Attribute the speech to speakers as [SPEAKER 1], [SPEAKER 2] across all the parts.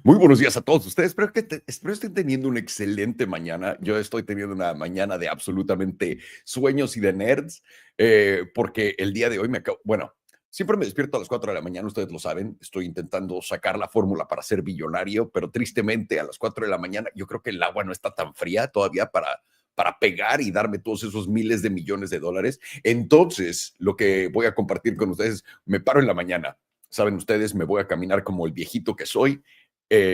[SPEAKER 1] Muy buenos días a todos ustedes. Espero estén teniendo una excelente mañana. Yo estoy teniendo una mañana de absolutamente sueños y de nerds, porque el día de hoy bueno, siempre me despierto a las 4 de la mañana, ustedes lo saben. Estoy intentando sacar la fórmula para ser billonario, pero tristemente a las 4 de la mañana yo creo que el agua no está tan fría todavía para pegar y darme todos esos miles de millones de dólares. Entonces, lo que voy a compartir con ustedes, me paro en la mañana. Saben ustedes, me voy a caminar como el viejito que soy,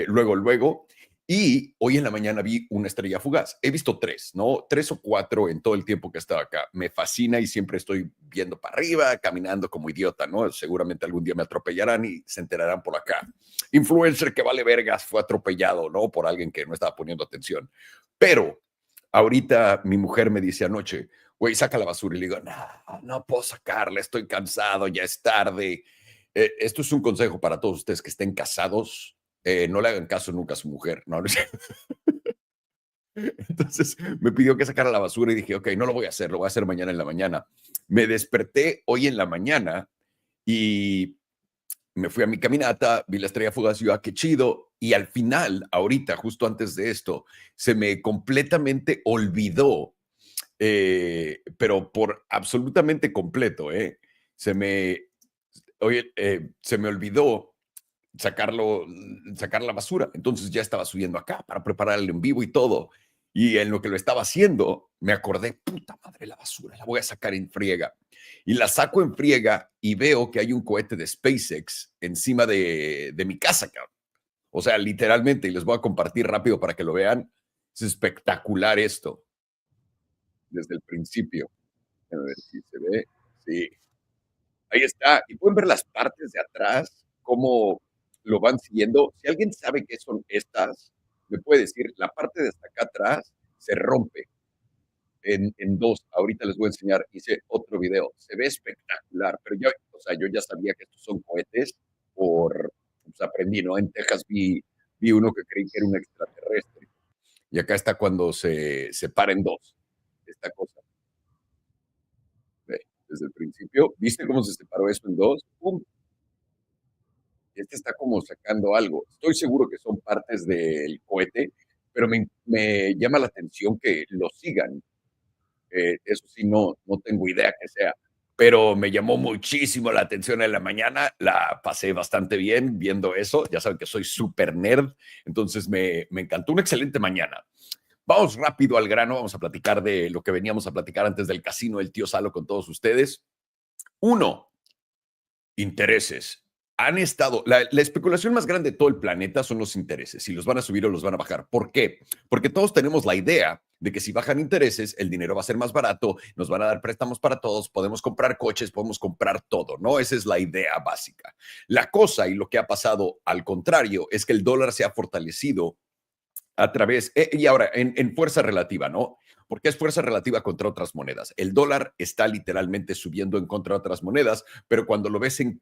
[SPEAKER 1] luego. Y hoy en la mañana vi una estrella fugaz. He visto tres, ¿no? Tres o cuatro en todo el tiempo que he estado acá. Me fascina y siempre estoy viendo para arriba, caminando como idiota, ¿no? Seguramente algún día me atropellarán y se enterarán por acá. Influencer que vale vergas fue atropellado, ¿no? Por alguien que no estaba poniendo atención. Pero ahorita mi mujer me dice anoche, güey, saca la basura. Y le digo, no, no puedo sacarla, estoy cansado, ya es tarde. Esto es un consejo para todos ustedes que estén casados. No le hagan caso nunca a su mujer, ¿no? Entonces me pidió que sacara la basura y dije, ok, no lo voy a hacer, lo voy a hacer mañana en la mañana. Me desperté hoy en la mañana y me fui a mi caminata, vi la estrella fugaz y yo, ah, qué chido. Y al final, ahorita, justo antes de esto, se me completamente olvidó, pero por absolutamente completo, ¿eh? Se me, oye, se me olvidó sacarlo, sacar la basura. Entonces ya estaba subiendo acá para preparar el en vivo y todo. Y en lo que lo estaba haciendo, me acordé, puta madre, la basura, la voy a sacar en friega. Y la saco en friega y veo que hay un cohete de SpaceX encima de mi casa, cabrón. O sea, literalmente, y les voy a compartir rápido para que lo vean. Es espectacular esto, desde el principio. A ver si se ve. Sí, ahí está. Y pueden ver las partes de atrás, cómo lo van siguiendo. Si alguien sabe qué son estas, me puede decir, la parte de hasta acá atrás se rompe en dos. Ahorita les voy a enseñar, hice otro video. Se ve espectacular, pero yo, o sea, yo ya sabía que estos son cohetes pues aprendí, ¿no? En Texas vi uno que creí que era un extraterrestre. Y acá está cuando se para en dos, esta cosa. Ve, desde el principio, ¿viste cómo se separó eso en dos? ¡Pum! Este está como sacando algo. Estoy seguro que son partes del cohete, pero me llama la atención que lo sigan. Eso sí, no tengo idea que sea, pero me llamó muchísimo la atención en la mañana. La pasé bastante bien viendo eso. Ya saben que soy súper nerd, entonces me encantó. Una excelente mañana. Vamos rápido al grano. Vamos a platicar de lo que veníamos a platicar antes del casino del tío Salo con todos ustedes. Uno, intereses. Han estado, la especulación más grande de todo el planeta son los intereses, si los van a subir o los van a bajar. ¿Por qué? Porque todos tenemos la idea de que si bajan intereses, el dinero va a ser más barato, nos van a dar préstamos para todos, podemos comprar coches, podemos comprar todo, ¿no? Esa es la idea básica. La cosa y lo que ha pasado al contrario es que el dólar se ha fortalecido a través, y ahora, en fuerza relativa, ¿no? Porque es fuerza relativa contra otras monedas. El dólar está literalmente subiendo en contra de otras monedas, pero cuando lo ves en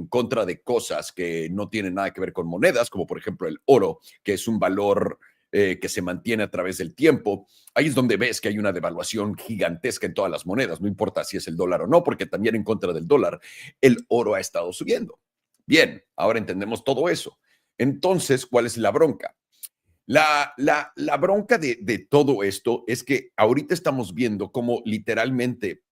[SPEAKER 1] contra de cosas que no tienen nada que ver con monedas, como por ejemplo el oro, que es un valor que se mantiene a través del tiempo, ahí es donde ves que hay una devaluación gigantesca en todas las monedas, no importa si es el dólar o no, porque también en contra del dólar, el oro ha estado subiendo. Bien, ahora entendemos todo eso. Entonces, ¿cuál es la bronca? La bronca de todo esto es que ahorita estamos viendo cómo literalmente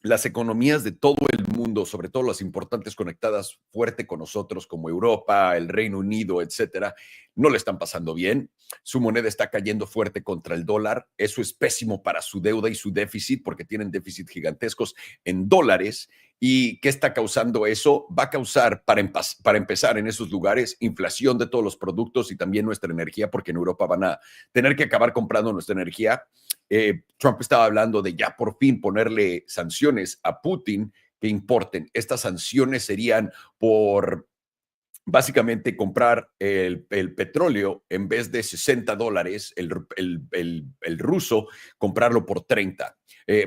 [SPEAKER 1] las economías de todo el mundo, sobre todo las importantes conectadas fuerte con nosotros, como Europa, el Reino Unido, etcétera, no le están pasando bien. Su moneda está cayendo fuerte contra el dólar. Eso es pésimo para su deuda y su déficit, porque tienen déficit gigantescos en dólares. ¿Y qué está causando eso? Va a causar, para empezar en esos lugares, inflación de todos los productos y también nuestra energía, porque en Europa van a tener que acabar comprando nuestra energía. Trump estaba hablando de ya por fin ponerle sanciones a Putin que importen. Estas sanciones serían por básicamente comprar el petróleo en vez de $60, el ruso, comprarlo por 30.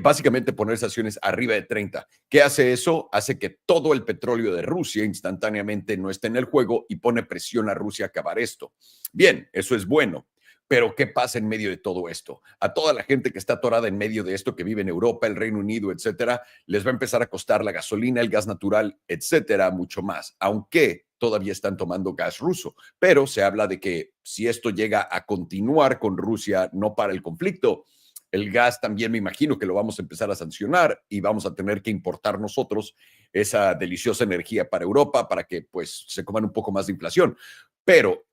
[SPEAKER 1] Básicamente poner sanciones arriba de 30. ¿Qué hace eso? Hace que todo el petróleo de Rusia instantáneamente no esté en el juego y pone presión a Rusia a acabar esto. Bien, eso es bueno. Pero ¿qué pasa en medio de todo esto? A toda la gente que está atorada en medio de esto, que vive en Europa, el Reino Unido, etcétera, les va a empezar a costar la gasolina, el gas natural, etcétera, mucho más. Aunque todavía están tomando gas ruso, pero se habla de que si esto llega a continuar con Rusia, no para el conflicto, el gas también me imagino que lo vamos a empezar a sancionar y vamos a tener que importar nosotros esa deliciosa energía para Europa para que pues se coman un poco más de inflación. Pero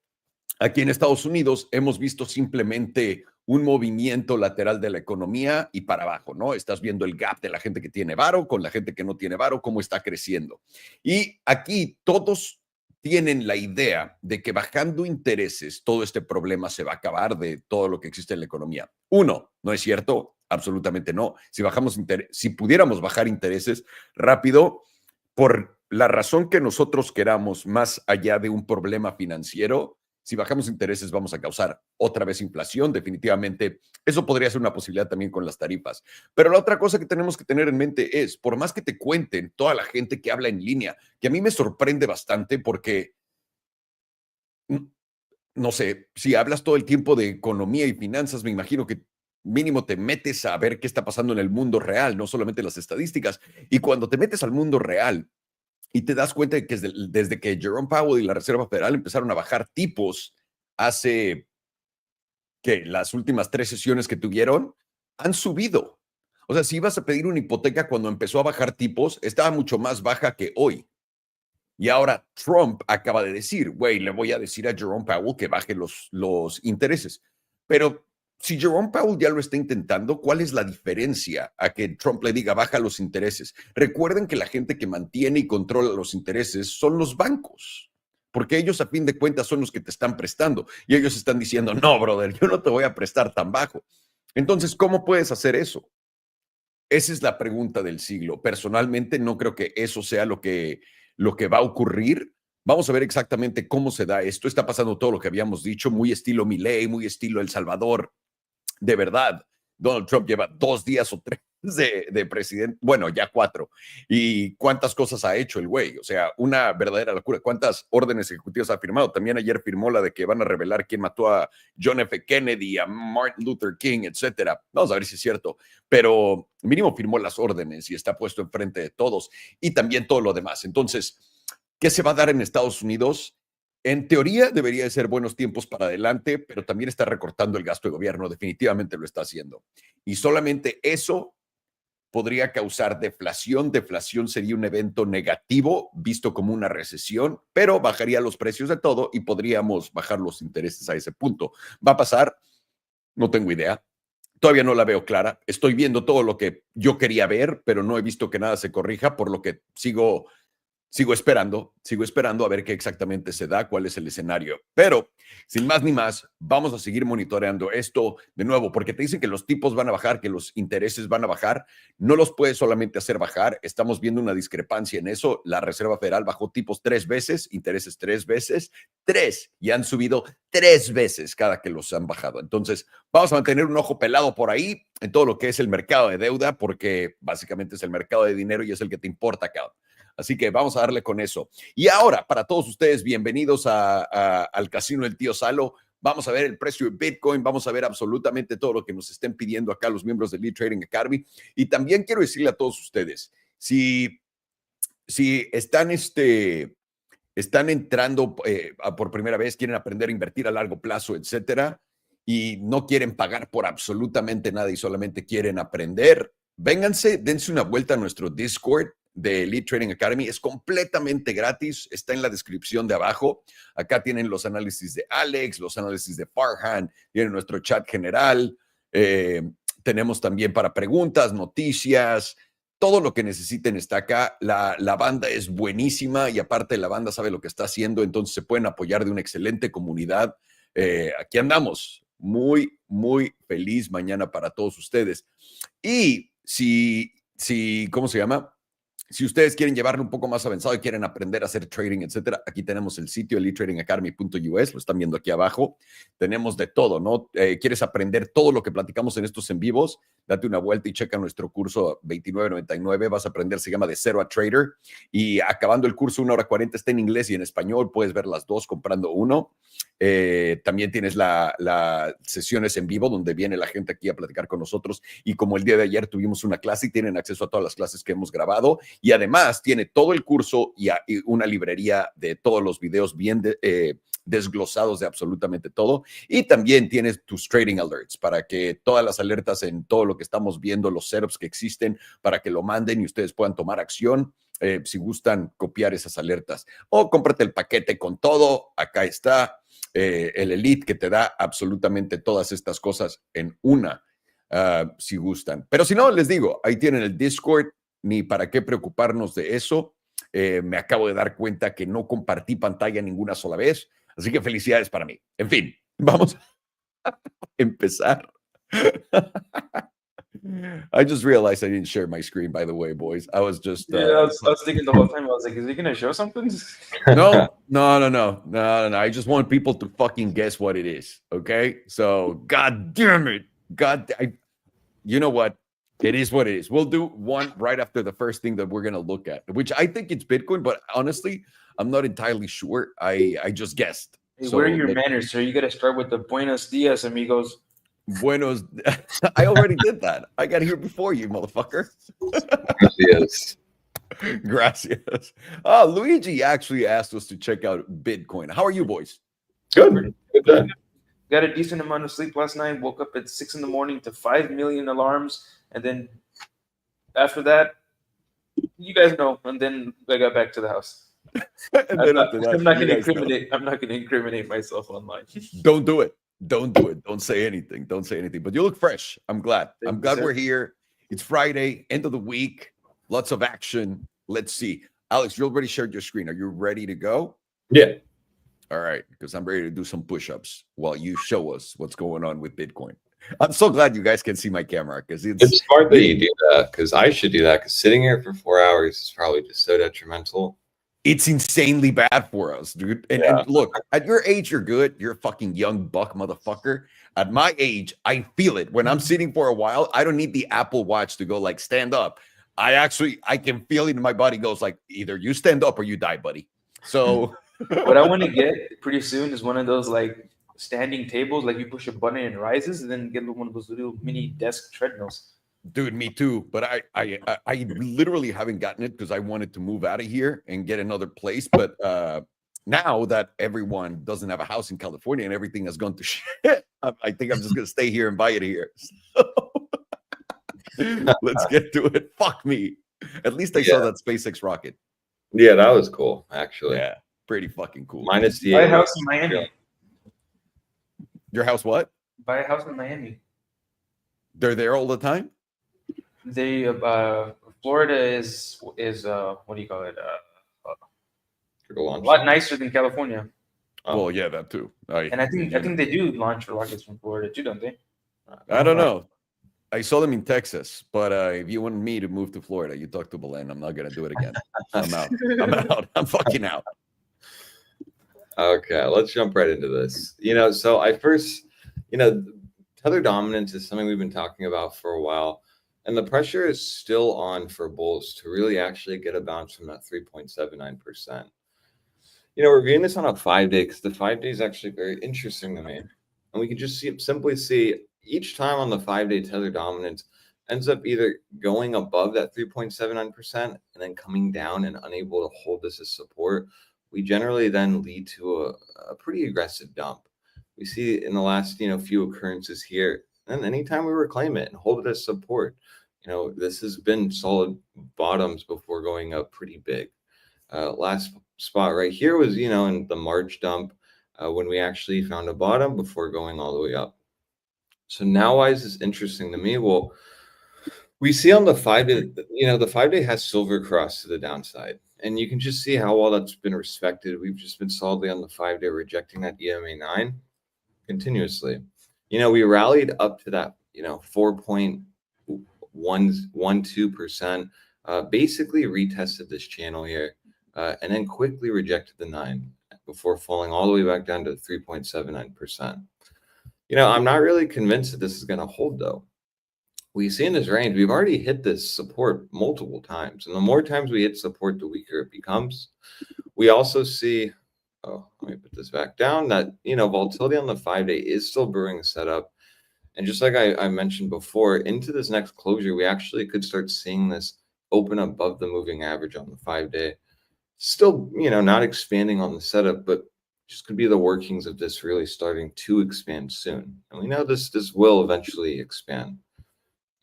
[SPEAKER 1] aquí en Estados Unidos hemos visto simplemente un movimiento lateral de la economía y para abajo, ¿no? Estás viendo el gap de la gente que tiene varo con la gente que no tiene varo, cómo está creciendo. Y aquí todos tienen la idea de que bajando intereses todo este problema se va a acabar de todo lo que existe en la economía. Uno, no es cierto, absolutamente no. Si pudiéramos bajar intereses rápido, por la razón que nosotros queramos, más allá de un problema financiero, si bajamos intereses vamos a causar otra vez inflación, definitivamente. Eso podría ser una posibilidad también con las tarifas. Pero la otra cosa que tenemos que tener en mente es, por más que te cuenten toda la gente que habla en línea, que a mí me sorprende bastante porque, no sé, si hablas todo el tiempo de economía y finanzas, me imagino que mínimo te metes a ver qué está pasando en el mundo real, no solamente las estadísticas. Y cuando te metes al mundo real, y te das cuenta de que desde que Jerome Powell y la Reserva Federal empezaron a bajar tipos hace que las últimas 3 sesiones que tuvieron, han subido. O sea, si ibas a pedir una hipoteca cuando empezó a bajar tipos, estaba mucho más baja que hoy. Y ahora Trump acaba de decir, güey, le voy a decir a Jerome Powell que baje los intereses. Pero si Jerome Powell ya lo está intentando, ¿cuál es la diferencia a que Trump le diga baja los intereses? Recuerden que la gente que mantiene y controla los intereses son los bancos, porque ellos a fin de cuentas son los que te están prestando y ellos están diciendo, no, brother, yo no te voy a prestar tan bajo. Entonces, ¿cómo puedes hacer eso? Esa es la pregunta del siglo. Personalmente no creo que eso sea lo que va a ocurrir. Vamos a ver exactamente cómo se da esto. Está pasando todo lo que habíamos dicho, muy estilo Milei, muy estilo El Salvador. De verdad, Donald Trump lleva 2 días o 3 de presidente, bueno, ya 4. ¿Y cuántas cosas ha hecho el güey? O sea, una verdadera locura. ¿Cuántas órdenes ejecutivas ha firmado? También ayer firmó la de que van a revelar quién mató a John F. Kennedy, a Martin Luther King, etcétera. Vamos a ver si es cierto. Pero mínimo firmó las órdenes y está puesto enfrente de todos. Y también todo lo demás. Entonces, ¿qué se va a dar en Estados Unidos? En teoría debería de ser buenos tiempos para adelante, pero también está recortando el gasto de gobierno, definitivamente lo está haciendo. Y solamente eso podría causar deflación. Deflación sería un evento negativo visto como una recesión, pero bajaría los precios de todo y podríamos bajar los intereses a ese punto. ¿Va a pasar? No tengo idea. Todavía no la veo clara. Estoy viendo todo lo que yo quería ver, pero no he visto que nada se corrija, por lo que sigo esperando a ver qué exactamente se da, cuál es el escenario. Pero, sin más ni más, vamos a seguir monitoreando esto de nuevo, porque te dicen que los tipos van a bajar, que los intereses van a bajar. No los puedes solamente hacer bajar. Estamos viendo una discrepancia en eso. La Reserva Federal bajó tipos 3 veces, intereses 3 veces, y han subido 3 veces cada que los han bajado. Entonces, vamos a mantener un ojo pelado por ahí en todo lo que es el mercado de deuda, porque básicamente es el mercado de dinero y es el que te importa, cabrón. Así que vamos a darle con eso. Y ahora, para todos ustedes, bienvenidos al Casino del Tío Salo. Vamos a ver el precio de Bitcoin, vamos a ver absolutamente todo lo que nos estén pidiendo acá los miembros de Lead Trading Academy. Y también quiero decirle a todos ustedes, si están entrando por primera vez, quieren aprender a invertir a largo plazo, etcétera, y no quieren pagar por absolutamente nada y solamente quieren aprender, vénganse, dense una vuelta a nuestro Discord de Elite Trading Academy. Es completamente gratis, está en la descripción de abajo. Acá tienen los análisis de Alex, los análisis de Farhan, tienen nuestro chat general. Tenemos también para preguntas, noticias, todo lo que necesiten está acá. La banda es buenísima y aparte la banda sabe lo que está haciendo, entonces se pueden apoyar de una excelente comunidad. Aquí andamos. Muy, muy feliz mañana para todos ustedes. Y ¿cómo se llama? Si ustedes quieren llevarlo un poco más avanzado y quieren aprender a hacer trading, etcétera, aquí tenemos el sitio elitetradingacademy.us, lo están viendo aquí abajo. Tenemos de todo, ¿no? ¿Quieres aprender todo lo que platicamos en estos en vivos? date una vuelta y checa nuestro curso $29.99. Vas a aprender, se llama De Cero a Trader. Y acabando el curso, 1 hora 40 está en inglés y en español. Puedes ver las dos comprando uno. También tienes las sesiones en vivo donde viene la gente aquí a platicar con nosotros. Y como el día de ayer tuvimos una clase y tienen acceso a todas las clases que hemos grabado. Y además tiene todo el curso y una librería de todos los videos bien desglosados de absolutamente todo. Y también tienes tus trading alerts para que todas las alertas en todo lo que estamos viendo, los setups que existen, para que lo manden y ustedes puedan tomar acción. Si gustan copiar esas alertas, o cómprate el paquete con todo. Acá está el Elite, que te da absolutamente todas estas cosas en una, si gustan. Pero si no, les digo, ahí tienen el Discord, ni para qué preocuparnos de eso. Me acabo de dar cuenta que no compartí pantalla ninguna sola vez, así que felicidades para mí. En fin, vamos a empezar. I just realized I didn't share my screen, by the way, boys. I was just...
[SPEAKER 2] I was thinking the whole time, I was like, is he going to show something?
[SPEAKER 1] No. I just want people to fucking guess what it is, okay? So, God damn it. You know what? It is what it is. We'll do one right after the first thing that we're going to look at, which I think it's Bitcoin, but honestly, I'm not entirely sure. I just guessed.
[SPEAKER 2] Hey, where are your manners, sir? You got to start with the buenos dias, amigos.
[SPEAKER 1] Buenos. I already did that. I got here before you, motherfucker.
[SPEAKER 3] Gracias.
[SPEAKER 1] Gracias. Oh, Luigi actually asked us to check out Bitcoin. How are you, boys?
[SPEAKER 3] Good. Good.
[SPEAKER 2] Got a decent amount of sleep last night. Woke up at 6 a.m. to 5 million alarms, and then after that, you guys know. And then I got back to the house. I'm not going to incriminate myself online.
[SPEAKER 1] Don't do it. Don't do it. Don't say anything. Don't say anything. But you look fresh. I'm glad. I'm glad we're here. It's Friday, end of the week. Lots of action. Let's see. Alex, you already shared your screen. Are you ready to go?
[SPEAKER 3] Yeah.
[SPEAKER 1] All right, because I'm ready to do some push-ups while you show us what's going on with Bitcoin. I'm so glad you guys can see my camera because it's
[SPEAKER 3] smart that you do that, because I should do that, because sitting here for 4 hours is probably just so detrimental.
[SPEAKER 1] It's insanely bad for us, dude. And look, at your age, you're good. You're a fucking young buck, motherfucker. At my age, I feel it. When I'm sitting for a while, I don't need the Apple Watch to go like stand up. I can feel it in my body goes like either you stand up or you die, buddy. So
[SPEAKER 2] what I want to get pretty soon is one of those like standing tables, like you push a button and it rises, and then get one of those little mini desk treadmills.
[SPEAKER 1] Dude, me too. But I literally haven't gotten it because I wanted to move out of here and get another place. But now that everyone doesn't have a house in California and everything has gone to shit, I think I'm just gonna stay here and buy it here. So, let's get to it. Fuck me. At least I saw that SpaceX rocket.
[SPEAKER 3] Yeah, that was cool, actually.
[SPEAKER 1] Yeah, pretty fucking cool.
[SPEAKER 3] Minus the
[SPEAKER 2] buy a house in Miami.
[SPEAKER 1] Your house what?
[SPEAKER 2] Buy a house in Miami.
[SPEAKER 1] They're there all the time?
[SPEAKER 2] They Florida is what do you call it? A lot nicer than California.
[SPEAKER 1] Well, yeah, that too.
[SPEAKER 2] And I think they do launch rockets from Florida too, don't they?
[SPEAKER 1] I don't know. I saw them in Texas, but if you want me to move to Florida, you talk to Belen. I'm not gonna do it again. I'm out. I'm out. I'm fucking out.
[SPEAKER 3] Okay, let's jump right into this. So I first, tether dominance is something we've been talking about for a while. And the pressure is still on for bulls to really actually get a bounce from that 3.79%. We're viewing this on a 5-day because the 5-day is actually very interesting to me. And we can just simply see each time on the 5-day tether dominance ends up either going above that 3.79% and then coming down and unable to hold this as support. We generally then lead to a pretty aggressive dump. We see in the last, few occurrences here, and anytime we reclaim it and hold it as support, this has been solid bottoms before going up pretty big. Last spot right here was, in the March dump when we actually found a bottom before going all the way up. So now why is this interesting to me? Well, we see on the 5-day, the 5-day has silver cross to the downside. And you can just see how well that's been respected. We've just been solidly on the 5-day rejecting that EMA 9 continuously. We rallied up to that, 4.12%, basically retested this channel here, and then quickly rejected the 9 before falling all the way back down to 3.79%. I'm not really convinced that this is going to hold, though. we see in this range, we've already hit this support multiple times. And the more times we hit support, the weaker it becomes. We also see, oh, let me put this back down, that, volatility on the 5-day is still brewing a setup. And just like I mentioned before, into this next closure, we actually could start seeing this open above the moving average on the 5-day. Still, not expanding on the setup, but just could be the workings of this really starting to expand soon. And we know this will eventually expand.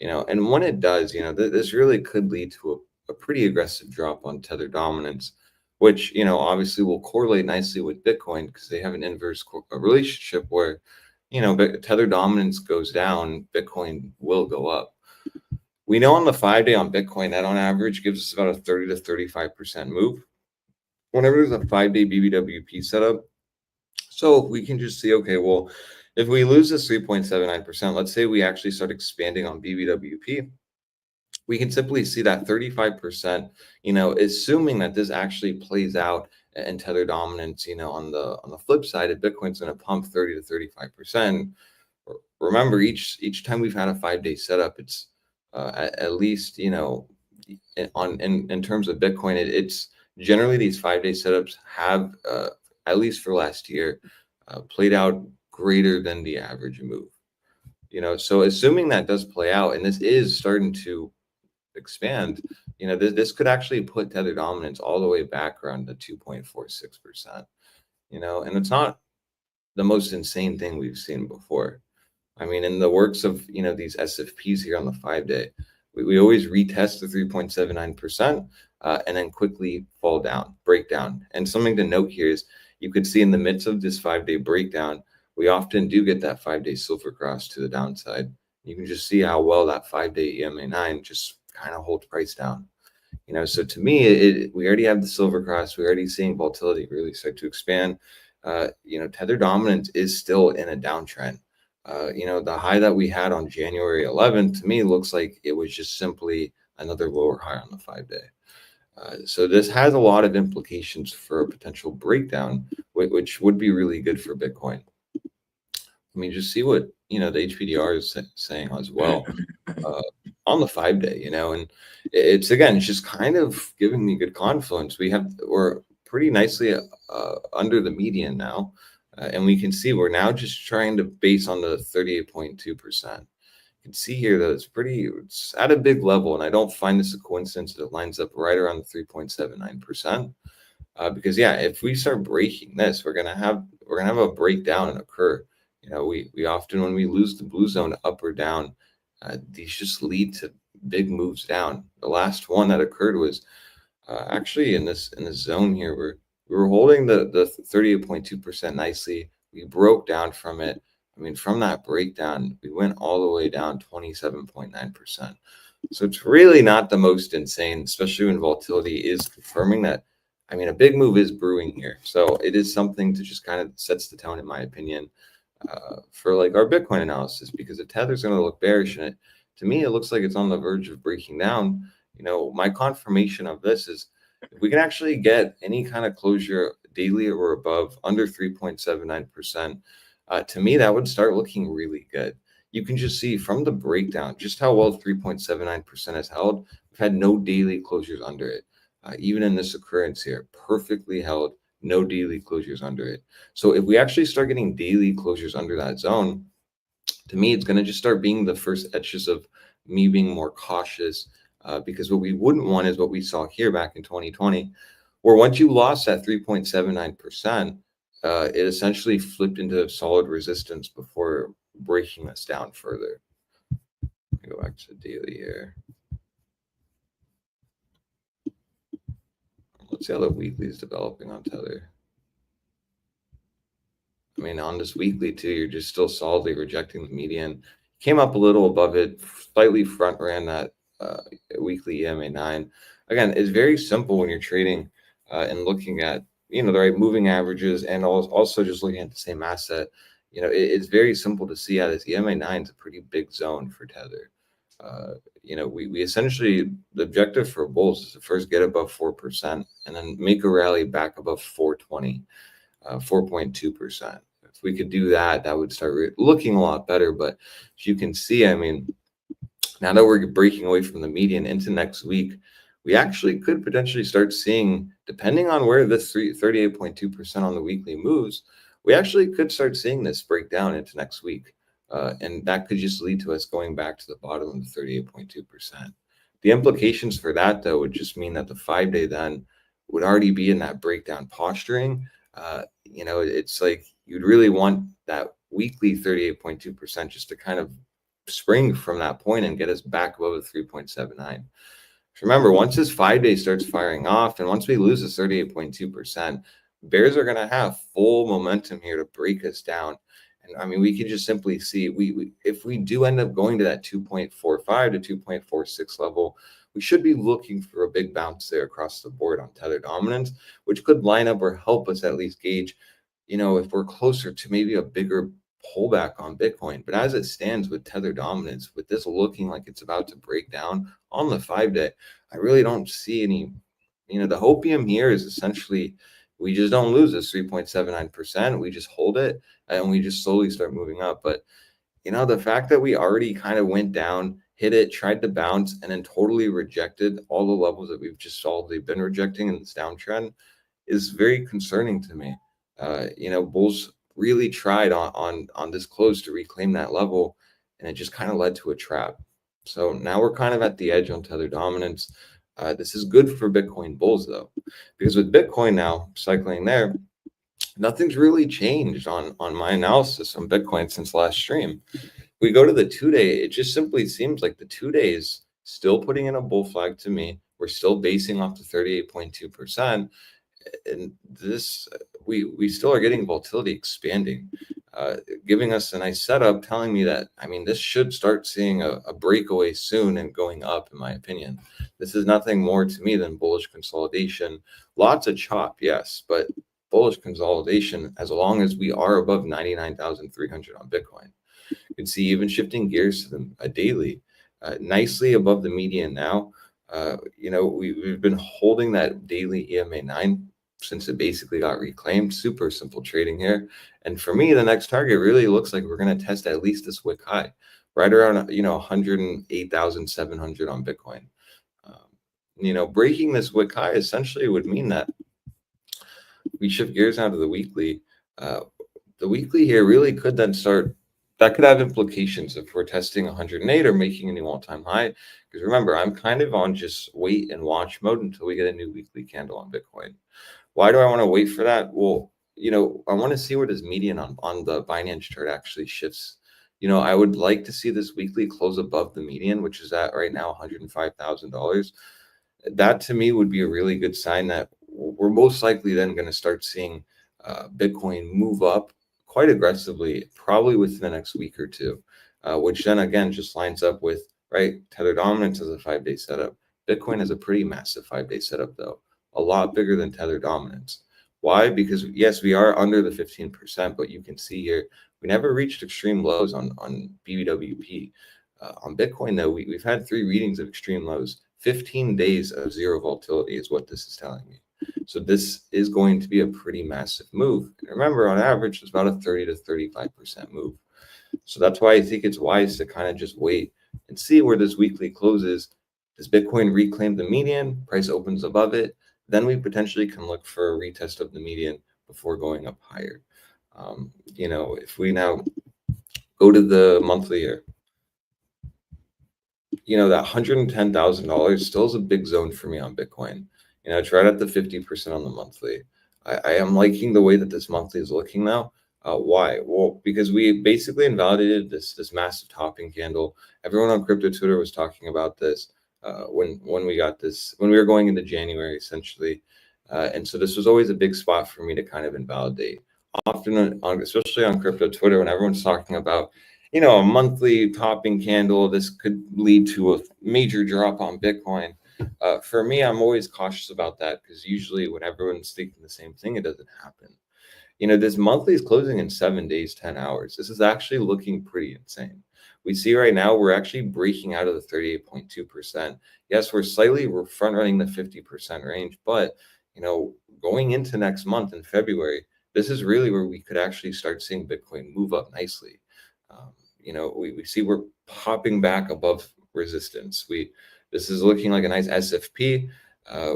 [SPEAKER 3] And when it does, this really could lead to a pretty aggressive drop on tether dominance, which, obviously will correlate nicely with Bitcoin because they have an inverse relationship where, tether dominance goes down, Bitcoin will go up. We know on the 5-day on Bitcoin, that on average gives us about a 30 to 35% move whenever there's a 5-day BBWP setup. So we can just see, okay, well, if we lose this 3.79%, let's say we actually start expanding on BBWP, we can simply see that 35%, assuming that this actually plays out and tether dominance, on the flip side, if Bitcoin's going to pump 30 to 35%, remember each time we've had a 5-day setup, it's at least, in terms of Bitcoin, it's generally these 5-day setups have, at least for last year, played out greater than the average move. So assuming that does play out, and this is starting to expand, this could actually put tether dominance all the way back around the 2.46%. And it's not the most insane thing we've seen before. I mean, in the works of these SFPs here on the 5-day, we always retest the 3.79% and then quickly break down. And something to note here is you could see in the midst of this 5-day breakdown, we often do get that 5-day silver cross to the downside. You can just see how well that 5-day EMA9 just kind of holds price down. So to me, we already have the silver cross. We're already seeing volatility really start to expand. Tether dominance is still in a downtrend. The high that we had on January 11th, to me, looks like it was just simply another lower high on the 5-day. So this has a lot of implications for a potential breakdown, which would be really good for Bitcoin. I mean, just see what, the HPDR is saying as well on the 5-day, and it's just kind of giving me good confluence. We're pretty nicely under the median now. And we can see we're now just trying to base on the 38.2%. You can see here that it's at a big level, and I don't find this a coincidence that it lines up right around the 3.79%. Because if we start breaking this, we're gonna have a breakdown occur. We often, when we lose the blue zone up or down, these just lead to big moves down. The last one that occurred was actually in this zone here where we were holding the 38.2% nicely. We broke down from it. I mean, from that breakdown, we went all the way down 27.9%. So it's really not the most insane, especially when volatility is confirming that. I mean, a big move is brewing here. So it is something to just kind of sets the tone, in my opinion, for like our Bitcoin analysis, because if Tether's going to look bearish in it, to me, it looks like it's on the verge of breaking down. My confirmation of this is if we can actually get any kind of closure daily or above under 3.79%, to me, that would start looking really good. You can just see from the breakdown just how well 3.79% has held. We've had no daily closures under it. Even in this occurrence here, perfectly held, no daily closures under it. So if we actually start getting daily closures under that zone, to me, it's going to just start being the first etches of me being more cautious. Because what we wouldn't want is what we saw here back in 2020, where once you lost that 3.79%, it essentially flipped into solid resistance before breaking us down further. Let me go back to the daily here. Let's see how the weekly is developing on Tether. I mean, on this weekly too, you're just still solidly rejecting the median. Came up a little above it, slightly front ran that weekly EMA9. Again, it's very simple when you're trading and looking at the right moving averages, and also just looking at the same asset. It's very simple to see how this EMA9 is a pretty big zone for Tether. We essentially, the objective for bulls is to first get above 4% and then make a rally back above 420, 4.2%. If we could do that, that would start looking a lot better. But as you can see, I mean, Now that we're breaking away from the median into next week, we actually could potentially start seeing, depending on where this 38.2% on the weekly moves, we actually could start seeing this break down into next week. And that could just lead to us going back to the bottom of the 38.2%. The implications for that, though, would just mean that the 5-day then would already be in that breakdown posturing. It's like you'd really want that weekly 38.2% just to kind of spring from that point and get us back above the 3.79. Remember, once this 5-day starts firing off and once we lose this 38.2%, bears are going to have full momentum here to break us down. And I mean, we can just simply see if we do end up going to that 2.45 to 2.46 level, we should be looking for a big bounce there across the board on tether dominance, which could line up or help us at least gauge, if we're closer to maybe a bigger pullback on Bitcoin. But as it stands with tether dominance, with this looking like it's about to break down on the 5-day, I really don't see any, the hopium here is essentially we just don't lose this 3.79%. We just hold it and we just slowly start moving up. But, the fact that we already kind of went down, hit it, tried to bounce, and then totally rejected all the levels that we've just solidly been rejecting in this downtrend is very concerning to me. Bulls really tried on this close to reclaim that level, and it just kind of led to a trap. So now we're kind of at the edge on tether dominance. This is good for Bitcoin bulls, though, because with Bitcoin now cycling there, nothing's really changed on my analysis on Bitcoin since last stream. We go to the 2-day, it just simply seems like the 2-day is still putting in a bull flag to me. We're still basing off the 38.2%. And this, we still are getting volatility expanding, giving us a nice setup, telling me that, this should start seeing a breakaway soon and going up, in my opinion. This is nothing more to me than bullish consolidation. Lots of chop, yes, but bullish consolidation as long as we are above 99,300 on Bitcoin. You can see even shifting gears to a daily, nicely above the median now. We've been holding that daily EMA 9 since it basically got reclaimed. Super simple trading here. And for me, the next target really looks like we're going to test at least this wick high, right around 108,700 on Bitcoin. Breaking this wick high essentially would mean that we shift gears now to the weekly. The weekly here really could then start. That could have implications if we're testing 108 or making a new all-time high. Because remember, I'm kind of on just wait and watch mode until we get a new weekly candle on Bitcoin. Why do I want to wait for that? Well, I want to see where this median on the Binance chart actually shifts. I would like to see this weekly close above the median, which is at right now $105,000. That to me would be a really good sign that we're most likely then going to start seeing Bitcoin move up quite aggressively, probably within the next week or two, which then again just lines up with, right, tether dominance as a 5-day setup. Bitcoin has a pretty massive 5-day setup, though, a lot bigger than tether dominance. Why? Because yes, we are under the 15%, but you can see here we never reached extreme lows on BBWP. On Bitcoin, though, we've had 3 readings of extreme lows. 15 days of zero volatility is what this is telling me. So this is going to be a pretty massive move. And remember, on average, it's about a 30 to 35% move. So that's why I think it's wise to kind of just wait and see where this weekly closes. Does Bitcoin reclaim the median? Price opens above it. Then we potentially can look for a retest of the median before going up higher. If we now go to the monthly here, that $110,000 still is a big zone for me on Bitcoin. It's right at the 50% on the monthly. I am liking the way that this monthly is looking now. Why? Well, because we basically invalidated this massive topping candle. Everyone on crypto Twitter was talking about this when we got this, when we were going into January, essentially. And so this was always a big spot for me to kind of invalidate. Often, especially on crypto Twitter, when everyone's talking about, a monthly topping candle, this could lead to a major drop on Bitcoin. For me, I'm always cautious about that because usually when everyone's thinking the same thing, it doesn't happen. This monthly is closing in 7 days, 10 hours. This is actually looking pretty insane. We see right now we're actually breaking out of the 38.2%. Yes, we're front running the 50% range, but going into next month in February, this is really where we could actually start seeing Bitcoin move up nicely. We see we're popping back above resistance. This is looking like a nice SFP.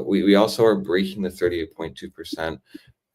[SPEAKER 3] We also are breaking the 38.2%.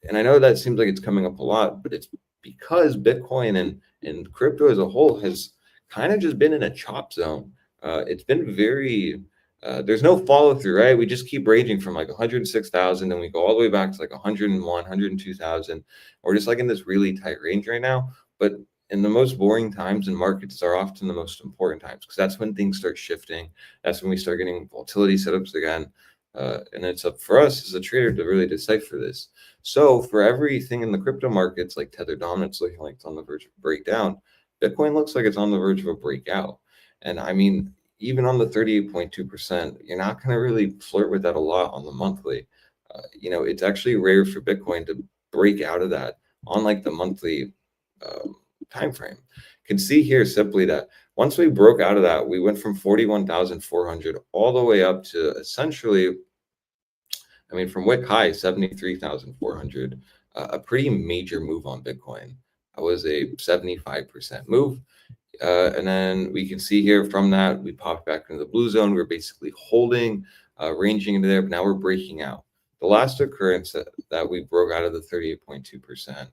[SPEAKER 3] And I know that seems like it's coming up a lot, but it's because Bitcoin and crypto as a whole has kind of just been in a chop zone. It's been very, there's no follow through, right? We just keep ranging from like 106,000 and we go all the way back to like 101, 102,000. We're just like in this really tight range right now. But in the most boring times in markets are often the most important times because that's when things start shifting. That's when we start getting volatility setups again. And it's up for us as a trader to really decipher this. So for everything in the crypto markets, like Tether dominance looking like it's on the verge of breakdown, Bitcoin looks like it's on the verge of a breakout. And I mean, even on the 38.2%, you're not going to really flirt with that a lot on the monthly. It's actually rare for Bitcoin to break out of that on like the monthly time frame. You can see here simply that once we broke out of that, we went from 41,400 all the way up to essentially, I mean, from wick high 73,400, a pretty major move on Bitcoin. That was a 75% move. And then we can see here from that, we popped back into the blue zone. We were basically holding, ranging into there, but now we're breaking out. The last occurrence that we broke out of the 38.2%,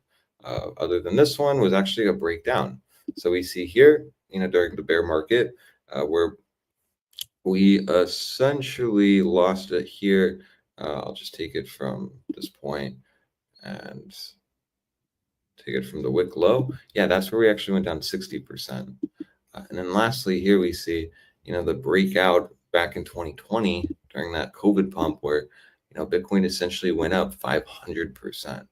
[SPEAKER 3] other than this one, was actually a breakdown. So we see here, during the bear market, where we essentially lost it here. I'll just take it from this point and take it from the wick low. Yeah, that's where we actually went down 60%. And then lastly, here we see, the breakout back in 2020 during that COVID pump where, Bitcoin essentially went up 500%.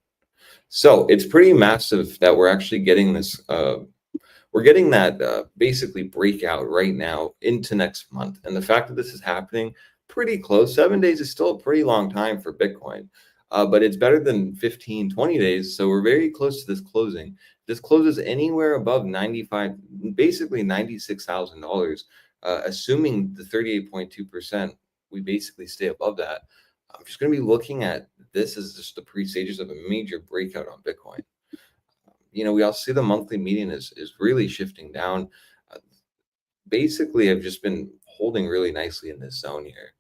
[SPEAKER 3] So it's pretty massive that we're actually getting this, we're getting that basically breakout right now into next month. And the fact that this is happening pretty close, 7 days is still a pretty long time for Bitcoin. But it's better than 15, 20 days. So we're very close to this closing. This closes anywhere above 95, basically $96,000, assuming the 38.2%, we basically stay above that. I'm just going to be looking at this as just the pre-stages of a major breakout on Bitcoin. We also see the monthly median is really shifting down. Basically, I've just been holding really nicely in this zone here.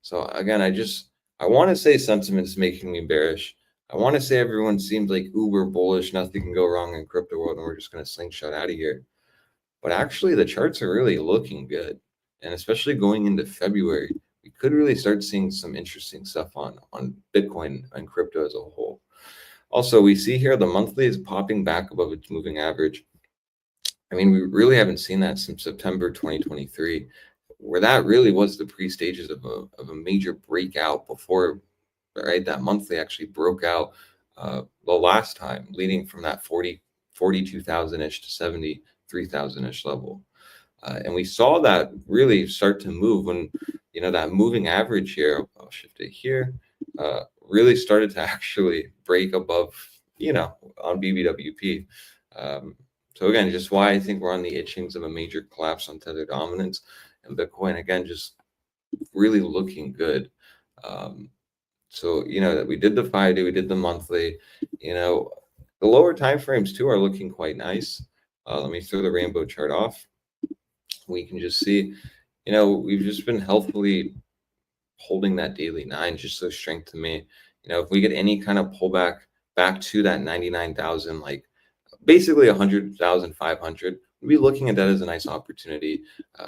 [SPEAKER 3] So again, I want to say sentiment is making me bearish. I want to say everyone seems like uber bullish, nothing can go wrong in crypto world, and we're just going to slingshot out of here. But actually, the charts are really looking good. And especially going into February, we could really start seeing some interesting stuff on Bitcoin and crypto as a whole. Also, we see here the monthly is popping back above its moving average. I mean, we really haven't seen that since September 2023, where that really was the pre-stages of a major breakout before, right, that monthly actually broke out the last time, leading from that 42,000-ish to 73,000-ish level. And we saw that really start to move when, that moving average here, I'll shift it here, really started to actually break above, on BBWP. So again, just why I think we're on the itchings of a major collapse on Tether dominance, and Bitcoin, again, just really looking good. So, that we did the 5-day, we did the monthly, the lower time frames too are looking quite nice. Let me throw the rainbow chart off. We can just see, we've just been healthily holding that daily 9, just so strength to me. If we get any kind of pullback back to that 99,000, like basically 100,500, we'll be looking at that as a nice opportunity.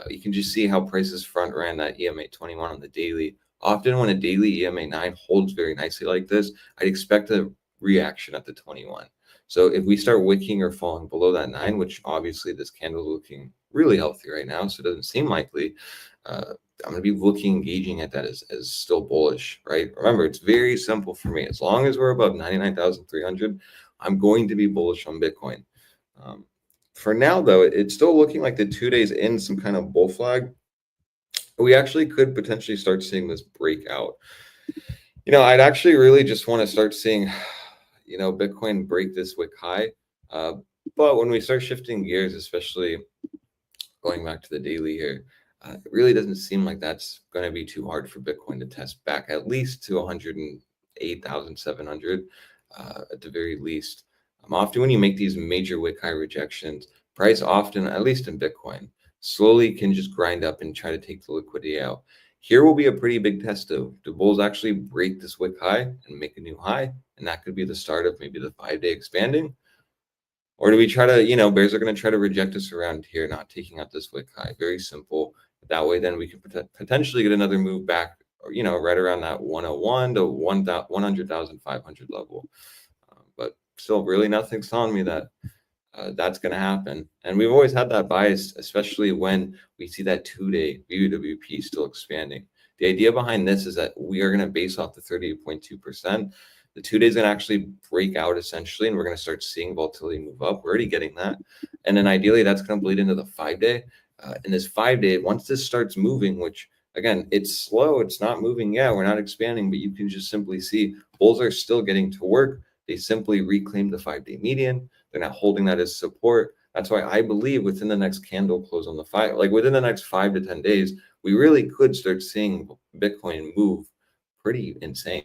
[SPEAKER 3] You can just see how prices front ran that EMA 21 on the daily. Often when a daily EMA 9 holds very nicely like this, I'd expect a reaction at the 21. So if we start wicking or falling below that 9, which obviously this candle is looking really healthy right now, so it doesn't seem likely, I'm going to be engaging at that as still bullish, right? Remember, it's very simple for me. As long as we're above 99,300, I'm going to be bullish on Bitcoin. For now, though, it's still looking like the 2 days in some kind of bull flag. We actually could potentially start seeing this breakout. I'd actually really just want to start seeing, Bitcoin break this wick high. But when we start shifting gears, especially going back to the daily here, it really doesn't seem like that's going to be too hard for Bitcoin to test back at least to 108,700 at the very least. Often when you make these major wick high rejections, price often, at least in Bitcoin, slowly can just grind up and try to take the liquidity out. Here will be a pretty big test though. Do bulls actually break this wick high and make a new high? And that could be the start of maybe the 5-day expanding. Or do we try to, bears are going to try to reject us around here, not taking out this wick high? Very simple. That way, then we can potentially get another move back, right around that 101 to 100,500 level. But still, really nothing's telling me that that's going to happen. And we've always had that bias, especially when we see that 2-day VWP still expanding. The idea behind this is that we are going to base off the 38.2%. The 2 days going to actually break out essentially, and we're going to start seeing volatility move up. We're already getting that. And then ideally, that's going to bleed into the 5-day. And this 5-day, once this starts moving, which again, it's slow, it's not moving yet, we're not expanding, but you can just simply see bulls are still getting to work. They simply reclaimed the 5-day median. They're not holding that as support. That's why I believe within the next candle close on the 5, like within the next 5 to 10 days, we really could start seeing Bitcoin move pretty insane.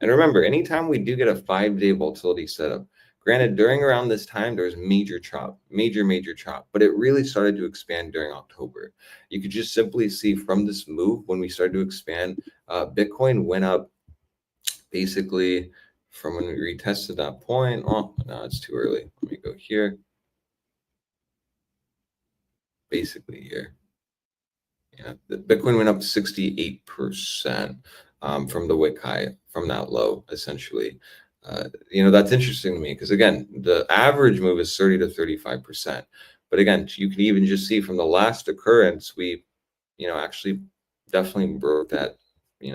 [SPEAKER 3] And remember, anytime we do get a 5-day volatility setup, granted, during around this time, there was major chop, major chop, but it really started to expand during October. You could just simply see from this move, when we started to expand, Bitcoin went up basically from when we retested that point. Oh, no, it's too early. Let me go here. Basically here. Yeah, the Bitcoin went up 68% from the wick high, from that low, essentially. That's interesting to me because, again, the average move is 30 to 35%. But again, you can even just see from the last occurrence, we, actually definitely broke that,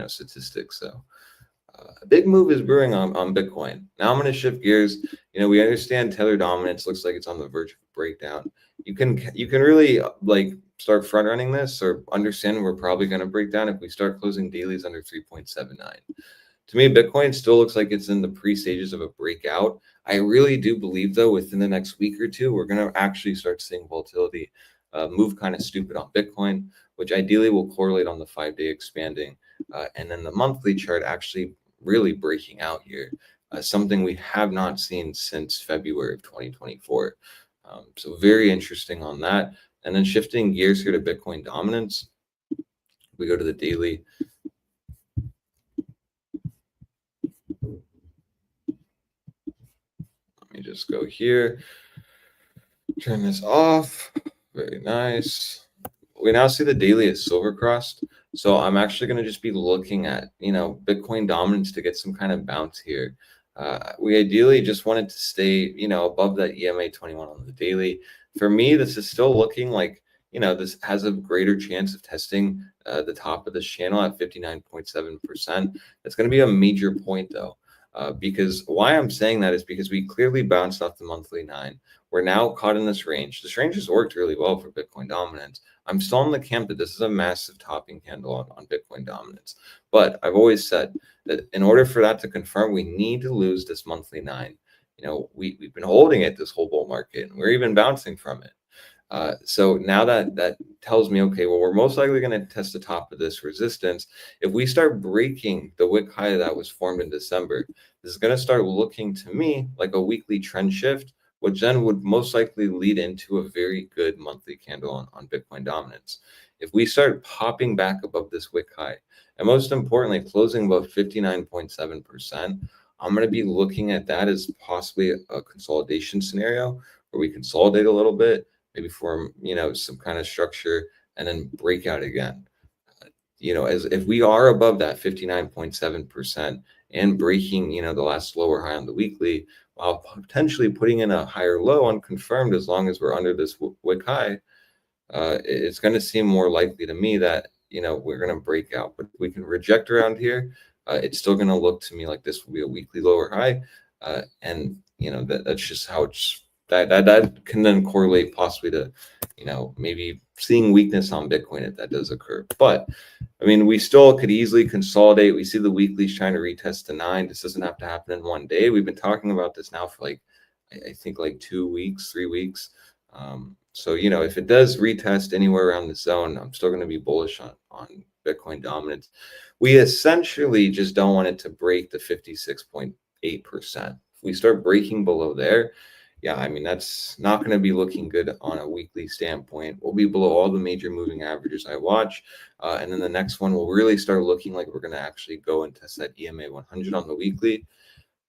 [SPEAKER 3] statistic. So a big move is brewing on Bitcoin. Now I'm going to shift gears. We understand tether dominance looks like it's on the verge of breakdown. You can really start front running this or understand we're probably going to break down if we start closing dailies under 3.79. To me, Bitcoin still looks like it's in the pre-stages of a breakout. I really do believe, though, within the next week or two, we're going to actually start seeing volatility move kind of stupid on Bitcoin, which ideally will correlate on the 5-day expanding. And then the monthly chart actually really breaking out here, something we have not seen since February of 2024. So very interesting on that. And then shifting gears here to Bitcoin dominance, we go to the daily. Let me just go here, turn this off. Very nice. We now see the daily is silver crossed. So I'm actually going to just be looking at, Bitcoin dominance to get some kind of bounce here. We ideally just wanted to stay, above that EMA 21 on the daily. For me, this is still looking like, this has a greater chance of testing the top of this channel at 59.7%. It's going to be a major point though, because why I'm saying that is because we clearly bounced off the monthly 9. We're now caught in this range. This range has worked really well for Bitcoin dominance. I'm still in the camp that this is a massive topping candle on Bitcoin dominance. But I've always said that in order for that to confirm, we need to lose this monthly 9. We've been holding it this whole bull market, and we're even bouncing from it. So now that tells me, okay, well, we're most likely going to test the top of this resistance. If we start breaking the wick high that was formed in December, this is going to start looking to me like a weekly trend shift, which then would most likely lead into a very good monthly candle on Bitcoin dominance. If we start popping back above this wick high, and most importantly, closing above 59.7%, I'm going to be looking at that as possibly a consolidation scenario where we consolidate a little bit, maybe form, some kind of structure and then break out again. As if we are above that 59.7% and breaking, the last lower high on the weekly, while potentially putting in a higher low unconfirmed, as long as we're under this wick high, it's going to seem more likely to me that, we're going to break out. But if we can reject around here, it's still going to look to me like this will be a weekly lower high. And, that's just how it's, that can then correlate possibly to, maybe seeing weakness on Bitcoin if that does occur. But I mean, we still could easily consolidate. We see the weeklies trying to retest to 9. This doesn't have to happen in one day. We've been talking about this now for I think 2 weeks, 3 weeks. So, if it does retest anywhere around the zone, I'm still going to be bullish on Bitcoin dominance. We essentially just don't want it to break the 56.8%. If we start breaking below there, yeah, I mean, that's not going to be looking good on a weekly standpoint. We'll be below all the major moving averages I watch. And then the next one will really start looking like we're going to actually go and test that EMA 100 on the weekly,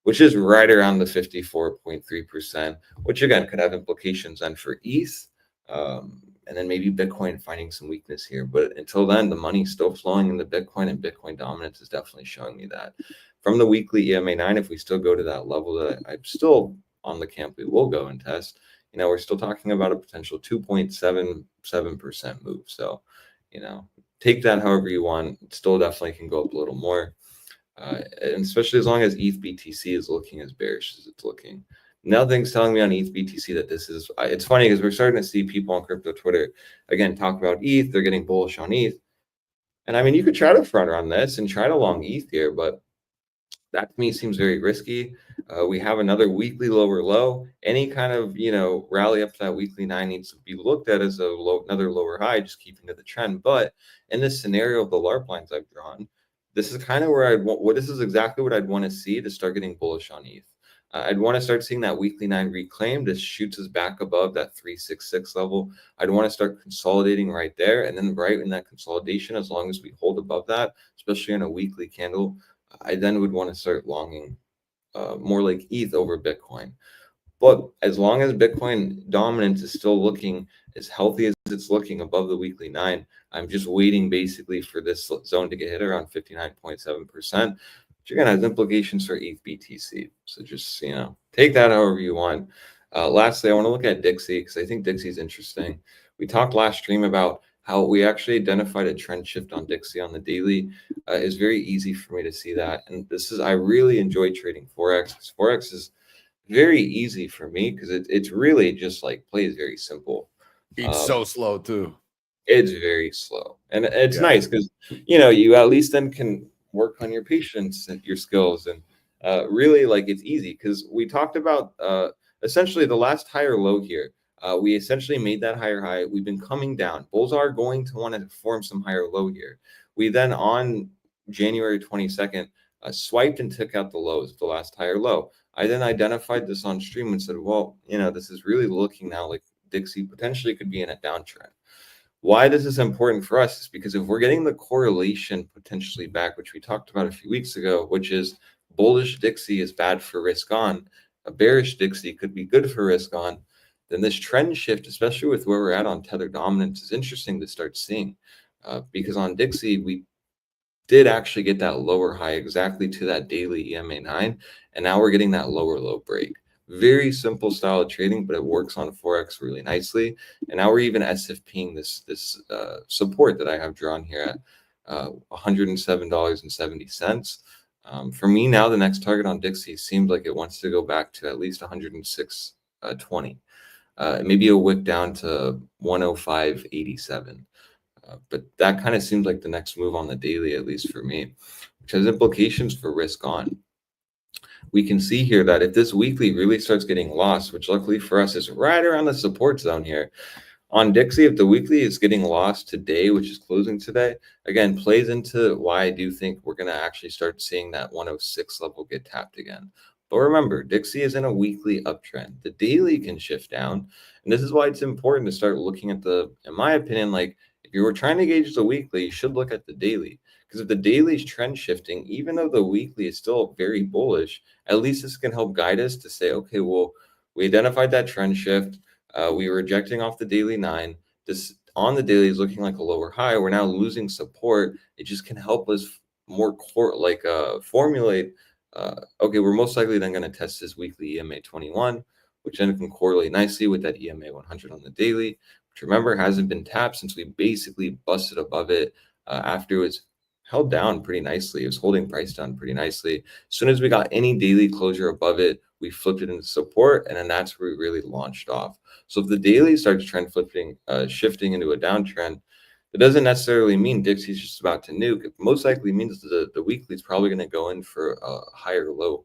[SPEAKER 3] which is right around the 54.3%, which again could have implications then for ETH. And then maybe Bitcoin finding some weakness here. But until then, the money's still flowing into Bitcoin, and Bitcoin dominance is definitely showing me that. From the weekly EMA 9, if we still go to that level that I'm still on the camp we will go and test, we're still talking about a potential 2.77% move. So, take that however you want. It still definitely can go up a little more. And especially as long as ETH BTC is looking as bearish as it's looking. Nothing's telling me on ETH BTC that this is, it's funny because we're starting to see people on crypto Twitter, again, talk about ETH, they're getting bullish on ETH. And I mean, you could try to front run this and try to long ETH here, but that to me seems very risky. We have another weekly lower low. Any kind of, rally up to that weekly 9 needs to be looked at as another lower high, just keeping to the trend. But in this scenario of the LARP lines I've drawn, this is kind of where this is exactly what I'd want to see to start getting bullish on ETH. I'd want to start seeing that weekly 9 reclaim. This shoots us back above that 366 level. I'd want to start consolidating right there. And then right in that consolidation, as long as we hold above that, especially on a weekly candle, I then would want to start longing more like ETH over Bitcoin. But as long as Bitcoin dominance is still looking as healthy as it's looking above the weekly 9, I'm just waiting basically for this zone to get hit around 59.7%, which again has implications for ETH BTC. So just, take that however you want. Lastly, I want to look at Dixie because I think Dixie is interesting. We talked last stream about how we actually identified a trend shift on Dixie on the daily. It's very easy for me to see that. And I really enjoy trading Forex because Forex is very easy for me because it's really just like plays very simple.
[SPEAKER 1] It's so slow too.
[SPEAKER 3] It's very slow. And it's nice because, you at least then can work on your patience and your skills. And really like it's easy because we talked about essentially the last higher low here. We essentially made that higher high. We've been coming down. Bulls are going to want to form some higher low here. We then on January 22nd swiped and took out the lows, the last higher low. I then identified this on stream and said, well, this is really looking now like Dixie potentially could be in a downtrend. Why this is important for us is because if we're getting the correlation potentially back, which we talked about a few weeks ago, which is bullish Dixie is bad for risk on, a bearish Dixie could be good for risk on, then this trend shift, especially with where we're at on tether dominance, is interesting to start seeing. Because on Dixie, we did actually get that lower high exactly to that daily EMA 9, and now we're getting that lower low break. Very simple style of trading, but it works on Forex really nicely. And now we're even SFPing this support that I have drawn here at $107.70. For me now, the next target on Dixie seems like it wants to go back to at least 106.20. Maybe a wick down to 105.87. But that kind of seems like the next move on the daily, at least for me, which has implications for risk on. We can see here that if this weekly really starts getting lost, which luckily for us is right around the support zone here, on Dixie, if the weekly is getting lost today, which is closing today, again, plays into why I do think we're going to actually start seeing that 106 level get tapped again. But remember, Dixie is in a weekly uptrend. The daily can shift down. And this is why it's important to start looking at in my opinion, like if you were trying to gauge the weekly, you should look at the daily. Because if the daily is trend shifting, even though the weekly is still very bullish, at least this can help guide us to say, okay, well, we identified that trend shift. We were rejecting off the daily 9. This on the daily is looking like a lower high. We're now losing support. It just can help us more formulate. Okay, we're most likely then going to test this weekly EMA 21, which then can correlate nicely with that EMA 100 on the daily, which remember hasn't been tapped since we basically busted above it after it was held down pretty nicely. It was holding price down pretty nicely. As soon as we got any daily closure above it, we flipped it into support, and then that's where we really launched off. So if the daily starts trend flipping, shifting into a downtrend, it doesn't necessarily mean Dixie's just about to nuke. It most likely means the weekly is probably going to go in for a higher low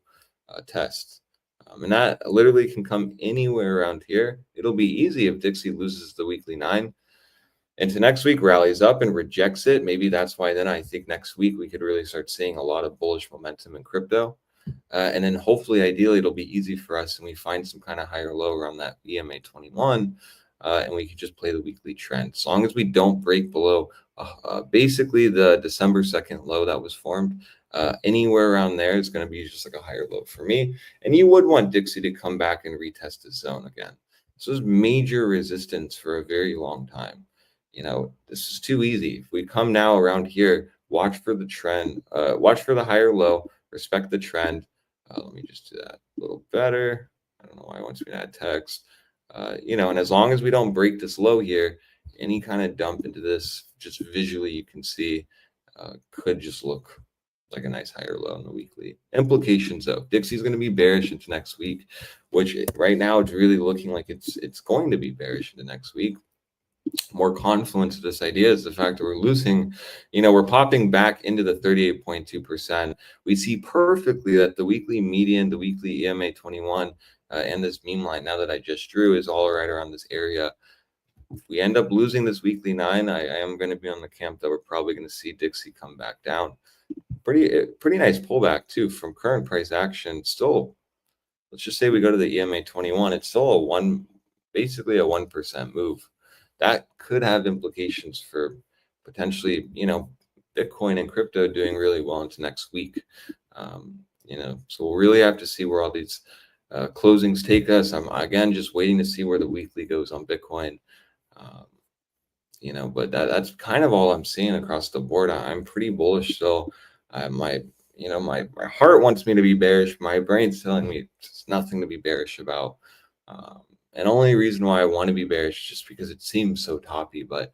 [SPEAKER 3] test. And that literally can come anywhere around here. It'll be easy if Dixie loses the weekly 9. Into next week, rallies up and rejects it. Maybe that's why then I think next week we could really start seeing a lot of bullish momentum in crypto. And then hopefully, ideally, it'll be easy for us and we find some kind of higher low around that EMA 21, and we can just play the weekly trend. As long as we don't break below basically the December 2nd low that was formed, anywhere around there is going to be just like a higher low for me. And you would want Dixie to come back and retest the zone again. This was major resistance for a very long time. This is too easy. If we come now around here, watch for the trend, watch for the higher low, respect the trend. Let me just do that a little better. I don't know why it wants me to add text. And as long as we don't break this low here, any kind of dump into this, just visually you can see, could just look like a nice higher low in the weekly. Implications though, Dixie's going to be bearish into next week, which right now it's really looking like it's going to be bearish into next week. More confluence to this idea is the fact that we're losing, we're popping back into the 38.2%. We see perfectly that the weekly median, the weekly EMA 21, and this meme line now that I just drew is all right around this area. If we end up losing this weekly 9, I am going to be on the camp that we're probably going to see Dixie come back down. Pretty nice pullback too from current price action. Still, let's just say we go to the EMA 21. It's still basically a 1% move. That could have implications for potentially, Bitcoin and crypto doing really well into next week. So we'll really have to see where all these closings take us. I'm again just waiting to see where the weekly goes on Bitcoin. But that's kind of all I'm seeing across the board. I'm pretty bullish still. My heart wants me to be bearish. My brain's telling me it's nothing to be bearish about. And only reason why I want to be bearish is just because it seems so toppy. But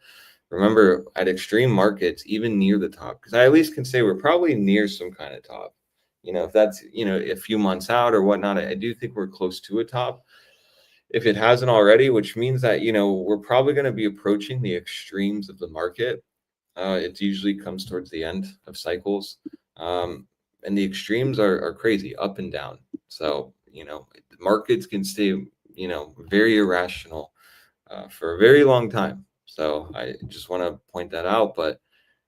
[SPEAKER 3] remember, at extreme markets, even near the top, because I at least can say we're probably near some kind of top. If that's, a few months out or whatnot, I do think we're close to a top. If it hasn't already, which means that, we're probably going to be approaching the extremes of the market. It usually comes towards the end of cycles. And the extremes are crazy, up and down. So, the markets can stay very irrational for a very long time. So I just want to point that out. But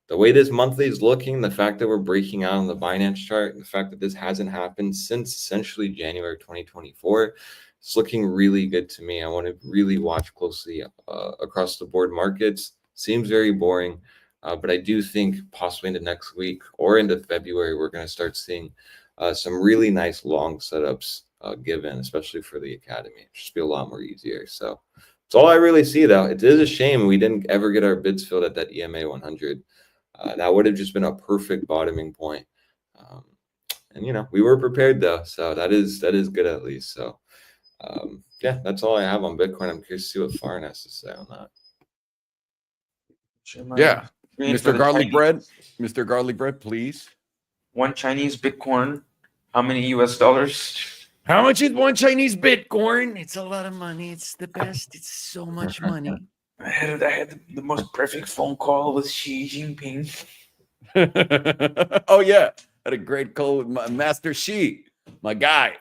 [SPEAKER 3] the way this monthly is looking, the fact that we're breaking out on the Binance chart, and the fact that this hasn't happened since essentially January 2024, it's looking really good to me. I want to really watch closely across the board markets. Seems very boring, but I do think possibly into next week or into February, we're going to start seeing some really nice long setups given, especially for the academy. It should be a lot more easier. So that's all I really see, though. It is a shame we didn't ever get our bids filled at that EMA 100. That would have just been a perfect bottoming point. And we were prepared though, so that is good at least. So yeah, that's all I have on Bitcoin. I'm curious to see what Farn has to say on that.
[SPEAKER 1] Yeah, Mr. Garlic Bread, Mr. Garlic Bread, please.
[SPEAKER 2] One Chinese Bitcoin. How many US dollars?
[SPEAKER 1] How much is one Chinese Bitcoin? It's a lot of money. It's the best. It's so much money.
[SPEAKER 2] I had the most perfect phone call with Xi Jinping.
[SPEAKER 1] Oh yeah, had a great call with my Master Xi, my guy.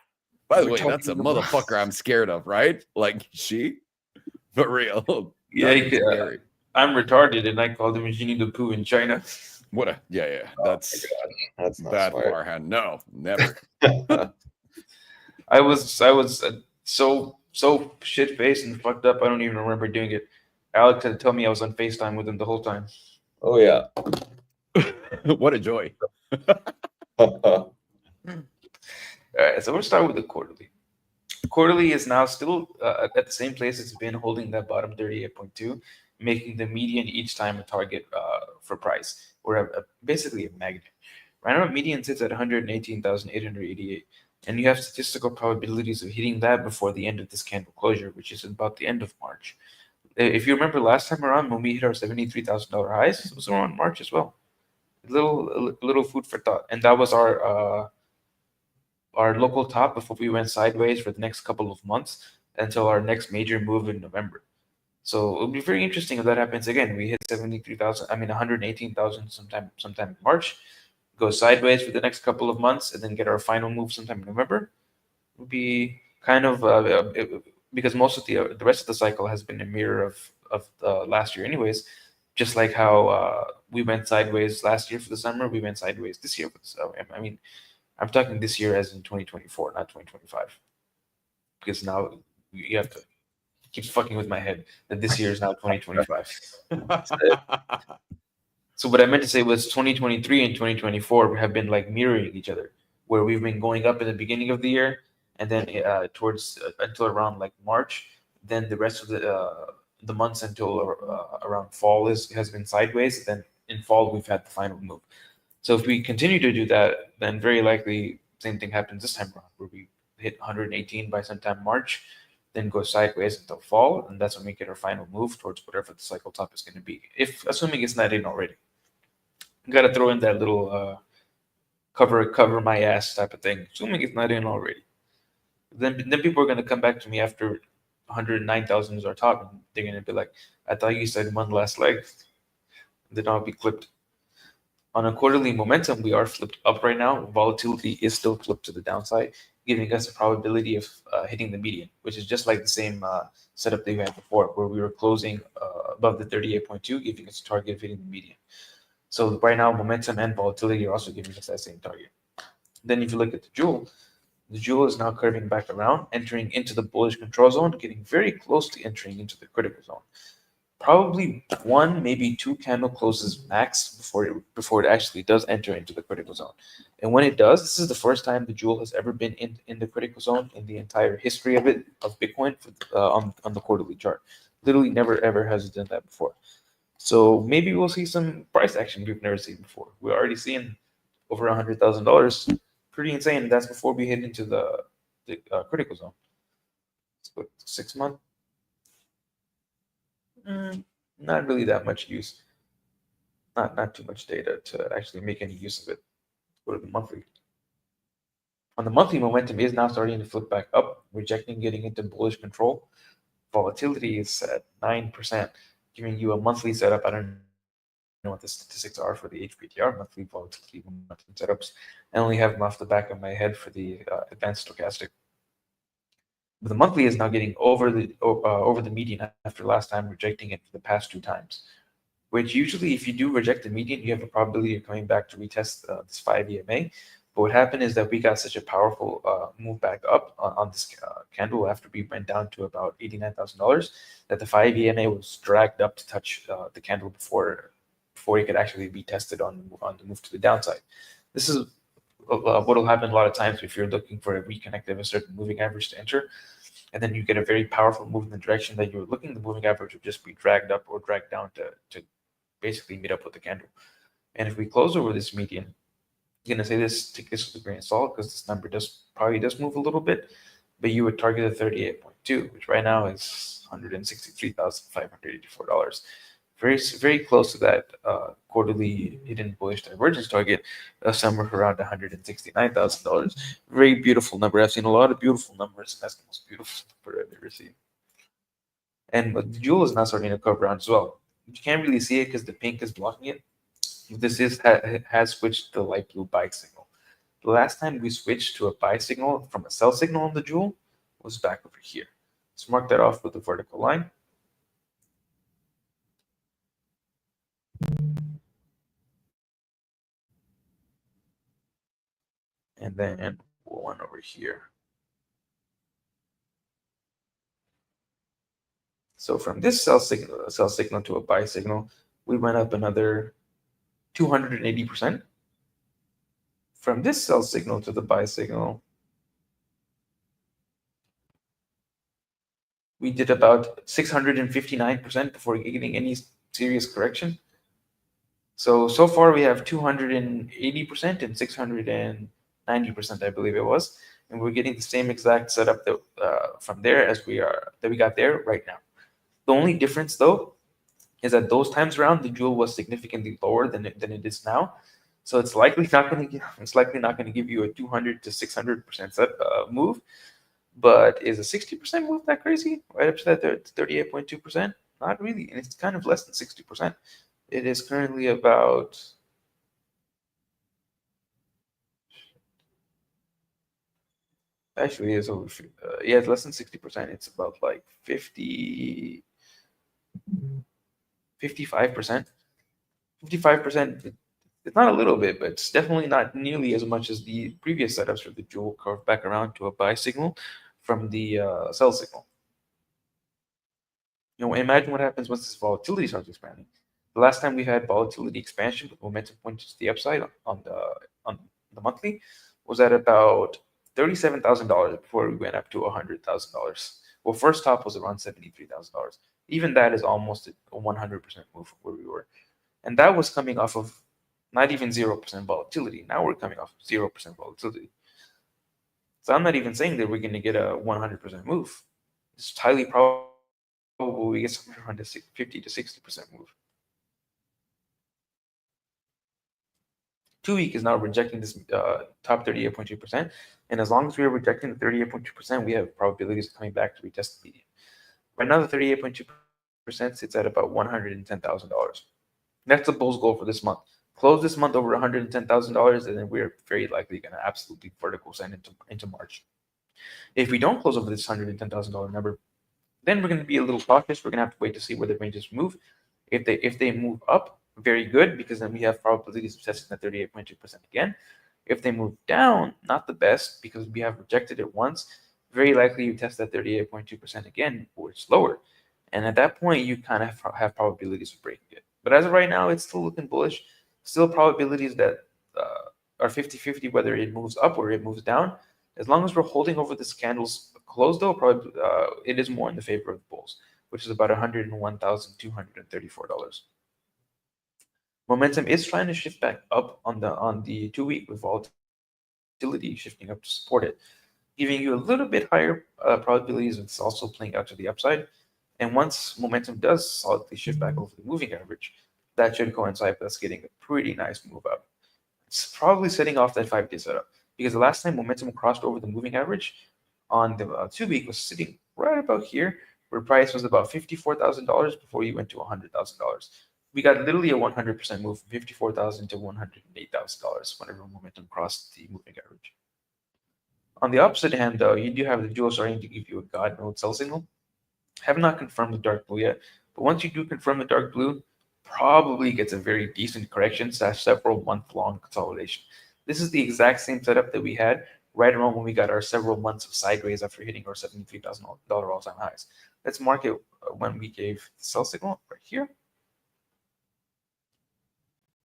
[SPEAKER 1] By the way, that's a motherfucker I'm scared of, right? Like Xi, for real.
[SPEAKER 2] Yeah, I'm retarded, and I called him Winnie the Pooh in China.
[SPEAKER 1] What a that's
[SPEAKER 3] not
[SPEAKER 1] that
[SPEAKER 3] smart.
[SPEAKER 1] far hand. No, never.
[SPEAKER 2] I was so shit faced and fucked up. I don't even remember doing it. Alex had to tell me I was on FaceTime with him the whole time.
[SPEAKER 3] Oh yeah.
[SPEAKER 1] What a joy.
[SPEAKER 2] All right, so we'll start with the quarterly. Quarterly is now still at the same place it's been, holding that bottom 38.2, making the median each time a target for price, or basically a magnet. Right now, median sits at 118,888, and you have statistical probabilities of hitting that before the end of this candle closure, which is about the end of March. If you remember last time around when we hit our $73,000 highs, it was around March as well. A little food for thought, and that was our local top before we went sideways for the next couple of months until our next major move in November. So it'll be very interesting if that happens again. We hit 118,000 sometime in March, go sideways for the next couple of months, and then get our final move sometime in November. It would be kind of because most of the rest of the cycle has been a mirror of last year, anyways. Just like how we went sideways last year for the summer, we went sideways this year for the summer. I mean, I'm talking this year as in 2024, not 2025. Because now you have to keep fucking with my head that this year is now 2025. So what I meant to say was 2023 and 2024 have been like mirroring each other, where we've been going up in the beginning of the year, and then towards until around like March, then the rest of the months until around fall has been sideways. Then in fall we've had the final move. So if we continue to do that, then very likely same thing happens this time around, where we hit 118 by sometime March, then go sideways until fall, and that's when we get our final move towards whatever the cycle top is going to be. If assuming it's not in already, got to throw in that little cover my ass type of thing, assuming it's not in already. Then people are going to come back to me after 109,000 is our top, and they're going to be like, "I thought you said one last leg." Then I'll be clipped. On a quarterly momentum, we are flipped up right now. Volatility is still flipped to the downside, giving us a probability of hitting the median, which is just like the same setup that we had before, where we were closing above the 38.2, giving us a target of hitting the median. So right now, momentum and volatility are also giving us that same target. Then if you look at the jewel is now curving back around, entering into the bullish control zone, getting very close to entering into the critical zone. Probably one, maybe two candle closes max before it actually does enter into the critical zone. And when it does, this is the first time the jewel has ever been in the critical zone in the entire history of Bitcoin on the quarterly chart. Literally never ever has it done that before. So maybe we'll see some price action we've never seen before. We're already seeing over $100,000. Pretty insane. That's before we hit into the critical zone. Let's 6 month. Not really that much use. Not too much data to actually make any use of it. Go to the monthly. On the monthly, momentum is now starting to flip back up, rejecting getting into bullish control. Volatility is at 9%, giving you a monthly setup. I don't know what the statistics are for the HPTR, monthly volatility momentum setups. I only have them off the back of my head for the advanced stochastic. But the monthly is now getting over the median after last time rejecting it for the past 2 times. Which usually, if you do reject the median, you have a probability of coming back to retest this 5 EMA. But what happened is that we got such a powerful move back up on this candle after we went down to about $89,000 that the 5 EMA was dragged up to touch the candle before it could actually be tested on the move to the downside. This is what will happen a lot of times if you're looking for a reconnect of a certain moving average to enter, and then you get a very powerful move in the direction that you're looking. The moving average would just be dragged up or dragged down to basically meet up with the candle. And if we close over this median, I'm going to say this, take this with a grain of salt because this number probably does move a little bit, but you would target a 38.2, which right now is $163,584. Very, very close to that quarterly hidden bullish divergence target of somewhere around $169,000. Very beautiful number. I've seen a lot of beautiful numbers. That's the most beautiful number I've ever seen. And the jewel is now starting to cover around as well. You can't really see it because the pink is blocking it. This has switched to the light blue buy signal. The last time we switched to a buy signal from a sell signal on the jewel was back over here. Let's mark that off with a vertical line. And then one over here. So from this sell signal to a buy signal, we went up another 280%. From this sell signal to the buy signal, we did about 659% before getting any serious correction. So far we have 280% and 690%, I believe it was, and we're getting the same exact setup that from there as we got there right now. The only difference though is that those times around the jewel was significantly lower than it is now. So it's likely not going to give you a 200 to 600% set move. But is a 60% move that crazy? Right up to that 38.2%? Not really, and it's kind of less than 60%. It is currently about actually is over yeah, it's less than 60%. It's about like 55%. 55%. It's not a little bit, but it's definitely not nearly as much as the previous setups where the jewel curved back around to a buy signal from the sell signal. Imagine what happens once this volatility starts expanding. The last time we had volatility expansion with momentum pointing to the upside on the monthly was at about $37,000 before we went up to $100,000. Well, first top was around $73,000. Even that is almost a 100% move from where we were, and that was coming off of not even 0% volatility. Now we're coming off 0% volatility. So I'm not even saying that we're going to get a 100% move. It's highly probable we get somewhere around a 50 to 60% move. 2 week is now rejecting this top 38.2%. And as long as we are rejecting the 38.2%, we have probabilities of coming back to retest the median. Right now, the 38.2% sits at about $110,000. That's the bull's goal for this month. Close this month over $110,000, and then we're very likely going to absolutely vertical send into March. If we don't close over this $110,000 number, then we're going to be a little cautious. We're going to have to wait to see where the ranges move. If they move up, very good, because then we have probabilities of testing the 38.2% again. If they move down, not the best, because we have rejected it once. Very likely you test that 38.2% again, or it's lower. And at that point, you kind of have probabilities of breaking it. But as of right now, it's still looking bullish. Still probabilities that are 50-50 whether it moves up or it moves down. As long as we're holding over this candle's close, though, probably it is more in the favor of the bulls, which is about $101,234. Momentum is trying to shift back up on the 2 week with volatility shifting up to support it, giving you a little bit higher probabilities of it's also playing out to the upside. And once momentum does solidly shift back over the moving average, that should coincide with us getting a pretty nice move up. It's probably setting off that 5-day setup, because the last time momentum crossed over the moving average on the 2 week was sitting right about here, where price was about $54,000 before you went to $100,000. We got literally a 100% move from $54,000 to $108,000 whenever momentum crossed the moving average. On the opposite hand, though, you do have the jewel starting to give you a God mode sell signal. Have not confirmed the dark blue yet, but once you do confirm the dark blue, probably gets a very decent correction / several month-long consolidation. This is the exact same setup that we had right around when we got our several months of sideways after hitting our $73,000 all-time highs. Let's mark it when we gave the sell signal right here.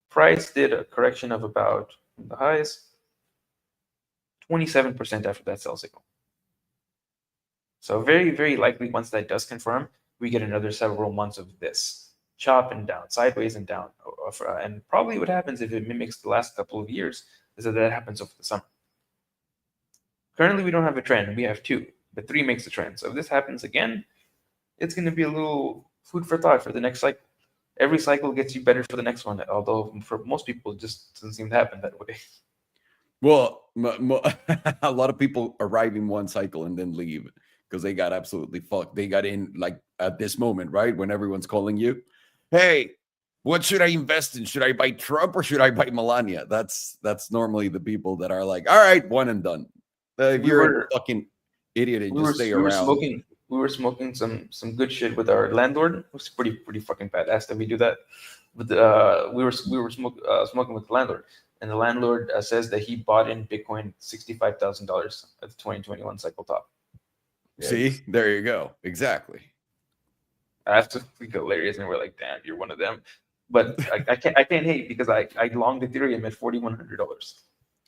[SPEAKER 2] Price did a correction of about the highs 27% after that sell signal. So very, very likely once that does confirm, we get another several months of this chop and down, sideways and down. And probably what happens if it mimics the last couple of years is that happens over the summer. Currently, we don't have a trend. We have 2, but 3 makes the trend. So if this happens again, it's going to be a little food for thought for the next cycle. Every cycle gets you better for the next one, although for most people, it just doesn't seem to happen that way.
[SPEAKER 1] Well, a lot of people arrive in one cycle and then leave because they got absolutely fucked. They got in like at this moment, right? When everyone's calling you, hey, what should I invest in? Should I buy Trump or should I buy Melania? That's normally the people that are like, all right, one and done. If you're a fucking idiot and just stay around.
[SPEAKER 2] We were smoking some good shit with our landlord. It was pretty fucking badass that we do that. But we were smoking with the landlord, and the landlord says that he bought in Bitcoin $65,000 at the 2021 cycle top.
[SPEAKER 1] See, there you go. Exactly.
[SPEAKER 2] That's hilarious, and we're like, damn, you're one of them. But I can't hate because I longed Ethereum at $4,100.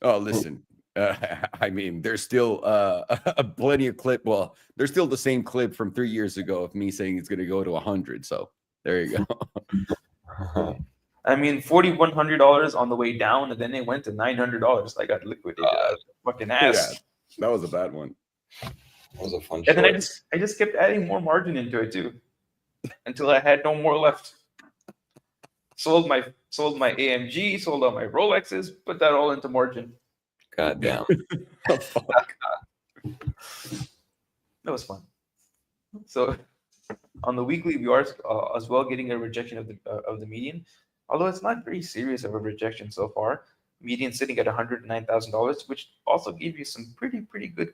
[SPEAKER 1] Oh, listen. I mean, there's still plenty of clip. Well, there's still the same clip from 3 years ago of me saying it's going to go to 100. So there you go.
[SPEAKER 2] I mean, $4,100 on the way down, and then it went to $900. I got liquidated. Fucking ass.
[SPEAKER 1] Yeah, that was a bad one.
[SPEAKER 3] That was a fun.
[SPEAKER 2] And then I just kept adding more margin into it too, until I had no more left. Sold my AMG, sold all my Rolexes, put that all into margin.
[SPEAKER 3] God damn.
[SPEAKER 1] Oh, fuck.
[SPEAKER 2] That was fun. So on the weekly, we are as well getting a rejection of the median, although it's not very serious of a rejection so far. Median sitting at $109,000, which also gave you some pretty good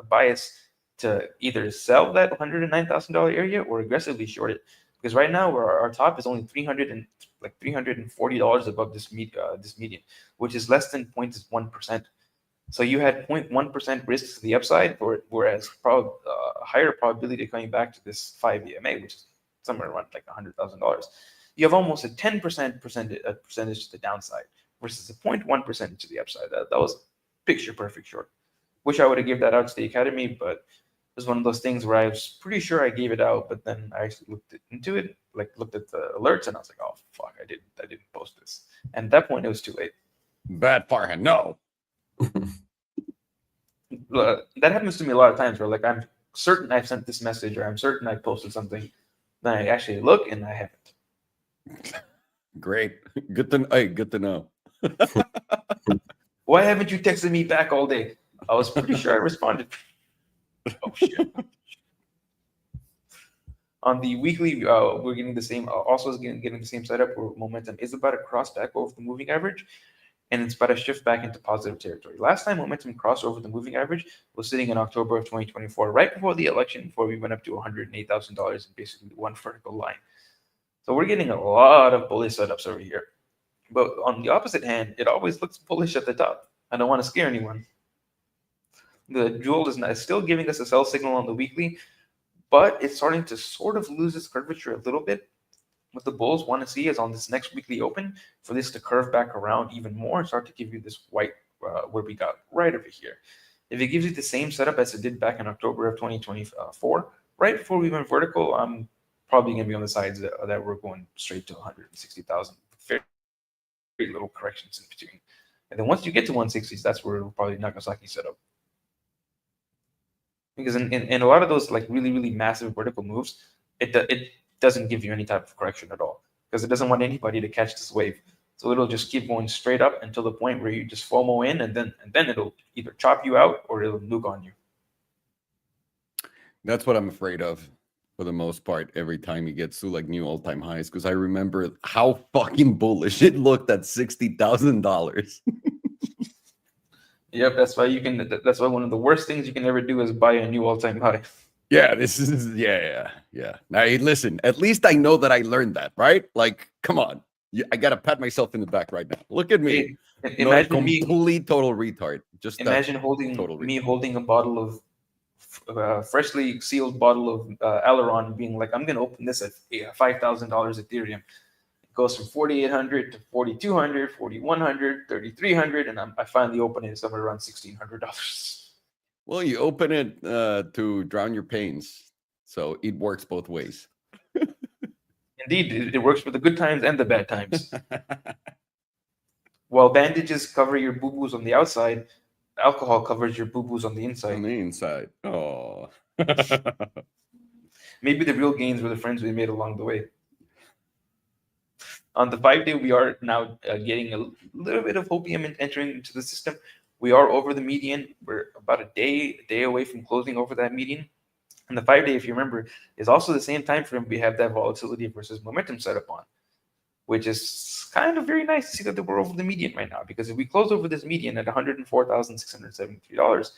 [SPEAKER 2] bias to either sell that $109,000 area or aggressively short it, Because right now our top is only $340 above this median, which is less than 0.1%. So you had 0.1% risk to the upside, whereas a higher probability of coming back to this 5 EMA, which is somewhere around like $100,000. You have almost a 10% percentage to the downside versus a 0.1% to the upside. That was picture perfect short. Wish I would have given that out to the academy, but it was one of those things where I was pretty sure I gave it out, but then I actually looked into it, like looked at the alerts, and I was like, oh fuck, I didn't post this. And at that point, it was too late.
[SPEAKER 1] Bad Farhan, no.
[SPEAKER 2] That happens to me a lot of times where like I'm certain I've sent this message or I'm certain I posted something, then I actually look and I haven't.
[SPEAKER 1] Great. Good to know.
[SPEAKER 2] Why haven't you texted me back all day? I was pretty sure I responded. Oh shit. On the weekly, we're getting the same. Also, getting the same setup where momentum is about to cross back over the moving average, and it's about to shift back into positive territory. Last time momentum crossed over the moving average was sitting in October of 2024, right before the election, before we went up to $108,000 in basically one vertical line. So we're getting a lot of bullish setups over here. But on the opposite hand, it always looks bullish at the top. I don't want to scare anyone. The jewel is still giving us a sell signal on the weekly, but it's starting to sort of lose its curvature a little bit. What the bulls want to see is on this next weekly open for this to curve back around even more and start to give you this white where we got right over here. If it gives you the same setup as it did back in October of 2024, right before we went vertical, I'm probably going to be on the sides that we're going straight to 160,000. Very little corrections in between. And then once you get to 160s, that's where it'll probably Nagasaki set up. Because in a lot of those like really, really massive vertical moves, it doesn't give you any type of correction at all because it doesn't want anybody to catch this wave. So it'll just keep going straight up until the point where you just FOMO in, and then it'll either chop you out or it'll nuke on you.
[SPEAKER 1] That's what I'm afraid of for the most part every time he gets to like new all-time highs, because I remember how fucking bullish it looked at $60,000.
[SPEAKER 2] Yep, that's why one of the worst things you can ever do is buy a new all-time high.
[SPEAKER 1] Yeah, yeah. Now, listen, at least I know that I learned that, right? Like, come on. I got to pat myself in the back right now. Look at me.
[SPEAKER 2] Imagine
[SPEAKER 1] total retard. Just
[SPEAKER 2] imagine holding a bottle of freshly sealed bottle of Aileron, being like, I'm going to open this at $5,000 Ethereum. Goes from 4,800 to 4,200, 4,100, 3,300, and I finally open it somewhere around $1,600.
[SPEAKER 1] Well, you open it to drown your pains, so it works both ways.
[SPEAKER 2] Indeed, it works for the good times and the bad times. While bandages cover your boo-boos on the outside, alcohol covers your boo-boos on the inside.
[SPEAKER 1] On the inside. Oh.
[SPEAKER 2] Maybe the real gains were the friends we made along the way. On the 5-day, we are now getting a little bit of hopium entering into the system. We are over the median. We're about a day away from closing over that median. And the 5-day, if you remember, is also the same time frame we have that volatility versus momentum set up on, which is kind of very nice to see that we're over the median right now. Because if we close over this median at $104,673,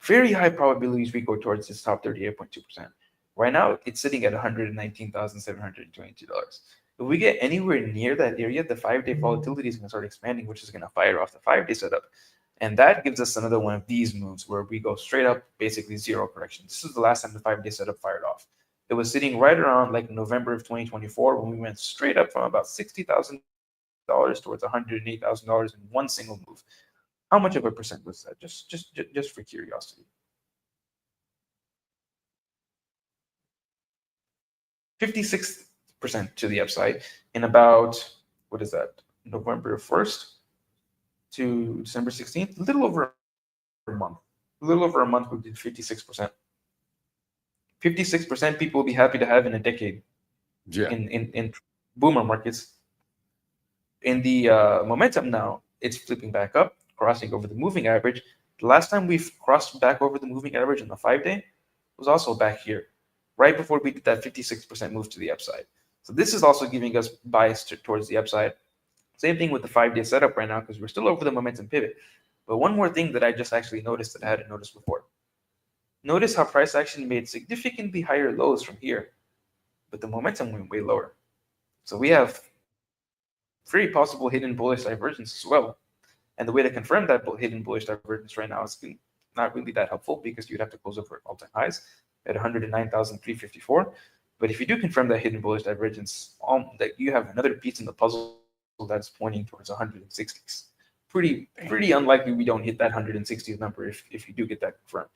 [SPEAKER 2] very high probabilities we go towards this top 38.2%. Right now, it's sitting at $119,722. If we get anywhere near that area, the 5-day volatility is going to start expanding, which is going to fire off the 5-day setup. And that gives us another one of these moves where we go straight up, basically zero correction. This is the last time the 5-day setup fired off. It was sitting right around like November of 2024 when we went straight up from about $60,000 towards $108,000 in one single move. How much of a percent was that? Just for curiosity. 56% to the upside in about, what is that, November 1st to December 16th, a little over a month. A little over a month, we did 56%. 56% people will be happy to have in a decade.
[SPEAKER 1] Yeah.
[SPEAKER 2] In boomer markets. In the momentum now, it's flipping back up, crossing over the moving average. The last time we've crossed back over the moving average on the 5-day was also back here, right before we did that 56% move to the upside. So this is also giving us bias towards the upside. Same thing with the 5-day setup right now, because we're still over the momentum pivot. But one more thing that I just actually noticed that I hadn't noticed before. Notice how price action made significantly higher lows from here. but the momentum went way lower. So we have very possible hidden bullish divergence as well. And the way to confirm that hidden bullish divergence right now is not really that helpful because you'd have to close over all-time highs at 109,354. But if you do confirm that hidden bullish divergence, that you have another piece in the puzzle that's pointing towards 160s. Pretty unlikely we don't hit that 160s number if you do get that confirmed.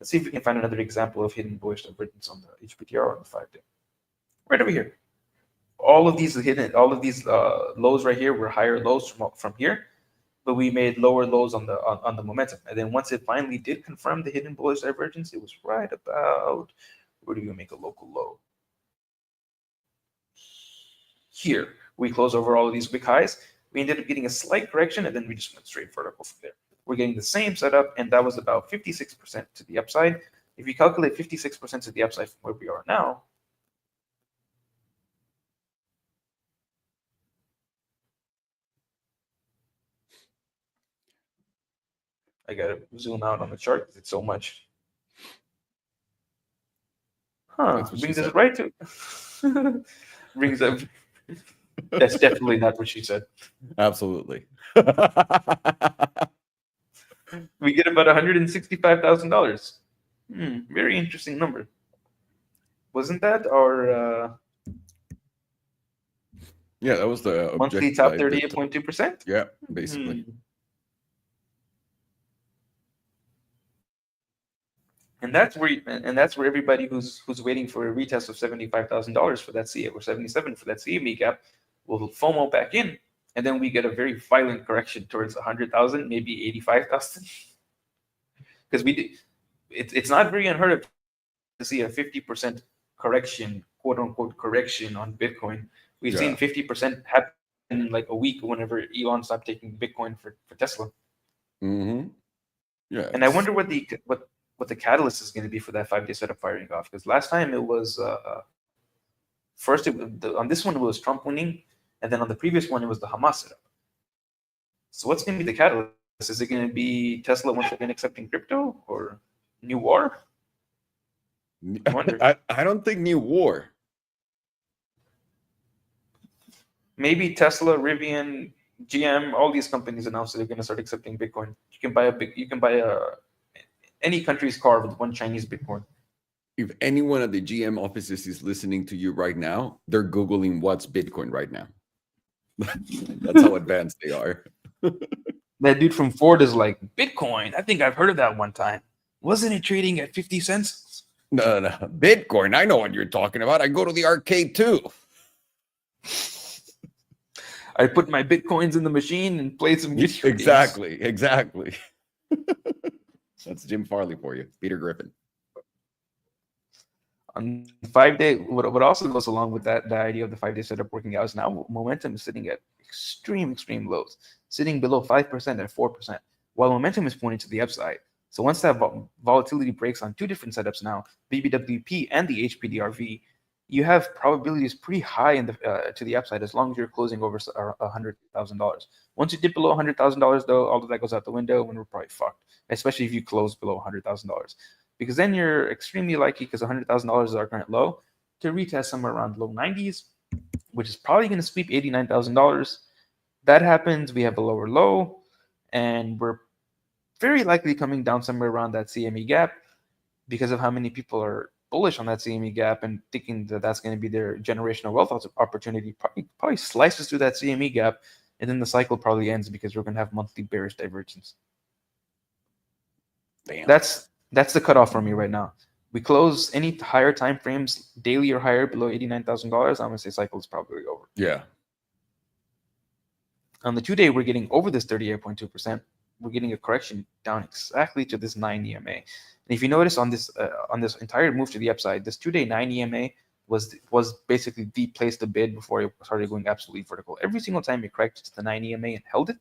[SPEAKER 2] Let's see if we can find another example of hidden bullish divergence on the HPTR or on the 5-day. Right over here. All of these lows right here were higher lows from here, but we made lower lows on the momentum. And then once it finally did confirm the hidden bullish divergence, it was right about, where do we make a local low? Here. We close over all of these wick highs. We ended up getting a slight correction, and then we just went straight vertical from there. We're getting the same setup, and that was about 56% to the upside. If you calculate 56% to the upside from where we are now, I gotta zoom out on the chart because it's so much. Brings us right to brings up. That's definitely not what she said.
[SPEAKER 1] Absolutely.
[SPEAKER 2] We get about $165,000. Very interesting number. Wasn't that our
[SPEAKER 1] yeah, that was the
[SPEAKER 2] monthly top 38.2%?
[SPEAKER 1] Yeah, basically.
[SPEAKER 2] And that's where everybody who's waiting for a retest of $75,000 for that CA or 77 for that CME gap will FOMO back in, and then we get a very violent correction towards 100,000, maybe 85,000, because it's not very unheard of to see a 50% correction, quote unquote correction on Bitcoin. We've seen 50% happen in like a week whenever Elon stopped taking Bitcoin for Tesla.
[SPEAKER 1] Mm-hmm. Yeah.
[SPEAKER 2] And I wonder what the catalyst is going to be for that 5-day setup firing off, because last time it was first on this one it was Trump winning, and then on the previous one it was the Hamas setup. So what's going to be the catalyst? Is it going to be Tesla once again accepting crypto, or new war? I wonder.
[SPEAKER 1] I don't think new war.
[SPEAKER 2] Maybe Tesla, Rivian, GM, all these companies announced that they're going to start accepting Bitcoin. You can buy any country's car with one Chinese Bitcoin.
[SPEAKER 1] If anyone at the GM offices is listening to you right now, they're Googling what's Bitcoin right now. That's how advanced they are.
[SPEAKER 2] That dude from Ford is like, Bitcoin, I think I've heard of that one time. Wasn't it trading at 50 cents?
[SPEAKER 1] No. Bitcoin, I know what you're talking about. I go to the arcade too.
[SPEAKER 2] I put my Bitcoins in the machine and play some video games.
[SPEAKER 1] Exactly. That's Jim Farley for you, Peter Griffin.
[SPEAKER 2] On 5-day, what also goes along with that, the idea of the 5-day setup working out is now momentum is sitting at extreme lows, sitting below 5% at 4%, while momentum is pointing to the upside. So once that volatility breaks on two different setups now, BBWP and the HPDRV, you have probabilities pretty high in to the upside as long as you're closing over $100,000. Once you dip below $100,000, though, all of that goes out the window, and we're probably fucked, especially if you close below $100,000. Because then you're extremely likely, because $100,000 is our current low, to retest somewhere around low 90s, which is probably going to sweep $89,000. That happens, we have a lower low, and we're very likely coming down somewhere around that CME gap because of how many people are bullish on that CME gap and thinking that that's going to be their generational wealth opportunity. Probably slices through that CME gap, and then the cycle probably ends because we're going to have monthly bearish divergence.
[SPEAKER 1] Damn.
[SPEAKER 2] That's the cutoff for me right now. We close any higher time frames, daily or higher, below $89,000. I'm gonna say cycle is probably over.
[SPEAKER 1] Yeah.
[SPEAKER 2] On the 2-day, we're getting over this 38.2%. We're getting a correction down exactly to this 9 EMA. And if you notice on this entire move to the upside, this 2-day 9 EMA was basically the place to bid before it started going absolutely vertical. Every single time it corrected to the 9 EMA and held it,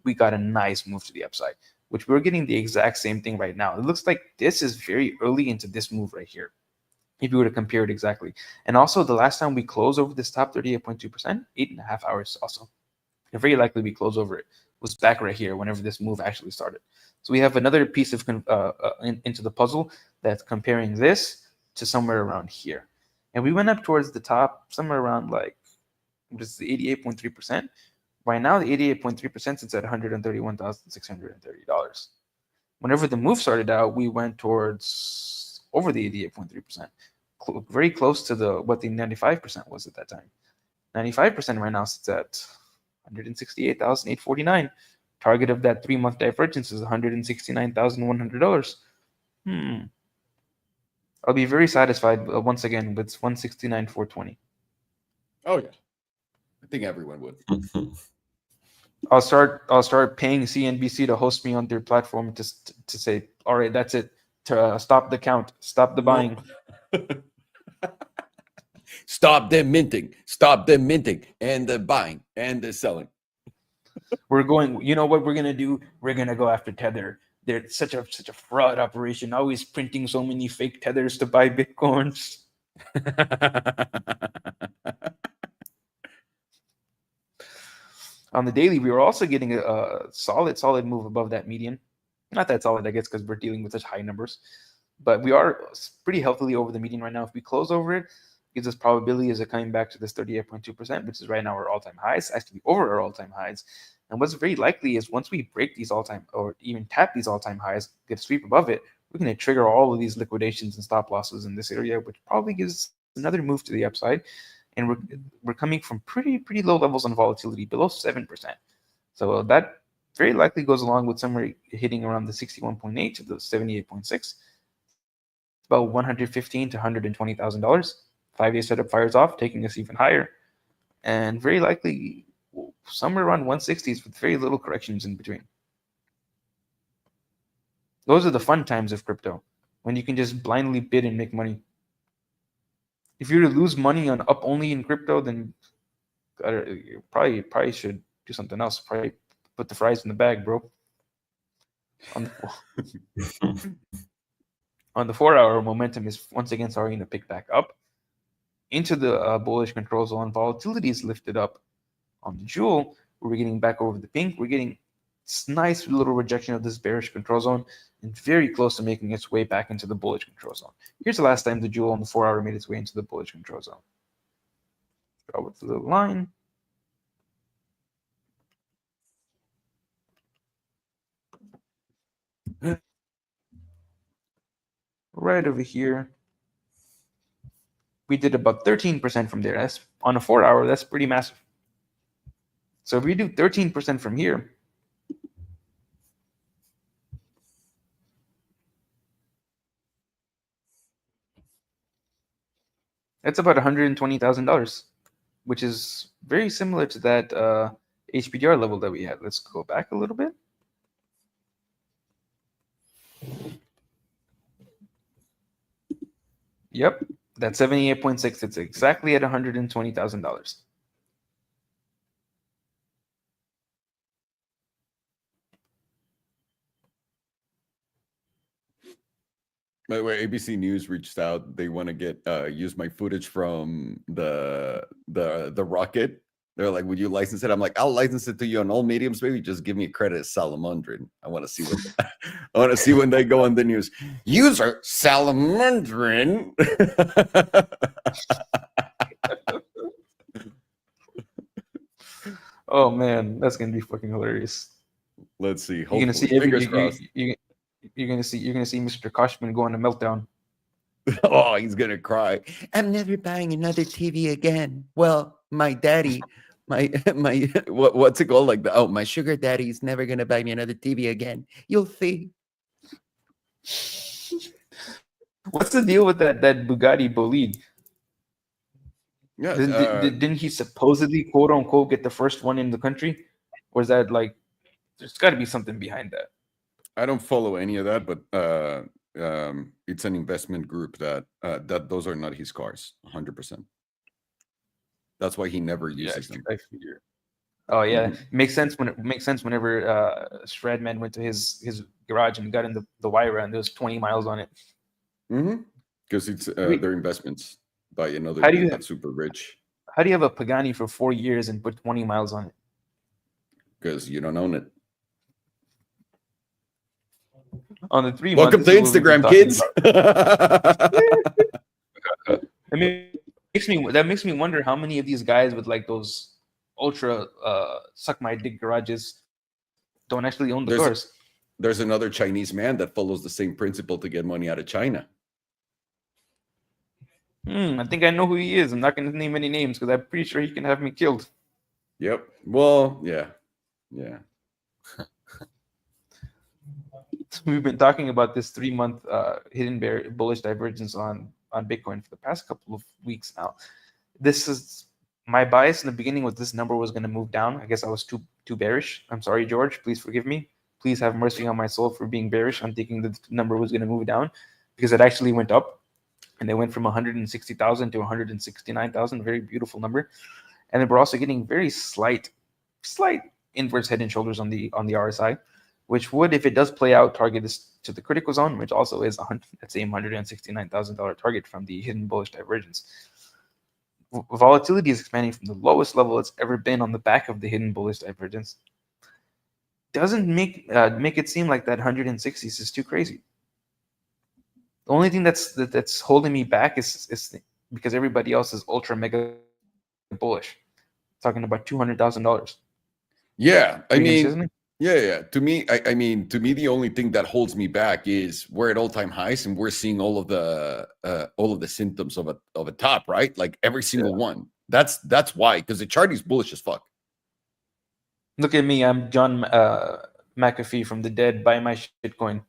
[SPEAKER 2] we got a nice move to the upside, which we're getting the exact same thing right now. It looks like this is very early into this move right here, if you were to compare it exactly. And also, the last time we closed over this top 38.2%, 8.5 hours also. And very likely we close over it, was back right here whenever this move actually started. So we have another piece of into the puzzle that's comparing this to somewhere around here. And we went up towards the top, somewhere around like, just the 88.3%. Right now, the 88.3% sits at $131,630. Whenever the move started out, we went towards over the 88.3%, very close to what the 95% was at that time. 95% right now sits at $168,849. Target of that 3-month divergence is $169,100. I'll be very satisfied once again with 169,420.
[SPEAKER 1] Oh yeah, I think everyone would.
[SPEAKER 2] I'll start paying CNBC to host me on their platform to say, all right, that's it. To stop the count, stop the buying.
[SPEAKER 1] Stop them minting, and the buying and the selling.
[SPEAKER 2] We're going. You know what we're gonna do? We're gonna go after Tether. They're such a fraud operation. Always printing so many fake tethers to buy bitcoins. On the daily, we were also getting a solid move above that median. Not that solid, I guess, because we're dealing with such high numbers. But we are pretty healthily over the median right now. If we close over it, gives us probability of coming back to this 38.2%, which is right now our all-time highs, actually over our all-time highs. And what's very likely is once we break these all-time or even tap these all-time highs, get a sweep above it, we're going to trigger all of these liquidations and stop losses in this area, which probably gives another move to the upside. And we're coming from pretty low levels on volatility, below 7%. So that very likely goes along with somewhere hitting around the 61.8 to the 78.6. About $115,000 to $120,000. 5-day setup fires off, taking us even higher, and very likely somewhere around 160s with very little corrections in between. Those are the fun times of crypto, when you can just blindly bid and make money. If you're to lose money on up only in crypto, then you probably should do something else. Probably put the fries in the bag, bro. On the 4-hour, momentum is once again starting to pick back up into the bullish control zone. Volatility is lifted up on the jewel. We're getting back over the pink. We're getting nice little rejection of this bearish control zone and very close to making its way back into the bullish control zone. Here's the last time the jewel on the 4-hour made its way into the bullish control zone. Draw with the little line. Right over here. We did about 13% from there. That's on a 4-hour, that's pretty massive. So if we do 13% from here, that's about $120,000, which is very similar to that HPDR level that we had. Let's go back a little bit. Yep, that's 78.6. It's exactly at $120,000.
[SPEAKER 1] By the way, ABC News reached out. They want to get use my footage from the rocket. They're like, "Would you license it?" I'm like, "I'll license it to you on all mediums, baby. Just give me a credit as Salamandrin. I want to see what I want to see when they go on the news. User Salamandrin."
[SPEAKER 2] Oh man, that's gonna be fucking hilarious.
[SPEAKER 1] Let's see.
[SPEAKER 2] You're gonna see
[SPEAKER 1] Fingers crossed.
[SPEAKER 2] You're gonna see Mr. Koshman go on a meltdown.
[SPEAKER 1] Oh, he's gonna cry. I'm never buying another TV again. Well, my daddy, my what's it called? Like my sugar daddy's never gonna buy me another TV again. You'll see.
[SPEAKER 2] What's the deal with that Bugatti Bolide?
[SPEAKER 1] Yeah,
[SPEAKER 2] didn't he supposedly quote unquote get the first one in the country? Or is that like there's got to be something behind that?
[SPEAKER 1] I don't follow any of that, but it's an investment group that those are not his cars, 100%. That's why he never uses them.
[SPEAKER 2] I figure. Oh yeah, makes sense whenever Shredman went to his garage and got in the Wyra and there was 20 miles on it.
[SPEAKER 1] Because it's their investments by another dude that's super rich.
[SPEAKER 2] How do you have a Pagani for 4 years and put 20 miles on it?
[SPEAKER 1] Because you don't own it.
[SPEAKER 2] On the 3
[SPEAKER 1] Welcome
[SPEAKER 2] months,
[SPEAKER 1] to Instagram, kids.
[SPEAKER 2] I mean, makes me wonder how many of these guys with like those ultra suck my dick garages don't actually own the cars.
[SPEAKER 1] There's another Chinese man that follows the same principle to get money out of China.
[SPEAKER 2] I think I know who he is. I'm not going to name any names because I'm pretty sure he can have me killed.
[SPEAKER 1] Yep. Well, yeah.
[SPEAKER 2] We've been talking about this 3-month hidden bear bullish divergence on Bitcoin for the past couple of weeks now. This is my bias in the beginning was this number was going to move down. I guess I was too bearish. I'm sorry, George. Please forgive me. Please have mercy on my soul for being bearish on thinking that the number was going to move down, because it actually went up, and it went from 160,000 to 169,000. Very beautiful number. And then we're also getting very slight inverse head and shoulders on the RSI, which would, if it does play out, target this to the critical zone, which also is that same $169,000 target from the hidden bullish divergence. Volatility is expanding from the lowest level it's ever been on the back of the hidden bullish divergence. Doesn't make it seem like that 160s is too crazy. The only thing that's holding me back is because everybody else is ultra mega bullish, talking about $200,000.
[SPEAKER 1] Yeah, I mean,
[SPEAKER 2] isn't it?
[SPEAKER 1] yeah. To me, I mean, to me, the only thing that holds me back is we're at all-time highs and we're seeing all of the symptoms of a top, right? Like every single one. That's why, because the chart is bullish as fuck.
[SPEAKER 2] Look at me, I'm John McAfee from the dead. Buy my shitcoin.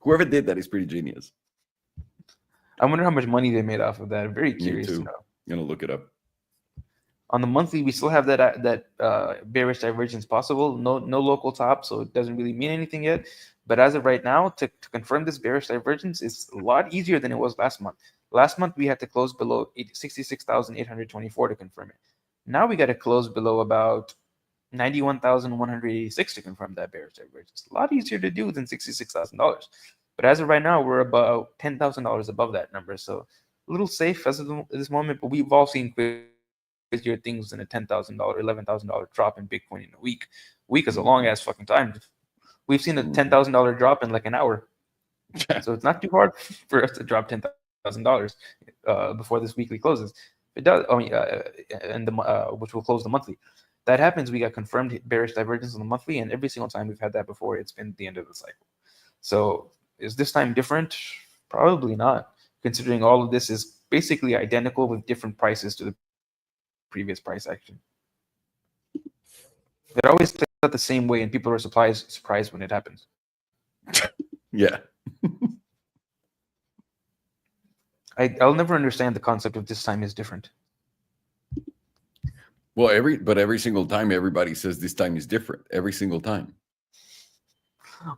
[SPEAKER 1] Whoever did that is pretty genius.
[SPEAKER 2] I wonder how much money they made off of that. I'm very curious to know.
[SPEAKER 1] I'm gonna look it up.
[SPEAKER 2] On the monthly, we still have that bearish divergence possible. No local top, so it doesn't really mean anything yet. But as of right now, to confirm this bearish divergence is a lot easier than it was last month. Last month, we had to close below 66,824 to confirm it. Now we got to close below about 91,186 to confirm that bearish divergence. A lot easier to do than $66,000. But as of right now, we're about $10,000 above that number. So a little safe as of this moment, but we've all seen crazier things than a $10,000, $11,000 drop in Bitcoin in a week. A week is a long ass fucking time. We've seen a $10,000 drop in like an hour. So it's not too hard for us to drop $10,000 before this weekly closes. It does, which will close the monthly. That happens, we got confirmed bearish divergence on the monthly, and every single time we've had that before, it's been the end of the cycle. So is this time different? Probably not, considering all of this is basically identical with different prices to the previous price action. It always plays out the same way, and people are surprised when it happens.
[SPEAKER 1] Yeah.
[SPEAKER 2] I'll never understand the concept of this time is different.
[SPEAKER 1] Well, every single time everybody says this time is different. Every single time.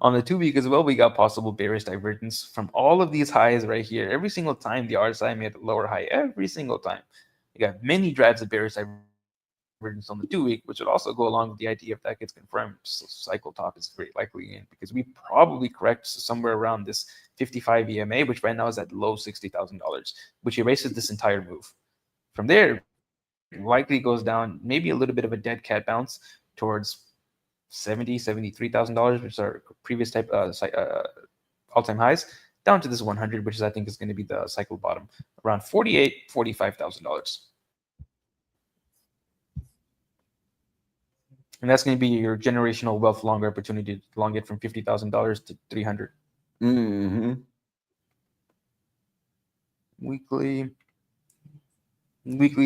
[SPEAKER 2] On the 2-week as well, we got possible bearish divergence from all of these highs right here. Every single time the RSI made a lower high, every single time. You got many drives of bearish divergence on the 2-week, which would also go along with the idea if that gets confirmed, cycle top is very likely in, because we probably correct somewhere around this 55 EMA, which right now is at low $60,000, which erases this entire move. From there, it likely goes down, maybe a little bit of a dead cat bounce towards $73,000, which are previous type all-time highs, down to this 100, which I think is going to be the cycle bottom, around $45,000. And that's going to be your generational wealth longer opportunity to long it from $50,000 to $300.
[SPEAKER 1] Mm-hmm.
[SPEAKER 2] Weekly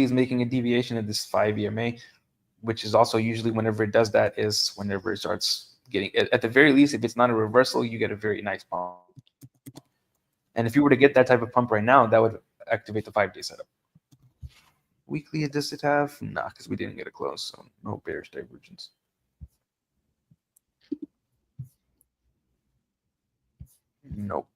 [SPEAKER 2] is making a deviation of this 5 EMA, which is also usually whenever it does that is whenever it starts getting, at the very least, if it's not a reversal, you get a very nice pump. And if you were to get that type of pump right now, that would activate the 5-day setup. Weekly, does it have? Nah, because we didn't get a close, so no bearish divergence. Nope.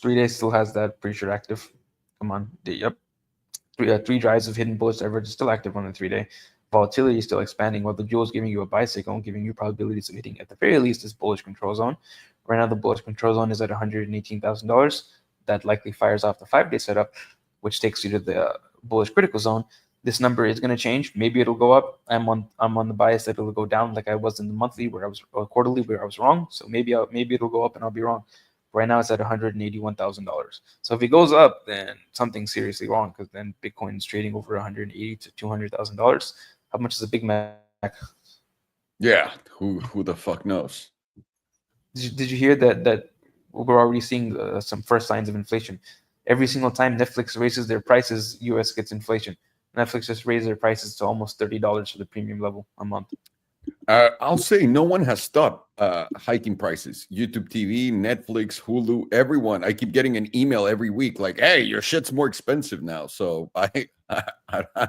[SPEAKER 2] Three days still has that pretty sure active. Come on. Yep. Three drives of hidden bullish divergence still active on the 3-day. Volatility is still expanding, while the jewel is giving you a bicycle, giving you probabilities of hitting at the very least this bullish control zone. Right now, the bullish control zone is at $118,000. That likely fires off the 5-day setup, which takes you to the bullish critical zone. this number is going to change. Maybe it'll go up. I'm on the bias that it'll go down, like I was in the monthly where I was, or quarterly where I was wrong. So maybe it'll go up and I'll be wrong. Right now it's at $181,000. So if it goes up, then something's seriously wrong, because then Bitcoin is trading over $180,000 to $200,000. How much is a Big Mac?
[SPEAKER 1] Yeah, who the fuck knows?
[SPEAKER 2] Did you hear that we're already seeing some first signs of inflation? Every single time Netflix raises their prices, US gets inflation. Netflix just raised their prices to almost $30 for the premium level a month.
[SPEAKER 1] I'll say no one has stopped hiking prices. YouTube TV, Netflix, Hulu, everyone. I keep getting an email every week like, "Hey, your shit's more expensive now." So I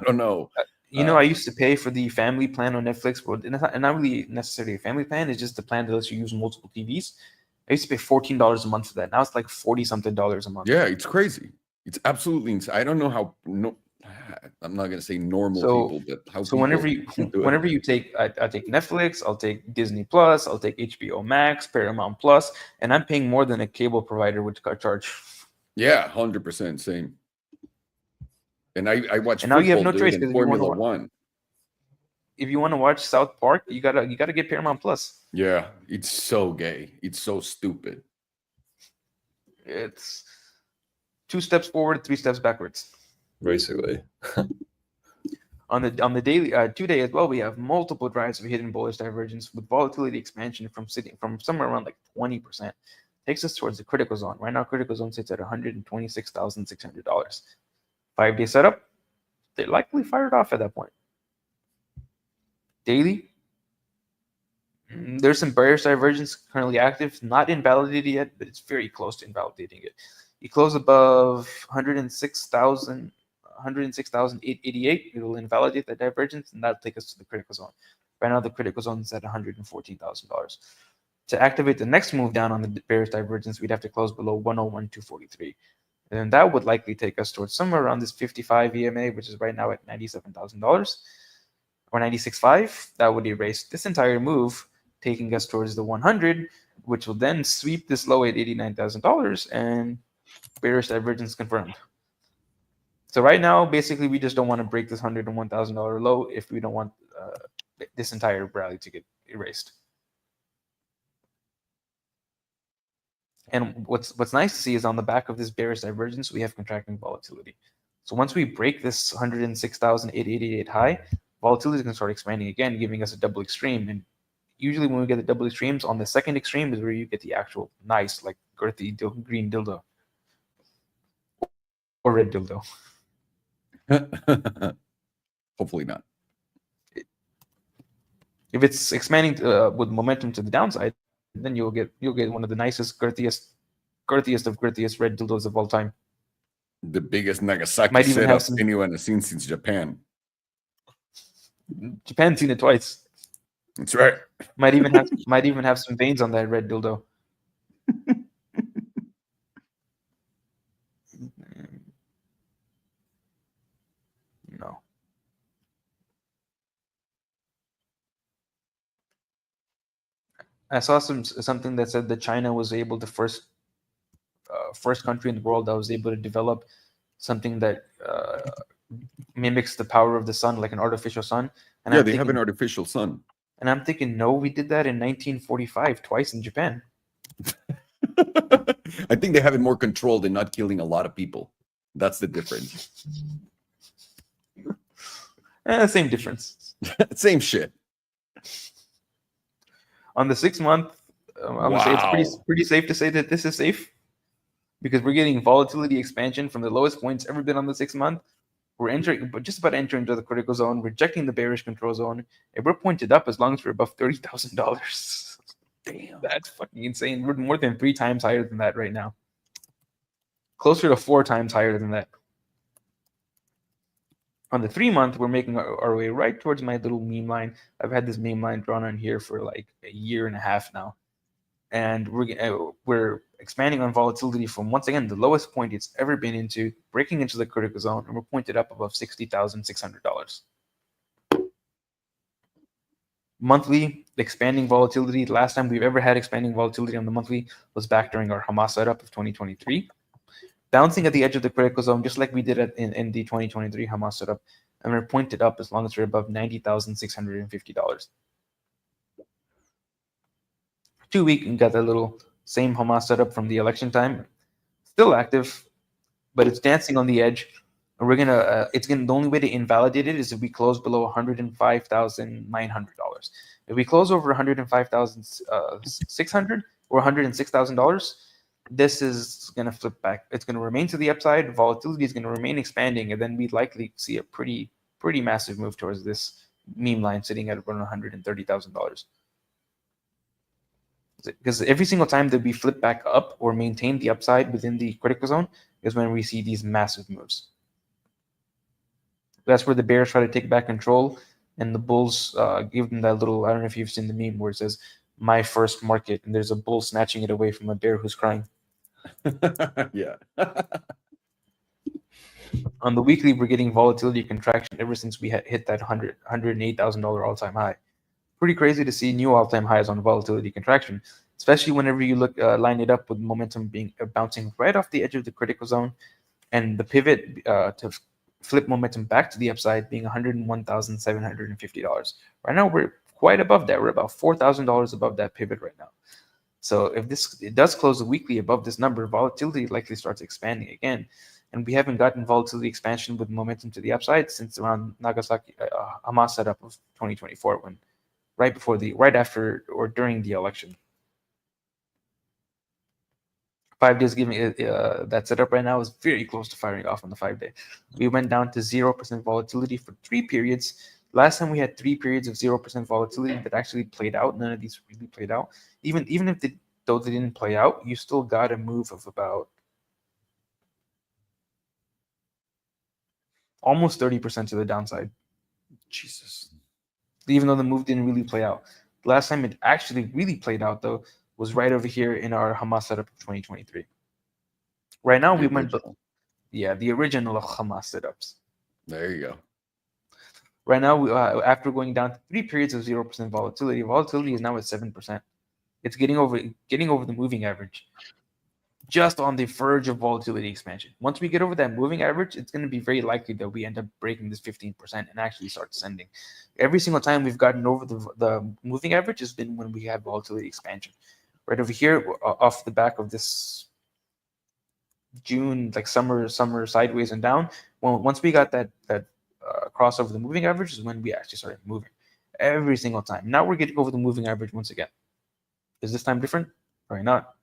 [SPEAKER 1] don't know.
[SPEAKER 2] I used to pay for the family plan on Netflix, but it's not really necessarily a family plan. It's just the plan that lets you use multiple TVs. I used to pay $14 a month for that. Now it's like 40 something dollars a month.
[SPEAKER 1] Yeah, it's crazy. It's absolutely insane. I don't know how. No, I'm not gonna say normal people, but how.
[SPEAKER 2] So whenever you take, I take Netflix, I'll take Disney Plus, I'll take HBO Max, Paramount Plus, and I'm paying more than a cable provider would charge.
[SPEAKER 1] Yeah, 100% same. And I watch.
[SPEAKER 2] And now you have no choice,
[SPEAKER 1] because Formula One.
[SPEAKER 2] If you want to watch South Park, you gotta get Paramount Plus.
[SPEAKER 1] Yeah, it's so gay. It's so stupid.
[SPEAKER 2] It's 2 steps forward, 3 steps backwards.
[SPEAKER 3] Basically.
[SPEAKER 2] On the daily 2-day as well, we have multiple drives of hidden bullish divergence with volatility expansion from somewhere around like 20%. Takes us towards the critical zone. Right now, critical zone sits at $126,600. 5-day setup, they likely fired off at that point. Daily, there's some bearish divergence currently active, not invalidated yet, but it's very close to invalidating it. You close above 106,888, it'll invalidate that divergence, and that'll take us to the critical zone. Right now, the critical zone is at $114,000. To activate the next move down on the bearish divergence, we'd have to close below 101,243. And that would likely take us towards somewhere around this 55 EMA, which is right now at $97,000 or 96.5. That would erase this entire move, taking us towards the 100, which will then sweep this low at $89,000, and bearish divergence confirmed. So right now, basically, we just don't want to break this $101,000 low if we don't want this entire rally to get erased. And what's nice to see is on the back of this bearish divergence, we have contracting volatility. So once we break this 106,888 high, volatility is going to start expanding again, giving us a double extreme. And usually when we get the double extremes, on the second extreme is where you get the actual nice, like girthy green dildo. Or red dildo.
[SPEAKER 1] Hopefully not.
[SPEAKER 2] If it's expanding with momentum to the downside, then you'll get one of the nicest, girthiest of girthiest red dildos of all time.
[SPEAKER 1] The biggest Nagasaki setup anyone has seen since Japan.
[SPEAKER 2] Japan's seen it twice.
[SPEAKER 1] That's right.
[SPEAKER 2] Might even have some veins on that red dildo. No. I saw something that said that China was able to first country in the world that was able to develop something that mimics the power of the sun, like an artificial sun. And
[SPEAKER 1] yeah, they have an artificial sun.
[SPEAKER 2] And I'm thinking, no, we did that in 1945 twice in Japan.
[SPEAKER 1] I think they have it more controlled and not killing a lot of people. That's the difference.
[SPEAKER 2] Same difference.
[SPEAKER 1] Same shit.
[SPEAKER 2] On the 6 month, I'm gonna say it's pretty safe to say that this is safe, because we're getting volatility expansion from the lowest points ever been on the 6 month. We're entering, but just about to enter into the critical zone, rejecting the bearish control zone, and we're pointed up as long as we're above $30,000. Damn, that's fucking insane. We're more than 3 times higher than that right now. Closer to 4 times higher than that. On the 3 month, we're making our way right towards my little meme line. I've had this meme line drawn on here for like a year and a half now. And we're expanding on volatility from, once again, the lowest point it's ever been into, breaking into the critical zone, and we're pointed up above $60,600. Monthly expanding volatility. The last time we've ever had expanding volatility on the monthly was back during our Hamas setup of 2023. Bouncing at the edge of the critical zone, just like we did in the 2023 Hamas setup. and we're pointed up as long as we're above $90,650. 2 week and got that little same Hamas setup from the election time, still active, but it's dancing on the edge. And we're gonna, the only way to invalidate it is if we close below $105,900. If we close over $105,600 or $106,000, this is gonna flip back. It's gonna remain to the upside. Volatility is gonna remain expanding, and then we'd likely see a pretty massive move towards this meme line sitting at around $130,000. Because every single time that we flip back up or maintain the upside within the critical zone is when we see these massive moves. That's where the bears try to take back control, and the bulls give them that little, I don't know if you've seen the meme where it says, "My first market," and there's a bull snatching it away from a bear who's crying.
[SPEAKER 1] Yeah.
[SPEAKER 2] On the weekly, we're getting volatility contraction ever since we hit that $108,000 all-time high. Pretty crazy to see new all-time highs on volatility contraction, especially whenever you look line it up with momentum being bouncing right off the edge of the critical zone, and the pivot to flip momentum back to the upside being $101,750. Right now, we're quite above that. We're about $4,000 above that pivot right now. So if it does close the weekly above this number, volatility likely starts expanding again. And we haven't gotten volatility expansion with momentum to the upside since around Nagasaki Hamas setup of 2024, when right after or during the election. 5 days giving that setup right now is very close to firing off on the 5 day. We went down to 0% volatility for 3 periods. Last time we had 3 periods of 0% volatility that actually played out. None of these really played out. Even if they didn't play out, you still got a move of about almost 30% to the downside.
[SPEAKER 1] Jesus.
[SPEAKER 2] Even though the move didn't really play out. The last time it actually really played out, though, was right over here in our Hamas setup of 2023. Right now, we went, the original Hamas setups.
[SPEAKER 1] There you go.
[SPEAKER 2] Right now, after going down to 3 periods of 0% volatility is now at 7%. It's getting over the moving average, just on the verge of volatility expansion. Once we get over that moving average, it's going to be very likely that we end up breaking this 15% and actually start descending. Every single time we've gotten over the moving average has been when we have volatility expansion. Right over here, off the back of this June, like summer sideways and down. Well, once we got that cross over the moving average is when we actually started moving every single time. Now we're getting over the moving average once again. Is this time different? Probably not.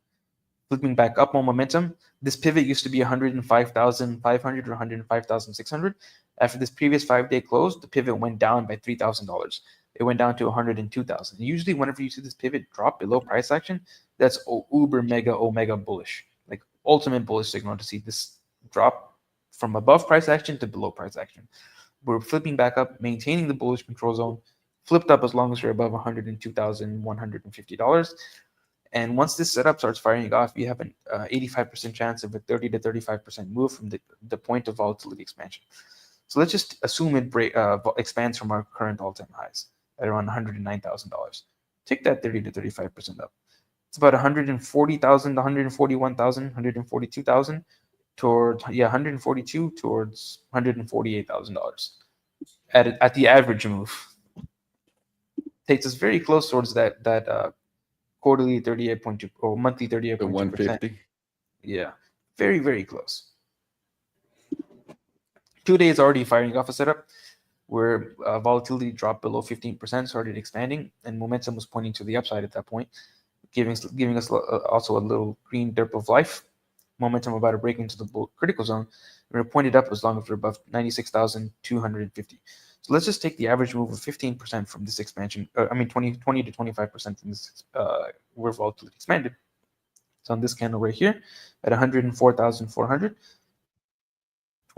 [SPEAKER 2] Flipping back up on momentum, this pivot used to be 105,500 or 105,600. After this previous 5-day close, the pivot went down by $3,000. It went down to 102,000. Usually, whenever you see this pivot drop below price action, that's uber mega omega bullish, like ultimate bullish signal to see this drop from above price action to below price action. We're flipping back up, maintaining the bullish control zone, flipped up as long as we're above $102,150. And once this setup starts firing off, you have an 85% chance of a 30 to 35% move from the point of volatility expansion. So let's just assume it expands from our current all-time highs at around $109,000. Take that 30 to 35% up. It's about 140,000, 141,000, 142,000 towards 142 towards $148,000 at the average move. Takes us very close towards that quarterly 38.2 or monthly 38.2%.
[SPEAKER 1] The 150.
[SPEAKER 2] Yeah, very, very close. 2 days already firing off a setup where volatility dropped below 15%, started expanding, and momentum was pointing to the upside at that point, giving us also a little green derp of life. Momentum about to break into the critical zone. We're pointed up as long as we're above 96,250. So let's just take the average move of 15% from this expansion. 20 to 25% from this where volatility expanded. So on this candle right here at 104,400,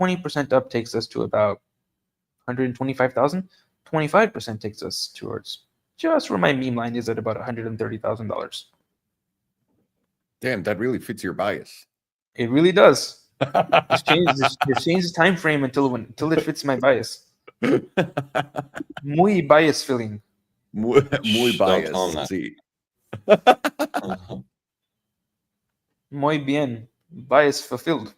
[SPEAKER 2] 20% up takes us to about 125,000. 25% takes us towards just where my meme line is at about $130,000.
[SPEAKER 1] Damn, that really fits your bias.
[SPEAKER 2] It really does. Just change the time frame until it fits my bias. Muy bias filling.
[SPEAKER 1] Muy
[SPEAKER 3] Shh, don't tell him
[SPEAKER 1] bias.
[SPEAKER 3] that.
[SPEAKER 1] Sí.
[SPEAKER 2] Muy bien. Bias fulfilled.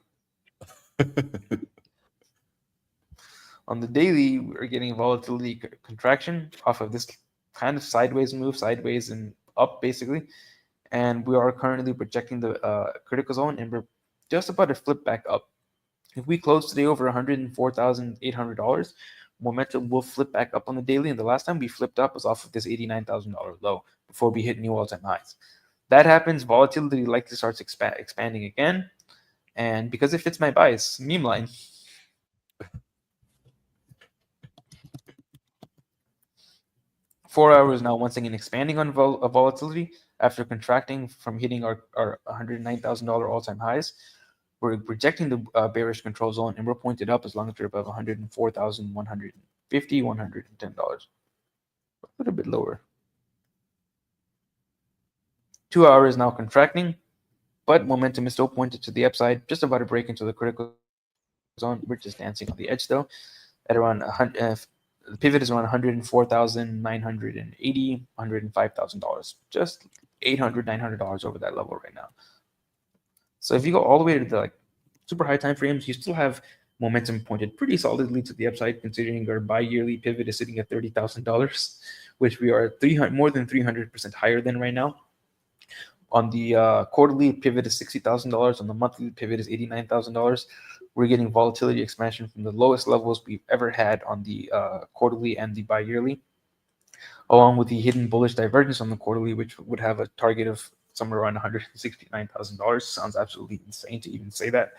[SPEAKER 2] On the daily, we're getting volatility contraction off of this kind of sideways move, sideways and up basically. And we are currently projecting the critical zone, and we're just about to flip back up. If we close today over $104,800, momentum will flip back up on the daily. And the last time we flipped up was off of this $89,000 low before we hit new all-time highs. That happens, volatility likely starts expanding again. And because it fits my bias, meme line. Four hours now once again expanding on volatility after contracting from hitting our $109,000 all-time highs. We're rejecting the bearish control zone, and we're pointed up as long as we're above $104,150, $110. A little bit lower. 2 hours now contracting, but momentum is still pointed to the upside, just about to break into the critical zone. We're just dancing on the edge though, at around the pivot is around $104,980, $105,000, just $800, $900 over that level right now. So if you go all the way to the super high time frames, you still have momentum pointed pretty solidly to the upside, considering our bi-yearly pivot is sitting at $30,000, which we are more than 300% higher than right now. On the quarterly pivot is $60,000. On the monthly pivot is $89,000. We're getting volatility expansion from the lowest levels we've ever had on the quarterly and the bi-yearly, along with the hidden bullish divergence on the quarterly, which would have a target of somewhere around $169,000. Sounds absolutely insane to even say that.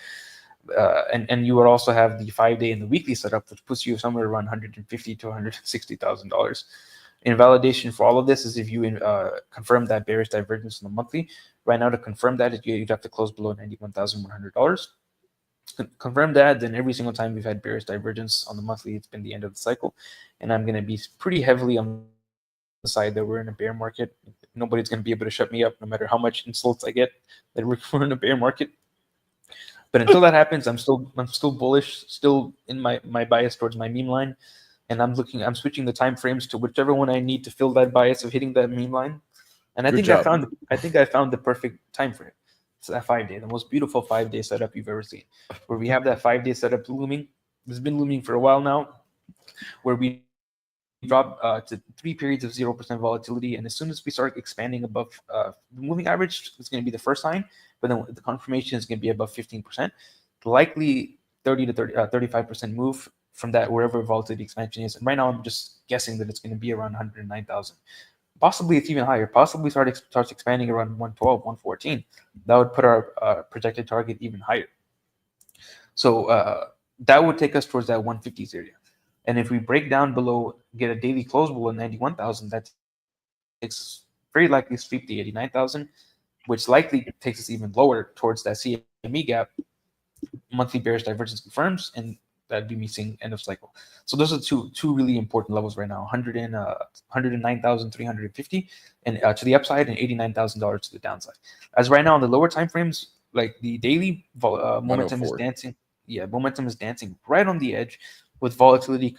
[SPEAKER 2] And you would also have the 5-day and the weekly setup, which puts you somewhere around $150,000 to $160,000. Invalidation for all of this is if you confirm that bearish divergence in the monthly. Right now, to confirm that, you'd have to close below $91,100. Confirm that, then every single time we've had bearish divergence on the monthly, it's been the end of the cycle. And I'm going to be pretty heavily on the side that we're in a bear market. Nobody's going to be able to shut me up, no matter how much insults I get that we're in a bear market. But until that happens, I'm still bullish, still in my bias towards my meme line. And I'm switching the time frames to whichever one I need to fill that bias of hitting that meme line. And I think I found the perfect time frame. It's that 5-day, the most beautiful 5-day setup you've ever seen, where we have that 5-day setup looming. It's been looming for a while now, where we drop to 3 periods of 0% volatility, and as soon as we start expanding above the moving average, it's going to be the first sign, but then the confirmation is going to be above 15%, likely 30 to 35% move from that wherever volatility expansion is. And right now, I'm just guessing that it's going to be around 109,000. Possibly it's even higher. Possibly starts expanding around 112, 114. That would put our projected target even higher. So that would take us towards that 150s area. And if we break down below, get a daily close below 91,000, that takes very likely sweep the 89,000, which likely takes us even lower towards that CME gap. Monthly bearish divergence confirms, and that'd be me seeing end of cycle. So those are two really important levels right now: 109,350 and to the upside, and $89,000 to the downside. As right now on the lower time frames, like the daily momentum is dancing. Yeah, momentum is dancing right on the edge, with volatility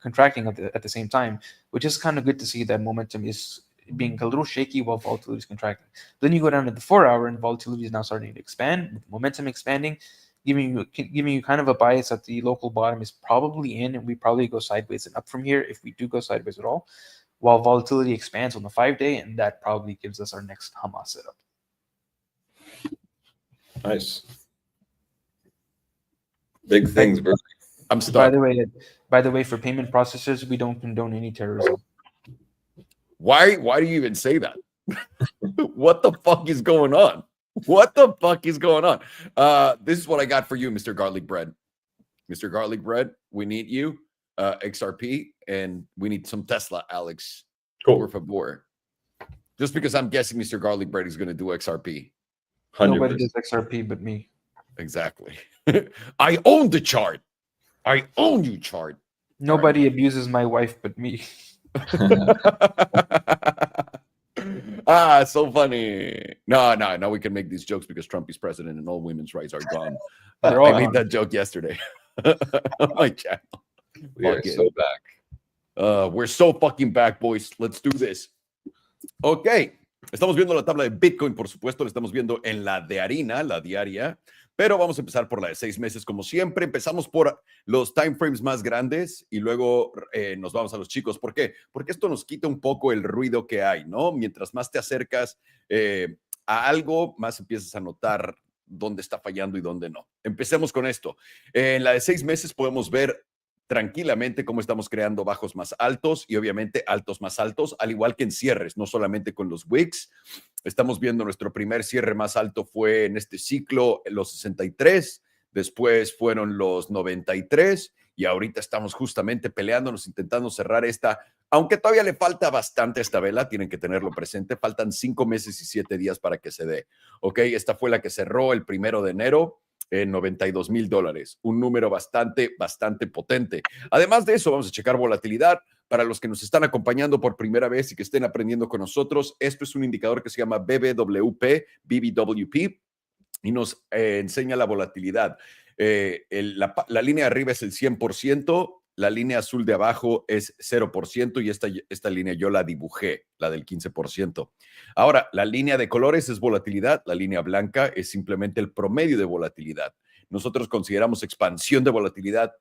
[SPEAKER 2] contracting at the same time, which is kind of good to see that momentum is being a little shaky while volatility is contracting. Then you go down to the 4-hour, and volatility is now starting to expand, with momentum expanding, giving you kind of a bias that the local bottom is probably in, and we probably go sideways and up from here if we do go sideways at all, while volatility expands on the 5-day, and that probably gives us our next Hamas setup.
[SPEAKER 3] Nice. Big things, bro.
[SPEAKER 1] I'm stuck.
[SPEAKER 2] By the way, for payment processors, we don't condone any terrorism.
[SPEAKER 1] Why do you even say that? What the fuck is going on? What the fuck is going on? This is what I got for you, Mr. Garlic Bread. Mr. Garlic Bread, we need you, XRP, and we need some Tesla, Alex.
[SPEAKER 3] Cool.
[SPEAKER 1] Por favor. Just because I'm guessing Mr. Garlic Bread is going to do XRP.
[SPEAKER 3] 100%.
[SPEAKER 2] Nobody does XRP but me.
[SPEAKER 1] Exactly. I own the chart. I own you, chart.
[SPEAKER 2] Nobody abuses my wife but me.
[SPEAKER 1] So funny. No, we can make these jokes because Trump is president and all women's rights are gone. I made that joke yesterday on my channel.
[SPEAKER 3] We are so back.
[SPEAKER 1] We're so fucking back, boys. Let's do this. Ok. Estamos viendo la tabla de Bitcoin, por supuesto. La estamos viendo en la de harina, la diaria. pero vamos a empezar por la de 6 meses como siempre. Empezamos por los time frames más grandes y luego nos vamos a los chicos. ¿Por qué? Porque esto nos quita un poco el ruido que hay, ¿no? Mientras más te acercas a algo, más empiezas a notar dónde está fallando y dónde no. Empecemos con esto. En la de 6 meses podemos ver tranquilamente cómo estamos creando bajos más altos y obviamente altos más altos, al igual que en cierres, no solamente con los wicks. Estamos viendo nuestro primer cierre más alto fue en este ciclo en los 63, después fueron los 93 y ahorita estamos justamente peleándonos, intentando cerrar esta, aunque todavía le falta bastante a esta vela, tienen que tenerlo presente, faltan 5 meses y 7 días para que se dé. Ok, esta fue la que cerró el 1 de enero en $92,000, un número bastante potente. Además de eso, vamos a checar volatilidad. Para los que nos están acompañando por primera vez y que estén aprendiendo con nosotros, esto es un indicador que se llama BBWP, y nos enseña la volatilidad. La línea de arriba es el 100%, la línea azul de abajo es 0% y esta línea yo la dibujé, la del 15%. Ahora, la línea de colores es volatilidad, la línea blanca es simplemente el promedio de volatilidad. Nosotros consideramos expansión de volatilidad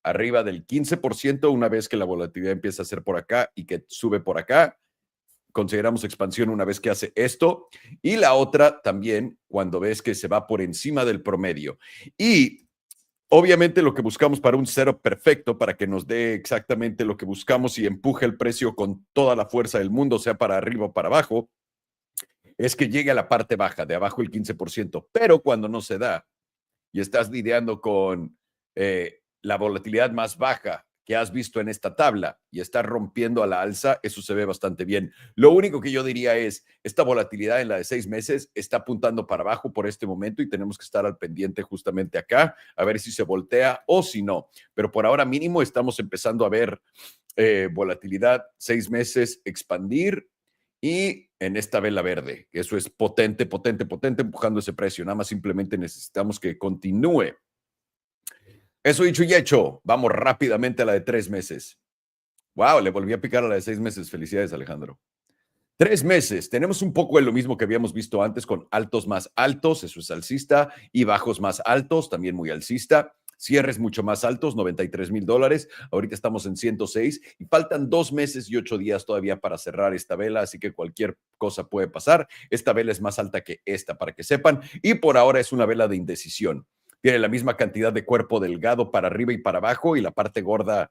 [SPEAKER 1] arriba del 15%, una vez que la volatilidad empieza a ser por acá y que sube por acá. Consideramos expansión una vez que hace esto, y la otra también cuando ves que se va por encima del promedio. Y obviamente lo que buscamos para un setup perfecto, para que nos dé exactamente lo que buscamos y empuje el precio con toda la fuerza del mundo, sea para arriba o para abajo, es que llegue a la parte baja, de abajo el 15%. Pero cuando no se da y estás lidiando con la volatilidad más baja que has visto en esta tabla y está rompiendo a la alza, eso se ve bastante bien. Lo único que yo diría es, esta volatilidad en la de 6 meses está apuntando para abajo por este momento y tenemos que estar al pendiente justamente acá, a ver si se voltea o si no. Pero por ahora mínimo estamos empezando a ver volatilidad 6 meses expandir y en esta vela verde, que eso es potente, empujando ese precio. Nada más simplemente necesitamos que continúe. Eso dicho y hecho, vamos rápidamente a la de 3 meses. Wow, le volví a picar a la de 6 meses. Felicidades, Alejandro. 3 meses. Tenemos un poco de lo mismo que habíamos visto antes con altos más altos, eso es alcista, y bajos más altos, también muy alcista. Cierres mucho más altos, $93,000. Ahorita estamos en 106 y faltan 2 meses y 8 días todavía para cerrar esta vela, así que cualquier cosa puede pasar. Esta vela es más alta que esta, para que sepan, y por ahora es una vela de indecisión. Tiene la misma cantidad de cuerpo delgado para arriba y para abajo y la parte gorda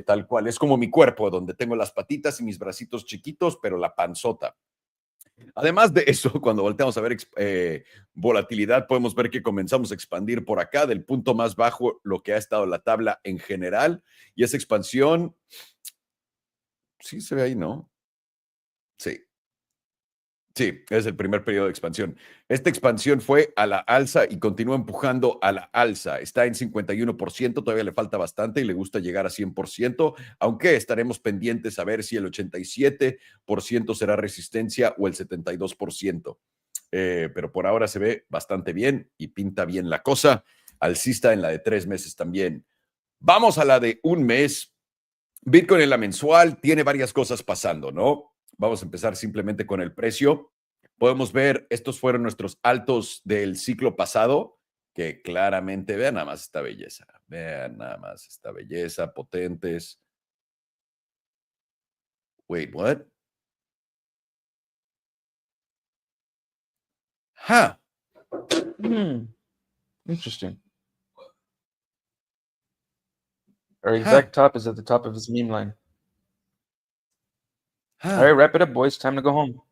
[SPEAKER 1] tal cual. Es como mi cuerpo, donde tengo las patitas y mis bracitos chiquitos, pero la panzota. Además de eso, cuando volteamos a ver volatilidad, podemos ver que comenzamos a expandir por acá, del punto más bajo, lo que ha estado la tabla en general. Y esa expansión, sí se ve ahí, ¿no? Sí. Sí, es el primer periodo de expansión. Esta expansión fue a la alza y continúa empujando a la alza. Está en 51%, todavía le falta bastante y le gusta llegar a 100%, aunque estaremos pendientes a ver si el 87% será resistencia o el 72%. Pero por ahora se ve bastante bien y pinta bien la cosa. Alcista en la de 3 meses también. Vamos a la de 1 mes. Bitcoin en la mensual tiene varias cosas pasando, ¿no? Vamos a empezar simplemente con el precio. Podemos ver, estos fueron nuestros altos del ciclo pasado, que claramente, vean nada más esta belleza, vean nada más esta belleza, potentes. Wait, what? Huh.
[SPEAKER 2] Interesting. Our exact top is at the top of his meme line. All right, wrap it up, boys. Time to go home.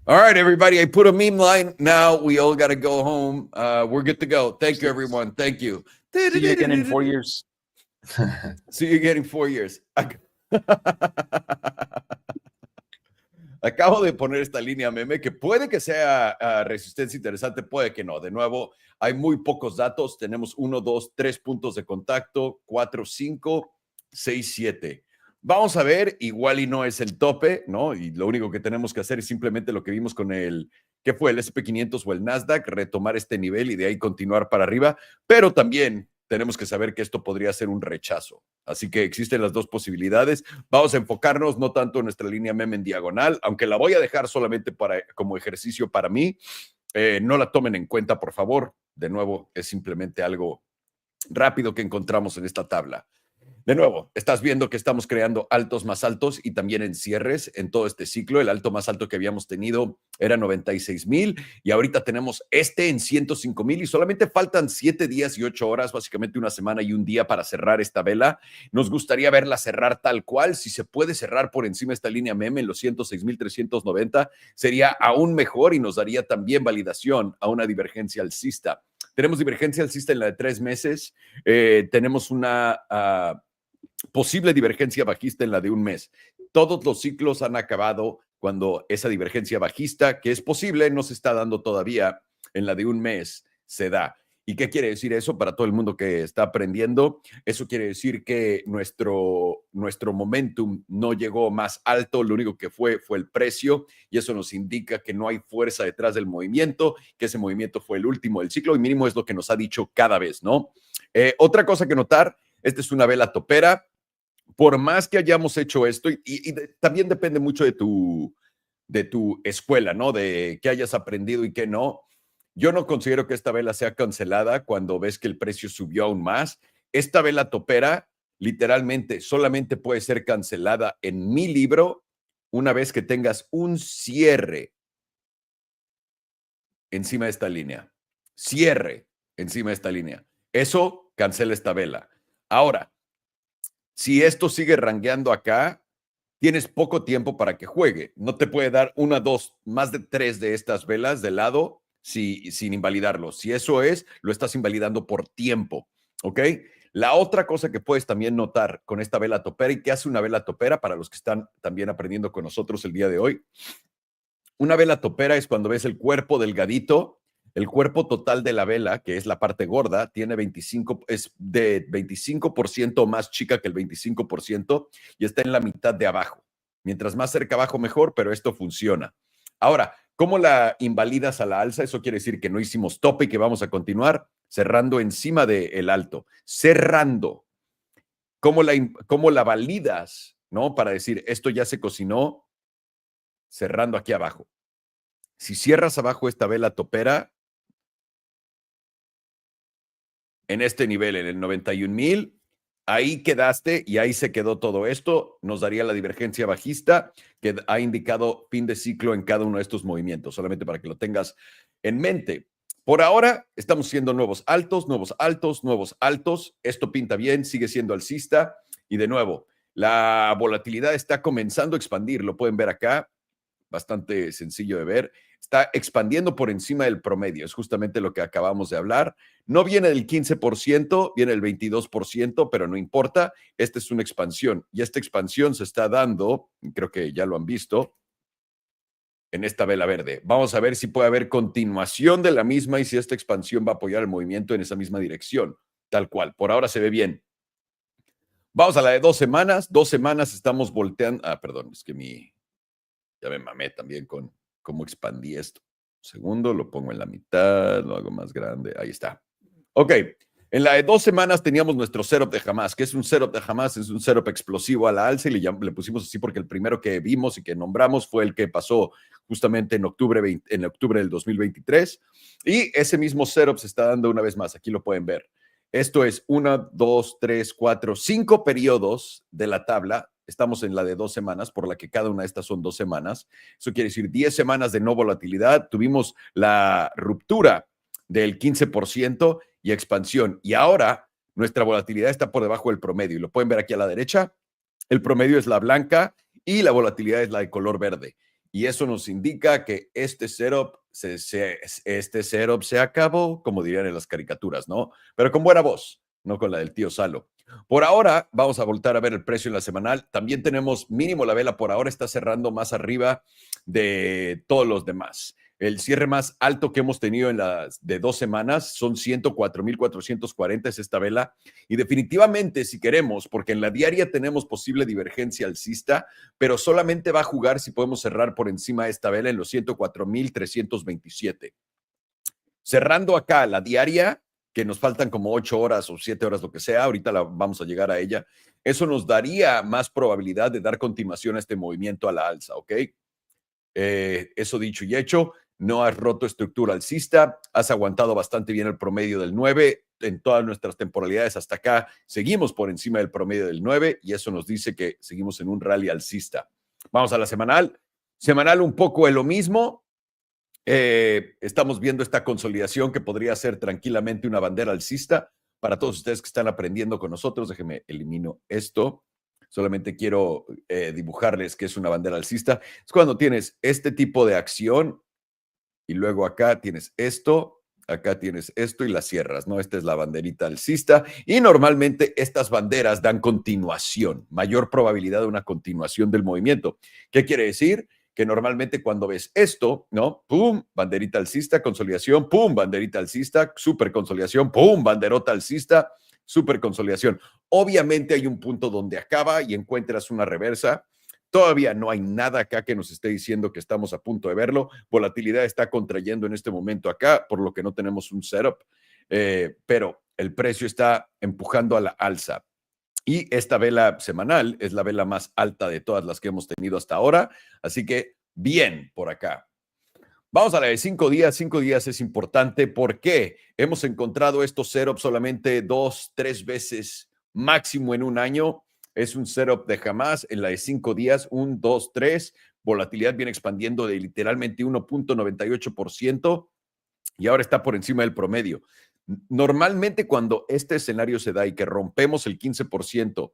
[SPEAKER 1] All right, everybody. I put a meme line. Now we all got to go home. We're good to go. Thank you, everyone. Thank you.
[SPEAKER 2] See you again in 4 years.
[SPEAKER 1] See you again in 4 years. Acabo de poner esta línea meme que puede que sea resistencia interesante, puede que no. De nuevo, hay muy pocos datos. Tenemos 1, 2, 3 puntos de contacto, 4, 5, 6, 7. Vamos a ver, igual y no es el tope, ¿no? Y lo único que tenemos que hacer es simplemente lo que vimos con ¿qué fue? El SP500 o el Nasdaq, retomar este nivel y de ahí continuar para arriba. Pero también tenemos que saber que esto podría ser un rechazo. Así que existen las dos posibilidades. Vamos a enfocarnos no tanto en nuestra línea meme en diagonal, aunque la voy a dejar solamente como ejercicio para mí. no la tomen en cuenta, por favor. De nuevo, es simplemente algo rápido que encontramos en esta tabla. De nuevo, estás viendo que estamos creando altos más altos y también en cierres en todo este ciclo. El alto más alto que habíamos tenido era 96,000 y ahorita tenemos en 105,000 y solamente faltan 7 días y 8 horas, básicamente una semana y un día para cerrar esta vela. Nos gustaría verla cerrar tal cual. Si se puede cerrar por encima de esta línea meme en los 106,390, sería aún mejor y nos daría también validación a una divergencia alcista. Tenemos divergencia alcista en la de 3 meses. Tenemos una posible divergencia bajista en la de un mes. Todos los ciclos han acabado cuando esa divergencia bajista, que es posible, no se está dando todavía, en la de un mes se da. ¿Y qué quiere decir eso para todo el mundo que está aprendiendo? Eso quiere decir que nuestro momentum no llegó más alto, lo único que fue el precio, y eso nos indica que no hay fuerza detrás del movimiento, que ese movimiento fue el último del ciclo, y mínimo es lo que nos ha dicho cada vez, ¿no? Otra cosa que notar, esta es una vela topera. Por más que hayamos hecho esto, también depende mucho de tu escuela, ¿no? De qué hayas aprendido y qué no. Yo no considero que esta vela sea cancelada cuando ves que el precio subió aún más. Esta vela topera literalmente solamente puede ser cancelada en mi libro una vez que tengas un cierre encima de esta línea. Cierre encima de esta línea. Eso cancela esta vela. Ahora, si esto sigue rangueando acá, tienes poco tiempo para que juegue. No te puede dar una, dos, más de 3 de estas velas de lado sin invalidarlo. Si eso es, lo estás invalidando por tiempo, ¿ok? La otra cosa que puedes también notar con esta vela topera y que hace una vela topera para los que están también aprendiendo con nosotros el día de hoy. Una vela topera es cuando ves el cuerpo delgadito, el cuerpo total de la vela, que es la parte gorda, tiene 25, es de 25% más chica que el 25% y está en la mitad de abajo. Mientras más cerca abajo, mejor, pero esto funciona. Ahora, ¿cómo la invalidas a la alza? Eso quiere decir que no hicimos tope y que vamos a continuar cerrando encima del alto. Cerrando. ¿Cómo la validas? ¿No? Para decir, esto ya se cocinó, cerrando aquí abajo. Si cierras abajo esta vela topera, en este nivel, en el 91,000, ahí quedaste y ahí se quedó todo esto. Nos daría la divergencia bajista que ha indicado fin de ciclo en cada uno de estos movimientos, solamente para que lo tengas en mente. Por ahora, estamos siendo nuevos altos, nuevos altos, nuevos altos. Esto pinta bien, sigue siendo alcista. Y de nuevo, la volatilidad está comenzando a expandir. Lo pueden ver acá, bastante sencillo de ver. Está expandiendo por encima del promedio. Es justamente lo que acabamos de hablar. No viene del 15%, viene del 22%, pero no importa. Esta es una expansión y esta expansión se está dando, creo que ya lo han visto, en esta vela verde. Vamos a ver si puede haber continuación de la misma y si esta expansión va a apoyar el movimiento en esa misma dirección, tal cual. Por ahora se ve bien. Vamos a la de 2 semanas. 2 semanas estamos volteando. Perdón, es que ya me mamé también con cómo expandí esto. Segundo, lo pongo en la mitad, lo hago más grande. Ahí está. Ok, en la de 2 semanas teníamos nuestro setup de Hamas, que es un setup de Hamas, es un setup explosivo a la alza y le pusimos así porque el primero que vimos y que nombramos fue el que pasó justamente en octubre del 2023 y ese mismo setup se está dando una vez más, aquí lo pueden ver. Esto es 1, 2, 3, 4, 5 periodos de la tabla. Estamos en la de 2 semanas, por la que cada una de estas son 2 semanas. Eso quiere decir 10 semanas de no volatilidad. Tuvimos la ruptura del 15% y expansión. Y ahora nuestra volatilidad está por debajo del promedio. Y lo pueden ver aquí a la derecha. El promedio es la blanca y la volatilidad es la de color verde. Y eso nos indica que este setup se acabó, como dirían en las caricaturas, ¿no? Pero con buena voz, no con la del tío Salo. Por ahora, vamos a voltar a ver el precio en la semanal. También tenemos mínimo la vela por ahora está cerrando más arriba de todos los demás. El cierre más alto que hemos tenido en las de 2 semanas son 104,440 es esta vela. Y definitivamente, si queremos, porque en la diaria tenemos posible divergencia alcista, pero solamente va a jugar si podemos cerrar por encima de esta vela en los 104,327. Cerrando acá la diaria, que nos faltan como 8 horas o 7 horas, lo que sea, ahorita vamos a llegar a ella, eso nos daría más probabilidad de dar continuación a este movimiento a la alza, ¿ok? Eso dicho y hecho, no has roto estructura alcista, has aguantado bastante bien el promedio del 9 en todas nuestras temporalidades hasta acá. Seguimos por encima del promedio del 9 y eso nos dice que seguimos en un rally alcista. Vamos a la semanal. Semanal un poco de lo mismo. Estamos viendo esta consolidación que podría ser tranquilamente una bandera alcista. Para todos ustedes que están aprendiendo con nosotros, déjenme elimino esto. Solamente quiero dibujarles que es una bandera alcista. Es cuando tienes este tipo de acción y luego acá tienes esto, acá tienes esto y las cierras, ¿no? Esta es la banderita alcista y normalmente estas banderas dan continuación, mayor probabilidad de una continuación del movimiento. ¿Qué quiere decir? Que normalmente cuando ves esto, ¿no? Pum, banderita alcista, consolidación, pum, banderita alcista, super consolidación, pum, banderota alcista, super consolidación. Obviamente hay un punto donde acaba y encuentras una reversa. Todavía no hay nada acá que nos esté diciendo que estamos a punto de verlo. Volatilidad está contrayendo en este momento acá, por lo que no tenemos un setup, pero el precio está empujando a la alza. Y esta vela semanal es la vela más alta de todas las que hemos tenido hasta ahora. Así que bien por acá. Vamos a la de 5 días. 5 días es importante porque hemos encontrado estos setups solamente 2, 3 veces máximo en un año. Es un setup de jamás. En la de 5 días, 1, 2, 3. Volatilidad viene expandiendo de literalmente 1.98% y ahora está por encima del promedio. Normalmente cuando este escenario se da y que rompemos el 15%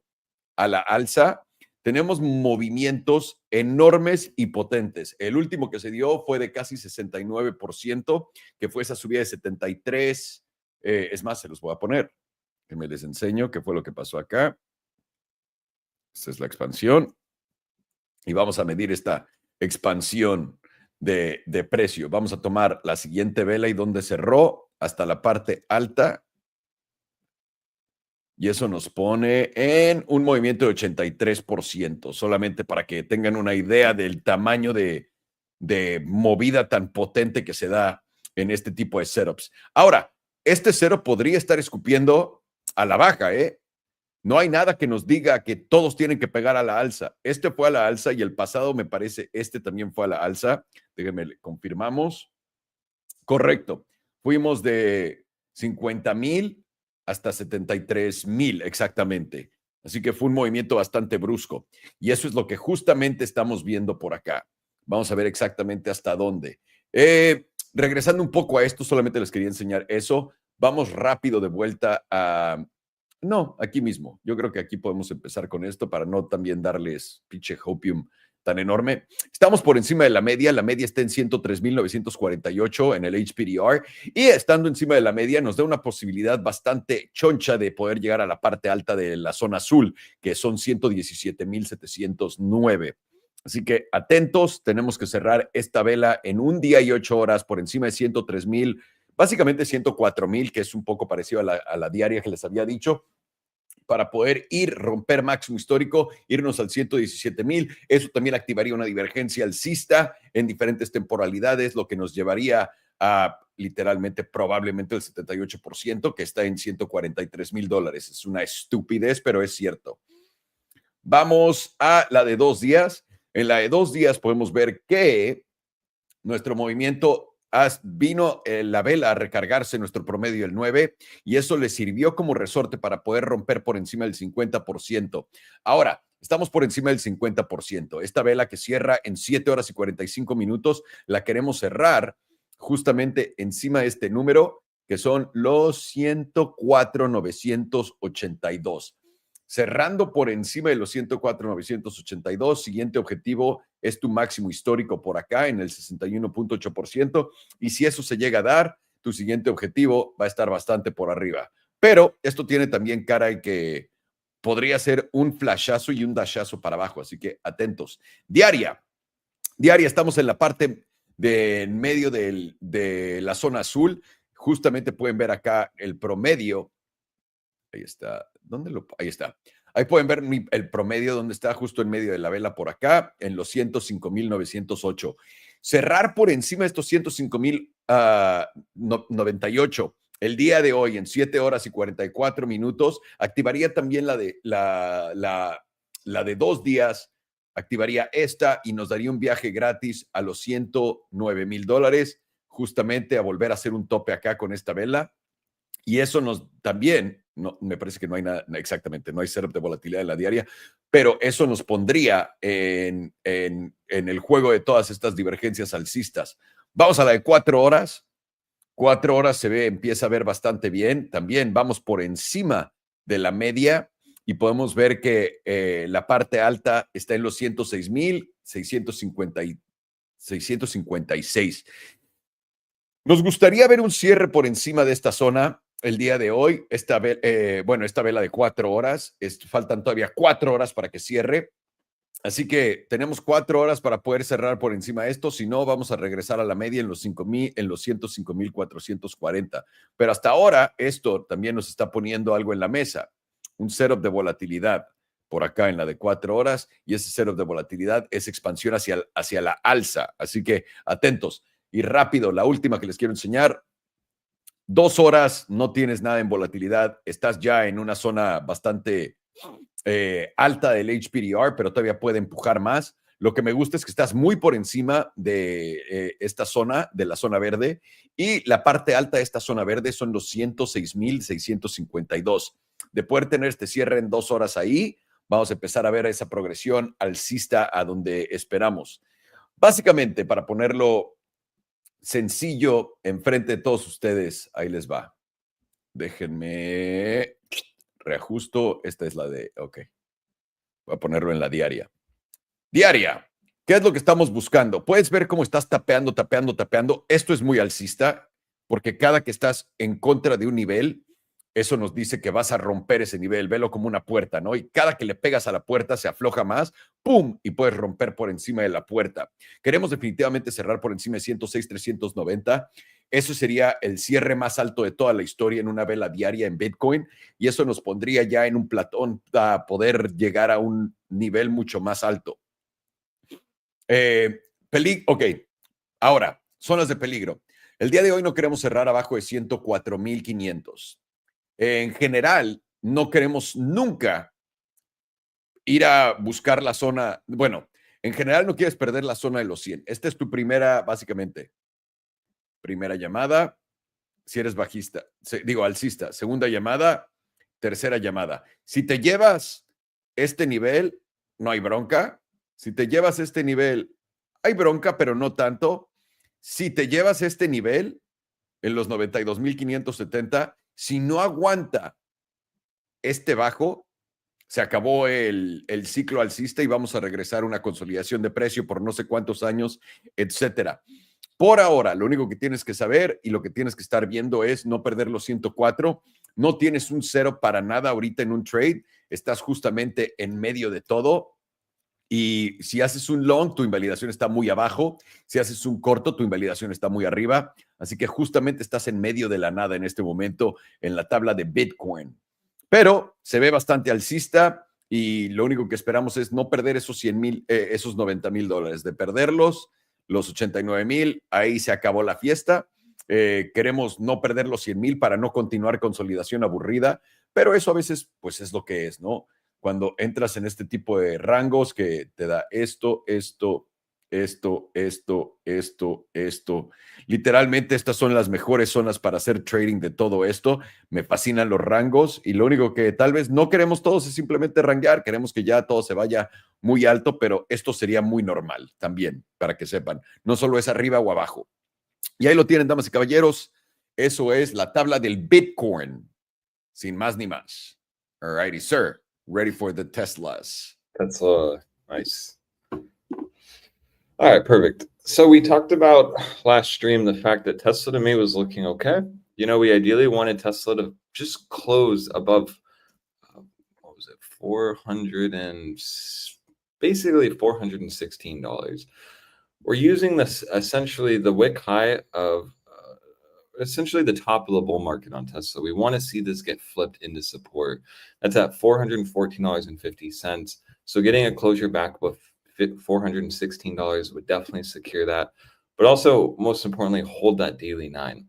[SPEAKER 1] a la alza, tenemos movimientos enormes y potentes. El último que se dio fue de casi 69%, que fue esa subida de 73. Es más, se los voy a poner. Que me les enseño qué fue lo que pasó acá. Esta es la expansión. Y vamos a medir esta expansión de precio. Vamos a tomar la siguiente vela y donde cerró hasta la parte alta. Y eso nos pone en un movimiento de 83%, solamente para que tengan una idea del tamaño de movida tan potente que se da en este tipo de setups. Ahora, este setup podría estar escupiendo a la baja, ¿eh? No hay nada que nos diga que todos tienen que pegar a la alza. Este fue a la alza y el pasado, me parece, este también fue a la alza. Déjenme, confirmamos. Correcto. Fuimos de 50,000 hasta 73,000 exactamente. Así que fue un movimiento bastante brusco. Y eso es lo que justamente estamos viendo por acá. Vamos a ver exactamente hasta dónde. Regresando un poco a esto, solamente les quería enseñar eso. Vamos rápido de vuelta a... No, aquí mismo. Yo creo que aquí podemos empezar con esto para no también darles pinche hopium tan enorme. Estamos por encima de la media está en 103,948 en el HPDR y estando encima de la media nos da una posibilidad bastante choncha de poder llegar a la parte alta de la zona azul, que son 117,709. Así que atentos, tenemos que cerrar esta vela en un día y 8 horas por encima de 103,000, básicamente 104,000, que es un poco parecido a la diaria que les había dicho, para poder romper máximo histórico, irnos al 117,000. Eso también activaría una divergencia alcista en diferentes temporalidades, lo que nos llevaría a literalmente probablemente el 78%, que está en $143,000. Es una estupidez, pero es cierto. Vamos a la de 2 días. En la de 2 días podemos ver que nuestro movimiento vino la vela a recargarse nuestro promedio del 9 y eso le sirvió como resorte para poder romper por encima del 50%. Ahora, estamos por encima del 50%. Esta vela que cierra en 7 horas y 45 minutos, la queremos cerrar justamente encima de este número, que son los 104,982. Cerrando por encima de los 104,982, siguiente objetivo es tu máximo histórico por acá en el 61.8%. Y si eso se llega a dar, tu siguiente objetivo va a estar bastante por arriba. Pero esto tiene también cara de que podría ser un flashazo y un dashazo para abajo. Así que atentos. Diaria, estamos en la parte de en medio de la zona azul. Justamente pueden ver acá el promedio. Ahí está. Ahí está. Ahí pueden ver el promedio donde está justo en medio de la vela por acá, en los 105,908. Cerrar por encima de estos 105,098 el día de hoy en 7 horas y 44 minutos activaría también la de 2 días activaría esta y nos daría un viaje gratis a los $109,000, justamente a volver a hacer un tope acá con esta vela. Y eso nos también, no, me parece que no hay nada, exactamente, no hay setup de volatilidad en la diaria, pero eso nos pondría en el juego de todas estas divergencias alcistas. Vamos a la de 4 horas. 4 horas empieza a ver bastante bien. También vamos por encima de la media y podemos ver que la parte alta está en los 106,656. Nos gustaría ver un cierre por encima de esta zona el día de hoy. Esta vela de 4 horas. Faltan todavía 4 horas para que cierre. Así que tenemos 4 horas para poder cerrar por encima de esto. Si no, vamos a regresar a la media en los 105,440. Pero hasta ahora, esto también nos está poniendo algo en la mesa. Un setup de volatilidad por acá en la de 4 horas. Y ese setup de volatilidad es expansión hacia la alza. Así que atentos. Y rápido, la última que les quiero enseñar. 2 horas, no tienes nada en volatilidad. Estás ya en una zona bastante alta del HPDR, pero todavía puede empujar más. Lo que me gusta es que estás muy por encima de esta zona, de la zona verde, y la parte alta de esta zona verde son los 106,652. De poder tener este cierre en 2 horas ahí, vamos a empezar a ver esa progresión alcista a donde esperamos. Básicamente, para ponerlo sencillo enfrente de todos ustedes, ahí les va. Déjenme reajusto. Esta es la de, ok. Voy a ponerlo en la diaria. Diaria. ¿Qué es lo que estamos buscando? Puedes ver cómo estás tapeando. Esto es muy alcista porque cada que estás en contra de un nivel, eso nos dice que vas a romper ese nivel. Velo como una puerta, ¿no? Y cada que le pegas a la puerta se afloja más, ¡pum! Y puedes romper por encima de la puerta. Queremos definitivamente cerrar por encima de 106,390. Eso sería el cierre más alto de toda la historia en una vela diaria en Bitcoin. Y eso nos pondría ya en un platón para poder llegar a un nivel mucho más alto. Ok, ahora, zonas de peligro. El día de hoy no queremos cerrar abajo de 104,500. En general, no queremos nunca ir a buscar la zona. Bueno, en general no quieres perder la zona de los 100. Esta es tu básicamente, primera llamada, si eres bajista, alcista. Segunda llamada, tercera llamada. Si te llevas este nivel, no hay bronca. Si te llevas este nivel, hay bronca, pero no tanto. Si te llevas este nivel, en los 92,570, si no aguanta este bajo, se acabó el ciclo alcista y vamos a regresar a una consolidación de precio por no sé cuántos años, etcétera. Por ahora, lo único que tienes que saber y lo que tienes que estar viendo es no perder los 104. No tienes un cero para nada ahorita en un trade. Estás justamente en medio de todo. Y si haces un long, tu invalidación está muy abajo. Si haces un corto, tu invalidación está muy arriba. Así que justamente estás en medio de la nada en este momento en la tabla de Bitcoin. Pero se ve bastante alcista y lo único que esperamos es no perder esos 100,000, esos $90,000. De perderlos, los 89,000, ahí se acabó la fiesta. Queremos no perder los 100,000 para no continuar consolidación aburrida, pero eso a veces pues es lo que es, ¿no? Cuando entras en este tipo de rangos que te da esto. Literalmente estas son las mejores zonas para hacer trading de todo esto. Me fascinan los rangos y lo único que tal vez no queremos todos es simplemente ranguear. Queremos que ya todo se vaya muy alto, pero esto sería muy normal también, para que sepan. No solo es arriba o abajo. Y ahí lo tienen, damas y caballeros. Eso es la tabla del Bitcoin. Sin más ni más. All righty, sir. Ready for the Teslas.
[SPEAKER 3] That's nice. All right, perfect. So we talked about last stream the fact that Tesla to me was looking okay. You know, we ideally wanted Tesla to just close above, what was it, 400 and basically $416. We're using this essentially the wick high of essentially the top of the bull market on Tesla. We want to see this get flipped into support. That's at $414.50. So getting a closure back with $416 would definitely secure that, but also most importantly, hold that daily 9.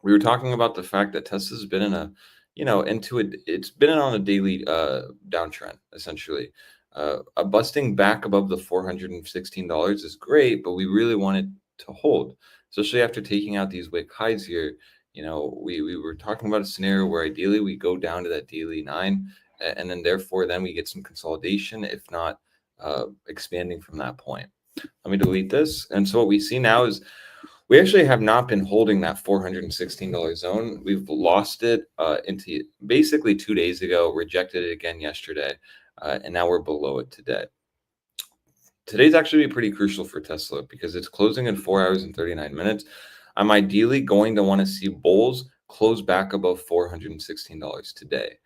[SPEAKER 3] We were talking about the fact that Tesla's been in a, it's been on a daily downtrend essentially. Busting back above the $416 is great, but we really want it to hold, especially after taking out these wick highs here. We were talking about a scenario where ideally we go down to that daily 9, and then therefore then we get some consolidation, if not expanding from that point. Let me delete this. And so what we see now is we actually have not been holding that $416 zone. We've lost it into basically 2 days ago, rejected it again yesterday, and now we're below it today. Today's actually pretty crucial for Tesla because it's closing in 4 hours and 39 minutes. I'm ideally going to want to see bulls close back above $416 today.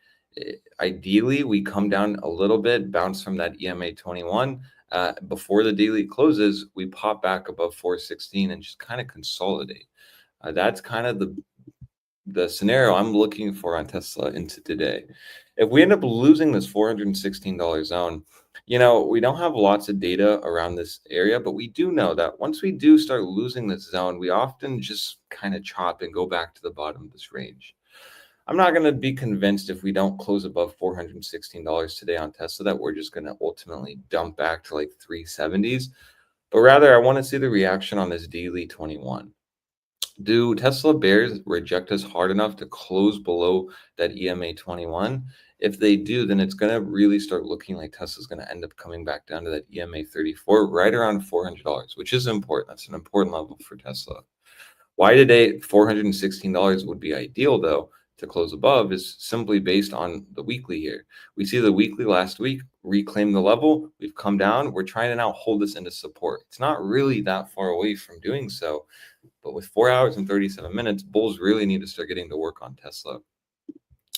[SPEAKER 3] Ideally, we come down a little bit, bounce from that EMA 21. Before the daily closes, we pop back above 416 and just kind of consolidate. That's kind of the scenario I'm looking for on Tesla into today. If we end up losing this $416 zone, we don't have lots of data around this area, but we do know that once we do start losing this zone, we often just kind of chop and go back to the bottom of this range. I'm not going to be convinced if we don't close above $416 today on Tesla that we're just going to ultimately dump back to like 370s, but rather I want to see the reaction on this daily 21. Do Tesla bears reject us hard enough to close below that EMA 21? If they do, then it's going to really start looking like Tesla's going to end up coming back down to that EMA 34, right around $400, which is important. That's an important level for Tesla. Why today $416 would be ideal, though, to close above is simply based on the weekly here. We see the weekly last week reclaim the level. We've come down. We're trying to now hold this into support. It's not really that far away from doing so. But with 4 hours and 37 minutes, bulls really need to start getting to work on Tesla.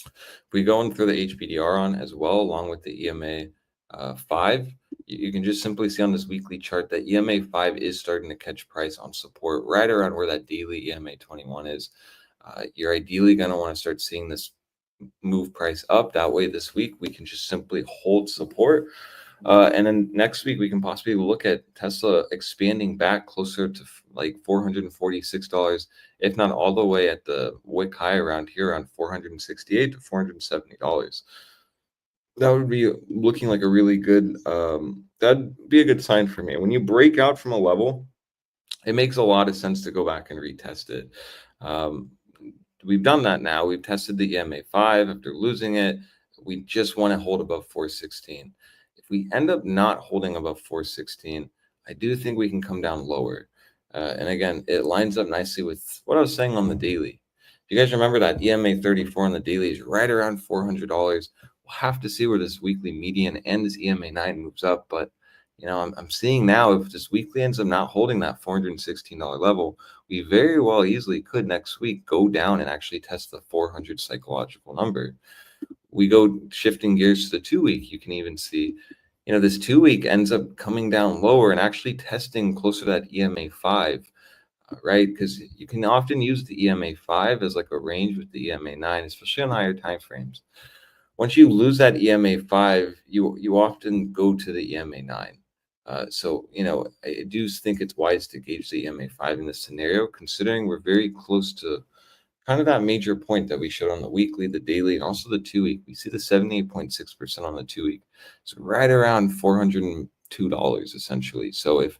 [SPEAKER 3] If we go in through the HBDR on as well, along with the EMA 5, you can just simply see on this weekly chart that EMA 5 is starting to catch price on support right around where that daily EMA 21 is. You're ideally going to want to start seeing this move price up. That way this week we can just simply hold support. And then next week, we can possibly look at Tesla expanding back closer to like $446, if not all the way at the wick high around here, around $468 to $470. That would be looking like a really good, that'd be a good sign for me. When you break out from a level, it makes a lot of sense to go back and retest it. We've done that now. We've tested the EMA 5 after losing it. We just want to hold above 416. If we end up not holding above 416, I do think we can come down lower. And again, it lines up nicely with what I was saying on the daily. If you guys remember that EMA 34 on the daily is right around $400. We'll have to see where this weekly median and this EMA 9 moves up. But, I'm seeing now if this weekly ends up not holding that $416 level, we very well easily could next week go down and actually test the 400 psychological number. We go shifting gears to the 2-week, you can even see, this 2-week ends up coming down lower and actually testing closer to that EMA 5, right? Because you can often use the EMA 5 as like a range with the EMA 9, especially on higher time frames. Once you lose that EMA 5, you often go to the EMA 9. So, I do think it's wise to gauge the EMA 5 in this scenario, considering we're very close to kind of that major point that we showed on the weekly, the daily, and also the 2-week. We see the 78.6% on the 2-week. So right around $402 essentially. So if,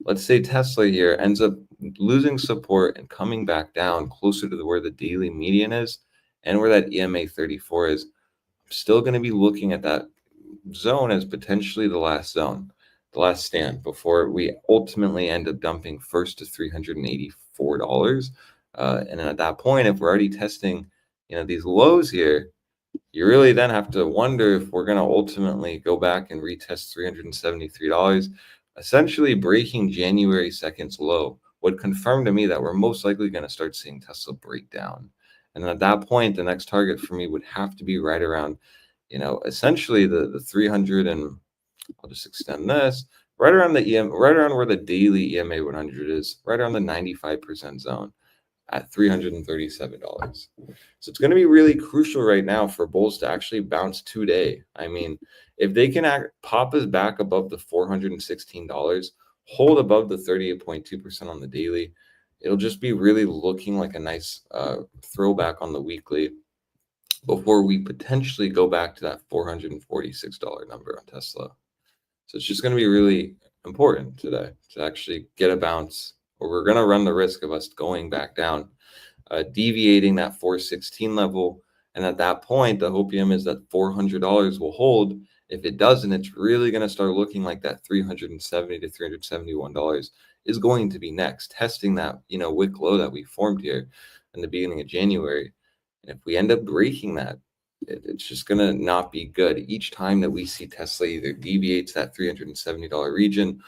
[SPEAKER 3] let's say Tesla here ends up losing support and coming back down closer to where the daily median is and where that EMA 34 is, I'm still going to be looking at that zone as potentially the last zone, the last stand before we ultimately end up dumping first to $384. And then at that point, if we're already testing, these lows here, you really then have to wonder if we're going to ultimately go back and retest $373. Essentially breaking January 2nd's low would confirm to me that we're most likely going to start seeing Tesla break down. And then at that point, the next target for me would have to be right around, essentially the 300, and I'll just extend this right around right around where the daily EMA 100 is, right around the 95% zone at $337. So it's going to be really crucial right now for bulls to actually bounce today. I mean, if they can pop us back above the $416, hold above the 38.2% on the daily, it'll just be really looking like a nice throwback on the weekly before we potentially go back to that $446 number on Tesla. So it's just going to be really important today to actually get a bounce, or we're going to run the risk of us going back down, deviating that 416 level. And at that point, the hopium is that $400 will hold. If it doesn't, it's really going to start looking like that $370 to $371 is going to be next, testing that, wick low that we formed here in the beginning of January. And if we end up breaking that, it's just going to not be good. Each time that we see Tesla either deviates that $370 region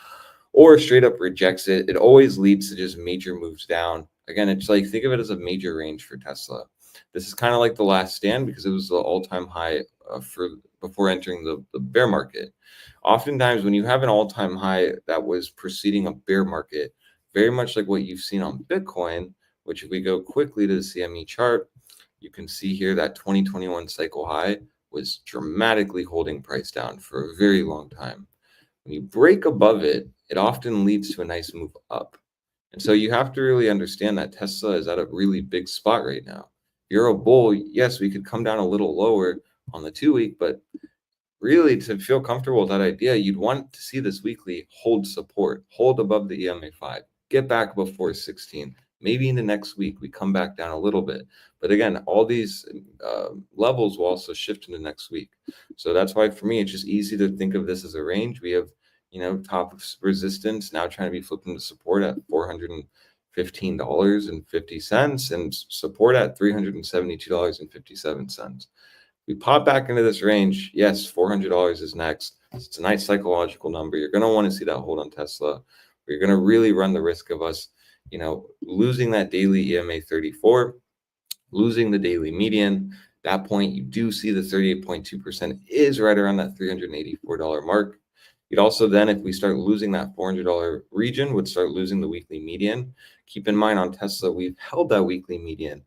[SPEAKER 3] or straight up rejects it, it always leads to just major moves down. Again, it's like, think of it as a major range for Tesla. This is kind of like the last stand because it was the all-time high for before entering the bear market. Oftentimes, when you have an all-time high that was preceding a bear market, very much like what you've seen on Bitcoin, which if we go quickly to the CME chart, you can see here that 2021 cycle high was dramatically holding price down for a very long time. When you break above it, it often leads to a nice move up. And so you have to really understand that Tesla is at a really big spot right now. If you're a bull, yes, we could come down a little lower on the 2-week, but really to feel comfortable with that idea, you'd want to see this weekly hold support, hold above the EMA 5, get back before 16. Maybe in the next week, we come back down a little bit. But again, all these levels will also shift into next week. So that's why for me, it's just easy to think of this as a range. We have, top resistance now trying to be flipped into support at $415.50 and support at $372.57. We pop back into this range. Yes, $400 is next. It's a nice psychological number. You're going to want to see that hold on Tesla. You're going to really run the risk of us, losing that daily EMA 34, losing the daily median. At that point, you do see the 38.2% is right around that $384 mark. You'd also then, if we start losing that $400 region, would start losing the weekly median. Keep in mind on Tesla, we've held that weekly median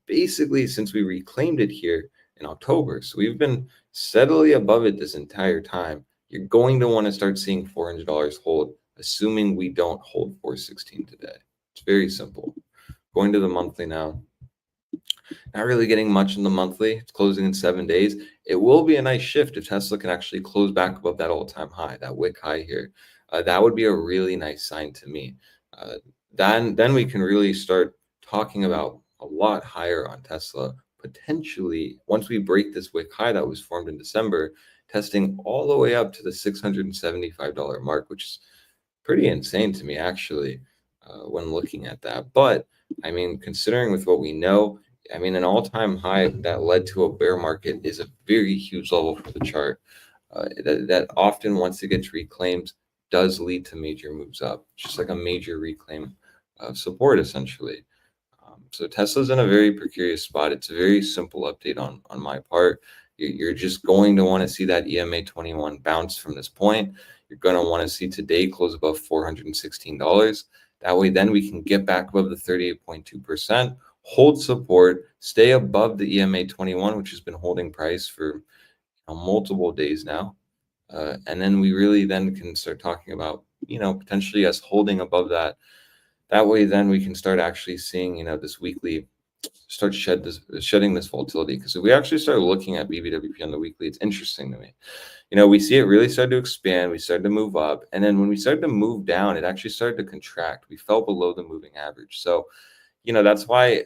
[SPEAKER 3] basically since we reclaimed it here in October. So we've been steadily above it this entire time. You're going to want to start seeing $400 hold, assuming we don't hold 416 today. It's very simple. Going to the monthly now. Not really getting much in the monthly. It's closing in 7 days. It will be a nice shift if Tesla can actually close back above that all-time high, that wick high here. That would be a really nice sign to me. Then we can really start talking about a lot higher on Tesla. Potentially, once we break this wick high that was formed in December, testing all the way up to the $675 mark, which is pretty insane to me, actually, when looking at that. But, I mean, considering with what we know, I mean, an all-time high that led to a bear market is a very huge level for the chart. That often, once it gets reclaimed, does lead to major moves up, just like a major reclaim of support, essentially. So Tesla's in a very precarious spot. It's a very simple update on my part. You're just going to want to see that EMA 21 bounce from this point. You're going to want to see today close above $416. That way, then we can get back above the 38.2%, hold support, stay above the EMA 21, which has been holding price for multiple days now. And then we really then can start talking about, potentially us holding above that. That way, then we can start actually seeing, this weekly start shedding this volatility. Because if we actually start looking at BBWP on the weekly, it's interesting to me. We see it really start to expand. We started to move up. And then when we started to move down, it actually started to contract. We fell below the moving average. So, that's why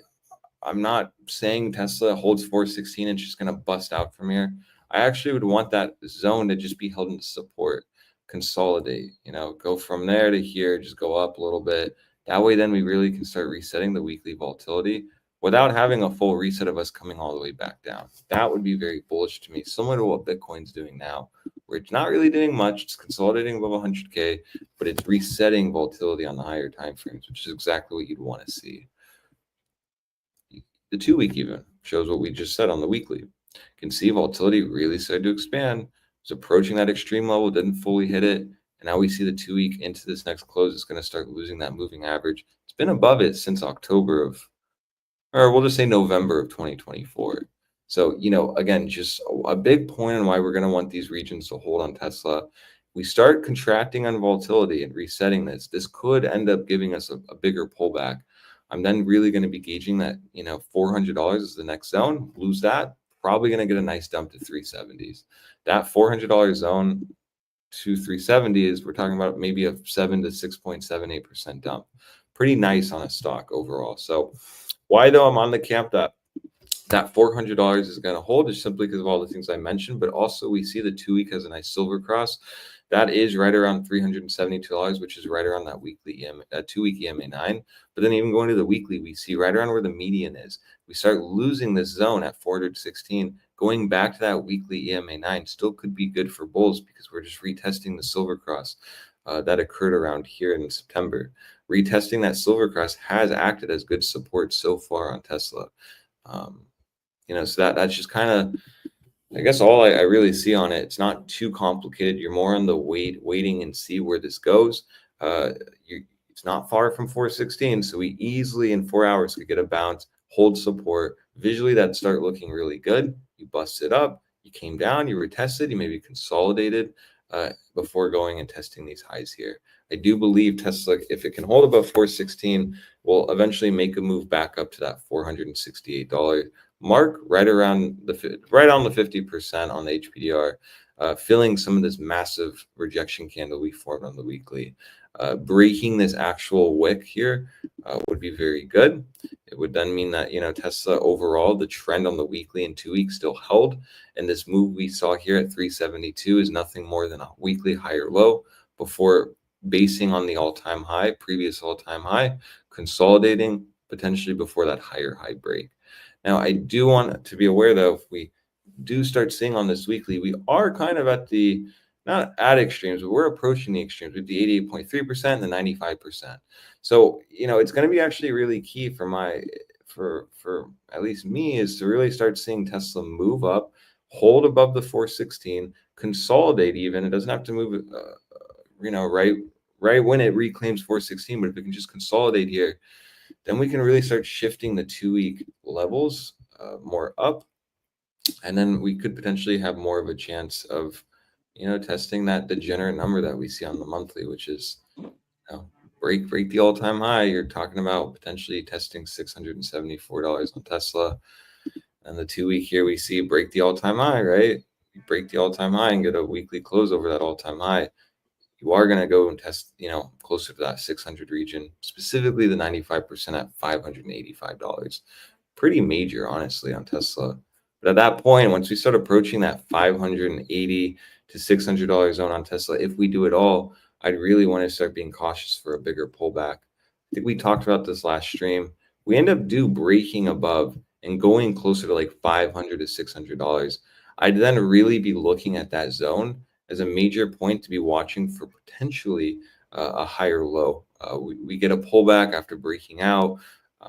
[SPEAKER 3] I'm not saying Tesla holds 416 and it's just going to bust out from here. I actually would want that zone to just be held into support, consolidate, go from there to here, just go up a little bit. That way, then we really can start resetting the weekly volatility without having a full reset of us coming all the way back down. That would be very bullish to me, similar to what Bitcoin's doing now, where it's not really doing much. It's consolidating above 100K, but it's resetting volatility on the higher time frames, which is exactly what you'd want to see. The 2-week even shows what we just said on the weekly. You can see volatility really started to expand. It's approaching that extreme level, didn't fully hit it. And now we see the 2-week into this next close, it's going to start losing that moving average. It's been above it since November of 2024. So, again, just a big point on why we're going to want these regions to hold on Tesla. We start contracting on volatility and resetting this. This could end up giving us a bigger pullback. I'm then really going to be gauging that, $400 is the next zone. Lose that, probably going to get a nice dump to 370s. That $400 zone, to 370 is we're talking about maybe a 7 to 6.78% dump. Pretty nice on a stock overall. So why though I'm on the camp that $400 is going to hold is simply because of all the things I mentioned, but also we see the 2-week as a nice silver cross. That is right around $372, which is right around that weekly 2-week EMA 9. But then even going to the weekly, we see right around where the median is. We start losing this zone at 416. Going back to that weekly EMA 9 still could be good for bulls because we're just retesting the silver cross that occurred around here in September. Retesting that silver cross has acted as good support so far on Tesla. So that's just kind of, I guess, all I really see on it. It's not too complicated. You're more on the waiting and see where this goes. It's not far from 416, so we easily in 4 hours could get a bounce, hold support. Visually, that'd start looking really good. You bust it up, you came down, you retested, you maybe consolidated before going and testing these highs here. I do believe Tesla, if it can hold above 416, will eventually make a move back up to that $468 mark, right on the 50% on the HPDR, filling some of this massive rejection candle we formed on the weekly. Breaking this actual wick here would be very good. It would then mean that, Tesla overall, the trend on the weekly and 2 weeks still held. And this move we saw here at 372 is nothing more than a weekly higher low before basing on the all-time high, previous all-time high, consolidating potentially before that higher high break. Now, I do want to be aware, though, if we do start seeing on this weekly, we are kind of at the, not at extremes, but we're approaching the extremes with the 88.3% and the 95%. So, it's going to be actually really key for at least me is to really start seeing Tesla move up, hold above the 416, consolidate even. It doesn't have to move, right when it reclaims 416, but if it can just consolidate here, then we can really start shifting the 2-week levels more up. And then we could potentially have more of a chance of, testing that degenerate number that we see on the monthly, which is break the all-time high. You're talking about potentially testing $674 on Tesla. And the 2-week here we see break the all-time high, right? You break the all-time high and get a weekly close over that all-time high. You are going to go and test, closer to that 600 region, specifically the 95% at $585. Pretty major, honestly, on Tesla. But at that point, once we start approaching that $580 to $600 zone on Tesla, if we do it all, I'd really want to start being cautious for a bigger pullback. I think we talked about this last stream. We end up breaking above and going closer to like $500 to $600. I'd then really be looking at that zone as a major point to be watching for potentially a higher low. We get a pullback after breaking out.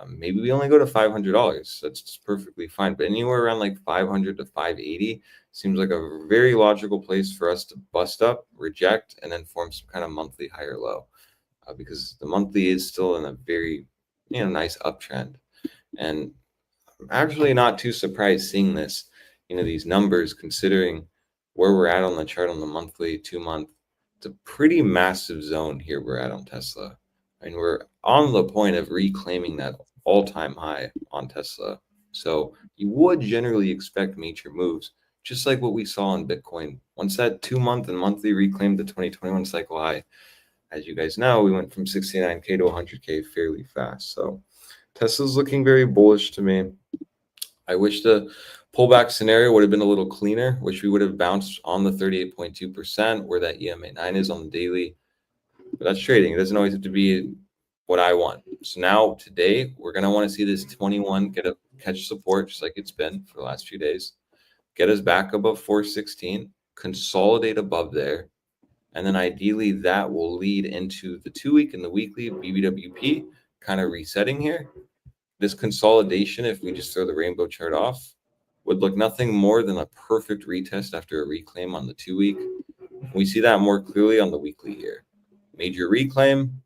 [SPEAKER 3] Maybe we only go to $500. That's perfectly fine. But anywhere around like 500 to 580 seems like a very logical place for us to bust up, reject, and then form some kind of monthly higher low. Because the monthly is still in a very nice uptrend. And I'm actually not too surprised seeing this, these numbers, considering where we're at on the chart on the monthly 2-month. It's a pretty massive zone here we're at on Tesla. I mean, we're on the point of reclaiming that all-time high on Tesla. So you would generally expect major moves, just like what we saw in Bitcoin. Once that 2-month and monthly reclaimed the 2021 cycle high, as you guys know, we went from 69K to 100K fairly fast. So Tesla's looking very bullish to me. I wish the pullback scenario would have been a little cleaner, which we would have bounced on the 38.2% where that EMA 9 is on the daily. But that's trading. It doesn't always have to be what I want. So now today, we're going to want to see this 21 catch support, just like it's been for the last few days. Get us back above 416, consolidate above there. And then ideally that will lead into the 2-week and the weekly BBWP kind of resetting here. This consolidation, if we just throw the rainbow chart off, would look nothing more than a perfect retest after a reclaim on the 2-week. We see that more clearly on the weekly here. Major reclaim,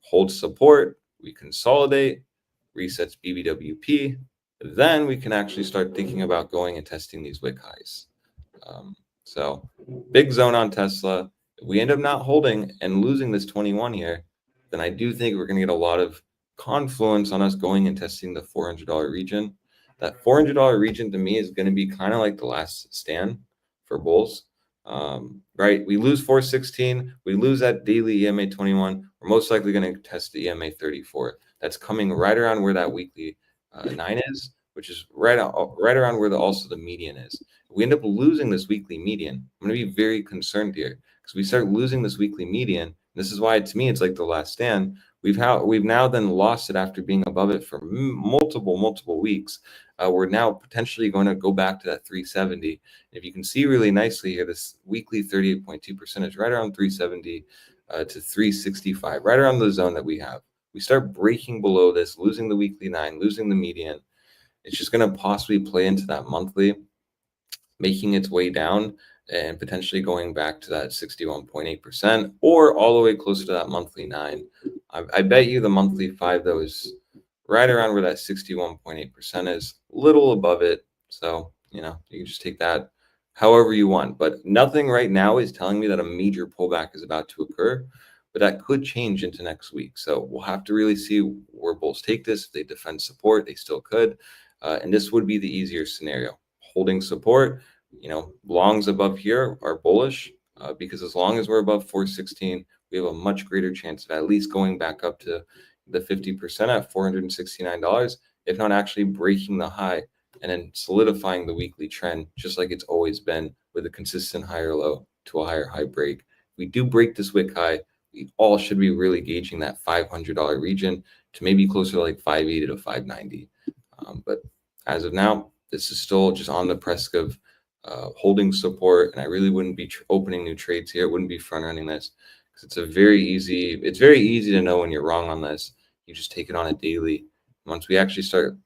[SPEAKER 3] holds support, we consolidate, resets BBWP. Then we can actually start thinking about going and testing these wick highs. So big zone on Tesla. If we end up not holding and losing this 21 here, then I do think we're going to get a lot of confluence on us going and testing the $400 region. That $400 region to me is going to be kind of like the last stand for bulls. Right? We lose 416. We lose that daily EMA 21. We're most likely going to test the EMA 34. That's coming right around where that weekly 9 is, which is right around where also the median is. If we end up losing this weekly median, I'm going to be very concerned here because we start losing this weekly median. This is why, to me, it's like the last stand. We've now then lost it after being above it for multiple weeks. We're now potentially going to go back to that 370. If you can see really nicely here, this weekly 38.2% is right around 370 to 365, right around the zone that we have. We start breaking below this, losing the weekly 9, losing the median. It's just going to possibly play into that monthly, making its way down and potentially going back to that 61.8% or all the way closer to that monthly 9. I bet you the monthly 5, though, is right around where that 61.8% is, a little above it. So, you can just take that however you want. But nothing right now is telling me that a major pullback is about to occur. But that could change into next week. So we'll have to really see where bulls take this. If they defend support, they still could. And this would be the easier scenario. Holding support, longs above here are bullish because as long as we're above 416, we have a much greater chance of at least going back up to the 50% at $469, if not actually breaking the high and then solidifying the weekly trend, just like it's always been with a consistent higher low to a higher high break. If we do break this wick high, we all should be really gauging that $500 region to maybe closer to like 580 to 590. But as of now, this is still just on the precipice of holding support, and I really wouldn't be opening new trades here. Wouldn't be front running this because it's very easy to know when you're wrong on this. You just take it on a daily. Once we actually start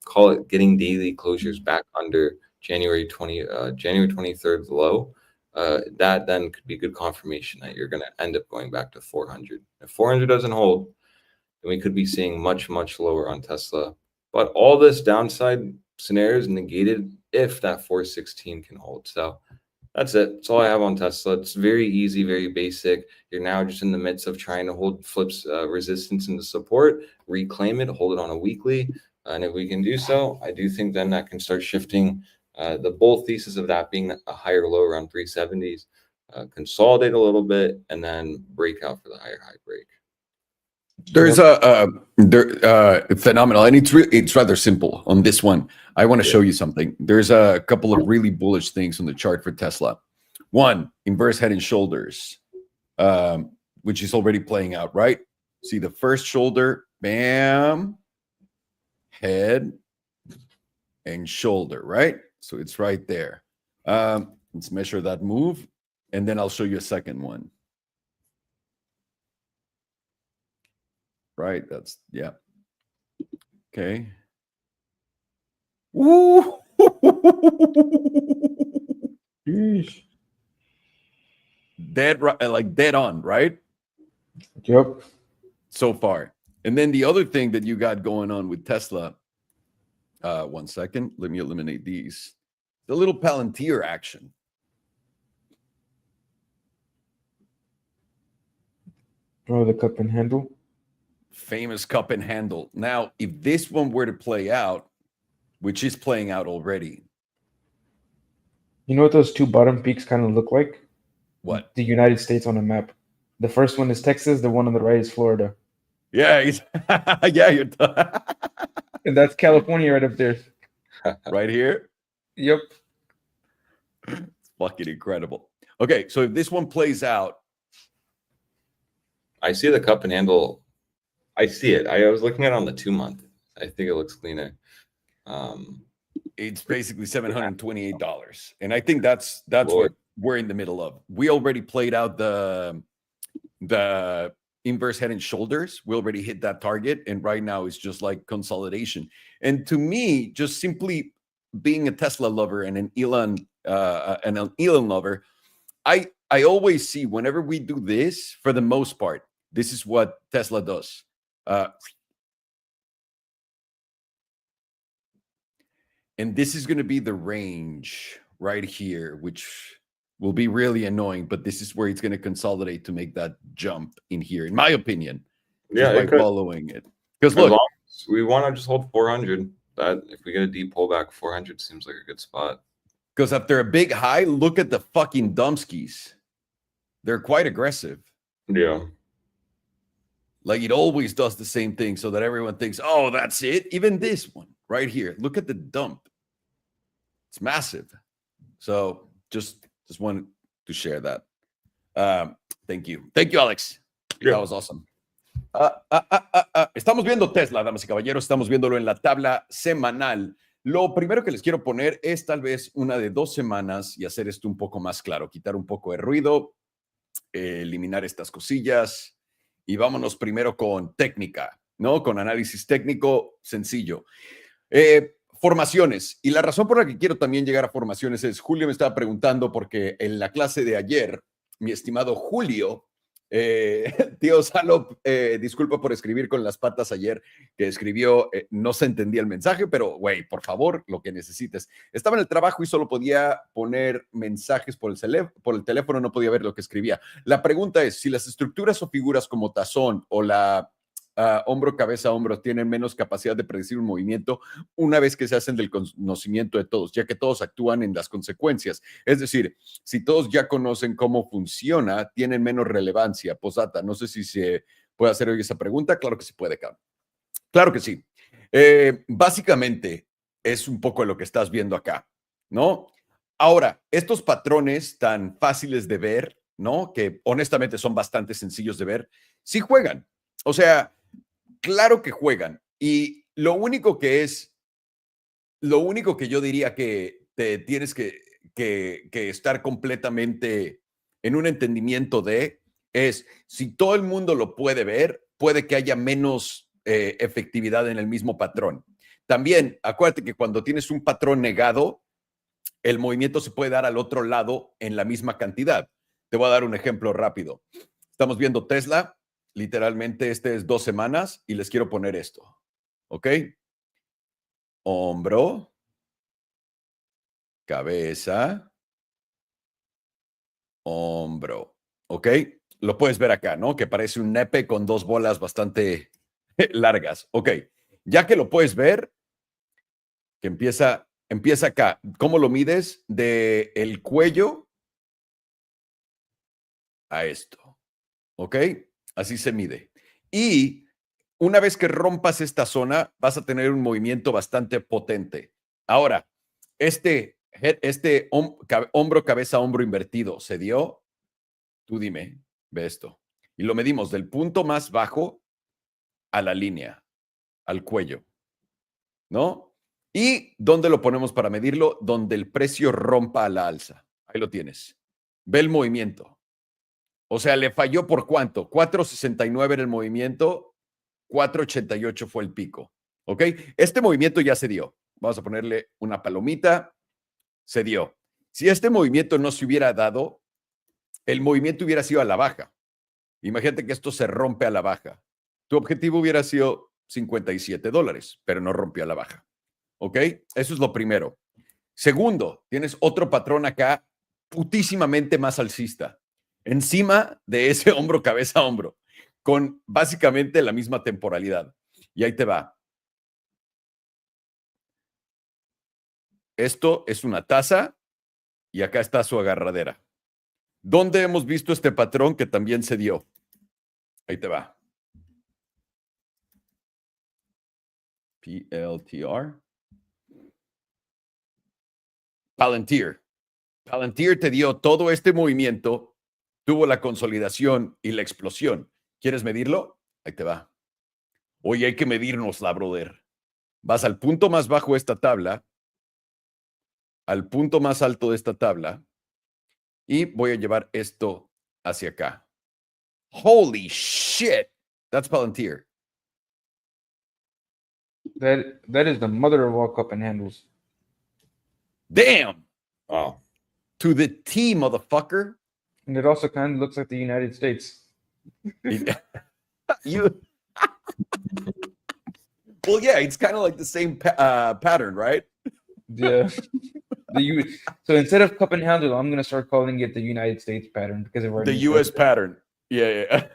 [SPEAKER 3] getting daily closures back under January 23rd low, that then could be good confirmation that you're going to end up going back to 400. If 400 doesn't hold, then we could be seeing much lower on Tesla. But all this downside scenario is negated if that 416 can hold. So that's it. That's all I have on Tesla. It's very easy, very basic. You're now just in the midst of trying to hold flips resistance into support, reclaim it, hold it on a weekly. And if we can do so, I do think then that can start shifting the bull thesis of that being a higher low around 370s, consolidate a little bit, and then break out for the higher high break.
[SPEAKER 1] There's phenomenal, and it's rather simple on this one. I want to show you something. There's a couple of really bullish things on the chart for Tesla. One, inverse head and shoulders, which is already playing out, right? See the first shoulder, bam, head and shoulder, right? So it's right there. Let's measure that move, and then I'll show you a second one. Right, that's, yeah. Okay. Ooh. Dead right, like dead on, right?
[SPEAKER 2] Yep.
[SPEAKER 1] So far. And then the other thing that you got going on with Tesla, 1 second, let me eliminate these. The little Palantir action.
[SPEAKER 2] Oh, the cup and handle.
[SPEAKER 1] Famous cup and handle. Now, if this one were to play out, which is playing out already.
[SPEAKER 2] You know what those two bottom peaks kind of look like?
[SPEAKER 1] What?
[SPEAKER 2] The United States on a map. The first one is Texas. The one on the right is Florida.
[SPEAKER 1] Yeah, yeah, you're
[SPEAKER 2] And that's California right up there.
[SPEAKER 1] right here.
[SPEAKER 2] Yep.
[SPEAKER 1] It's fucking incredible. Okay, so if this one plays out,
[SPEAKER 3] I see the cup and handle. I see it. I was looking at it on the 2-month. I think it looks cleaner.
[SPEAKER 1] It's basically $728, and I think that's what we're in the middle of. We already played out the inverse head and shoulders. We already hit that target, and right now it's just like consolidation. And to me, just simply being a Tesla lover and an Elon lover, I always see whenever we do this, for the most part, this is what Tesla does. And this is going to be the range right here, which will be really annoying, but this is where it's going to consolidate to make that jump in here, in my opinion.
[SPEAKER 3] Yeah,
[SPEAKER 1] by following it. Because look,
[SPEAKER 3] we want to just hold 400. That if we get a deep pullback, 400 seems like a good spot.
[SPEAKER 1] Because after a big high, look at the fucking dumpskis. They're quite aggressive.
[SPEAKER 3] Yeah.
[SPEAKER 1] Like it always does the same thing so that everyone thinks, oh, that's it. Even this one right here. Look at the dump. It's massive. So just wanted to share that. Thank you. Thank you, Alex.
[SPEAKER 3] Yeah.
[SPEAKER 1] That was awesome. Estamos viendo Tesla, damas y caballeros. Estamos viéndolo en la tabla semanal. Lo primero que les quiero poner es tal vez una de 2 semanas y hacer esto un poco más claro. Quitar un poco de ruido, eliminar estas cosillas. Y vámonos primero con técnica, ¿no? Con análisis técnico sencillo. Formaciones. Y la razón por la que quiero también llegar a formaciones es, Julio me estaba preguntando porque en la clase de ayer, mi estimado Julio, tío Salop, disculpa por escribir con las patas ayer, que escribió, no se entendía el mensaje, pero güey, por favor, lo que necesites. Estaba en el trabajo y solo podía poner mensajes por el teléfono, no podía ver lo que escribía. La pregunta es, si las estructuras o figuras como tazón o la hombro, cabeza, hombro tienen menos capacidad de predecir un movimiento una vez que se hacen del conocimiento de todos, ya que todos actúan en las consecuencias. Es decir, si todos ya conocen cómo funciona, tienen menos relevancia. Posdata, no sé si se puede hacer hoy esa pregunta. Claro que se puede, Cam. Claro que sí. Básicamente es un poco lo que estás viendo acá, ¿no? Ahora, estos patrones tan fáciles de ver, ¿no? Que honestamente son bastante sencillos de ver, sí juegan. O sea, claro que juegan. Y lo único que yo diría que te tienes que estar completamente en un entendimiento de es, si todo el mundo lo puede ver, puede que haya menos efectividad en el mismo patrón. También, acuérdate que cuando tienes un patrón negado, el movimiento se puede dar al otro lado en la misma cantidad. Te voy a dar un ejemplo rápido. Estamos viendo Tesla. Literalmente, este es 2 semanas y les quiero poner esto. ¿Ok? Hombro, cabeza, hombro. ¿Ok? Lo puedes ver acá, ¿no? Que parece un nepe con 2 bolas bastante largas. Ok. Ya que lo puedes ver, que empieza acá. ¿Cómo lo mides? De el cuello a esto. ¿Ok? Así se mide. Y una vez que rompas esta zona, vas a tener un movimiento bastante potente. Ahora, hombro, cabeza, hombro invertido, ¿se dio? Tú dime, ve esto. Y lo medimos del punto más bajo a la línea, al cuello, ¿no? ¿Y dónde lo ponemos para medirlo? Donde el precio rompa a la alza. Ahí lo tienes. Ve el movimiento. O sea, le falló por cuánto? 4.69 era el movimiento, 4.88 fue el pico. ¿Ok? Este movimiento ya se dio. Vamos a ponerle una palomita. Se dio. Si este movimiento no se hubiera dado, el movimiento hubiera sido a la baja. Imagínate que esto se rompe a la baja. Tu objetivo hubiera sido $57, pero no rompió a la baja. ¿Ok? Eso es lo primero. Segundo, tienes otro patrón acá putísimamente más alcista. Encima de ese hombro, cabeza, hombro, con básicamente la misma temporalidad. Y ahí te va. Esto es una taza y acá está su agarradera. ¿Dónde hemos visto este patrón que también se dio? Ahí te va. PLTR. Palantir. Palantir te dio todo este movimiento, tuvo la consolidación y la explosión. ¿Quieres medirlo? Ahí te va. Oye, hay que medirnosla, brother. Vas al punto más bajo de esta tabla, al punto más alto de esta tabla, y voy a llevar esto hacia acá. Holy shit! That's Palantir.
[SPEAKER 2] That is the mother of all cup and handles.
[SPEAKER 1] Damn!
[SPEAKER 3] Wow.
[SPEAKER 1] To the T, motherfucker.
[SPEAKER 2] And it also kind of looks like the United States.
[SPEAKER 1] You. Well, yeah, it's kind of like the same pattern, right?
[SPEAKER 2] Yeah. So instead of cup and handle, I'm gonna start calling it the United States pattern because of our
[SPEAKER 1] The U.S. pattern. Yeah.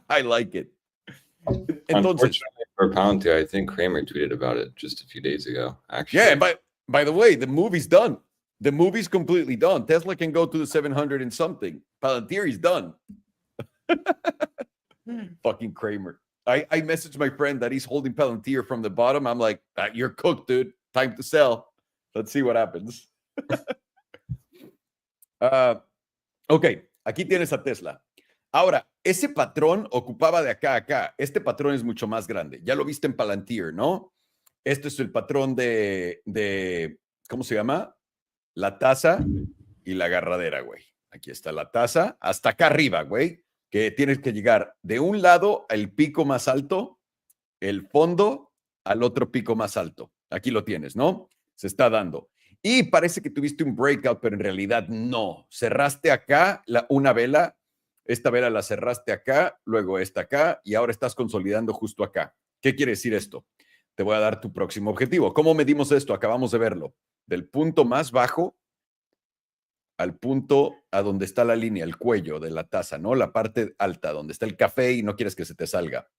[SPEAKER 1] I like it. Entonces,
[SPEAKER 3] unfortunately for Palantir, I think Kramer tweeted about it just a few days ago. Actually,
[SPEAKER 1] yeah. By the way, the movie's done. The movie's completely done. Tesla can go to the 700 and something. Palantir is done. Fucking Kramer. I messaged my friend that he's holding Palantir from the bottom. I'm like, you're cooked, dude. Time to sell. Let's see what happens. Ok, aquí tienes a Tesla. Ahora, ese patrón ocupaba de acá a acá. Este patrón es mucho más grande. Ya lo viste en Palantir, ¿no? Este es el patrón de ¿cómo se llama? La taza y la agarradera, güey. Aquí está la taza, hasta acá arriba, güey, que tienes que llegar de un lado al pico más alto, el fondo al otro pico más alto. Aquí lo tienes, ¿no? Se está dando. Y parece que tuviste un breakout, pero en realidad no. Cerraste acá una vela, esta vela la cerraste acá, luego esta acá, y ahora estás consolidando justo acá. ¿Qué quiere decir esto? Te voy a dar tu próximo objetivo. ¿Cómo medimos esto? Acabamos de verlo. Del punto más bajo al punto a donde está la línea, el cuello de la taza, ¿no? La parte alta, donde está el café y no quieres que se te salga.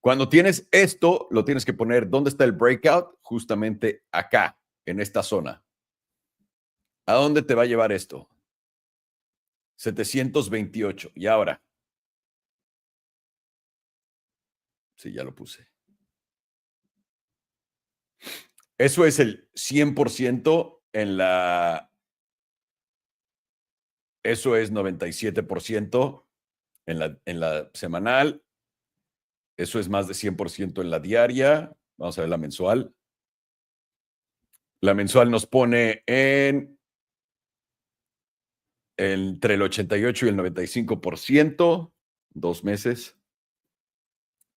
[SPEAKER 1] Cuando tienes esto, lo tienes que poner, ¿dónde está el breakout? Justamente acá, en esta zona. ¿A dónde te va a llevar esto? 728. Y ahora. Sí, ya lo puse. Eso es el 100% en la... Eso es 97% en la semanal. Eso es más de 100% en la diaria. Vamos a ver la mensual. La mensual nos pone entre el 88 y el 95%. 2 meses.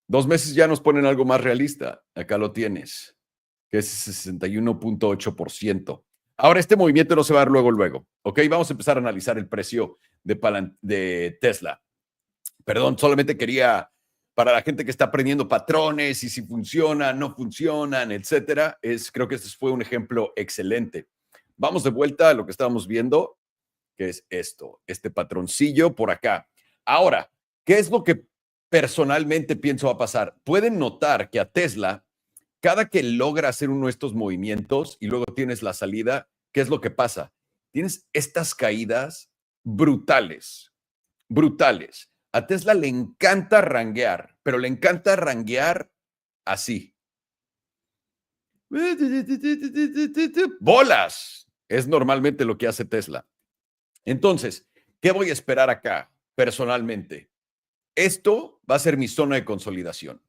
[SPEAKER 1] 2 meses ya nos ponen algo más realista. Acá lo tienes, que es 61.8%. Ahora, este movimiento no se va a dar luego. ¿Ok? Vamos a empezar a analizar el precio de Tesla. Perdón, solamente quería, para la gente que está aprendiendo patrones y si funcionan, no funcionan, etcétera, creo que este fue un ejemplo excelente. Vamos de vuelta a lo que estábamos viendo, que es esto, este patroncillo por acá. Ahora, ¿qué es lo que personalmente pienso va a pasar? Pueden notar que a Tesla, cada que logra hacer uno de estos movimientos y luego tienes la salida, ¿qué es lo que pasa? Tienes estas caídas brutales, brutales. A Tesla le encanta ranguear, pero le encanta ranguear así. ¡Bolas! Es normalmente lo que hace Tesla. Entonces, ¿qué voy a esperar acá personalmente? Esto va a ser mi zona de consolidación.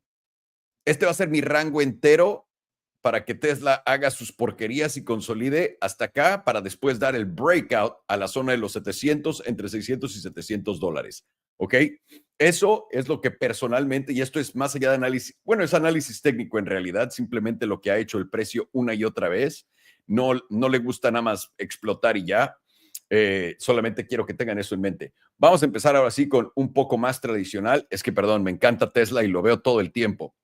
[SPEAKER 1] Este va a ser mi rango entero para que Tesla haga sus porquerías y consolide hasta acá para después dar el breakout a la zona de los 700, entre 600 y 700 dólares. ¿Ok? Eso es lo que personalmente, y esto es más allá de análisis, bueno, es análisis técnico en realidad, simplemente lo que ha hecho el precio una y otra vez. No le gusta nada más explotar y ya. Solamente quiero que tengan eso en mente. Vamos a empezar ahora sí con un poco más tradicional. Es que, perdón, me encanta Tesla y lo veo todo el tiempo.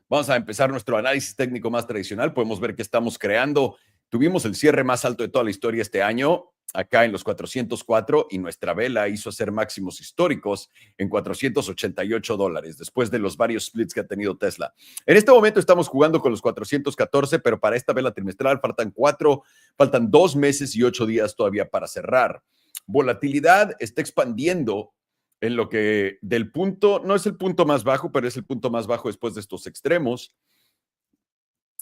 [SPEAKER 1] Vamos a empezar nuestro análisis técnico más tradicional. Podemos ver que estamos creando. Tuvimos el cierre más alto de toda la historia este año, acá en los 404, y nuestra vela hizo hacer máximos históricos en 488 dólares, después de los varios splits que ha tenido Tesla. En este momento estamos jugando con los 414, pero para esta vela trimestral faltan 2 meses y 8 días todavía para cerrar. Volatilidad está expandiendo en lo que del punto, no es el punto más bajo, pero es el punto más bajo después de estos extremos.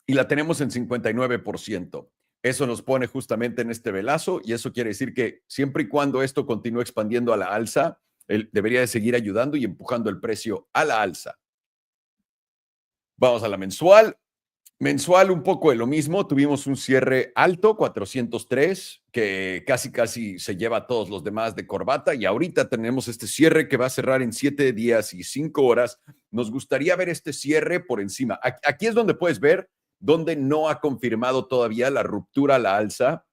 [SPEAKER 1] Y la tenemos en 59%. Eso nos pone justamente en este velazo y eso quiere decir que siempre y cuando esto continúe expandiendo a la alza, él debería de seguir ayudando y empujando el precio a la alza. Vamos a la mensual. Mensual un poco de lo mismo, tuvimos un cierre alto, 403, que casi se lleva a todos los demás de corbata y ahorita tenemos este cierre que va a cerrar en 7 días y 5 horas. Nos gustaría ver este cierre por encima. Aquí es donde puedes ver donde no ha confirmado todavía la ruptura a la alza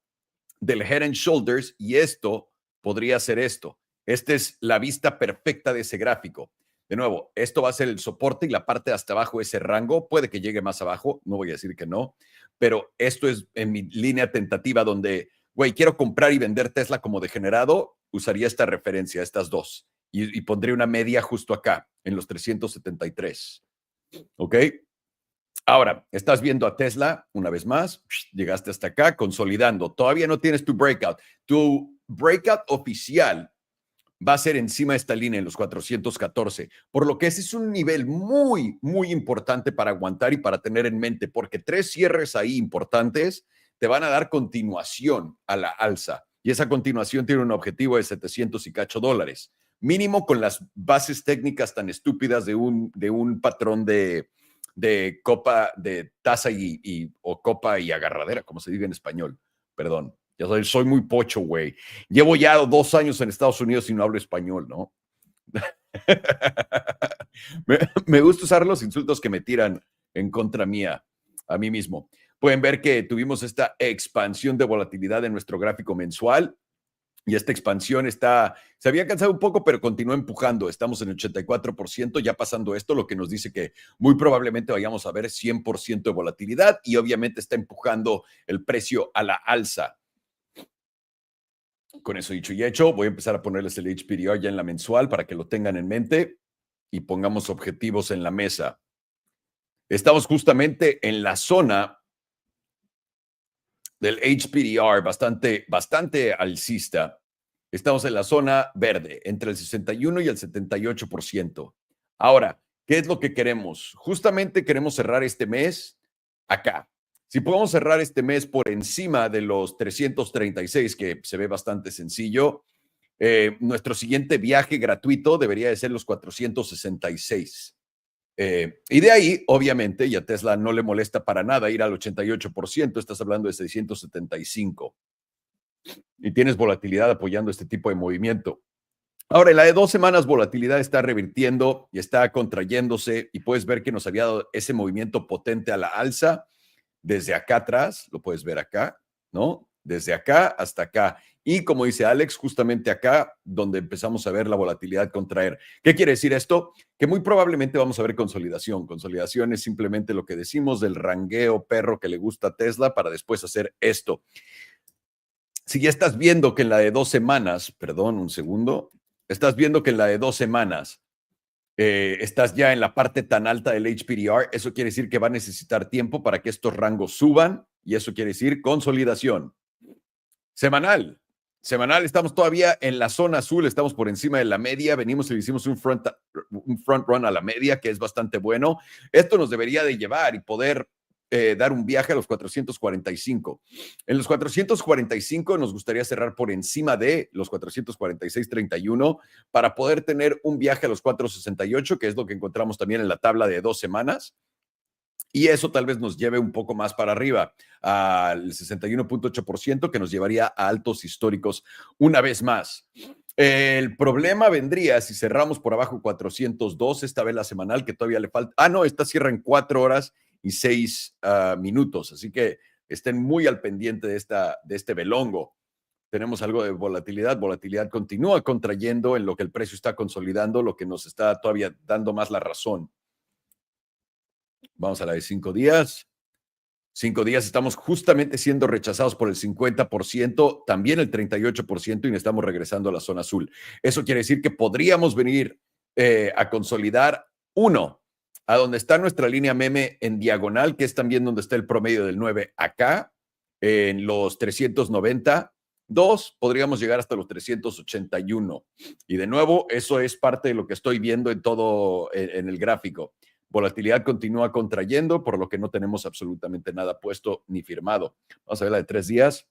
[SPEAKER 1] del Head and Shoulders y esto podría ser esto. Esta es la vista perfecta de ese gráfico. De nuevo, esto va a ser el soporte y la parte de hasta abajo, ese rango, puede que llegue más abajo, no voy a decir que no, pero esto es en mi línea tentativa donde, güey, quiero comprar y vender Tesla como degenerado, usaría esta referencia, estas dos, y pondría una media justo acá, en los 373. ¿Ok? Ahora, estás viendo a Tesla una vez más, llegaste hasta acá, consolidando. Todavía no tienes tu breakout. Tu breakout oficial va a ser encima de esta línea en los 414, por lo que ese es un nivel muy, muy importante para aguantar y para tener en mente, porque 3 cierres ahí importantes te van a dar continuación a la alza, y esa continuación tiene un objetivo de 700 y cacho dólares, mínimo con las bases técnicas tan estúpidas de un patrón de copa, de taza o copa y agarradera, como se dice en español, perdón. Ya soy muy pocho, güey. Llevo ya 2 años en Estados Unidos y no hablo español, ¿no? me gusta usar los insultos que me tiran en contra mía, a mí mismo. Pueden ver que tuvimos esta expansión de volatilidad en nuestro gráfico mensual y esta expansión se había cansado un poco, pero continúa empujando. Estamos en 84%, ya pasando esto, lo que nos dice que muy probablemente vayamos a ver 100% de volatilidad y obviamente está empujando el precio a la alza. Con eso dicho y hecho, voy a empezar a ponerles el HPDR ya en la mensual para que lo tengan en mente y pongamos objetivos en la mesa. Estamos justamente en la zona del HPDR bastante alcista. Estamos en la zona verde, entre el 61 y el 78%. Ahora, ¿qué es lo que queremos? Justamente queremos cerrar este mes acá. Si podemos cerrar este mes por encima de los 336, que se ve bastante sencillo, nuestro siguiente viaje gratuito debería de ser los 466. Y de ahí, obviamente, y a Tesla no le molesta para nada ir al 88%, estás hablando de 675. Y tienes volatilidad apoyando este tipo de movimiento. Ahora, en la de 2 semanas, volatilidad está revirtiendo y está contrayéndose y puedes ver que nos había dado ese movimiento potente a la alza desde acá atrás, lo puedes ver acá, ¿no? Desde acá hasta acá. Y como dice Alex, justamente acá donde empezamos a ver la volatilidad contraer. ¿Qué quiere decir esto? Que muy probablemente vamos a ver consolidación. Consolidación es simplemente lo que decimos del rangueo perro que le gusta a Tesla para después hacer esto. Si ya estás viendo que en la de 2 semanas, perdón, un segundo, estás viendo que en la de 2 semanas estás ya en la parte tan alta del HPDR, eso quiere decir que va a necesitar tiempo para que estos rangos suban y eso quiere decir consolidación. Semanal. Semanal, estamos todavía en la zona azul, estamos por encima de la media, venimos y le hicimos un front run a la media, que es bastante bueno. Esto nos debería de llevar y poder dar un viaje a los 445. En los 445 nos gustaría cerrar por encima de los 446.31 para poder tener un viaje a los 468, que es lo que encontramos también en la tabla de 2 semanas. Y eso tal vez nos lleve un poco más para arriba, al 61.8%, que nos llevaría a altos históricos una vez más. El problema vendría si cerramos por abajo 402, esta vez la semanal, que todavía le falta. Ah, no, esta cierra en 4 horas y 6 minutos. Así que estén muy al pendiente de este belongo. Tenemos algo de volatilidad. Volatilidad continúa contrayendo en lo que el precio está consolidando, lo que nos está todavía dando más la razón. Vamos a la de 5 días. 5 días estamos justamente siendo rechazados por el 50%, también el 38%, y estamos regresando a la zona azul. Eso quiere decir que podríamos venir a consolidar, uno, a donde está nuestra línea meme en diagonal, que es también donde está el promedio del 9 acá, en los 390. Dos, podríamos llegar hasta los 381. Y de nuevo, eso es parte de lo que estoy viendo en todo, en el gráfico. Volatilidad continúa contrayendo, por lo que no tenemos absolutamente nada puesto ni firmado. Vamos a ver la de 3 días.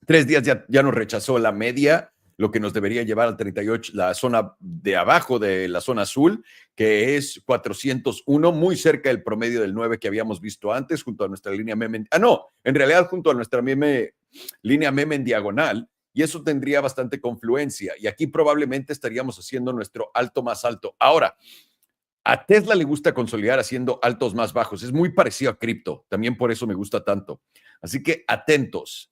[SPEAKER 1] 3 días ya nos rechazó la media, lo que nos debería llevar al 38, la zona de abajo de la zona azul, que es 401, muy cerca del promedio del 9 que habíamos visto antes, junto a nuestra línea meme. En realidad junto a nuestra línea meme en diagonal, y eso tendría bastante confluencia. Y aquí probablemente estaríamos haciendo nuestro alto más alto. Ahora, a Tesla le gusta consolidar haciendo altos más bajos. Es muy parecido a cripto. También por eso me gusta tanto. Así que atentos.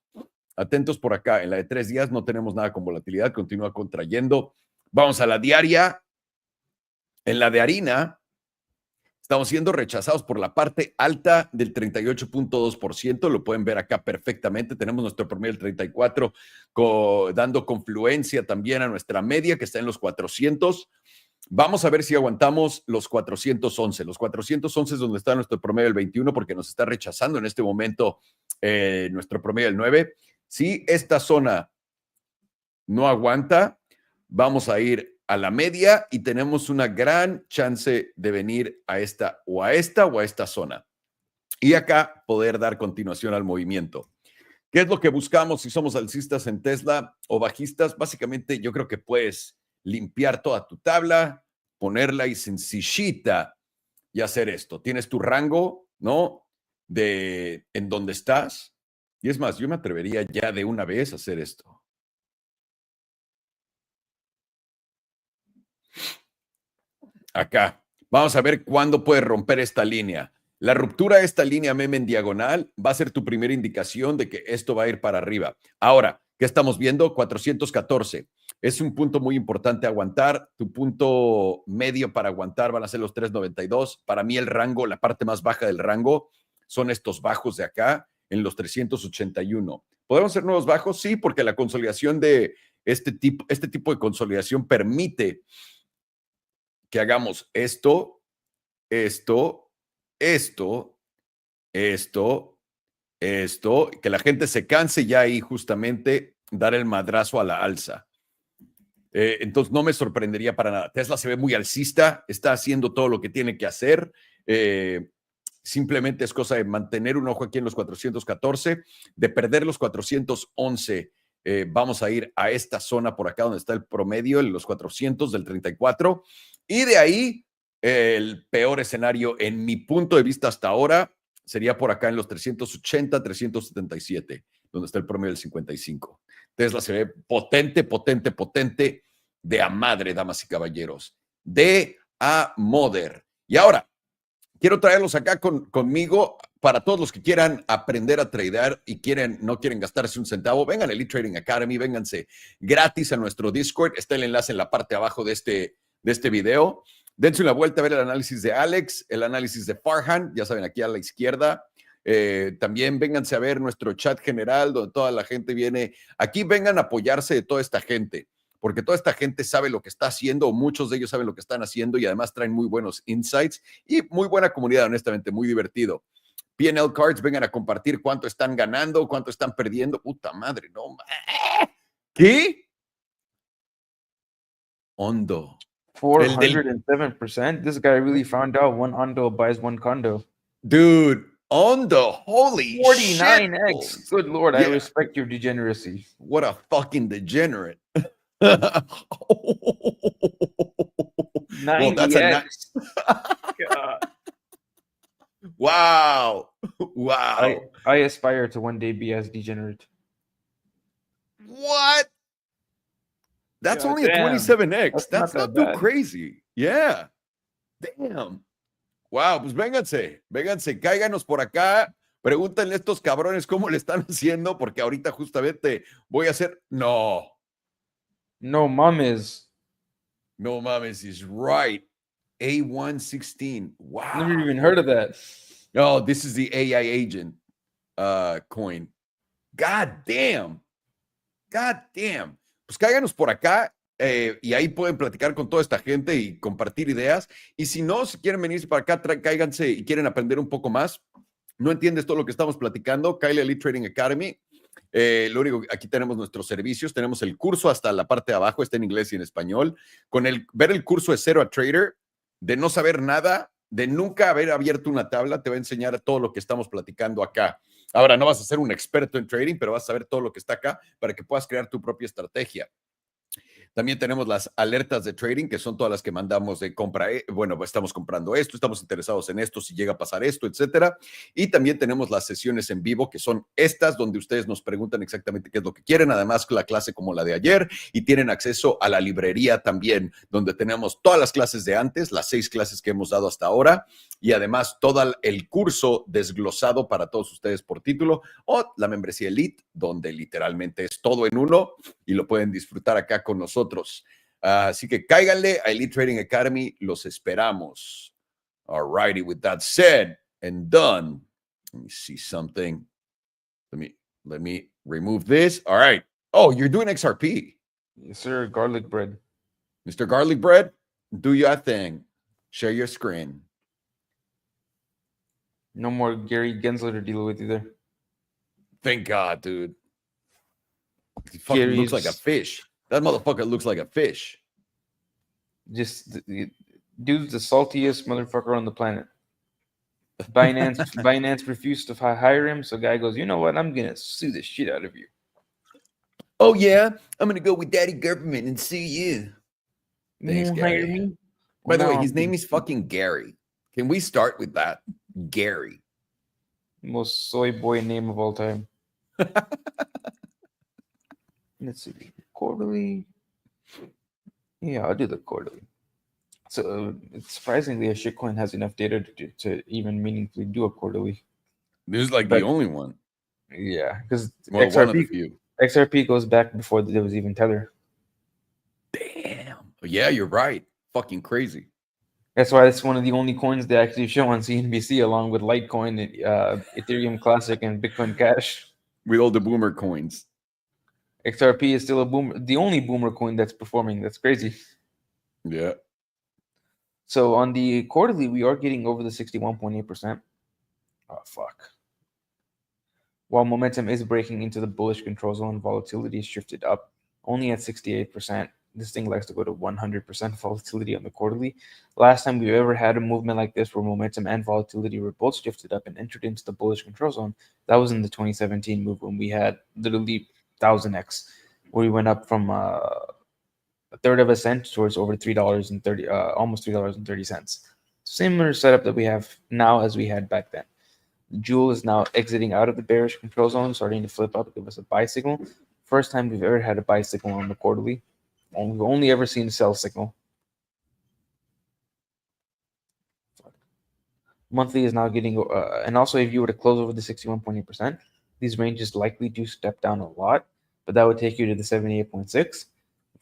[SPEAKER 1] Atentos por acá. En la de 3 días no tenemos nada con volatilidad. Continúa contrayendo. Vamos a la diaria. En la de harina estamos siendo rechazados por la parte alta del 38.2%. Lo pueden ver acá perfectamente. Tenemos nuestro promedio del 34 dando confluencia también a nuestra media que está en los 400. Vamos a ver si aguantamos los 411. Los 411 es donde está nuestro promedio del 21 porque nos está rechazando en este momento nuestro promedio del 9. Si esta zona no aguanta, vamos a ir a la media y tenemos una gran chance de venir a esta o a esta o a esta zona. Y acá poder dar continuación al movimiento. ¿Qué es lo que buscamos si somos alcistas en Tesla o bajistas? Básicamente yo creo que puedes limpiar toda tu tabla, ponerla y sencillita y hacer esto. Tienes tu rango, ¿no? De en dónde estás. Y es más, yo me atrevería ya de una vez a hacer esto. Acá. Vamos a ver cuándo puedes romper esta línea. La ruptura de esta línea meme en diagonal va a ser tu primera indicación de que esto va a ir para arriba. Ahora, ¿qué estamos viendo? 414. Es un punto muy importante aguantar. Tu punto medio para aguantar van a ser los 392. Para mí el rango, la parte más baja del rango, son estos bajos de acá en los 381. ¿Podemos ser nuevos bajos? Sí, porque la consolidación de este tipo de consolidación permite que hagamos esto, que la gente se canse ya ahí justamente dar el madrazo a la alza. Entonces no me sorprendería para nada. Tesla se ve muy alcista, está haciendo todo lo que tiene que hacer. Simplemente es cosa de mantener un ojo aquí en los 414, de perder los 411. Vamos a ir a esta zona por acá donde está el promedio, en los 400 del 34. Y de ahí, el peor escenario en mi punto de vista hasta ahora sería por acá en los 380, 377, donde está el promedio del 55. Tesla se ve potente, potente, potente, de a madre, damas y caballeros, de a mother. Y ahora, quiero traerlos acá conmigo para todos los que quieran aprender a tradear y no quieren gastarse un centavo. Vengan a Elite Trading Academy, vénganse gratis a nuestro Discord. Está el enlace en la parte de abajo de este video. Dense una vuelta a ver el análisis de Alex, el análisis de Farhan, ya saben, aquí a la izquierda. También vénganse a ver nuestro chat general, donde toda la gente viene. Aquí vengan a apoyarse de toda esta gente, porque toda esta gente sabe lo que está haciendo, o muchos de ellos saben lo que están haciendo y además traen muy buenos insights y muy buena comunidad, honestamente, muy divertido. P&L Cards, vengan a compartir cuánto están ganando, cuánto están perdiendo. Puta madre, no. ¿Qué? Hondo.
[SPEAKER 2] 407%. This guy really found out one Hondo buys one condo.
[SPEAKER 1] Dude, Hondo, holy
[SPEAKER 2] 49x.
[SPEAKER 1] shit.
[SPEAKER 2] Good Lord,
[SPEAKER 1] Yeah.
[SPEAKER 2] I respect your degeneracy.
[SPEAKER 1] What a fucking degenerate. Well,
[SPEAKER 2] 90x.
[SPEAKER 1] that's a nice.
[SPEAKER 2] God.
[SPEAKER 1] Wow. Wow.
[SPEAKER 2] I aspire to one day be as degenerate.
[SPEAKER 1] What? That's
[SPEAKER 2] God
[SPEAKER 1] only a
[SPEAKER 2] damn.
[SPEAKER 1] 27x.
[SPEAKER 2] That's
[SPEAKER 1] That's
[SPEAKER 2] not
[SPEAKER 1] not
[SPEAKER 2] that
[SPEAKER 1] too
[SPEAKER 2] bad.
[SPEAKER 1] crazy. Yeah. Damn. Wow, pues vénganse, cáiganos por acá. Pregúntenle a estos cabrones cómo le están haciendo, porque ahorita justamente voy a hacer. No mames, is right. A116. Wow.
[SPEAKER 2] Never even heard of that.
[SPEAKER 1] Oh, this is the AI agent coin. God damn. Pues cáiganos por acá y ahí pueden platicar con toda esta gente y compartir ideas. Y si no, si quieren venirse para acá, cáiganse y quieren aprender un poco más. No entiendes todo lo que estamos platicando, cáile a Elite Trading Academy. Lo único, aquí tenemos nuestros servicios, tenemos el curso hasta la parte de abajo, está en inglés y en español. Ver el curso de Cero a Trader, de no saber nada, de nunca haber abierto una tabla, te va a enseñar todo lo que estamos platicando acá. Ahora, no vas a ser un experto en trading, pero vas a saber todo lo que está acá para que puedas crear tu propia estrategia. También tenemos las alertas de trading, que son todas las que mandamos de compra. Bueno, estamos comprando esto, estamos interesados en esto, si llega a pasar esto, etcétera. Y también tenemos las sesiones en vivo, que son estas, donde ustedes nos preguntan exactamente qué es lo que quieren. Además, la clase como la de ayer, y tienen acceso a la librería también, donde tenemos todas las clases de antes, las 6 clases que hemos dado hasta ahora, y además todo el curso desglosado para todos ustedes por título, o la membresía Elite, donde literalmente es todo en uno y lo pueden disfrutar acá con nosotros. Así que cáiganle a Elite Trading Academy, los esperamos. All righty, with that said and done, let me see something. Let me remove this. All right. Oh, you're doing XRP.
[SPEAKER 2] Yes, sir. Garlic bread.
[SPEAKER 1] Mr. Garlic Bread. Do your thing. Share your screen.
[SPEAKER 2] No more Gary Gensler to deal with either.
[SPEAKER 1] Thank God, dude. He fucking looks like a
[SPEAKER 2] Gary's
[SPEAKER 1] fish. That motherfucker looks like a fish.
[SPEAKER 2] just dude's the saltiest motherfucker on the planet. Binance refused to hire him, so guy goes, you know what? I'm gonna sue the shit out of you.
[SPEAKER 1] Oh yeah, I'm gonna go with daddy government and sue you. Thanks,
[SPEAKER 2] You won't hire
[SPEAKER 1] Gary.
[SPEAKER 2] me?
[SPEAKER 1] By the
[SPEAKER 2] Well,
[SPEAKER 1] way,
[SPEAKER 2] now
[SPEAKER 1] his
[SPEAKER 2] I'm
[SPEAKER 1] name
[SPEAKER 2] gonna
[SPEAKER 1] is fucking Gary. Can we start with that? Gary.
[SPEAKER 2] most soy boy name of all time. Let's see. Quarterly. Yeah, I'll do the quarterly. So surprisingly, a shitcoin has enough data to even meaningfully do a quarterly.
[SPEAKER 1] This is like
[SPEAKER 2] But
[SPEAKER 1] the only one.
[SPEAKER 2] yeah, because
[SPEAKER 1] Well, one of the
[SPEAKER 2] XRP
[SPEAKER 1] few.
[SPEAKER 2] XRP goes back before there was even Tether.
[SPEAKER 1] Damn. Yeah, you're right. Fucking crazy.
[SPEAKER 2] That's why it's one of the only coins they actually show on CNBC, along with Litecoin, Ethereum Classic, and Bitcoin Cash.
[SPEAKER 1] With all the boomer coins.
[SPEAKER 2] XRP is still the only boomer coin that's performing. That's crazy.
[SPEAKER 1] Yeah.
[SPEAKER 2] So on the quarterly, we are getting over the 61.8%. Oh, fuck. While momentum is breaking into the bullish control zone, volatility is shifted up, only at 68%. This thing likes to go to 100% volatility on the quarterly. Last time we've ever had a movement like this where momentum and volatility were both shifted up and entered into the bullish control zone, that was in the 2017 move when we had literally 1000x, where we went up from a third of a cent towards over $3.30, almost $3.30. Similar setup that we have now as we had back then. Jewel is now exiting out of the bearish control zone, starting to flip up, give us a buy signal. First time we've ever had a buy signal on the quarterly. We've only ever seen a sell signal. Monthly is now getting, and also if you were to close over the 61.8%, these ranges likely do step down a lot, but that would take you to the 78.6, which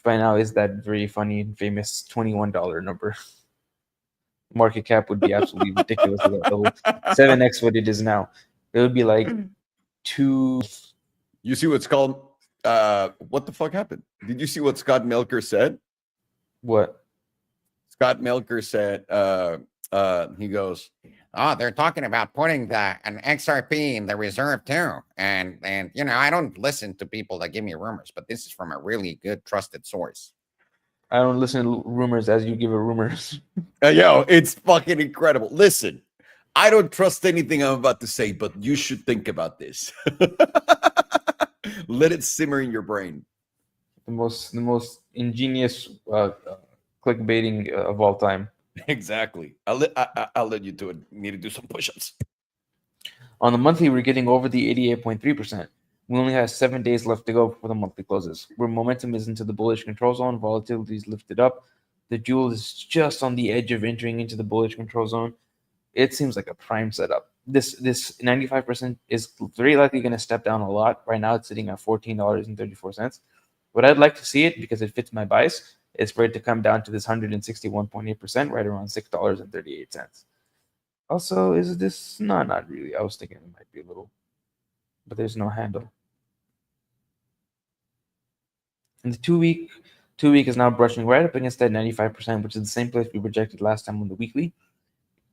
[SPEAKER 2] by now is that very funny and famous $21 number. Market cap would be absolutely ridiculous at that level. 7x what it is now. It would be like two.
[SPEAKER 1] You see what's called what the fuck happened? Did you see what Scott Melker said?
[SPEAKER 2] What?
[SPEAKER 1] Scott Melker said he goes,
[SPEAKER 4] Oh, they're talking about putting an XRP in the reserve too. And you know, I don't listen to people that give me rumors, but this is from a really good trusted source.
[SPEAKER 2] I don't listen to rumors as you give it rumors.
[SPEAKER 1] yo, it's fucking incredible. Listen, I don't trust anything I'm about to say, but you should think about this. Let it simmer in your brain.
[SPEAKER 2] The most ingenious clickbaiting of all time.
[SPEAKER 1] Exactly. I'll let you do it. Need to do some push-ups.
[SPEAKER 2] On the monthly, we're getting over the 88.3%. We only have 7 days left to go before the monthly closes. Where momentum is into the bullish control zone, volatility is lifted up. The jewel is just on the edge of entering into the bullish control zone. It seems like a prime setup. This 95% is very likely going to step down a lot. Right now, it's sitting at $14.34. What I'd like to see it, because it fits my bias, is for it to come down to this 161.8%, right around $6.38. Also, is this? No, not really. I was thinking it might be a little, but there's no handle. And the two week is now brushing right up against that 95%, which is the same place we rejected last time on the weekly.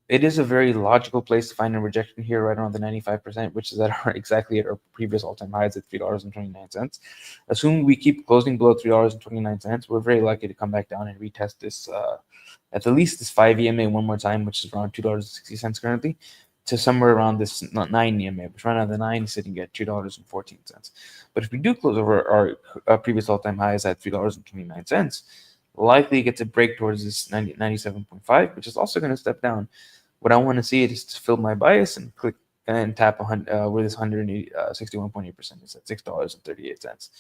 [SPEAKER 2] It is a very logical place to find a rejection here, right around the 95%, which is exactly at our previous all-time highs at $3.29. Assuming we keep closing below $3.29, we're very likely to come back down and retest this, at the least this 5 EMA one more time, which is around $2.60 currently, to somewhere around this 9 EMA, which right now the 9 is sitting at $2.14. But if we do close over our previous all-time highs at $3.29, likely get to break towards this 97.5, which is also going to step down. What I want to see is to fill my bias and click and tap where this 161.8% is at $6.38.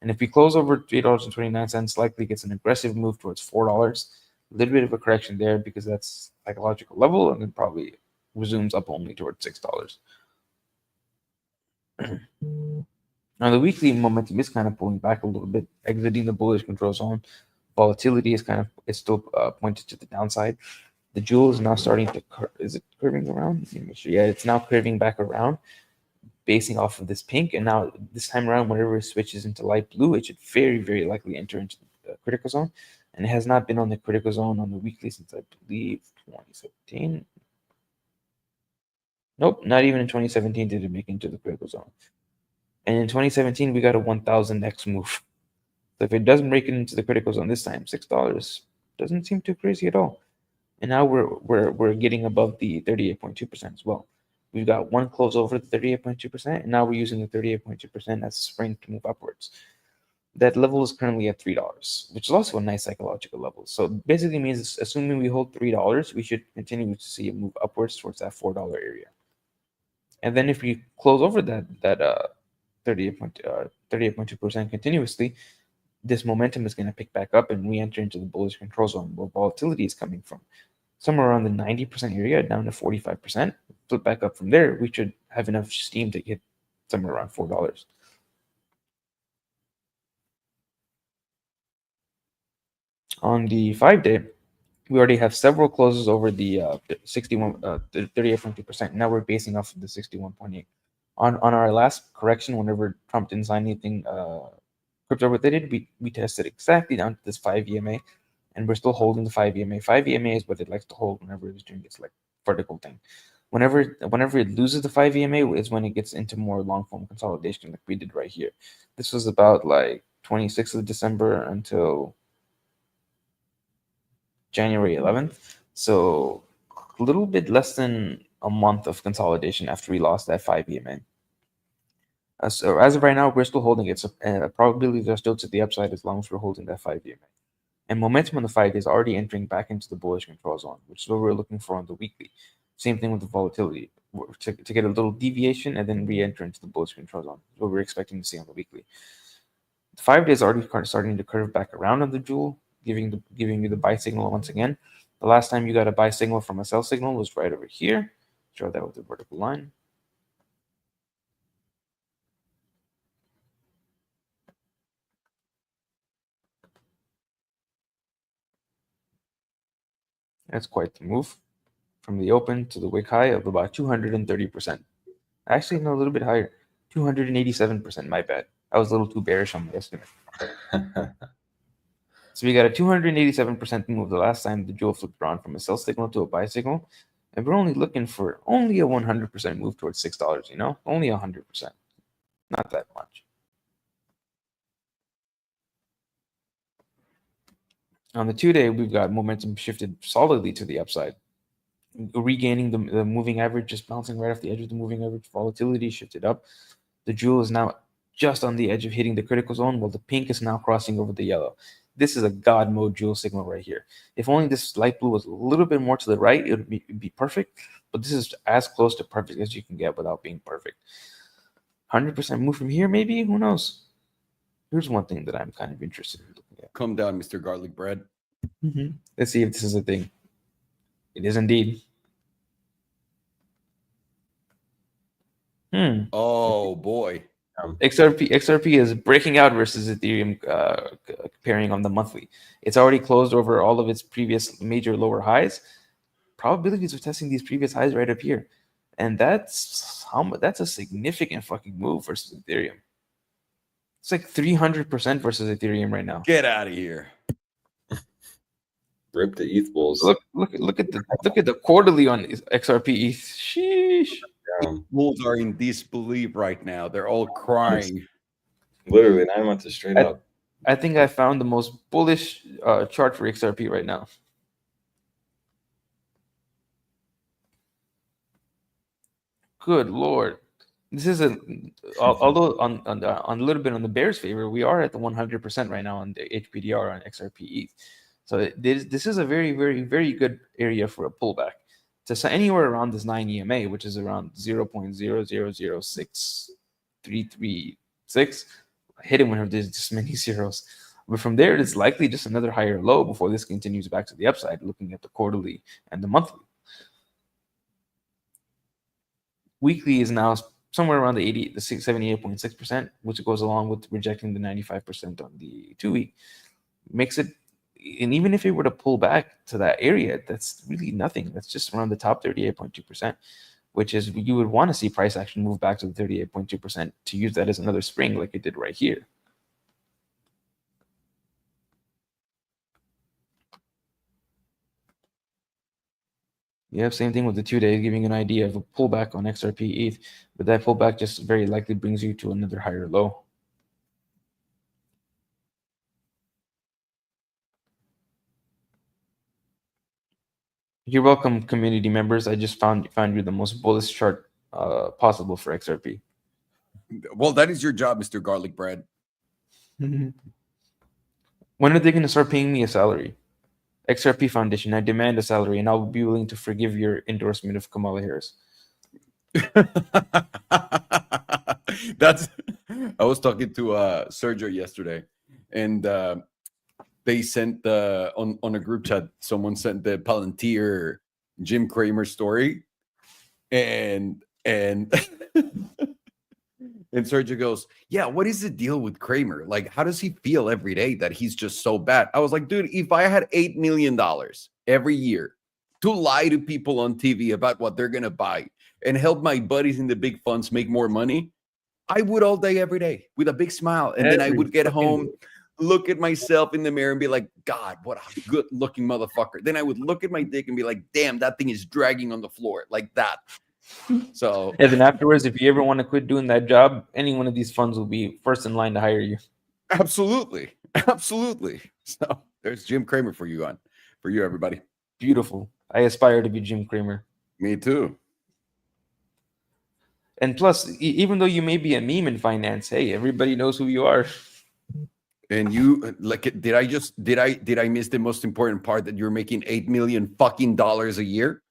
[SPEAKER 2] And if we close over $8.29, likely gets an aggressive move towards $4. A little bit of a correction there because that's psychological level, and then probably resumes up only towards $6. Now the weekly momentum is kind of pulling back a little bit, exiting the bullish control zone. Volatility is still pointed to the downside. The jewel is now starting to is it curving around? Let me make sure. Yeah, it's now curving back around, basing off of this pink. And now this time around, whenever it switches into light blue, it should very, very likely enter into the critical zone. and it has not been on the critical zone on the weekly since I believe 2017. Nope, not even in 2017 did it make it into the critical zone. And in 2017, we got a 1000x move. So if it doesn't break it into the critical zone this time, $6 doesn't seem too crazy at all. And now we're getting above the 38.2% as well. We've got one close over the 38.2%, and now we're using the 38.2% as a spring to move upwards. That level is currently at $3, which is also a nice psychological level. So basically means, assuming we hold $3, we should continue to see it move upwards towards that $4 area. And then if we close over that 38.2% continuously, this momentum is going to pick back up, and we enter into the bullish control zone where volatility is coming from. Somewhere around the 90% area down to 45%. Flip back up from there, we should have enough steam to get somewhere around $4. On the 5-day, we already have several closes over the 38.2%. Now we're basing off of the 61.8. On our last correction, whenever Trump didn't sign anything crypto related, we tested exactly down to this 5 EMA, and we're still holding the 5 EMA. 5 EMA is what it likes to hold whenever it's doing its like vertical thing. Whenever it loses the 5 EMA is when it gets into more long form consolidation, like we did right here. This was about like 26th of December until January 11th. So a little bit less than a month of consolidation after we lost that 5 EMA. So as of right now, we're still holding it. So probabilities are still to the upside as long as we're holding that 5 EMA. And momentum on the 5 is already entering back into the bullish control zone, which is what we're looking for on the weekly. Same thing with the volatility, to get a little deviation and then re-enter into the bullish control zone. What we're expecting to see on the weekly. The 5 days already starting to curve back around on the jewel, giving you the buy signal once again. The last time you got a buy signal from a sell signal was right over here. Show that with the vertical line. That's quite the move from the open to the wick high of about 230%. Actually, no, a little bit higher, 287%. My bad. I was a little too bearish on my estimate. So we got a 287% move the last time the jewel flipped around from a sell signal to a buy signal. And we're only looking for only a 100% move towards $6, only 100%. Not that much. On the 2-day, we've got momentum shifted solidly to the upside, regaining the moving average, just bouncing right off the edge of the moving average. Volatility shifted up. The jewel is now just on the edge of hitting the critical zone, while the pink is now crossing over the yellow. This is a God mode jewel signal right here. If only this light blue was a little bit more to the right, it would be perfect. But this is as close to perfect as you can get without being perfect. 100% move from here, maybe? Who knows? Here's one thing that I'm kind of interested in looking at.
[SPEAKER 1] Come down, Mr. Garlic Bread.
[SPEAKER 2] Let's see if this is a thing. It is indeed.
[SPEAKER 1] Oh, boy.
[SPEAKER 2] XRP is breaking out versus Ethereum pairing on the monthly. It's already closed over all of its previous major lower highs. Probabilities of testing these previous highs right up here. And that's a significant fucking move versus Ethereum. It's like 300% versus Ethereum right now.
[SPEAKER 1] Get out of here.
[SPEAKER 3] Rip the ETH bulls.
[SPEAKER 2] Look at the quarterly on XRP ETH. Sheesh.
[SPEAKER 1] Bulls are in disbelief right now. They're all crying.
[SPEAKER 3] Literally 9 months straight up.
[SPEAKER 2] I think I found the most bullish chart for XRP right now. Good Lord. This is although on a little bit on the bears' favor, we are at the 100% right now on the HPDR on XRP ETH. So this is a very, very, very good area for a pullback. To anywhere around this 9 EMA, which is around 0.0006336, hit it whenever there's just many zeros. But from there, it's likely just another higher low before this continues back to the upside, looking at the quarterly and the monthly. Weekly is now somewhere around the 78.6%, which goes along with rejecting the 95% on the 2-week. Makes it, and even if it were to pull back to that area, that's really nothing. That's just around the top 38.2%, which is you would want to see price action move back to the 38.2% to use that as another spring like it did right here. Yeah, same thing with the 2 day, giving an idea of a pullback on XRP ETH, but that pullback just very likely brings you to another higher low. You're welcome, community members. I just found you the most bullish chart possible for XRP.
[SPEAKER 1] Well, that is your job, Mr. Garlic Bread.
[SPEAKER 2] When are they going to start paying me a salary? XRP Foundation, I demand a salary, and I'll be willing to forgive your endorsement of Kamala Harris.
[SPEAKER 1] That's. I was talking to Sergio yesterday, and they sent on a group chat. Someone sent the Palantir Jim Cramer story, and and Sergio goes, "Yeah, what is the deal with Kramer? Like, how does he feel every day that he's just so bad?" I was like, "Dude, if I had $8 million every year to lie to people on TV about what they're gonna buy and help my buddies in the big funds make more money, I would all day, every day, with a big smile, and then I would get home, look at myself in the mirror, and be like, God, what a good-looking motherfucker." Then I would look at my dick and be like, damn, that thing is dragging on the floor like that. So,
[SPEAKER 2] And then afterwards, if you ever want to quit doing that job, any one of these funds will be first in line to hire you.
[SPEAKER 1] absolutely. So there's Jim Cramer for you, everybody.
[SPEAKER 2] Beautiful. I aspire to be Jim Cramer.
[SPEAKER 1] Me too.
[SPEAKER 2] And plus, even though you may be a meme in finance, hey, everybody knows who you are.
[SPEAKER 1] And you, like, did I miss the most important part, that you're making $8 million fucking dollars a year?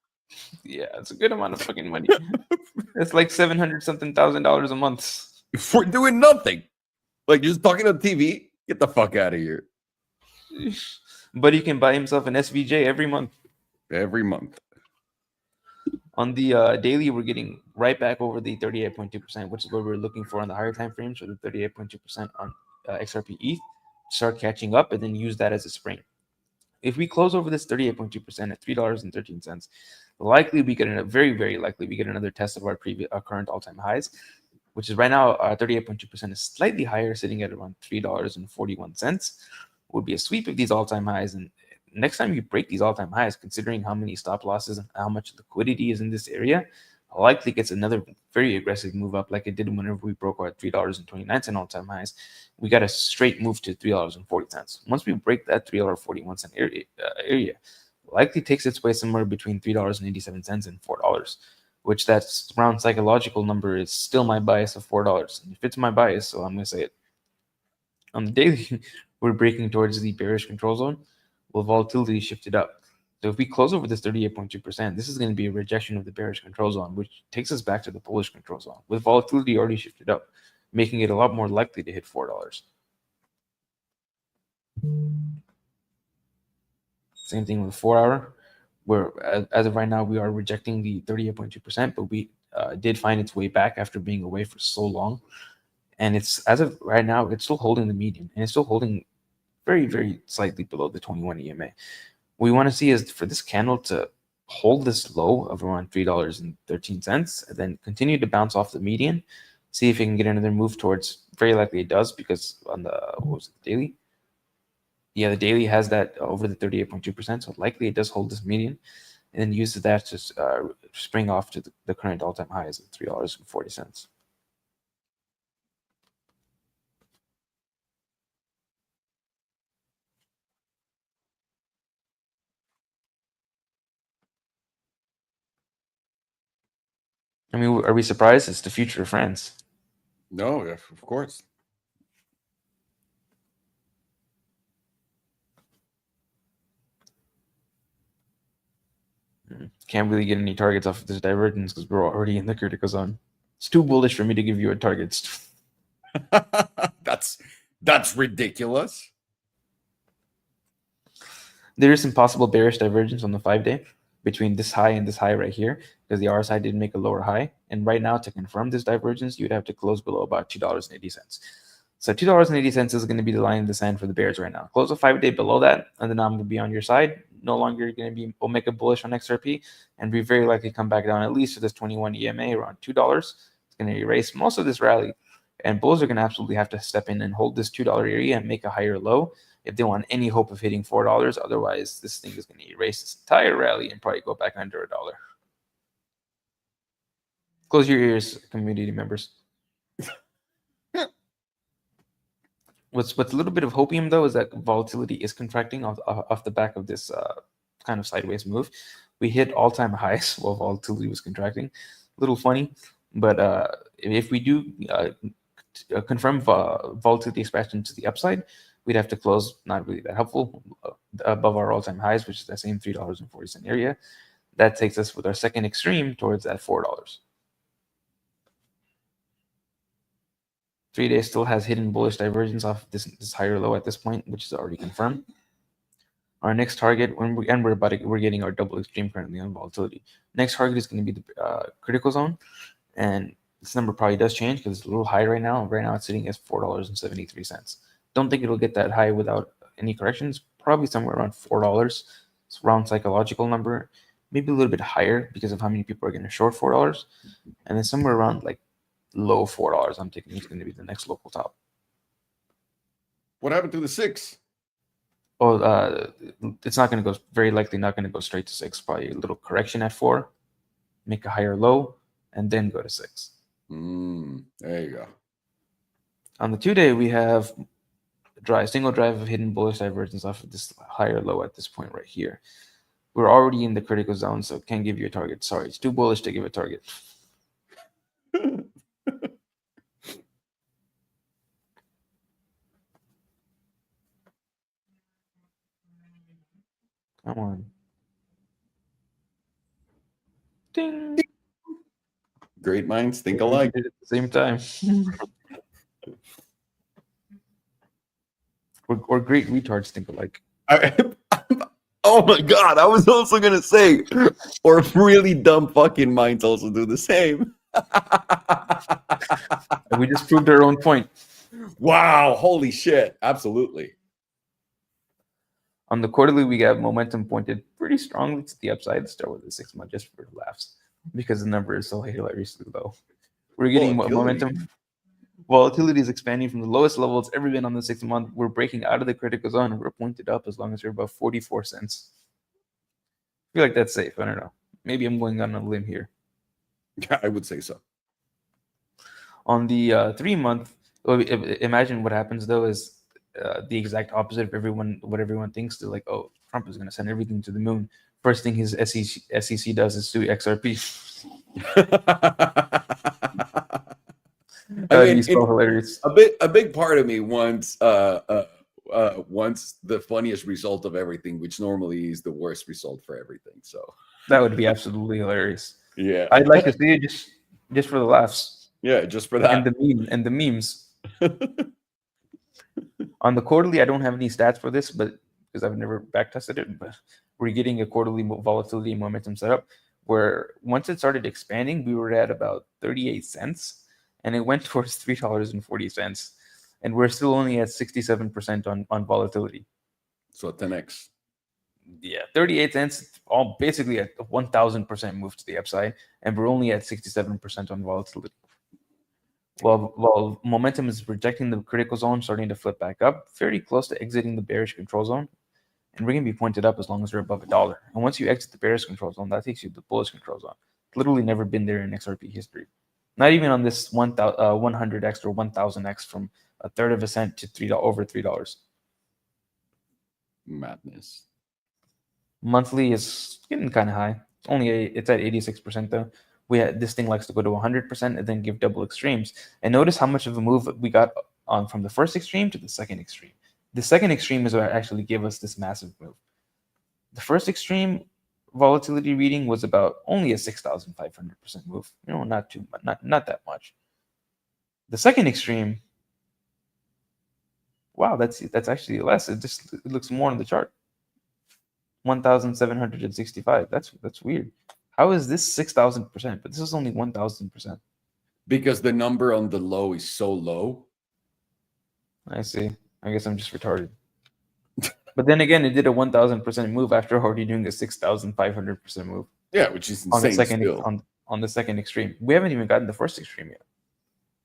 [SPEAKER 2] Yeah, it's a good amount of fucking money. It's like $700-something thousand a month
[SPEAKER 1] for doing nothing, like just talking on TV. Get the fuck out of here.
[SPEAKER 2] But he can buy himself an SVJ every month. On the daily, we're getting right back over the 38.2%, which is what we're looking for on the higher time frames. So the 38.2% on XRP ETH, start catching up, and then use that as a spring. If we close over this 38.2% at $3.13, very, very likely we get another test of our current all-time highs, which is right now 38.2% is slightly higher, sitting at around $3.41. Would be a sweep of these all-time highs, and next time you break these all-time highs, considering how many stop losses and how much liquidity is in this area, likely gets another very aggressive move up, like it did whenever we broke our $3.29 all-time highs. We got a straight move to $3.40. Once we break that $3.41 area, likely takes its way somewhere between $3.87 and $4, which that's round psychological number is still my bias of $4. And if it's my bias, so I'm going to say it. On the daily, we're breaking towards the bearish control zone, with volatility shifted up. So if we close over this 38.2%, this is going to be a rejection of the bearish control zone, which takes us back to the bullish control zone, with volatility already shifted up, making it a lot more likely to hit $4. Same thing with the 4-hour, where as of right now, we are rejecting the 38.2%, but we did find its way back after being away for so long. And it's, as of right now, it's still holding the median, and it's still holding very, very slightly below the 21 EMA. What we want to see is for this candle to hold this low of around $3.13, and then continue to bounce off the median, see if it can get another move towards, very likely it does, because on the, daily? Yeah, the daily has that over the 38.2%, so likely it does hold this median, and then uses that to spring off to the current all-time highs of $3.40. I mean, are we surprised? It's the future of France.
[SPEAKER 1] No, of course.
[SPEAKER 2] Can't really get any targets off of this divergence because we're already in the critical zone. It's too bullish for me to give you a target.
[SPEAKER 1] That's ridiculous.
[SPEAKER 2] There is some possible bearish divergence on the 5-day between this high and this high right here, because the RSI did make a lower high. And right now, to confirm this divergence, you'd have to close below about $2.80. So $2.80 is going to be the line in the sand for the bears right now. Close a 5-day below that, and then I'm going to be on your side. No longer going to be Omega bullish on XRP, and we very likely come back down at least to this 21 EMA around $2. It's going to erase most of this rally, and bulls are going to absolutely have to step in and hold this $2 area and make a higher low if they want any hope of hitting $4. Otherwise, this thing is going to erase this entire rally and probably go back under $1. Close your ears, community members. What's a little bit of hopium though is that volatility is contracting off the back of this kind of sideways move. We hit all-time highs while volatility was contracting. A little funny, but if we do confirm volatility expansion to the upside, we'd have to close not really that helpful above our all-time highs, which is that same $3.40 area. That takes us with our second extreme towards that $4. 3 days still has hidden bullish divergence off this higher low at this point, which is already confirmed. Our next target, we're getting our double extreme currently on volatility. Next target is going to be the critical zone, and this number probably does change because it's a little high right now. Right now it's sitting at $4.73. Don't think it'll get that high without any corrections. Probably somewhere around $4. It's around psychological number, maybe a little bit higher because of how many people are going to short $4, and then somewhere around like low $4. I'm thinking it's going to be the next local top.
[SPEAKER 1] What happened to the 6?
[SPEAKER 2] Oh, it's not going to go, very likely not going to go straight to 6. Probably a little correction at 4, make a higher low, and then go to 6.
[SPEAKER 1] There you go.
[SPEAKER 2] On the 2-day, we have single drive of hidden bullish divergence off of this higher low at this point right here. We're already in the critical zone, so can't give you a target. Sorry, it's too bullish to give a target. Come on. Ding.
[SPEAKER 1] Great minds think alike.
[SPEAKER 2] At the same time. or great retards think alike.
[SPEAKER 1] Oh my God, I was also going to say, or really dumb fucking minds also do the same.
[SPEAKER 2] We just proved our own point.
[SPEAKER 1] Wow, holy shit. Absolutely.
[SPEAKER 2] On the quarterly, we got momentum pointed pretty strongly to the upside. Let's start with the 6 month just for laughs because the number is so hilariously low. We're getting momentum. Volatility is expanding from the lowest level it's ever been on the 6 month. We're breaking out of the critical zone and we're pointed up as long as we're above 44 cents. I feel like that's safe. I don't know. Maybe I'm going on a limb here.
[SPEAKER 1] Yeah, I would say so.
[SPEAKER 2] On the 3 month, imagine what happens though is the exact opposite of what everyone thinks. They're like, oh, Trump is going to send everything to the moon. First thing his SEC does is sue XRP.
[SPEAKER 1] I mean,
[SPEAKER 2] so hilarious.
[SPEAKER 1] A big part of me wants the funniest result of everything, which normally is the worst result for everything. So
[SPEAKER 2] that would be absolutely hilarious.
[SPEAKER 1] Yeah,
[SPEAKER 2] I'd like to see it just for the laughs.
[SPEAKER 1] Yeah, just for that.
[SPEAKER 2] And the memes. On the quarterly, I don't have any stats for this, but because I've never back tested it, but we're getting a quarterly volatility momentum setup where once it started expanding, we were at about 38 cents and it went towards $3.40. And we're still only at 67% on volatility.
[SPEAKER 1] So 10x.
[SPEAKER 2] Yeah, 38 cents, all basically at 1,000% move to the upside, and we're only at 67% on volatility. While momentum is rejecting the critical zone, starting to flip back up, very close to exiting the bearish control zone, and we're going to be pointed up as long as we're above $1. And once you exit the bearish control zone, that takes you to the bullish control zone. It's literally never been there in XRP history. Not even on this 100x or 1000x from a third of a cent to over $3.
[SPEAKER 1] Madness.
[SPEAKER 2] Monthly is getting kind of high. It's at 86% though. This thing likes to go to 100% and then give double extremes. And notice how much of a move we got on from the first extreme to the second extreme. The second extreme is what actually gave us this massive move. The first extreme volatility reading was about only a 6,500% move. Not too much, not that much. The second extreme, wow, that's actually less. It looks more on the chart. 1,765. That's weird. How is this 6,000%? But this is only 1,000%.
[SPEAKER 1] Because the number on the low is so low.
[SPEAKER 2] I see. I guess I'm just retarded. But then again, it did a 1,000% move after already doing a 6,500% move.
[SPEAKER 1] Yeah, which is insane.
[SPEAKER 2] On the second extreme. We haven't even gotten the first extreme yet.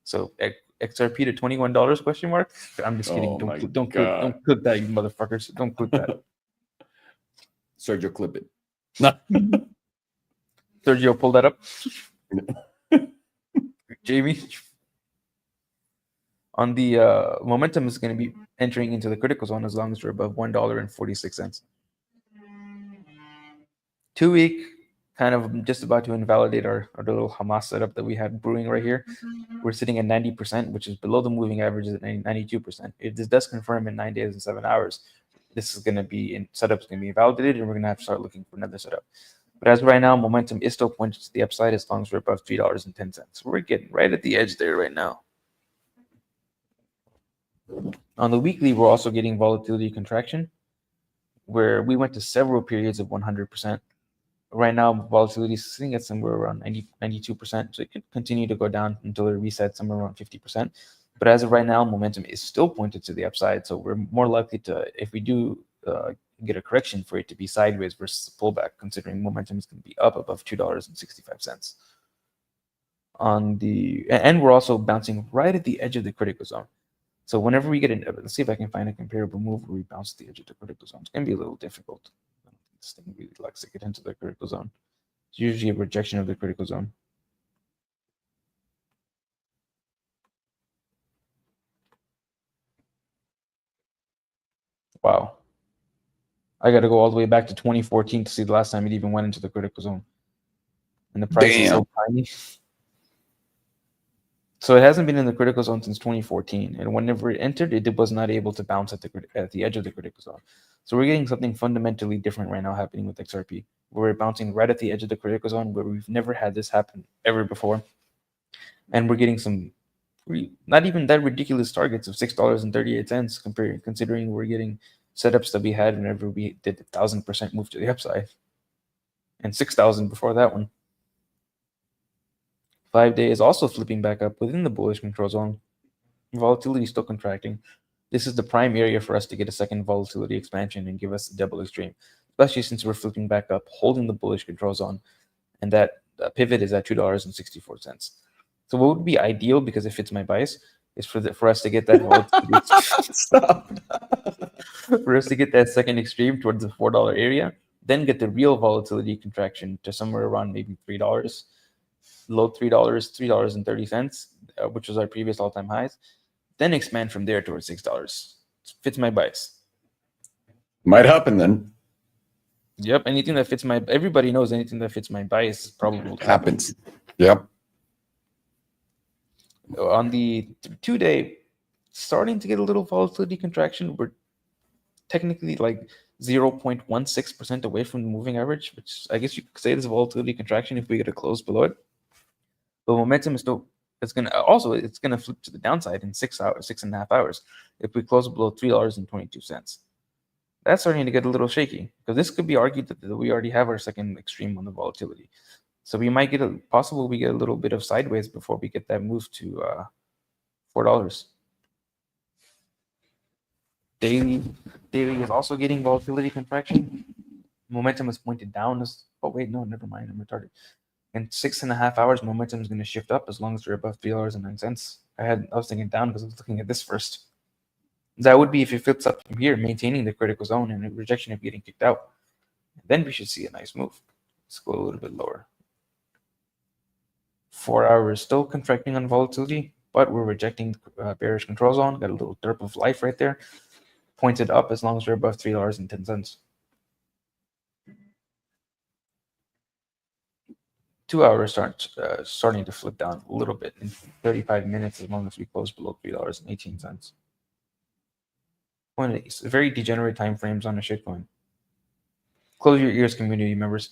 [SPEAKER 2] So XRP to $21 question mark. I'm just kidding.
[SPEAKER 1] Oh my
[SPEAKER 2] Don't
[SPEAKER 1] God.
[SPEAKER 2] clip that, you motherfuckers. Don't clip that.
[SPEAKER 1] Sergio, clip it. No.
[SPEAKER 2] Sergio, pull that up. Jamie, on the momentum is going to be entering into the critical zone as long as we're above $1.46. 2 week, kind of just about to invalidate our little Hamas setup that we had brewing right here. We're sitting at 90%, which is below the moving averages at 92%. If this does confirm in 9 days and 7 hours, this is going to be setup's going to be invalidated, and we're going to have to start looking for another setup. But as of right now, momentum is still pointing to the upside as long as we're above $3.10. We're getting right at the edge there right now. On the weekly, we're also getting volatility contraction, where we went to several periods of 100%. Right now, volatility is sitting at somewhere around 92%. So it could continue to go down until it resets somewhere around 50%. But as of right now, momentum is still pointed to the upside. So we're more likely to, if we do get a correction, for it to be sideways versus pullback, considering momentum is going to be up above $2.65. And we're also bouncing right at the edge of the critical zone. So whenever we get in, let's see if I can find a comparable move where we bounce the edge of the critical zone. It's going to be a little difficult. This thing really likes to get into the critical zone. It's usually a rejection of the critical zone. Wow. I got to go all the way back to 2014 to see the last time it even went into the critical zone. And the price is so tiny. So it hasn't been in the critical zone since 2014. And whenever it entered, it was not able to bounce at the edge of the critical zone. So we're getting something fundamentally different right now happening with XRP. We're bouncing right at the edge of the critical zone where we've never had this happen ever before. And we're getting some not even that ridiculous targets of $6.38 considering we're getting setups that we had whenever we did 1,000% move to the upside. And 6,000 before that one. 5 days also flipping back up within the bullish control zone. Volatility is still contracting. This is the prime area for us to get a second volatility expansion and give us a double extreme, especially since we're flipping back up, holding the bullish control zone, and that pivot is at $2.64. So what would be ideal, because it fits my bias, is for us to get that volatility.
[SPEAKER 1] Stop.
[SPEAKER 2] For us to get that second extreme towards the $4 area, then get the real volatility contraction to somewhere around maybe $3, low $3, $3.30, which was our previous all-time highs. Then expand from there towards $6. Fits my bias.
[SPEAKER 1] Might happen then.
[SPEAKER 2] Yep, anything that fits my, everybody knows anything that fits my bias probably
[SPEAKER 1] happens. Yep.
[SPEAKER 2] On the 2-day, starting to get a little volatility contraction. We're technically like 0.16% away from the moving average, which I guess you could say is a volatility contraction if we get a close below it. But momentum is still, it's gonna flip to the downside in 6 hours, 6.5 hours, if we close below $3.22. That's starting to get a little shaky, because this could be argued that we already have our second extreme on the volatility. So we might get we get a little bit of sideways before we get that move to $4. Daily is also getting volatility contraction. Momentum is pointed down as, oh wait, no, never mind, I'm retarded. In 6.5 hours, momentum is going to shift up as long as we're above $3.09. I was thinking down because I was looking at this first. That would be if it flips up from here, maintaining the critical zone and a rejection of getting kicked out. Then we should see a nice move. Let's go a little bit lower. 4 hours still contracting on volatility, but we're rejecting bearish control zone. Got a little derp of life right there. Pointed up as long as we're above $3.10. 2 hours starting to flip down a little bit in 35 minutes as long as we close below $3.18. It's very degenerate time frames on a shitcoin. Close your ears, community members.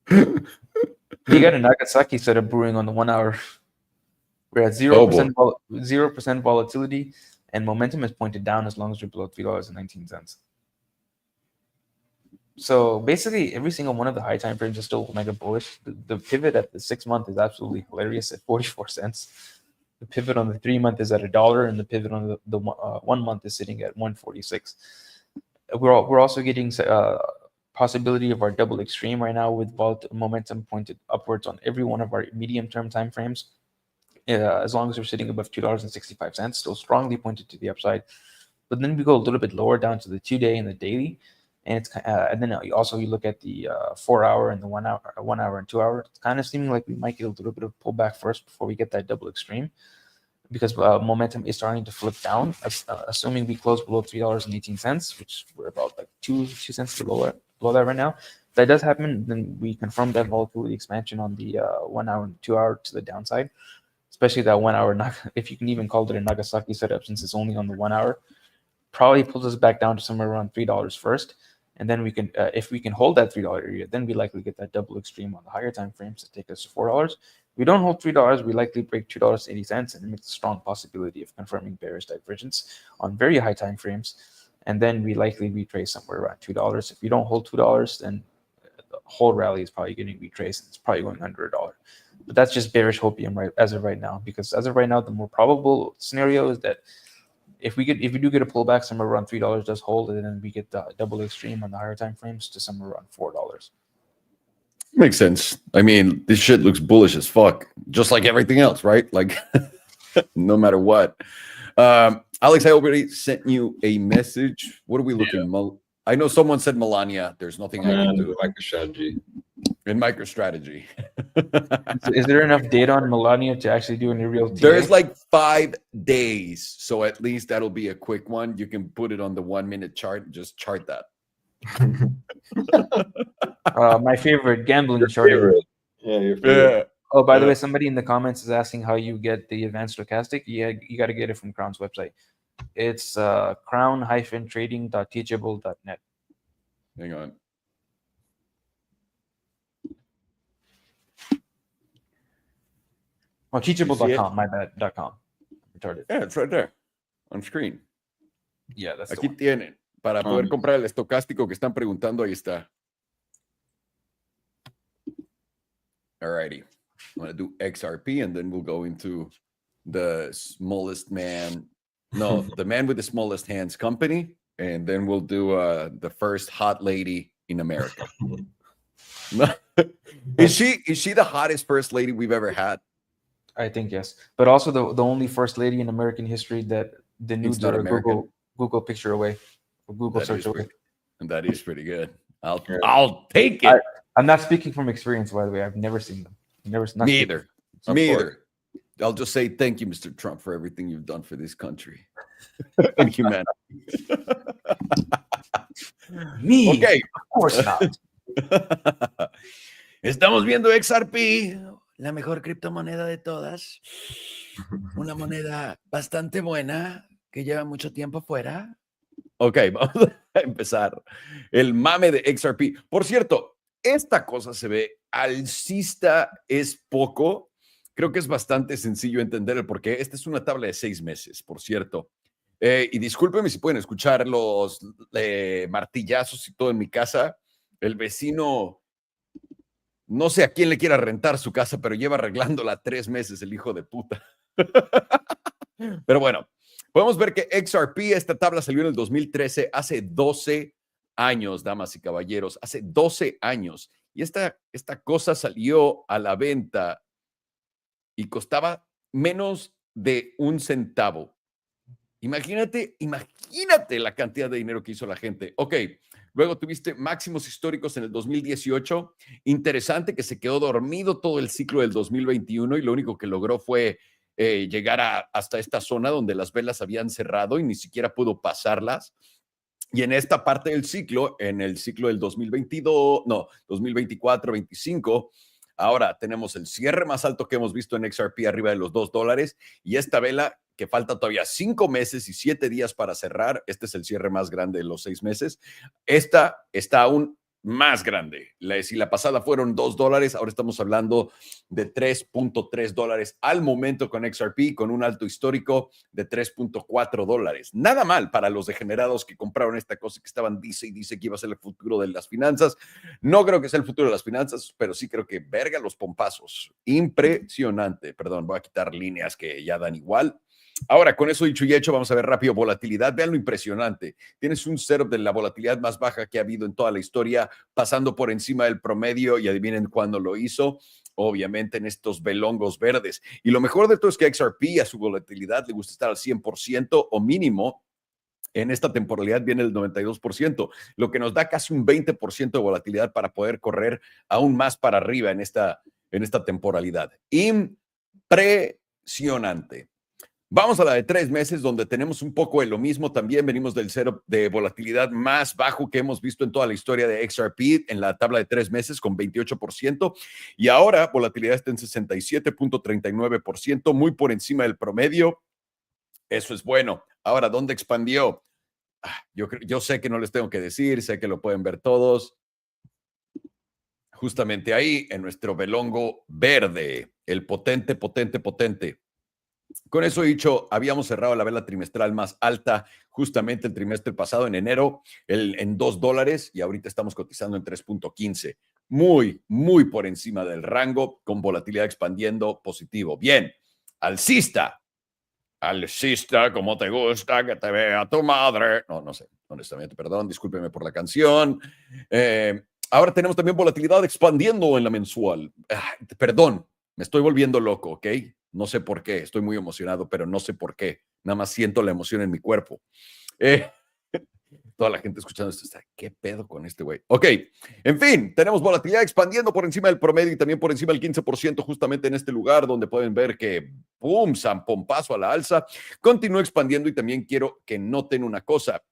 [SPEAKER 2] You got a Nagasaki setup brewing on the 1 hour. We're at 0% volatility, and momentum is pointed down as long as we're below $3.19. So basically, every single one of the high time frames is still mega bullish. The pivot at the 6 month is absolutely hilarious at 44 cents. The pivot on the 3 month is at $1, and the pivot on the 1 month is sitting at 146. We're also getting possibility of our double extreme right now with momentum pointed upwards on every one of our medium term time frames. as long as we're sitting above $2.65, still strongly pointed to the upside. But then we go a little bit lower down to the 2-day and the daily, and it's and then also you look at the 4-hour and the 1 hour and 2 hour. It's kind of seeming like we might get a little bit of pullback first before we get that double extreme, because momentum is starting to flip down. Assuming we close below $3.18, which we're about like 2 cents below that right now. If that does happen, then we confirm that volatility expansion on the 1 hour and 2 hour to the downside, especially that 1 hour. If you can even call it a Nagasaki setup, since it's only on the 1 hour, probably pulls us back down to somewhere around $3 first. And then we can, if we can hold that $3 area, then we likely get that double extreme on the higher time frames to take us to $4. If we don't hold $3, we likely break $2.80, and it makes a strong possibility of confirming bearish divergence on very high time frames. And then we likely retrace somewhere around $2. If we don't hold $2, then the whole rally is probably getting retraced. It's probably going under $1. But that's just bearish hopium right as of right now, because as of right now, the more probable scenario is that if we do get a pullback somewhere around $3 does hold, and then we get the double extreme on the higher time frames to somewhere around $4.
[SPEAKER 1] Makes sense. I mean, this shit looks bullish as fuck, just like everything else, right? Like, no matter what. Alex, I already sent you a message. What are we looking? I know someone said Melania. There's nothing I can do.
[SPEAKER 3] MicroStrategy.
[SPEAKER 1] In MicroStrategy.
[SPEAKER 2] Is there enough data on Melania to actually do any real TA?
[SPEAKER 1] There's like 5 days, so at least that'll be a quick one. You can put it on the 1-minute chart and just chart that.
[SPEAKER 2] My favorite gambling chart.
[SPEAKER 3] Yeah, your favorite.
[SPEAKER 1] Yeah.
[SPEAKER 2] Oh, by the way, somebody in the comments is asking how you get the advanced stochastic. Yeah, you got to get it from Crown's website. It's crown-trading.teachable.net.
[SPEAKER 1] Hang on.
[SPEAKER 2] Oh, teachable.com, my bad, .com. Retarded.
[SPEAKER 1] Yeah, it's right there on screen.
[SPEAKER 2] Yeah, that's
[SPEAKER 1] Aquí tienen. Para poder
[SPEAKER 3] Um,
[SPEAKER 1] comprar el estocástico que están preguntando, ahí está. Alrighty. I'm going to do XRP, and then we'll go into the smallest man. No, the man with the smallest hands company. And then we'll do the first hot lady in America. Is she the hottest first lady we've ever had?
[SPEAKER 2] I think yes, but also the only first lady in American history that the nudes
[SPEAKER 1] not
[SPEAKER 2] are
[SPEAKER 1] American.
[SPEAKER 2] Google picture away, or Google search away.
[SPEAKER 1] That is pretty good. I'll take it.
[SPEAKER 2] I'm not speaking from experience, by the way. I've never seen them.
[SPEAKER 1] Me either. Me either. I'll just say thank you, Mr. Trump, for everything you've done for this country and humanity.
[SPEAKER 2] Me?
[SPEAKER 1] Okay.
[SPEAKER 2] Of course not.
[SPEAKER 1] Estamos viendo XRP, la mejor criptomoneda de todas. Una moneda bastante buena que lleva mucho tiempo fuera. Ok, vamos a empezar. El mame de XRP. Por cierto, esta cosa se ve alcista, es poco. Creo que es bastante sencillo entender el porqué. Esta es una tabla de 6 meses, por cierto. Y discúlpenme si pueden escuchar los martillazos y todo en mi casa. El vecino, no sé a quién le quiera rentar su casa, pero lleva arreglándola 3 meses, el hijo de puta. Pero bueno, podemos ver que XRP, esta tabla salió en el 2013, hace 12 años, damas y caballeros, hace 12 años. Y esta cosa salió a la venta y costaba menos de 1 centavo. Imagínate la cantidad de dinero que hizo la gente. Ok, luego tuviste máximos históricos en el 2018. Interesante que se quedó dormido todo el ciclo del 2021 y lo único que logró fue llegar hasta esta zona donde las velas habían cerrado y ni siquiera pudo pasarlas. Y en esta parte del ciclo, en el ciclo del 2024-25, ahora tenemos el cierre más alto que hemos visto en XRP, arriba de los $2, y esta vela que falta todavía 5 meses y 7 días para cerrar. Este es el cierre más grande de los 6 meses. Esta está aún más grande. Si la pasada fueron $2, ahora estamos hablando de $3.3 al momento con XRP, con un alto histórico de $3.4. Nada mal para los degenerados que compraron esta cosa que estaban dice que iba a ser el futuro de las finanzas. No creo que sea el futuro de las finanzas, pero sí creo que verga los pompazos. Impresionante. Perdón, voy a quitar líneas que ya dan igual. Ahora, con eso dicho y hecho, vamos a ver rápido volatilidad. Vean lo impresionante. Tienes un setup de la volatilidad más baja que ha habido en toda la historia, pasando por encima del promedio y adivinen cuándo lo hizo. Obviamente en estos belongos verdes. Y lo mejor de todo es que XRP a su volatilidad le gusta estar al 100% o mínimo. En esta temporalidad viene el 92%, lo que nos da casi un 20% de volatilidad para poder correr aún más para arriba en esta temporalidad. Impresionante. Vamos a la de 3 meses, donde tenemos un poco de lo mismo. También venimos del cero de volatilidad más bajo que hemos visto en toda la historia de XRP en la tabla de 3 meses con 28%. Y ahora volatilidad está en 67.39%, muy por encima del promedio. Eso es bueno. Ahora, ¿dónde expandió? Yo sé que no les tengo que decir, sé que lo pueden ver todos. Justamente ahí, en nuestro belongo verde, el potente, potente, potente. Con eso dicho, habíamos cerrado la vela trimestral más alta justamente el trimestre pasado, en enero, en $2, y ahorita estamos cotizando en 3.15. Muy, muy por encima del rango, con volatilidad expandiendo positivo. Bien, alcista. Alcista, como te gusta que te vea tu madre. No sé, honestamente, perdón, discúlpeme por la canción. Ahora tenemos también volatilidad expandiendo en la mensual. Perdón, me estoy volviendo loco, ¿ok? No sé por qué, estoy muy emocionado, pero no sé por qué. Nada más siento la emoción en mi cuerpo. Toda la gente escuchando esto está, ¿qué pedo con este güey? Ok, en fin, tenemos volatilidad expandiendo por encima del promedio y también por encima del 15% justamente en este lugar donde pueden ver que, ¡pum!, zampompazo a la alza. Continúa expandiendo y también quiero que noten una cosa.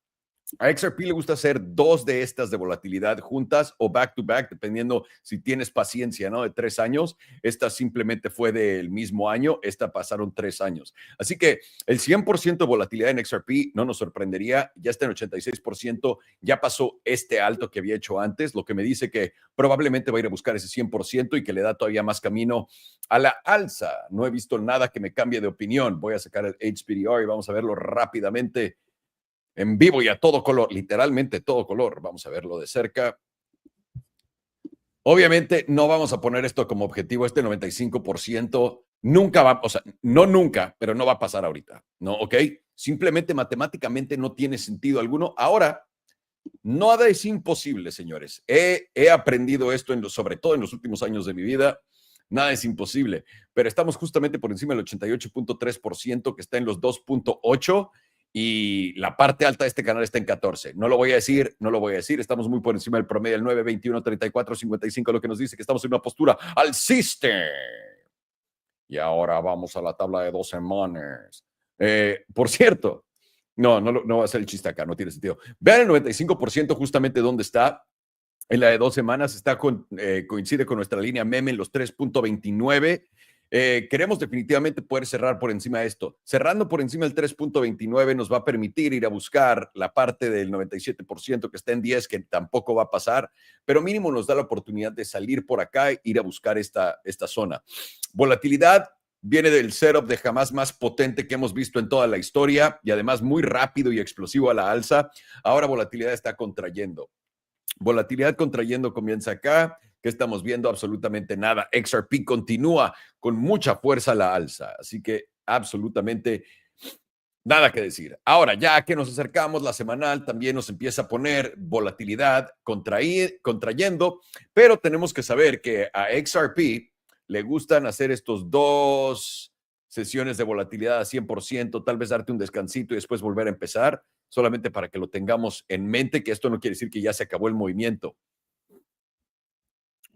[SPEAKER 1] A XRP le gusta hacer 2 de estas de volatilidad juntas o back to back, dependiendo si tienes paciencia, ¿no? De 3 años. Esta simplemente fue del mismo año, esta pasaron 3 años. Así que el 100% de volatilidad en XRP no nos sorprendería, ya está en 86%, ya pasó este alto que había hecho antes, lo que me dice que probablemente va a ir a buscar ese 100% y que le da todavía más camino a la alza. No he visto nada que me cambie de opinión. Voy a sacar el HPDR y vamos a verlo rápidamente. En vivo y a todo color, literalmente todo color. Vamos a verlo de cerca. Obviamente no vamos a poner esto como objetivo, este 95%. Nunca va, o sea, no nunca, pero no va a pasar ahorita, ¿no? ¿Ok? Simplemente matemáticamente no tiene sentido alguno. Ahora, nada es imposible, señores. He aprendido esto, sobre todo en los últimos años de mi vida. Nada es imposible, pero estamos justamente por encima del 88.3%, que está en los 2.8%. Y la parte alta de este canal está en 14. No lo voy a decir. Estamos muy por encima del promedio del 9, 21, 34, 55, lo que nos dice que estamos en una postura alcista. Y ahora vamos a la tabla de 2 semanas. Por cierto, no va a ser el chiste acá, no tiene sentido. Vean el 95% justamente dónde está. En la de 2 semanas coincide con nuestra línea meme en los 3.29. Queremos definitivamente poder cerrar por encima de esto. Cerrando por encima del 3.29 nos va a permitir ir a buscar la parte del 97% que está en 10, que tampoco va a pasar, pero mínimo nos da la oportunidad de salir por acá e ir a buscar esta zona. Volatilidad viene del setup de jamás más potente que hemos visto en toda la historia y además muy rápido y explosivo a la alza. Ahora volatilidad está contrayendo. Volatilidad contrayendo comienza acá. ¿Qué estamos viendo? Absolutamente nada. XRP continúa con mucha fuerza a la alza. Así que absolutamente nada que decir. Ahora, ya que nos acercamos, la semanal también nos empieza a poner volatilidad contrayendo, pero tenemos que saber que a XRP le gustan hacer estos 2 sesiones de volatilidad a 100%, tal vez darte un descansito y después volver a empezar, solamente para que lo tengamos en mente, que esto no quiere decir que ya se acabó el movimiento.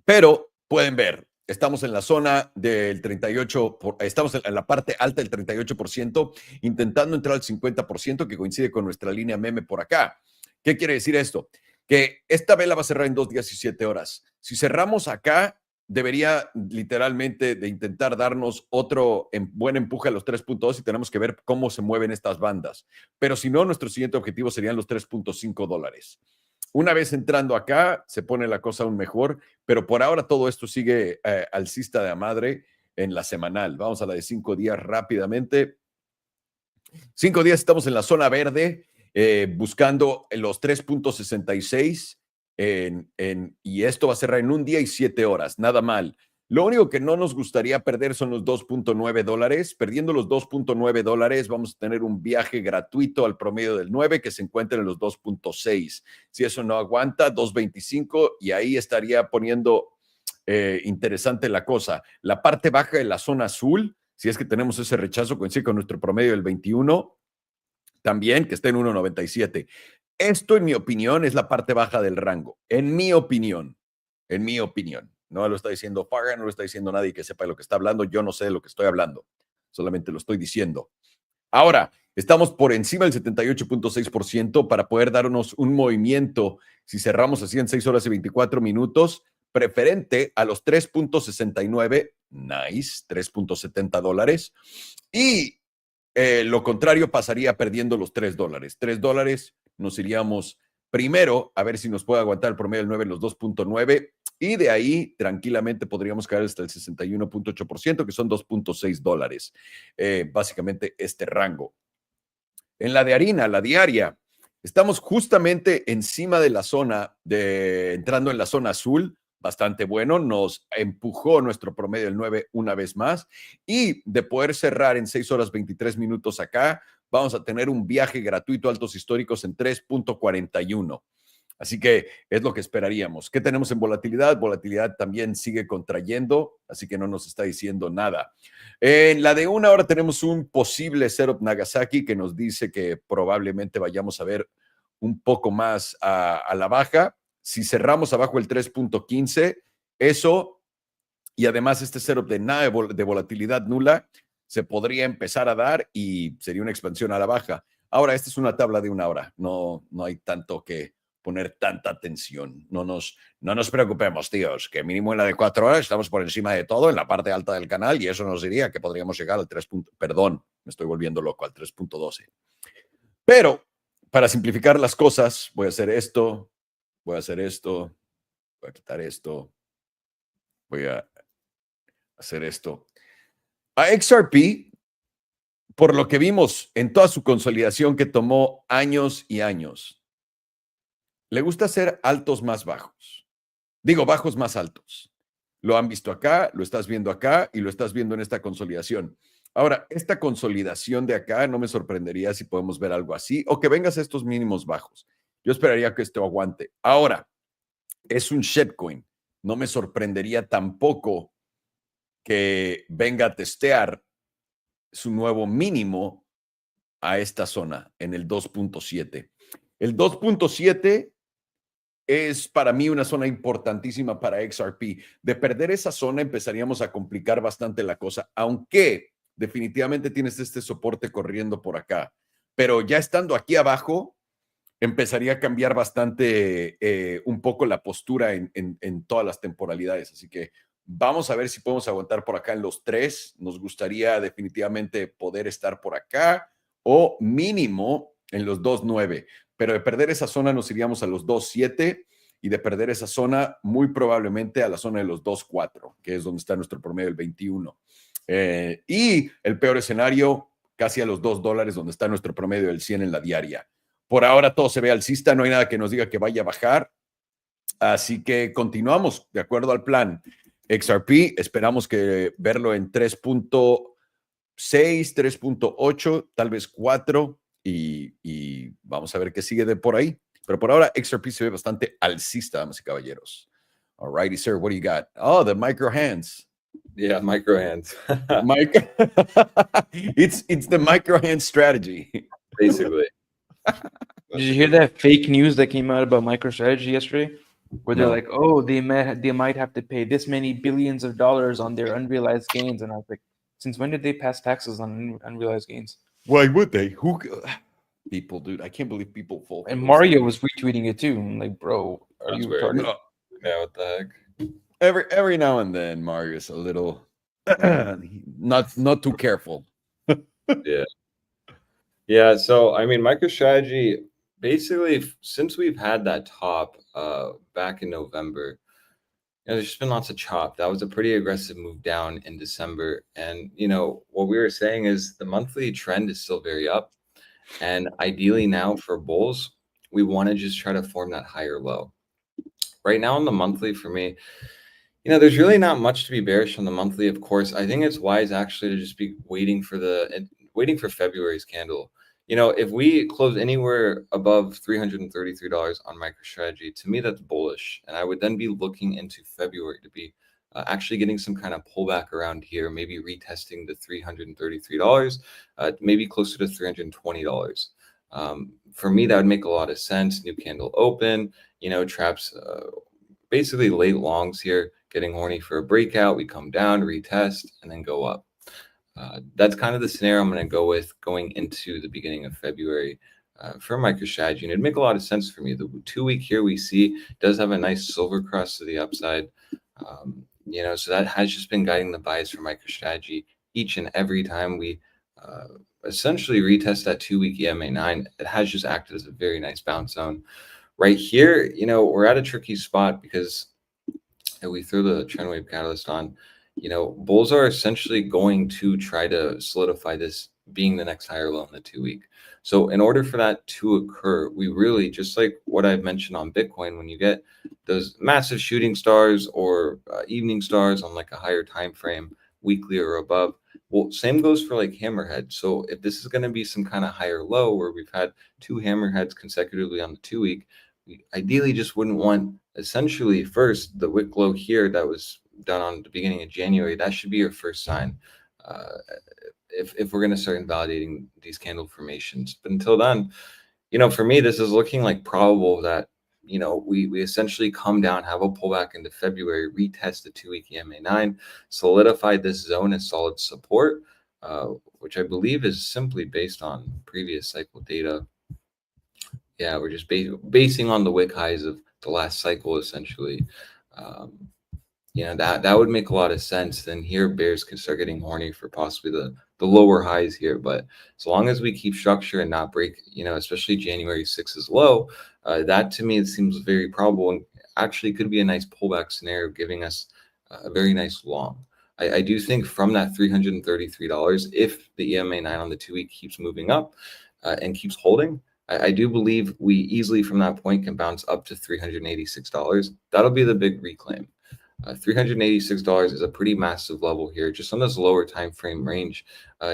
[SPEAKER 1] Pero pueden ver, estamos en la zona del 38%, estamos en la parte alta del 38%, intentando entrar al 50%, que coincide con nuestra línea meme por acá. ¿Qué quiere decir esto? Que esta vela va a cerrar en 2 días y 7 horas. Si cerramos acá, debería literalmente de intentar darnos otro buen empuje a los 3.2 y tenemos que ver cómo se mueven estas bandas. Pero si no, nuestro siguiente objetivo serían los $3.5. Una vez entrando acá, se pone la cosa aún mejor, pero por ahora todo esto sigue alcista de a madre en la semanal. Vamos a la de 5 días rápidamente. 5 días estamos en la zona verde, buscando los 3.66 y esto va a cerrar en 1 día y 7 horas. Nada mal. Lo único que no nos gustaría perder son los $2.9. Perdiendo los $2.9, vamos a tener un viaje gratuito al promedio del 9 que se encuentra en los 2.6. Si eso no aguanta, 2.25 y ahí estaría poniendo interesante la cosa. La parte baja de la zona azul, si es que tenemos ese rechazo, coincide con nuestro promedio del 21, también que está en 1.97. Esto, en mi opinión, es la parte baja del rango. En mi opinión. No lo está diciendo Fargan, no lo está diciendo nadie que sepa de lo que está hablando. Yo no sé de lo que estoy hablando. Solamente lo estoy diciendo. Ahora, estamos por encima del 78.6% para poder darnos un movimiento, si cerramos así en 6 horas y 24 minutos, preferente a los 3.69, nice, $3.70. Y lo contrario pasaría perdiendo los $3. $3 nos iríamos primero a ver si nos puede aguantar el promedio del 9 en los 2.9 y de ahí tranquilamente podríamos caer hasta el 61.8%, que son $2.6. Básicamente este rango. En la de harina, la diaria, estamos justamente encima de la zona, entrando en la zona azul, bastante bueno, nos empujó nuestro promedio del 9 una vez más y de poder cerrar en 6 horas 23 minutos acá, vamos a tener un viaje gratuito a altos históricos en 3.41. Así que es lo que esperaríamos. ¿Qué tenemos en volatilidad? Volatilidad también sigue contrayendo, así que no nos está diciendo nada. En la de 1 hora tenemos un posible setup Nagasaki que nos dice que probablemente vayamos a ver un poco más a la baja. Si cerramos abajo el 3.15, eso y además este setup de nada de volatilidad nula se podría empezar a dar y sería una expansión a la baja. Ahora, esta es una tabla de 1 hora, no hay tanto que poner tanta atención. No nos preocupemos, tíos, que mínimo en la de 4 horas estamos por encima de todo en la parte alta del canal y eso nos diría que podríamos llegar al 3. Perdón, me estoy volviendo loco, al 3.12. Pero para simplificar las cosas, voy a hacer esto, voy a hacer esto, voy a quitar esto, voy a hacer esto. A XRP, por lo que vimos en toda su consolidación que tomó años y años, le gusta hacer altos más bajos. Digo, bajos más altos. Lo han visto acá, lo estás viendo acá y lo estás viendo en esta consolidación. Ahora, esta consolidación de acá no me sorprendería si podemos ver algo así o que vengas a estos mínimos bajos. Yo esperaría que esto aguante. Ahora, es un shitcoin. No me sorprendería tampoco que venga a testear su nuevo mínimo a esta zona en el 2.7. El 2.7 es para mí una zona importantísima para XRP. De perder esa zona empezaríamos a complicar bastante la cosa, aunque definitivamente tienes este soporte corriendo por acá. Pero ya estando aquí abajo, empezaría a cambiar bastante un poco la postura en todas las temporalidades. Así que vamos a ver si podemos aguantar por acá en los 3. Nos gustaría definitivamente poder estar por acá o mínimo en los 2.9. Pero de perder esa zona nos iríamos a los 2.7 y de perder esa zona muy probablemente a la zona de los 2.4, que es donde está nuestro promedio del 21. Y el peor escenario, casi a los $2, donde está nuestro promedio del 100 en la diaria. Por ahora todo se ve alcista, no hay nada que nos diga que vaya a bajar. Así que continuamos de acuerdo al plan. XRP, esperamos que verlo en 3.6, 3.8, tal vez 4 y vamos a ver qué sigue de por ahí. Pero por ahora XRP se ve bastante alcista, damas y caballeros. All righty, sir, what do you got? Oh, the micro hands.
[SPEAKER 3] Yeah, micro hands.
[SPEAKER 1] It's the micro hand strategy.
[SPEAKER 3] Basically.
[SPEAKER 2] Did you hear that fake news that came out about MicroStrategy yesterday? Where they're
[SPEAKER 1] No.
[SPEAKER 2] like, oh, they might have to pay this many billions of dollars on their unrealized gains. And I was like, since when did they pass taxes on unrealized gains?
[SPEAKER 1] Why would they? Who? People, dude, I can't believe people fall.
[SPEAKER 2] And Mario was retweeting it too. I'm like, bro, are
[SPEAKER 3] That's
[SPEAKER 2] you
[SPEAKER 3] weird.
[SPEAKER 2] retarded?
[SPEAKER 1] No.
[SPEAKER 3] Yeah, what the heck?
[SPEAKER 1] Every now and then, Mario's a little not too careful.
[SPEAKER 3] Yeah, so I mean, MicroStrategy basically since we've had that top back in November, there's just been lots of chop. That was a pretty aggressive move down in December, and what we were saying is the monthly trend is still very up, and ideally now for bulls, we want to just try to form that higher low. Right now on the monthly for me, There's really not much to be bearish on the monthly, of course. I think it's wise actually to just be waiting for February's candle. If we close anywhere above $333 on MicroStrategy, to me that's bullish, and I would then be looking into February to be actually getting some kind of pullback around here, maybe retesting the $333, maybe closer to $320. For me, that would make a lot of sense. New candle open, traps. Basically late longs here, getting horny for a breakout. We come down, retest, and then go up. That's kind of the scenario I'm going to go with going into the beginning of February for MicroStrategy. And it'd make a lot of sense for me. The 2-week here we see does have a nice silver cross to the upside. So that has just been guiding the bias for MicroStrategy each and every time we essentially retest that 2-week EMA 9. It has just acted as a very nice bounce zone. Right here, we're at a tricky spot because if we throw the trend wave catalyst on, bulls are essentially going to try to solidify this being the next higher low in the 2-week. So in order for that to occur, we really, just like what I've mentioned on Bitcoin, when you get those massive shooting stars or evening stars on like a higher time frame, weekly or above, well, same goes for like hammerhead. So if this is going to be some kind of higher low where we've had 2 hammerheads consecutively on the 2-week, we ideally just wouldn't want essentially first the wick low here that was done on the beginning of January. That should be your first sign if we're going to start invalidating these candle formations. But until then, for me, this is looking like probable that we essentially come down, have a pullback into February, retest the 2-week EMA 9, solidify this zone as solid support, which I believe is simply based on previous cycle data. Yeah, we're just basing on the wick highs of the last cycle, essentially. That would make a lot of sense. Then here, bears can start getting horny for possibly the lower highs here. But as long as we keep structure and not break, especially January 6th low, that to me it seems very probable and actually could be a nice pullback scenario, giving us a very nice long. I do think from that $333, if the EMA 9 on the 2-week keeps moving up and keeps holding, I do believe we easily from that point can bounce up to $386. That'll be the big reclaim. $386 is a pretty massive level here, just on this lower time frame range.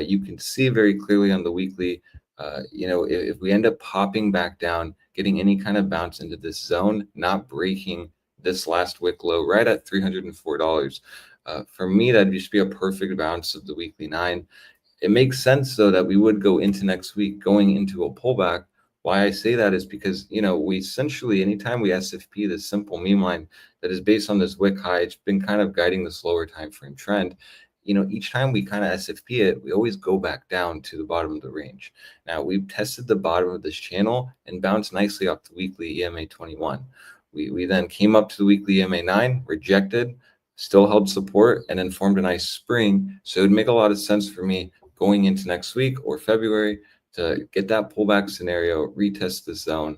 [SPEAKER 3] You can see very clearly on the weekly, if we end up popping back down, getting any kind of bounce into this zone, not breaking this last wick low right at $304. For me, that'd just be a perfect bounce of the weekly 9. It makes sense, though, that we would go into next week going into a pullback. Why I say that is because, we essentially, anytime we SFP this simple meme line that is based on this wick high, it's been kind of guiding this lower time frame trend. Each time we kind of SFP it, we always go back down to the bottom of the range. Now, we've tested the bottom of this channel and bounced nicely off the weekly EMA 21. We then came up to the weekly EMA 9, rejected, still held support, and then formed a nice spring. So it would make a lot of sense for me going into next week or February to get that pullback scenario, retest the zone.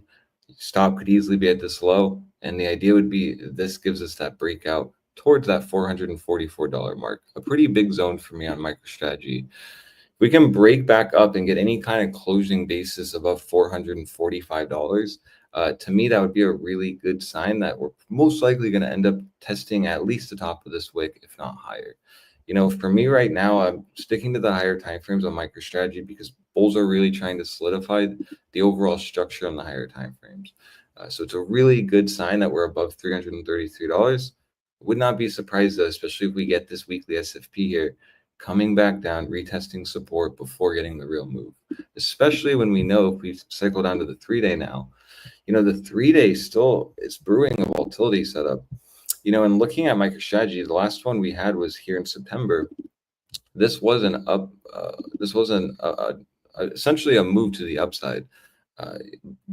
[SPEAKER 3] Stop could easily be at this low, and the idea would be this gives us that breakout towards that $444 mark, a pretty big zone for me on MicroStrategy. If we can break back up and get any kind of closing basis above $445, to me, that would be a really good sign that we're most likely going to end up testing at least the top of this wick, if not higher. For me right now, I'm sticking to the higher timeframes on MicroStrategy because bulls are really trying to solidify the overall structure on the higher timeframes. So it's a really good sign that we're above $333. Would not be surprised, though, especially if we get this weekly SFP here, coming back down, retesting support before getting the real move, especially when we know if we cycle down to the 3-day now, the 3-day still is brewing a volatility setup. And looking at MicroStrategy, the last one we had was here in September. This was an up. This was essentially a move to the upside,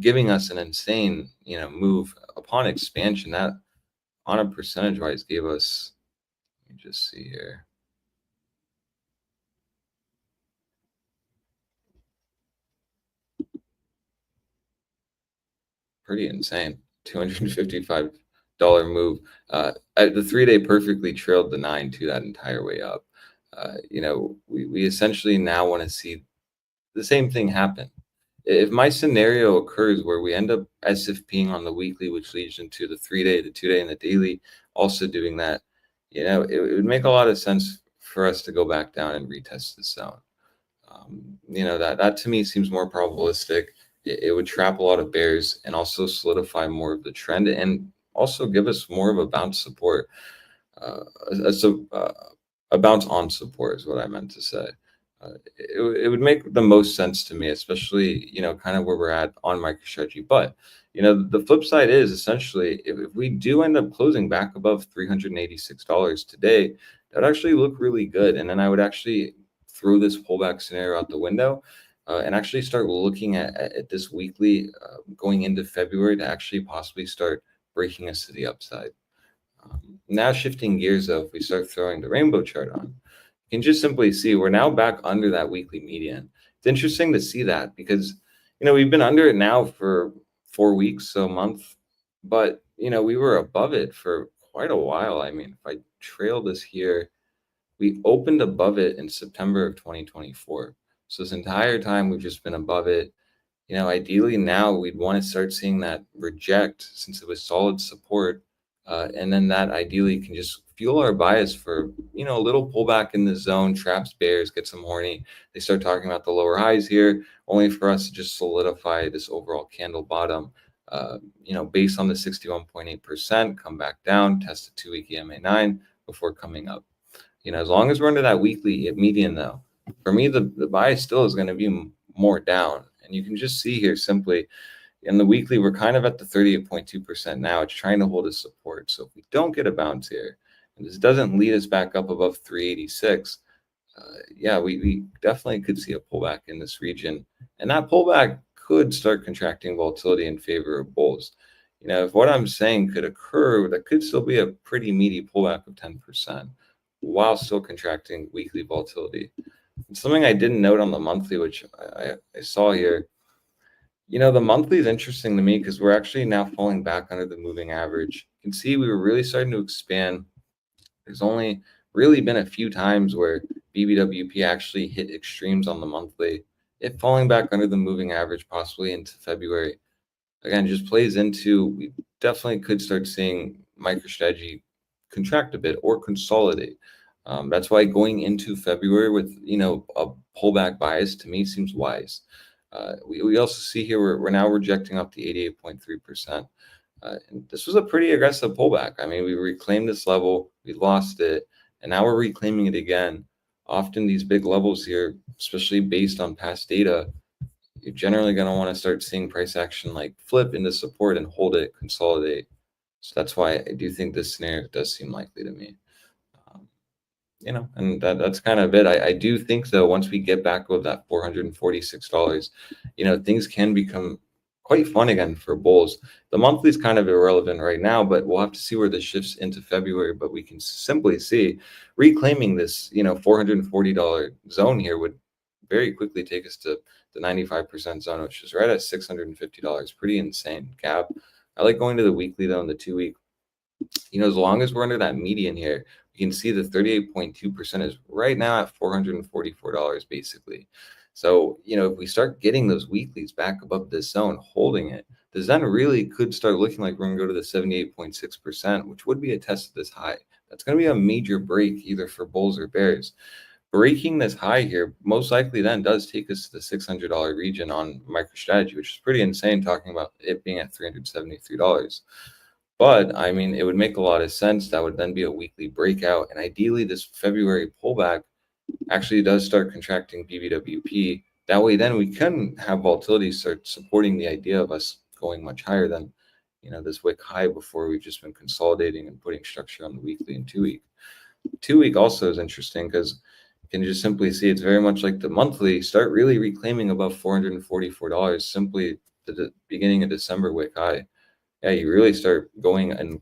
[SPEAKER 3] giving us an insane, move upon expansion. That on a percentage wise gave us. Let me just see here. Pretty insane. $255 move. The 3-day perfectly trailed the 9 to that entire way up. We essentially now want to see the same thing happen. If my scenario occurs where we end up SFPing on the weekly, which leads into the 3-day, the 2-day, and the daily, also doing that, it would make a lot of sense for us to go back down and retest the zone. That to me seems more probabilistic. It would trap a lot of bears and also solidify more of the trend and also give us more of a bounce support. Uh, so a bounce on support is what I meant to say. It would make the most sense to me, especially, kind of where we're at on MicroStrategy. But, the flip side is essentially if we do end up closing back above $386 today, that would actually look really good. And then I would actually throw this pullback scenario out the window and actually start looking at this weekly going into February to actually possibly start breaking us to the upside. Now shifting gears though, if we start throwing the rainbow chart on, you can just simply see we're now back under that weekly median. It's interesting to see that because, we've been under it now for 4 weeks, so a month, but, we were above it for quite a while. I mean, if I trail this here, we opened above it in September of 2024. So this entire time we've just been above it. Ideally now we'd want to start seeing that reject since it was solid support. And then that ideally can just fuel our bias for, a little pullback in the zone, traps bears, get some horny. They start talking about the lower highs here, only for us to just solidify this overall candle bottom, based on the 61.8%, come back down, test a 2-week EMA9 before coming up. As long as we're under that weekly median though, for me, the bias still is going to be more down. And you can just see here simply, in the weekly, we're kind of at the 38.2% now. It's trying to hold a support. So if we don't get a bounce here, and this doesn't lead us back up above 386, we definitely could see a pullback in this region. And that pullback could start contracting volatility in favor of bulls. If what I'm saying could occur, that could still be a pretty meaty pullback of 10% while still contracting weekly volatility. And something I didn't note on the monthly, which I saw here, the monthly is interesting to me because we're actually now falling back under the moving average. You can see we were really starting to expand. There's only really been a few times where BBWP actually hit extremes on the monthly. It falling back under the moving average possibly into February. Again, just plays into, we definitely could start seeing MicroStrategy contract a bit or consolidate. That's why going into February with, a pullback bias to me seems wise. We also see here we're now rejecting up to 88.3%. And this was a pretty aggressive pullback. I mean, we reclaimed this level, we lost it, and now we're reclaiming it again. Often these big levels here, especially based on past data, you're generally going to want to start seeing price action like flip into support and hold it, consolidate. So that's why I do think this scenario does seem likely to me. And that's kind of it. I do think though, once we get back with that $446, things can become quite fun again for bulls. The monthly is kind of irrelevant right now, but we'll have to see where this shifts into February. But we can simply see reclaiming this, $440 zone here would very quickly take us to the 95% zone, which is right at $650. Pretty insane gap. I like going to the weekly though, in the 2-week. As long as we're under that median here, you can see the 38.2% is right now at $444 basically. So, if we start getting those weeklies back above this zone, holding it, this then really could start looking like we're going to go to the 78.6%, which would be a test of this high. That's going to be a major break either for bulls or bears. Breaking this high here most likely then does take us to the $600 region on MicroStrategy, which is pretty insane talking about it being at $373. But I mean, it would make a lot of sense. That would then be a weekly breakout. And ideally, this February pullback actually does start contracting BBWP. That way, then we can have volatility start supporting the idea of us going much higher than, this wick high before we've just been consolidating and putting structure on the weekly and 2-week. 2-week also is interesting because you can just simply see it's very much like the monthly. Start really reclaiming above $444 simply to the beginning of December wick high. Yeah, you really start going and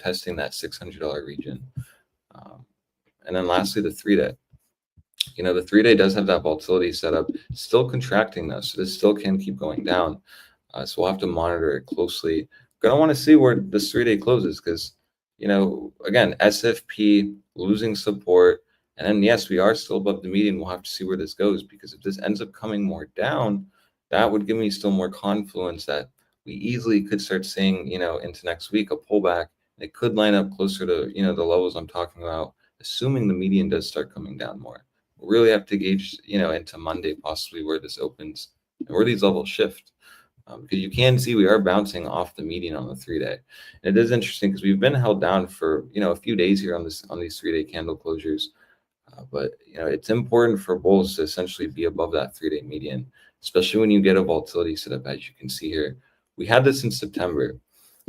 [SPEAKER 3] testing that $600 region. And then lastly, the 3-day. The 3-day does have that volatility set up, still contracting though, so this still can keep going down. So we'll have to monitor it closely. Gonna want to see where this 3-day closes because, again, SFP losing support, and then yes, we are still above the median. We'll have to see where this goes because if this ends up coming more down, that would give me still more confluence that we easily could start seeing, into next week, a pullback It could line up closer to, the levels I'm talking about, assuming the median does start coming down more. We'll really have to gauge, into Monday possibly where this opens and where these levels shift. Because you can see we are bouncing off the median on the 3-day. And it is interesting because we've been held down for, a few days here on these 3-day candle closures. But it's important for bulls to essentially be above that 3-day median, especially when you get a volatility setup, as you can see here. We had this in September.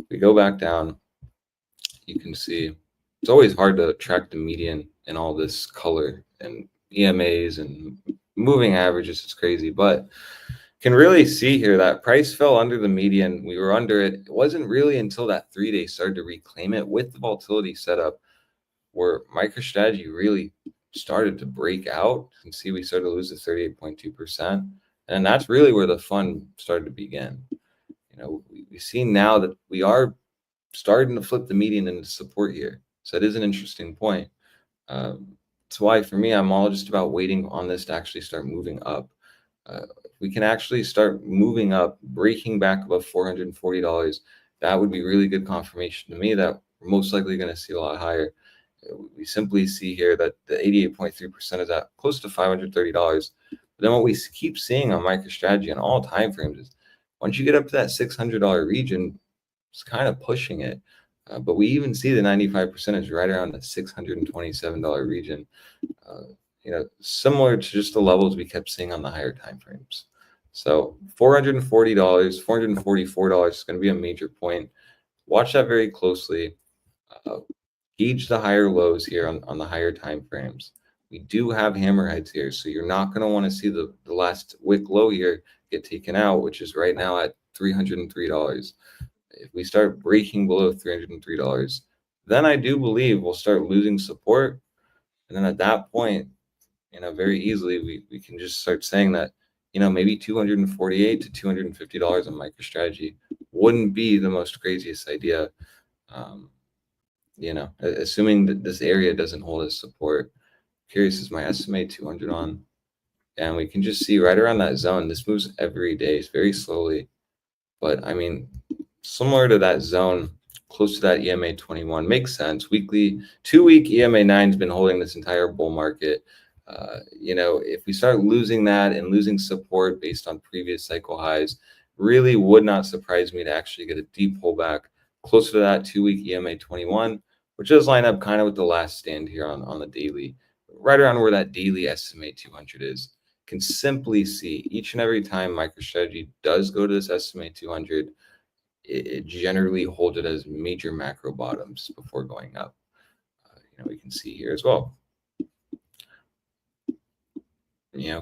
[SPEAKER 3] We go back down, you can see it's always hard to track the median in all this color and EMAs and moving averages. It's crazy, but can really see here that price fell under the median. We were under it. It wasn't really until that 3-day started to reclaim it with the volatility setup where MicroStrategy really started to break out. You can see we started to lose the 38.2%. And that's really where the fun started to begin. We see now that we are starting to flip the median into support here. So it is an interesting point. That's why for me, I'm all just about waiting on this to actually start moving up. We can actually start moving up, breaking back above $440. That would be really good confirmation to me that we're most likely going to see a lot higher. We simply see here that the 88.3% is at close to $530. But then what we keep seeing on MicroStrategy on all time frames is once you get up to that $600 region, it's kind of pushing it. But we even see the 95% is right around the $627 region. Similar to just the levels we kept seeing on the higher time frames. So $440, $444 is going to be a major point. Watch that very closely. Gauge the higher lows here on the higher time frames. We do have hammerheads here, so you're not going to want to see the last wick low here get taken out, which is right now at $303. If we start breaking below $303, then I do believe we'll start losing support. And then at that point, very easily we can just start saying that, maybe $248 to $250 on MicroStrategy wouldn't be the most craziest idea. Assuming that this area doesn't hold as support. Curious is my estimate 200 on. And we can just see right around that zone. This moves every day. It's very slowly. But I mean, similar to that zone, close to that EMA 21 makes sense. Weekly, 2-week EMA 9 has been holding this entire bull market. If we start losing that and losing support based on previous cycle highs, really would not surprise me to actually get a deep pullback closer to that 2-week EMA 21, which does line up kind of with the last stand here on the daily, right around where that daily estimate 200 is. Can simply see each and every time MicroStrategy does go to this estimate 200, it generally holds it as major macro bottoms before going up. We can see here as well.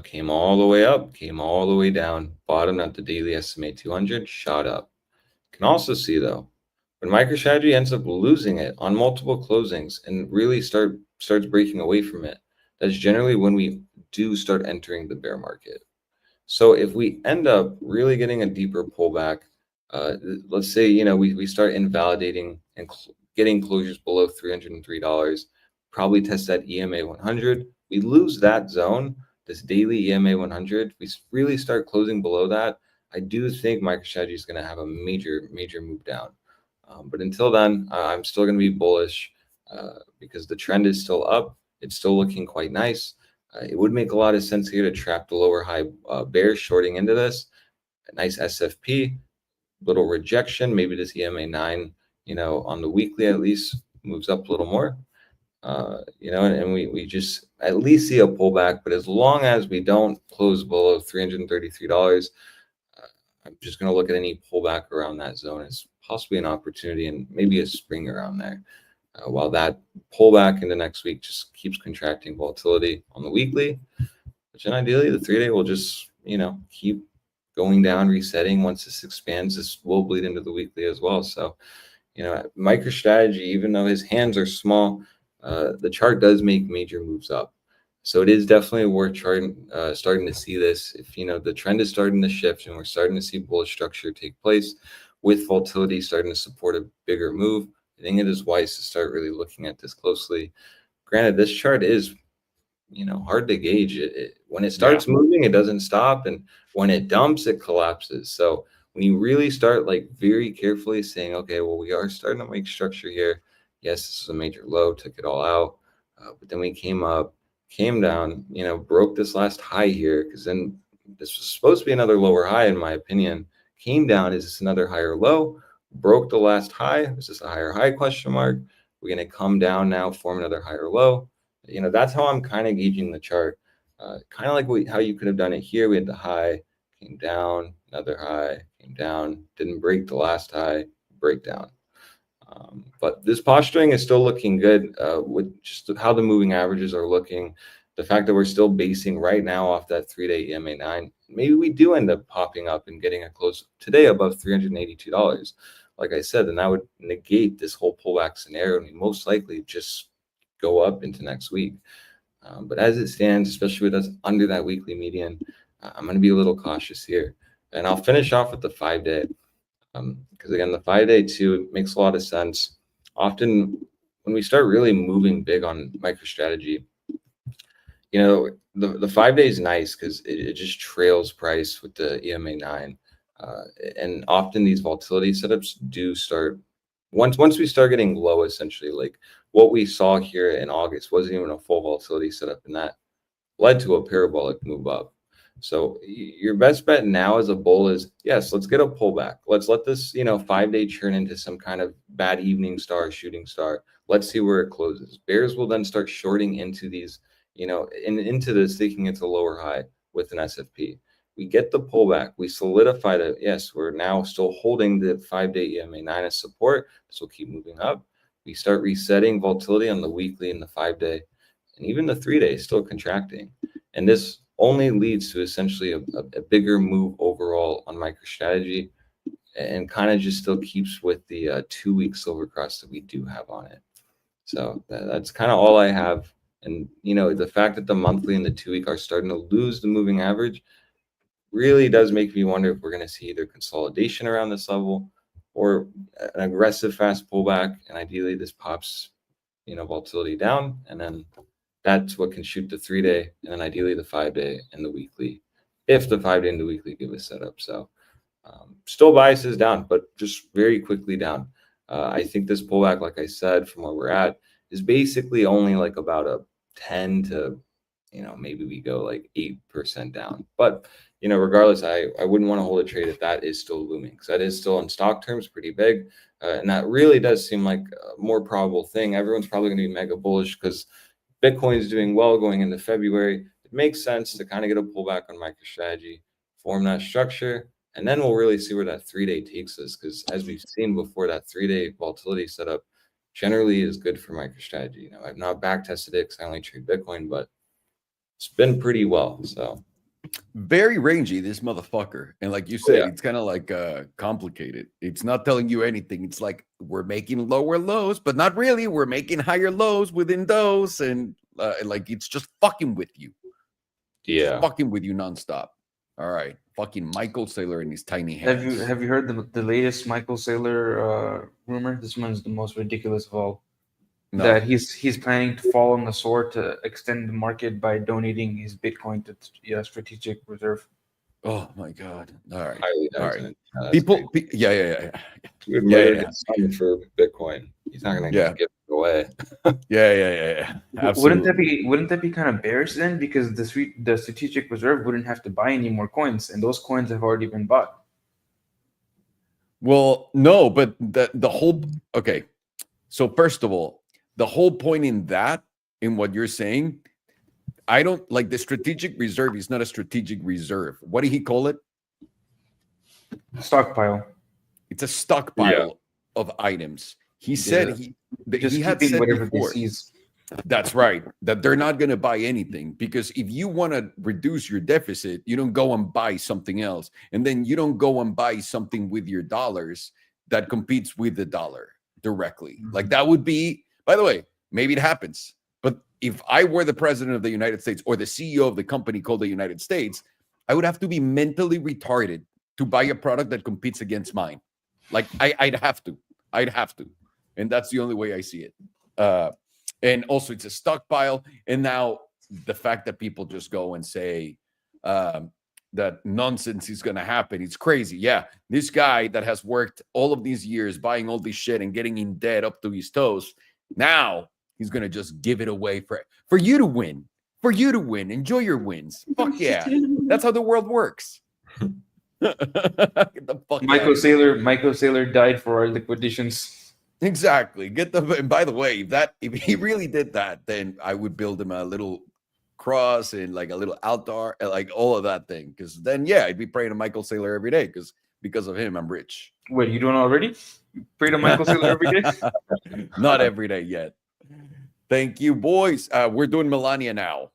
[SPEAKER 3] Came all the way up, came all the way down, bottomed at the daily estimate 200, shot up. Can also see though, when MicroStrategy ends up losing it on multiple closings and really starts breaking away from it, that's generally when we do start entering the bear market. So if we end up really getting a deeper pullback, let's say, we start invalidating and getting closures below $303, probably test that EMA 100. We lose that zone, this daily EMA 100. We really start closing below that. I do think MicroStrategy is going to have a major move down. But until then, I'm still going to be bullish because the trend is still up. It's still looking quite nice. It would make a lot of sense here to trap the lower high bears shorting into this. A nice SFP, little rejection. Maybe this EMA 9, on the weekly at least moves up a little more. And we just at least see a pullback. But as long as we don't close below $333, I'm just going to look at any pullback around that zone as possibly an opportunity and maybe a spring around there. While that pullback into next week just keeps contracting volatility on the weekly, which then ideally the 3-day will just, keep going down, resetting. Once this expands, this will bleed into the weekly as well. So, MicroStrategy, even though his hands are small, the chart does make major moves up. So it is definitely worth starting to see this. If, the trend is starting to shift and we're starting to see bullish structure take place with volatility starting to support a bigger move, I think it is wise to start really looking at this closely. Granted, this chart is, hard to gauge. When it starts moving, it doesn't stop. And when it dumps, it collapses. So when you really start like very carefully saying, okay, well, we are starting to make structure here. Yes, this is a major low, took it all out. But then we came up, came down, broke this last high here, because then this was supposed to be another lower high, in my opinion. Came down, is this another higher low? Broke the last high. Is this a higher high question mark? We're going to come down now, form another higher low. That's how I'm kind of gauging the chart. Kind of like how you could have done it here. We had the high, came down, another high, came down, didn't break the last high, breakdown. But this posturing is still looking good with just how the moving averages are looking. The fact that we're still basing right now off that 3-day EMA 9, maybe we do end up popping up and getting a close today above $382. Like I said, then that would negate this whole pullback scenario, and we most likely just go up into next week. But as it stands, especially with us under that weekly median, I'm going to be a little cautious here. And I'll finish off with the 5-day. Because again, the 5-day too makes a lot of sense. Often when we start really moving big on MicroStrategy, the 5-day is nice because it just trails price with the EMA 9. And often these volatility setups do start, once we start getting low, essentially, like what we saw here in August wasn't even a full volatility setup, and that led to a parabolic move up. So your best bet now as a bull is, yes, let's get a pullback. Let's let this, 5-day churn into some kind of bad evening star, shooting star. Let's see where it closes. Bears will then start shorting into these, into this, thinking it's a lower high with an SFP. We get the pullback. We solidify that, yes, we're now still holding the 5-day EMA 9 as support. This will keep moving up. We start resetting volatility on the weekly and the 5-day, and even the 3-day still contracting. And this only leads to essentially a bigger move overall on MicroStrategy, and kind of just still keeps with the 2-week silver cross that we do have on it. So that's kind of all I have. And, the fact that the monthly and the 2-week are starting to lose the moving average really does make me wonder if we're going to see either consolidation around this level or an aggressive fast pullback. And ideally this pops, volatility down, and then that's what can shoot the 3-day, and then ideally the 5-day and the weekly, if the 5-day and the weekly give a setup. So still biases down, but just very quickly down. I think this pullback, like I said, from where we're at, is basically only like about a 10 to, maybe we go like 8% down. But, regardless, I wouldn't want to hold a trade if that is still looming, because that is still in stock terms pretty big. And that really does seem like a more probable thing. Everyone's probably going to be mega bullish because Bitcoin is doing well going into February. It makes sense to kind of get a pullback on MicroStrategy, form that structure, and then we'll really see where that 3-day takes us. Because as we've seen before, that 3-day volatility setup generally is good for MicroStrategy. I've not back tested it because I only trade Bitcoin, but it's been pretty well. So
[SPEAKER 1] very rangy, this motherfucker. And like you said, it's kind of like complicated. It's not telling you anything. It's like we're making lower lows, but not really. We're making higher lows within those, and like it's just fucking with you.
[SPEAKER 3] Yeah,
[SPEAKER 1] just fucking with you nonstop. All right, fucking Michael Saylor and his tiny hands.
[SPEAKER 2] Have you heard the latest Michael Saylor rumor? This one is the most ridiculous of all.
[SPEAKER 1] No.
[SPEAKER 2] That he's planning to fall on the sword to extend the market by donating his Bitcoin to strategic reserve.
[SPEAKER 1] Oh my god! All right,
[SPEAKER 3] highly
[SPEAKER 1] all right.
[SPEAKER 3] hesitant.
[SPEAKER 1] People, yeah.
[SPEAKER 3] He would murder his son for Bitcoin. He's not going to
[SPEAKER 1] Yeah.
[SPEAKER 3] give it away.
[SPEAKER 1] Yeah.
[SPEAKER 2] Absolutely. Wouldn't that be kind of bearish then? Because the strategic reserve wouldn't have to buy any more coins, and those coins have already been bought.
[SPEAKER 1] Well, no, but the whole okay. So first of all, the whole point in what you're saying, I don't like the strategic reserve is not a strategic reserve. What did he call it?
[SPEAKER 2] Stockpile.
[SPEAKER 1] It's a stockpile of items. He said he had said
[SPEAKER 2] whatever
[SPEAKER 1] before.
[SPEAKER 2] he sees.
[SPEAKER 1] That's right. That they're not going to buy anything, because if you want to reduce your deficit, you don't go and buy something else. And then you don't go and buy something with your dollars that competes with the dollar directly. Like that would be, by the way, maybe it happens. But if I were the president of the United States or the CEO of the company called the United States, I would have to be mentally retarded to buy a product that competes against mine. Like I'd have to. And that's the only way I see it. And also it's a stockpile. And now the fact that people just go and say, that nonsense is going to happen. It's crazy. Yeah, this guy that has worked all of these years buying all this shit and getting in debt up to his toes, now he's going to just give it away for you to win. For you to win. Enjoy your wins. Fuck yeah. That's how the world works. Get the fuck
[SPEAKER 2] Michael Saylor died for our liquidations.
[SPEAKER 1] Exactly. And by the way, if he really did that, then I would build him a little cross and like a little altar, like all of that thing. Because then, yeah, I'd be praying to Michael Saylor every day because of him, I'm rich.
[SPEAKER 2] Wait, you doing already? Pray to Michael Saylor every day?
[SPEAKER 1] Not every day yet. Thank you, boys. We're doing Melania now.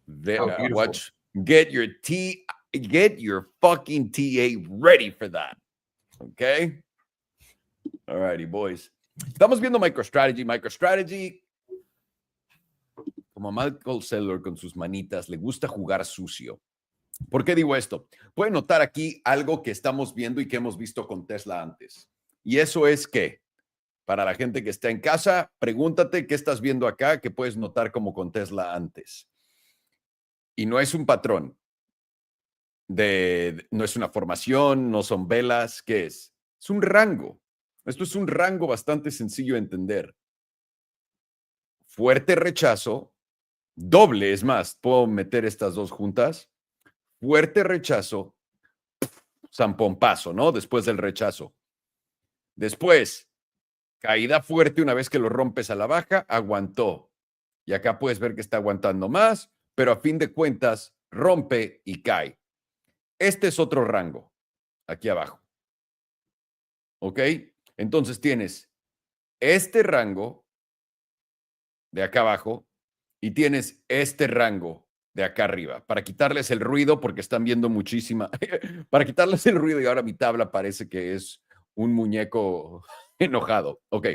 [SPEAKER 1] Watch. Get your fucking TA ready for that. Okay. All righty, boys. Estamos viendo MicroStrategy. MicroStrategy, como Michael Saylor con sus manitas, le gusta jugar sucio. ¿Por qué digo esto? Pueden notar aquí algo que estamos viendo y que hemos visto con Tesla antes. Y eso es que, para la gente que está en casa, pregúntate qué estás viendo acá que puedes notar como con Tesla antes. Y no es un patrón. No es una formación, no son velas. ¿Qué es? Es un rango. Esto es un rango bastante sencillo de entender. Fuerte rechazo, doble, es más, puedo meter estas dos juntas. Fuerte rechazo, zampompazo, ¿no? Después del rechazo. Después, caída fuerte una vez que lo rompes a la baja, aguantó. Y acá puedes ver que está aguantando más, pero a fin de cuentas rompe y cae. Este es otro rango, aquí abajo. ¿Ok? Entonces tienes este rango de acá abajo y tienes este rango de acá arriba, para quitarles el ruido, porque están viendo muchísima, para quitarles el ruido y ahora mi tabla parece que es un muñeco enojado. Ok,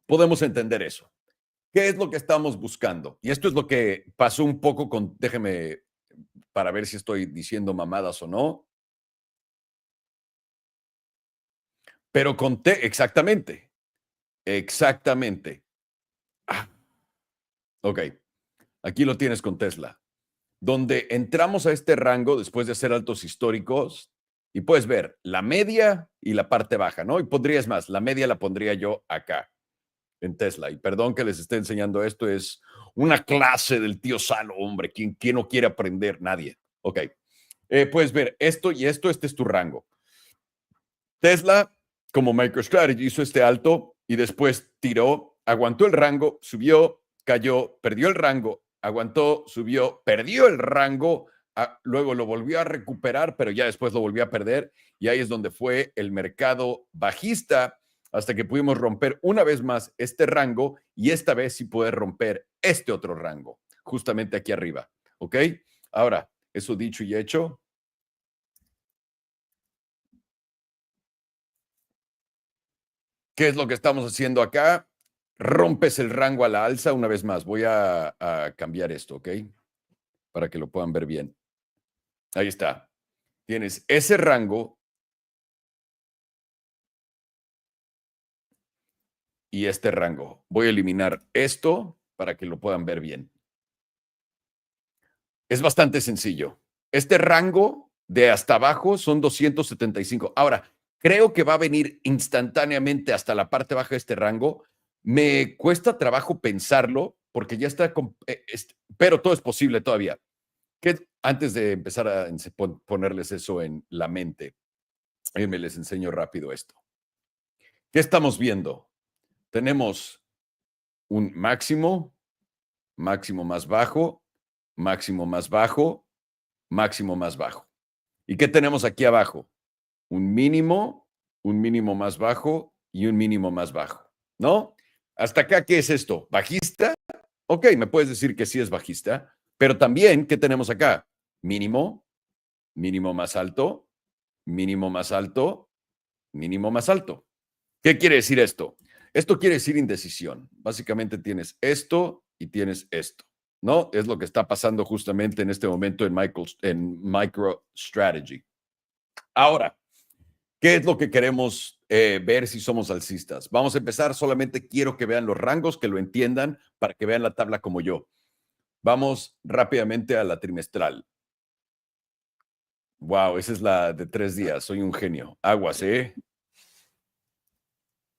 [SPEAKER 1] podemos entender eso. ¿Qué es lo que estamos buscando? Y esto es lo que pasó un poco con, déjeme, para ver si estoy diciendo mamadas o no. Pero exactamente. Ok, aquí lo tienes con Tesla, donde entramos a este rango después de hacer altos históricos y puedes ver la media y la parte baja, ¿no? Y pondrías más, la media la pondría yo acá en Tesla. Y perdón que les esté enseñando esto, es una clase del tío Salo, hombre. ¿Quién no quiere aprender? Nadie. Ok, puedes ver esto y esto, este es tu rango. Tesla, como MicroStrategy, hizo este alto y después tiró, aguantó el rango, subió, cayó, perdió el rango, aguantó, subió, perdió el rango, luego lo volvió a recuperar, pero ya después lo volvió a perder y ahí es donde fue el mercado bajista hasta que pudimos romper una vez más este rango y esta vez sí poder romper este otro rango, justamente aquí arriba. ¿Ok? Ahora, eso dicho y hecho, ¿qué es lo que estamos haciendo acá? Rompes el rango a la alza una vez más. Voy a cambiar esto, ¿ok? Para que lo puedan ver bien. Ahí está. Tienes ese rango y este rango. Voy a eliminar esto para que lo puedan ver bien. Es bastante sencillo. Este rango de hasta abajo son 275. Ahora, creo que va a venir instantáneamente hasta la parte baja de este rango. Me cuesta trabajo pensarlo porque ya está, pero todo es posible todavía. Antes de empezar a ponerles eso en la mente, me les enseño rápido esto. ¿Qué estamos viendo? Tenemos un máximo, máximo más bajo, máximo más bajo, máximo más bajo. ¿Y qué tenemos aquí abajo? Un mínimo más bajo y un mínimo más bajo, ¿no? Hasta acá, ¿qué es esto? ¿Bajista? Ok, me puedes decir que sí es bajista, pero también, ¿qué tenemos acá? Mínimo, mínimo más alto, mínimo más alto, mínimo más alto. ¿Qué quiere decir esto? Esto quiere decir indecisión. Básicamente tienes esto y tienes esto, ¿no? Es lo que está pasando justamente en este momento en MicroStrategy. Ahora, ¿qué es lo que queremos ver si somos alcistas? Vamos a empezar, solamente quiero que vean los rangos, que lo entiendan, para que vean la tabla como yo. Vamos rápidamente a la trimestral. Wow, esa es la de 3 días. Soy un genio. Aguas, ¿eh?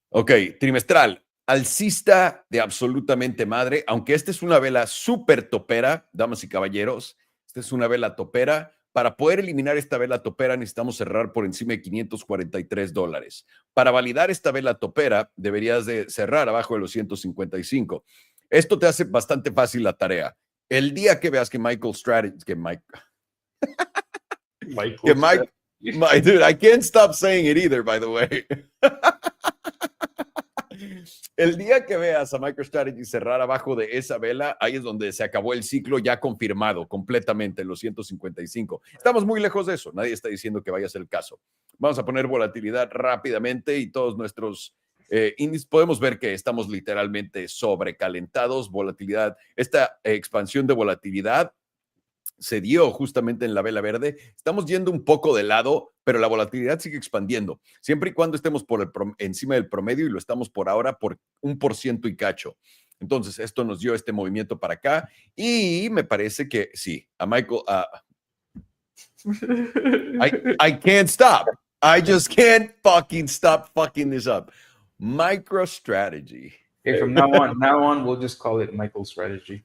[SPEAKER 1] Ok, trimestral. Alcista de absolutamente madre, aunque esta es una vela súper topera, damas y caballeros. Esta es una vela topera. Para poder eliminar esta vela topera necesitamos cerrar por encima de $543. Para validar esta vela topera deberías de cerrar abajo de los 155. Esto te hace bastante fácil la tarea. El día que veas que Michael Strategy, que Mike, dude, I can't stop saying it either, by the way. El día que veas a MicroStrategy cerrar abajo de esa vela, ahí es donde se acabó el ciclo ya confirmado completamente en los 155. Estamos muy lejos de eso. Nadie está diciendo que vaya a ser el caso. Vamos a poner volatilidad rápidamente y todos nuestros índices. Podemos ver que estamos literalmente sobrecalentados. Volatilidad, esta expansión de volatilidad se dio justamente en la vela verde. Estamos yendo un poco de lado, pero la volatilidad sigue expandiendo, siempre y cuando estemos encima del promedio, y lo estamos por ahora por 1% y cacho. Entonces, esto nos dio este movimiento para acá, y me parece que sí, a Michael, I can't stop. I just can't fucking stop fucking this up. MicroStrategy.
[SPEAKER 2] Okay, from now on, we'll just call it Michael's strategy.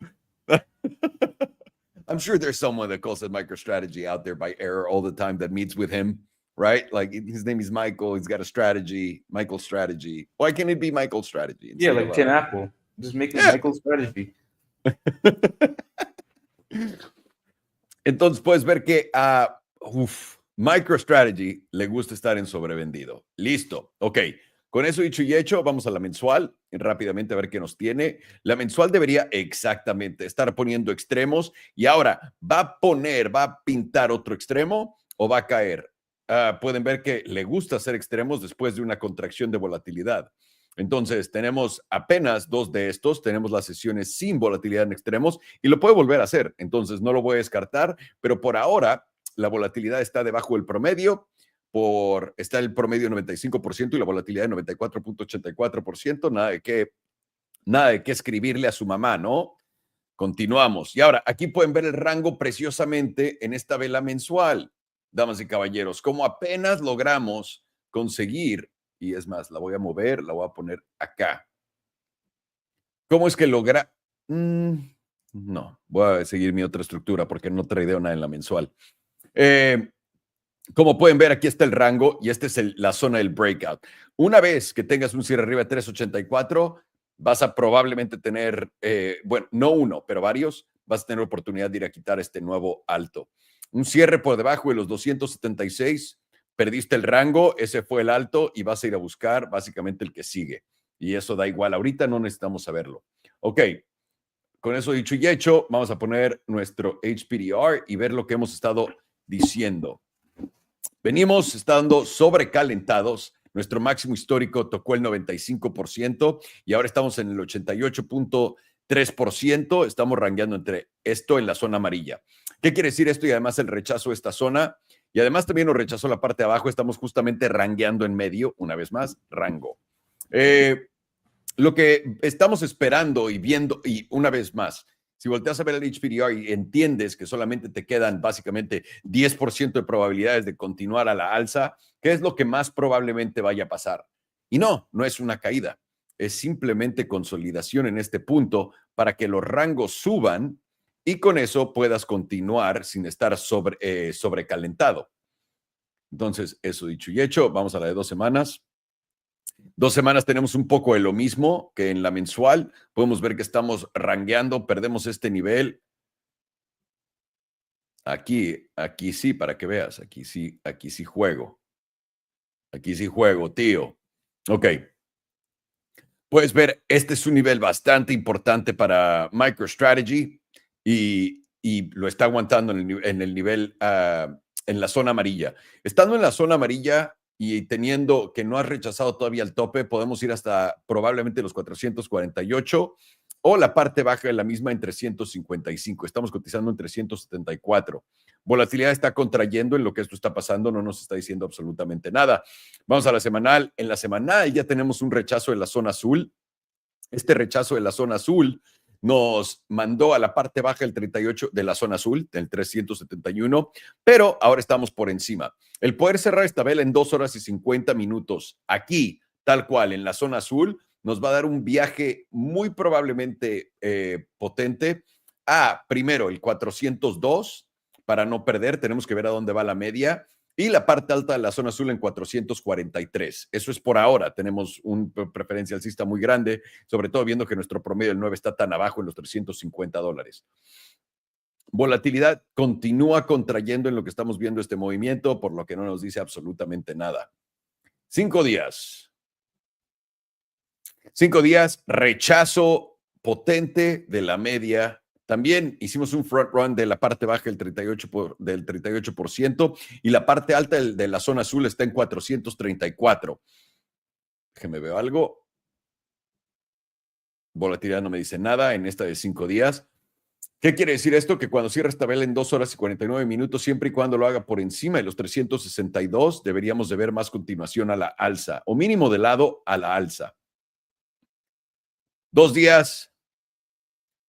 [SPEAKER 1] I'm sure there's someone that calls it MicroStrategy out there by error all the time that meets with him, right? Like his name is Michael. He's got a strategy, Michael Strategy. Why can't it be Michael Strategy?
[SPEAKER 2] Yeah, like Tin Apple. Just make it Michael's strategy.
[SPEAKER 1] Entonces puedes ver que a MicroStrategy le gusta estar en sobrevendido. Listo. Ok. Con eso dicho y hecho, vamos a la mensual rápidamente a ver qué nos tiene. La mensual debería exactamente estar poniendo extremos, y ahora va a pintar otro extremo o va a caer. Pueden ver que le gusta hacer extremos después de una contracción de volatilidad. Entonces tenemos apenas 2 de estos, tenemos las sesiones sin volatilidad en extremos y lo puede volver a hacer. Entonces no lo voy a descartar, pero por ahora la volatilidad está debajo del promedio. Está el promedio de 95% y la volatilidad de 94.84%. Nada de qué escribirle a su mamá, ¿no? Continuamos. Y ahora, aquí pueden ver el rango preciosamente en esta vela mensual, damas y caballeros, como apenas logramos conseguir, y es más, la voy a mover, la voy a poner acá. ¿Cómo es que no, voy a seguir mi otra estructura porque no tradeo nada en la mensual. Como pueden ver, aquí está el rango y esta es la zona del breakout. Una vez que tengas un cierre arriba de 384, vas a probablemente tener, bueno, no uno, pero varios, vas a tener oportunidad de ir a quitar este nuevo alto. Un cierre por debajo de los 276, perdiste el rango, ese fue el alto y vas a ir a buscar básicamente el que sigue. Y eso da igual, ahorita no necesitamos saberlo. Ok, con eso dicho y hecho, vamos a poner nuestro HPDR y ver lo que hemos estado diciendo. Venimos estando sobrecalentados. Nuestro máximo histórico tocó el 95% y ahora estamos en el 88.3%. Estamos rangueando entre esto en la zona amarilla. ¿Qué quiere decir esto? Y además el rechazo de esta zona. Y además también nos rechazó la parte de abajo. Estamos justamente rangueando en medio. Una vez más, rango. Lo que estamos esperando y viendo, y una vez más, si volteas a ver el HPDR y entiendes que solamente te quedan básicamente 10% de probabilidades de continuar a la alza, ¿qué es lo que más probablemente vaya a pasar? Y no es una caída, es simplemente consolidación en este punto para que los rangos suban y con eso puedas continuar sin estar sobrecalentado. Entonces, eso dicho y hecho, vamos a la de 2 semanas. 2 semanas tenemos un poco de lo mismo que en la mensual. Podemos ver que estamos rangueando, perdemos este nivel. Aquí sí, para que veas, aquí sí juego. Aquí sí juego, tío. Ok. Puedes ver, este es un nivel bastante importante para MicroStrategy y lo está aguantando en el nivel, en la zona amarilla. Estando en la zona amarilla y teniendo que no has rechazado todavía el tope, podemos ir hasta probablemente los 448 o la parte baja de la misma en 355. Estamos cotizando en 374. Volatilidad está contrayendo en lo que esto está pasando, no nos está diciendo absolutamente nada. Vamos a la semanal. En la semanal ya tenemos un rechazo de la zona azul. Este rechazo de la zona azul nos mandó a la parte baja del 38 de la zona azul, del 371, pero ahora estamos por encima. El poder cerrar esta vela en 2 horas y 50 minutos aquí, tal cual, en la zona azul, nos va a dar un viaje muy probablemente potente a, primero, el 402, para no perder, tenemos que ver a dónde va la media, y la parte alta de la zona azul en 443. Eso es por ahora. Tenemos un preferencia alcista muy grande, sobre todo viendo que nuestro promedio del 9 está tan abajo en los $350. Volatilidad continúa contrayendo en lo que estamos viendo este movimiento, por lo que no nos dice absolutamente nada. 5 días. 5 días, rechazo potente de la media. También hicimos un front run de la parte baja del 38% y la parte alta de la zona azul está en 434. Déjeme ver algo. Volatilidad no me dice nada en esta de 5 días. ¿Qué quiere decir esto? Que cuando cierra esta vela en 2 horas y 49 minutos, siempre y cuando lo haga por encima de los 362, deberíamos de ver más continuación a la alza, o mínimo de lado a la alza. 2 días,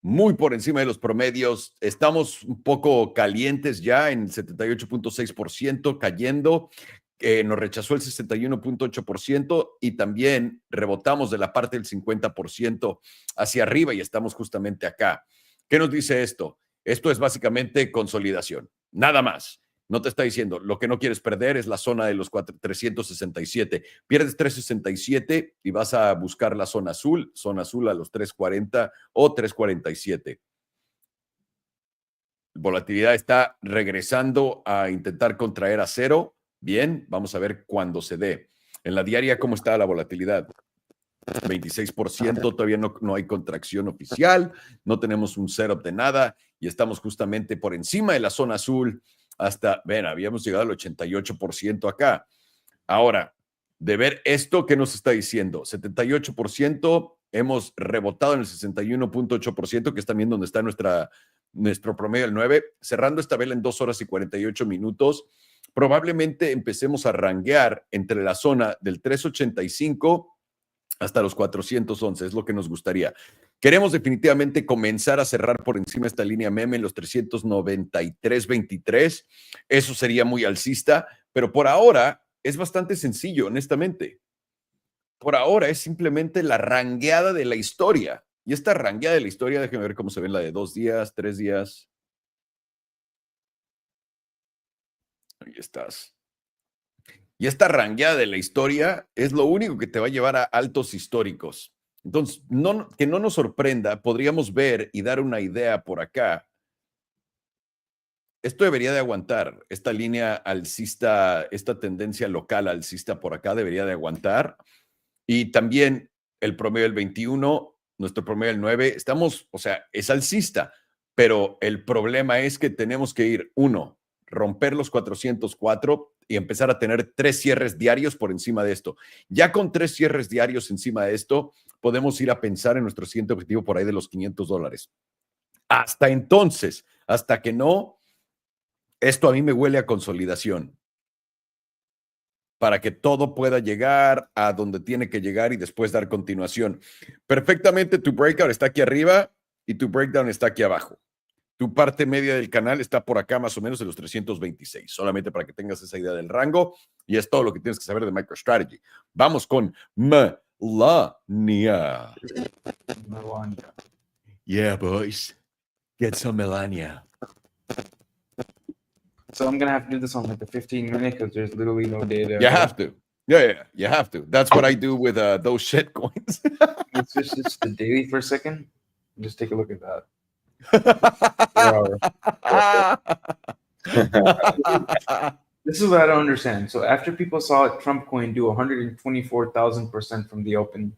[SPEAKER 1] muy por encima de los promedios. Estamos un poco calientes ya en 78.6%, cayendo. Nos rechazó el 61.8% y también rebotamos de la parte del 50% hacia arriba y estamos justamente acá. ¿Qué nos dice esto? Esto es básicamente consolidación, nada más. No te está diciendo, lo que no quieres perder es la zona de los 367. Pierdes 367 y vas a buscar la zona azul a los 340 o 347. Volatilidad está regresando a intentar contraer a cero. Bien, vamos a ver cuándo se dé. En la diaria, ¿cómo está la volatilidad? 26%, todavía no hay contracción oficial, no tenemos un setup de nada y estamos justamente por encima de la zona azul hasta, ven, habíamos llegado al 88% acá. Ahora, de ver esto, ¿qué nos está diciendo? 78%, hemos rebotado en el 61.8%, que es también donde está nuestro promedio del 9, cerrando esta vela en 2 horas y 48 minutos. Probablemente empecemos a ranguear entre la zona del 385 hasta los 411, es lo que nos gustaría. Queremos definitivamente comenzar a cerrar por encima esta línea meme en los 393.23. Eso sería muy alcista, pero por ahora es bastante sencillo, honestamente. Por ahora es simplemente la rangueada de la historia. Y esta rangueada de la historia, déjenme ver cómo se ve en la de 2 días, 3 días. Ahí estás. Y esta rangueada de la historia es lo único que te va a llevar a altos históricos. Entonces, que no nos sorprenda, podríamos ver y dar una idea por acá. Esto debería de aguantar. Esta línea alcista, esta tendencia local alcista por acá debería de aguantar. Y también el promedio del 21, nuestro promedio del 9, estamos, o sea, es alcista, pero el problema es que tenemos que ir, romper los 404 y empezar a tener 3 cierres diarios por encima de esto. Ya con 3 cierres diarios encima de esto, podemos ir a pensar en nuestro siguiente objetivo por ahí de los $500. Hasta entonces, hasta que no, esto a mí me huele a consolidación para que todo pueda llegar a donde tiene que llegar y después dar continuación. Perfectamente, tu breakout está aquí arriba y tu breakdown está aquí abajo. Tu parte media del canal está por acá más o menos en los 326, solamente para que tengas esa idea del rango, y es todo lo que tienes que saber de MicroStrategy. Vamos con Melania. Yeah, boys. Get some Melania.
[SPEAKER 2] So I'm gonna have to do this on like the 15-minute because there's literally no data.
[SPEAKER 1] You have to. Yeah, you have to. That's what I do with those shit coins.
[SPEAKER 2] Let's just the daily for a second. Just take a look at that. This is what I don't understand. So after people saw Trump coin do 124,000% from the open,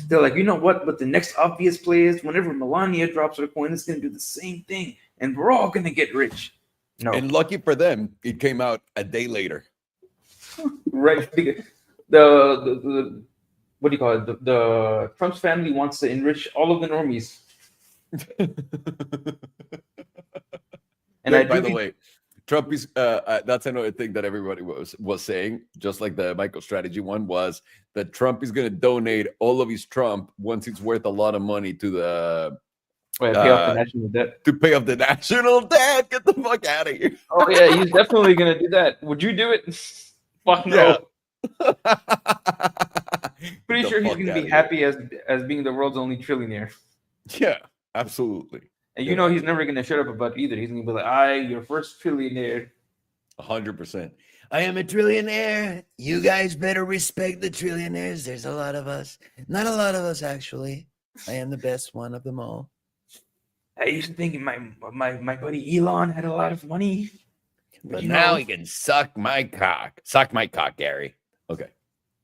[SPEAKER 2] they're like, you know what? But the next obvious play is whenever Melania drops her coin, it's going to do the same thing, and we're all going to get rich. No,
[SPEAKER 1] And lucky for them, it came out a day later.
[SPEAKER 2] right? The what do you call it? The Trump's family wants to enrich all of the normies. And
[SPEAKER 1] Wait, by the way, Trump is that's another thing that everybody was saying, just like the MicroStrategy one, was that Trump is going to donate all of his Trump once it's worth a lot of money to
[SPEAKER 2] Wait, pay off the national debt.
[SPEAKER 1] to pay off the national debt. Get the fuck out of here.
[SPEAKER 2] Oh yeah, he's definitely gonna do that. Would you do it? Fuck no.
[SPEAKER 1] Yeah.
[SPEAKER 2] Pretty
[SPEAKER 1] The
[SPEAKER 2] sure he's
[SPEAKER 1] fuck
[SPEAKER 2] gonna
[SPEAKER 1] outta
[SPEAKER 2] be
[SPEAKER 1] here.
[SPEAKER 2] happy as being the world's only trillionaire.
[SPEAKER 1] Yeah, absolutely.
[SPEAKER 2] And you know he's never gonna shut up about it either. He's gonna be like, your first trillionaire.
[SPEAKER 1] 100%. I am a trillionaire. You guys better respect the trillionaires. There's a lot of us. Not a lot of us, actually. I am the best one of them all.
[SPEAKER 2] I used to think my buddy Elon had a lot of money.
[SPEAKER 1] But
[SPEAKER 2] you
[SPEAKER 1] now
[SPEAKER 2] know-
[SPEAKER 1] he can suck my cock. Suck my cock, Gary. Okay.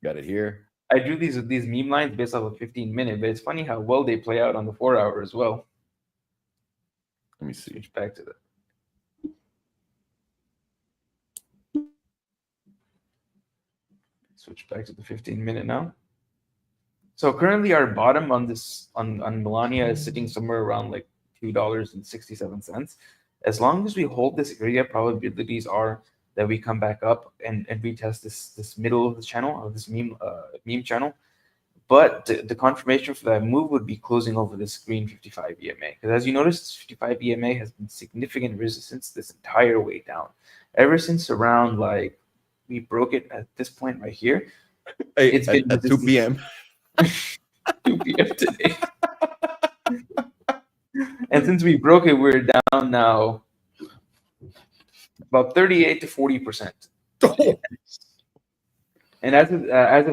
[SPEAKER 1] Got it here.
[SPEAKER 2] I drew these meme lines based off a 15-minute, but it's funny how well they play out on the 4-hour as well.
[SPEAKER 1] Let me see.
[SPEAKER 2] Switch back to that. Switch back to the 15-minute now. So currently our bottom on this on Melania is sitting somewhere around like $2.67. As long as we hold this area, probabilities are that we come back up and retest this middle of the channel, of this meme channel. But the confirmation for that move would be closing over this green 55 EMA. Because as you notice, this 55 EMA has been significant resistance this entire way down. Ever since around like we broke it at this point right here.
[SPEAKER 1] Hey,
[SPEAKER 2] It's been
[SPEAKER 1] at 2 p.m.
[SPEAKER 2] 2 p.m. today. And since we broke it, we're down now about 38 to 40%. And as of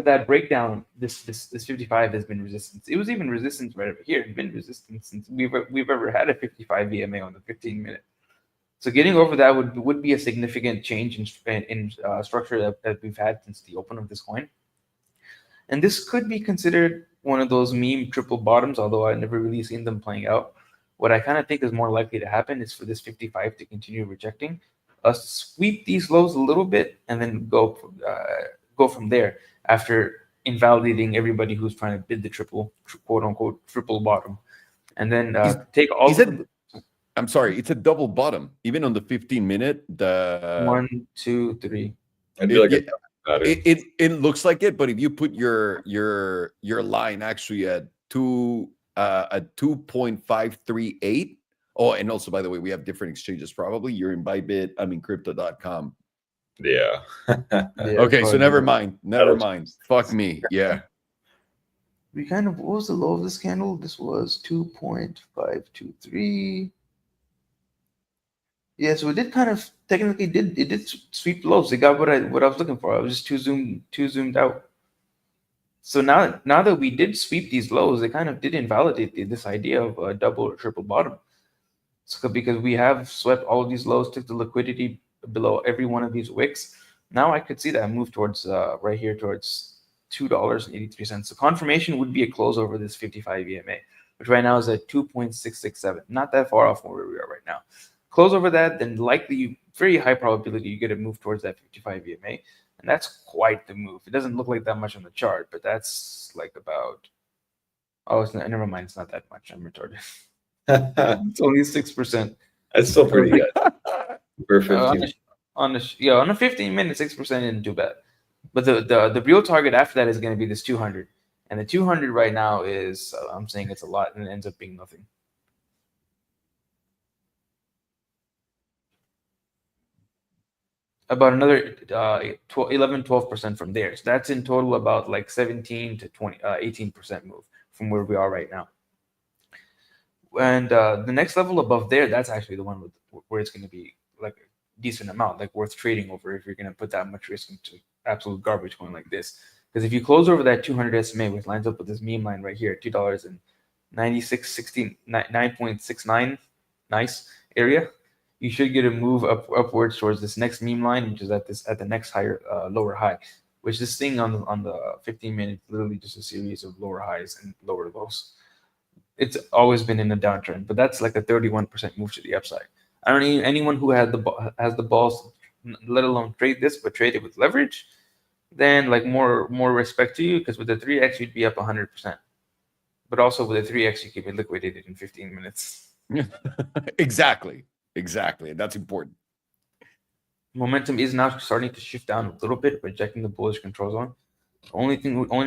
[SPEAKER 2] that breakdown, this 55 has been resistance. It was even resistance right over here. It's been resistance since we've ever had a 55 EMA on the 15-minute. So getting over that would be a significant change in structure that we've had since the open of this coin. And this could be considered one of those meme triple bottoms, although I've never really seen them playing out. What I kind of think is more likely to happen is for this 55 to continue rejecting, us sweep these lows a little bit, and then go from there after invalidating everybody who's trying to bid the quote unquote triple bottom, and then take all.
[SPEAKER 1] I'm sorry, it's a double bottom. Even on the 15-minute, the
[SPEAKER 2] 1, 2, 3.
[SPEAKER 3] I do like
[SPEAKER 1] it looks like it, but if you put your line actually at 2.538. Oh, and also, by the way, we have different exchanges. Probably you're in Bybit. I'm in crypto.com.
[SPEAKER 3] Yeah.
[SPEAKER 1] Okay, so never mind. Never mind. Fuck me. Yeah.
[SPEAKER 2] We kind of, what was the low of this candle? This was 2.523. Yeah, so it did kind of technically did sweep lows. It got what I was looking for. I was just too zoomed out. So now that we did sweep these lows, it kind of did invalidate this idea of a double or triple bottom. So because we have swept all of these lows, took the liquidity below every one of these wicks. Now I could see that move towards right here towards $2.83. So confirmation would be a close over this 55 EMA, which right now is at 2.667. Not that far off from where we are right now. Close over that, then likely very high probability you get a move towards that 55 EMA. And that's quite the move. It doesn't look like that much on the chart, but that's like about, never mind, it's not that much. I'm retarded. It's only 6%.
[SPEAKER 3] That's still pretty good. For 15.
[SPEAKER 2] On a 15-minute, 6% isn't too bad. But the real target after that is going to be this 200. And the 200 right now is, I'm saying it's a lot, and it ends up being nothing. About another 11-12% from there. So that's in total about like 17 to 18% move from where we are right now. And the next level above there, that's actually the one where it's going to be like a decent amount, like worth trading over if you're going to put that much risk into absolute garbage coin like this. Because if you close over that 200 SMA, which lines up with this meme line right here, $9.69 nice area, you should get a move upwards towards this next meme line, which is at the next higher lower high, which this thing on the 15-minute literally just a series of lower highs and lower lows. It's always been in a downtrend, but that's like a 31% move to the upside. I don't need anyone who has the balls, let alone trade this, but trade it with leverage. Then like more respect to you, because with the 3x you'd be up 100%, but also with the 3x you can be liquidated in 15 minutes.
[SPEAKER 1] Exactly. That's important.
[SPEAKER 2] Momentum is now starting to shift down a little bit, rejecting the bullish control zone. The only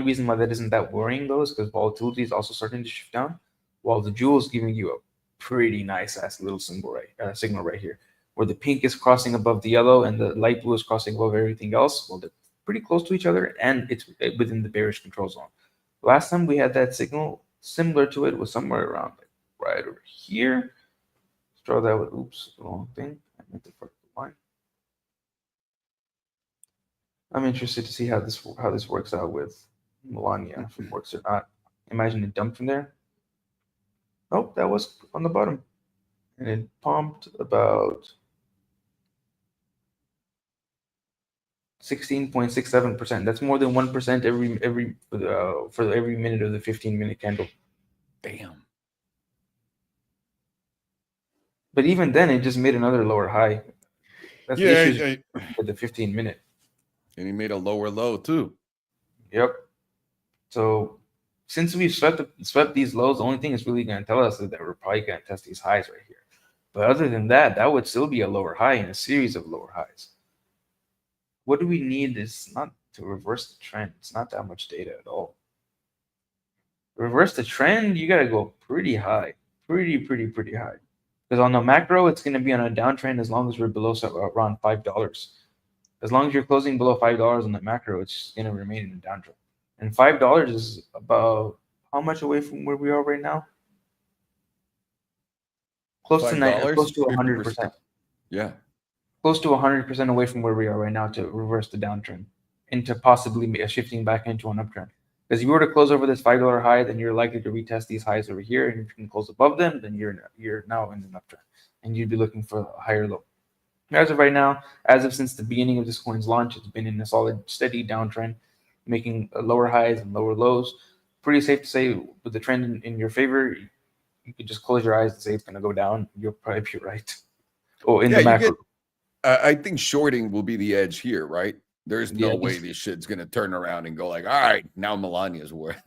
[SPEAKER 2] reason why that isn't that worrying though is because volatility is also starting to shift down, while the jewel is giving you pretty nice ass little signal right here, where the pink is crossing above the yellow and the light blue is crossing above everything else. Well, they're pretty close to each other, and it's within the bearish control zone. Last time we had that signal similar to it was somewhere around like right over here. Let's draw that with oops, the wrong thing. I meant to fuck the line. I'm interested to see how this works out with Melania, if it works or not. Imagine it dumped from there. Oh, that was on the bottom, and it pumped about 16.67%. That's more than 1% for every minute of the 15-minute candle.
[SPEAKER 1] Damn.
[SPEAKER 2] But even then, it just made another lower high. That's the issue with the 15-minute.
[SPEAKER 1] And he made a lower low too.
[SPEAKER 2] Yep. So since we've swept these lows, the only thing it's really going to tell us is that we're probably going to test these highs right here. But other than that, that would still be a lower high in a series of lower highs. What do we need is not to reverse the trend. It's not that much data at all. Reverse the trend, you got to go pretty high, pretty high. Because on the macro, it's going to be on a downtrend as long as we're below around $5. As long as you're closing below $5 on the macro, it's going to remain in a downtrend. And $5 is about how much away from where we are right now? Close to 100%.
[SPEAKER 1] Yeah.
[SPEAKER 2] Close to 100% away from where we are right now to reverse the downtrend into possibly shifting back into an uptrend. Because if you were to close over this $5 high, then you're likely to retest these highs over here. And if you can close above them, then you're now in an uptrend, and you'd be looking for a higher low. As of right now, since the beginning of this coin's launch, it's been in a solid, steady downtrend, making lower highs and lower lows. Pretty safe to say, with the trend in your favor, you could just close your eyes and say it's going to go down. You'll probably be right. Oh, in the macro.
[SPEAKER 1] I think shorting will be the edge here, right? There's no way this shit's gonna turn around and go like, all right, now Melania's worth.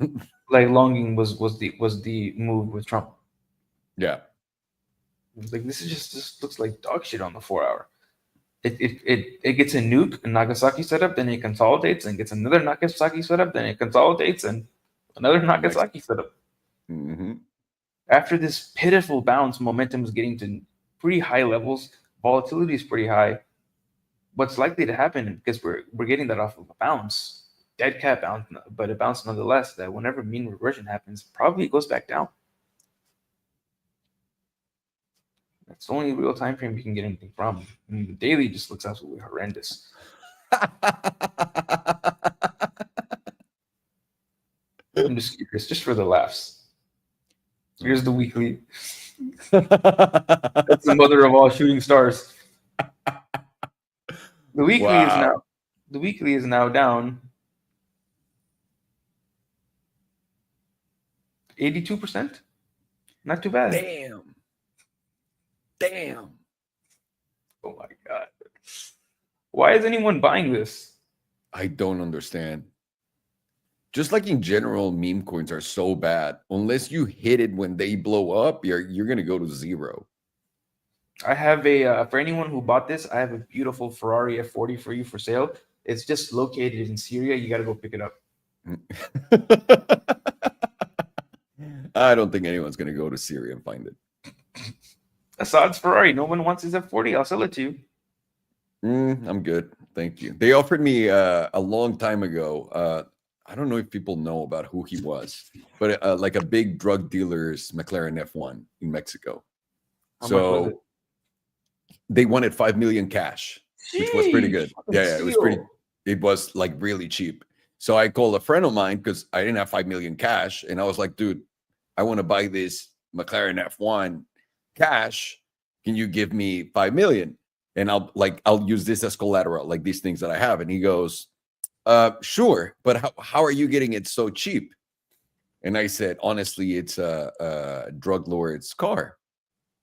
[SPEAKER 2] Like longing was the move with Trump.
[SPEAKER 1] Yeah.
[SPEAKER 2] Like this looks like dog shit on the 4 hour. It gets a nuke, a Nagasaki setup, then it consolidates and gets another Nagasaki setup, then it consolidates and another Nagasaki setup.
[SPEAKER 1] Mm-hmm.
[SPEAKER 2] After this pitiful bounce, momentum is getting to pretty high levels. Volatility is pretty high. What's likely to happen, because we're getting that off of a bounce, dead cat bounce, but a bounce nonetheless, that whenever mean reversion happens, probably it goes back down. That's the only real time frame you can get anything from. I mean, the daily just looks absolutely horrendous. I'm just curious, just for the laughs. Here's the weekly. That's the mother of all shooting stars. The weekly is now down 82%. Not too bad.
[SPEAKER 1] Damn.
[SPEAKER 2] Oh my god. Why is anyone buying this?
[SPEAKER 1] I don't understand. Just like in general, meme coins are so bad. Unless you hit it when they blow up, you're gonna go to zero.
[SPEAKER 2] I have for anyone who bought this, I have a beautiful Ferrari F40 for you for sale. It's just located in Syria. You got to go pick it up.
[SPEAKER 1] I don't think anyone's going to go to Syria and find it.
[SPEAKER 2] Assad's Ferrari. No one wants his F40. I'll sell it to you.
[SPEAKER 1] I'm good. Thank you. They offered me a long time ago. I don't know if people know about who he was, but like a big drug dealer's McLaren F1 in Mexico.
[SPEAKER 2] How much was it?
[SPEAKER 1] They wanted 5 million cash, which was pretty good. Yeah, it was like really cheap. So I called a friend of mine because I didn't have 5 million cash, and I was like, dude, I want to buy this McLaren F1 cash. Can you give me 5 million? And I'll use this as collateral, like these things that I have. And he goes, sure, but how are you getting it so cheap? And I said, honestly, it's a drug lord's car.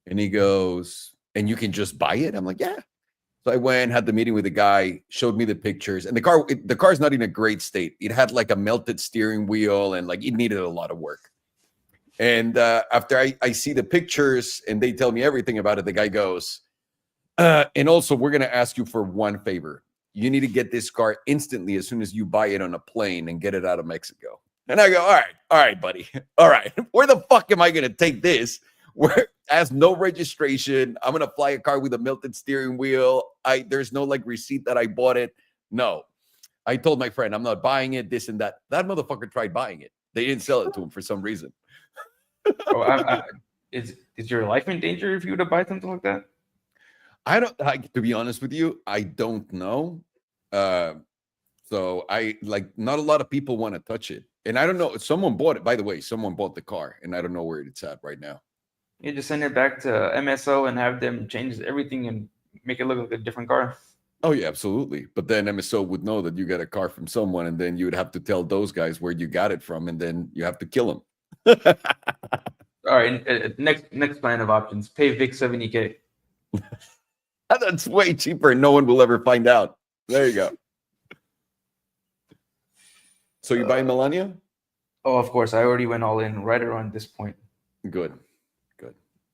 [SPEAKER 1] And he goes, and you can just buy it? I'm like, yeah. So I went, had the meeting with the guy, showed me the pictures, and the car's not in a great state. It had like a melted steering wheel, and like it needed a lot of work. And after I see the pictures and they tell me everything about it, the guy goes, and also we're gonna ask you for one favor. You need to get this car instantly as soon as you buy it on a plane and get it out of Mexico. And I go, all right, buddy. All right. Where the fuck am I gonna take this? has no registration. I'm gonna fly a car with a melted steering wheel. There's no like receipt that I bought it. No, I told my friend I'm not buying it. This and that. That motherfucker tried buying it. They didn't sell it to him for some reason.
[SPEAKER 2] Oh, is your life in danger if you were to buy something like that?
[SPEAKER 1] I don't. To be honest with you, I don't know. So I like not a lot of people want to touch it, and I don't know. Someone bought it. By the way, someone bought the car, and I don't know where it's at right now.
[SPEAKER 2] You just send it back to MSO and have them change everything and make it look like a different car.
[SPEAKER 1] Oh yeah, absolutely. But then MSO would know that you got a car from someone, and then you would have to tell those guys where you got it from, and then you have to kill them.
[SPEAKER 2] All right, next plan of options: pay Vic $70K.
[SPEAKER 1] That's way cheaper, and no one will ever find out. There you go. So you buying Melania?
[SPEAKER 2] Oh, of course. I already went all in right around this point.
[SPEAKER 1] Good.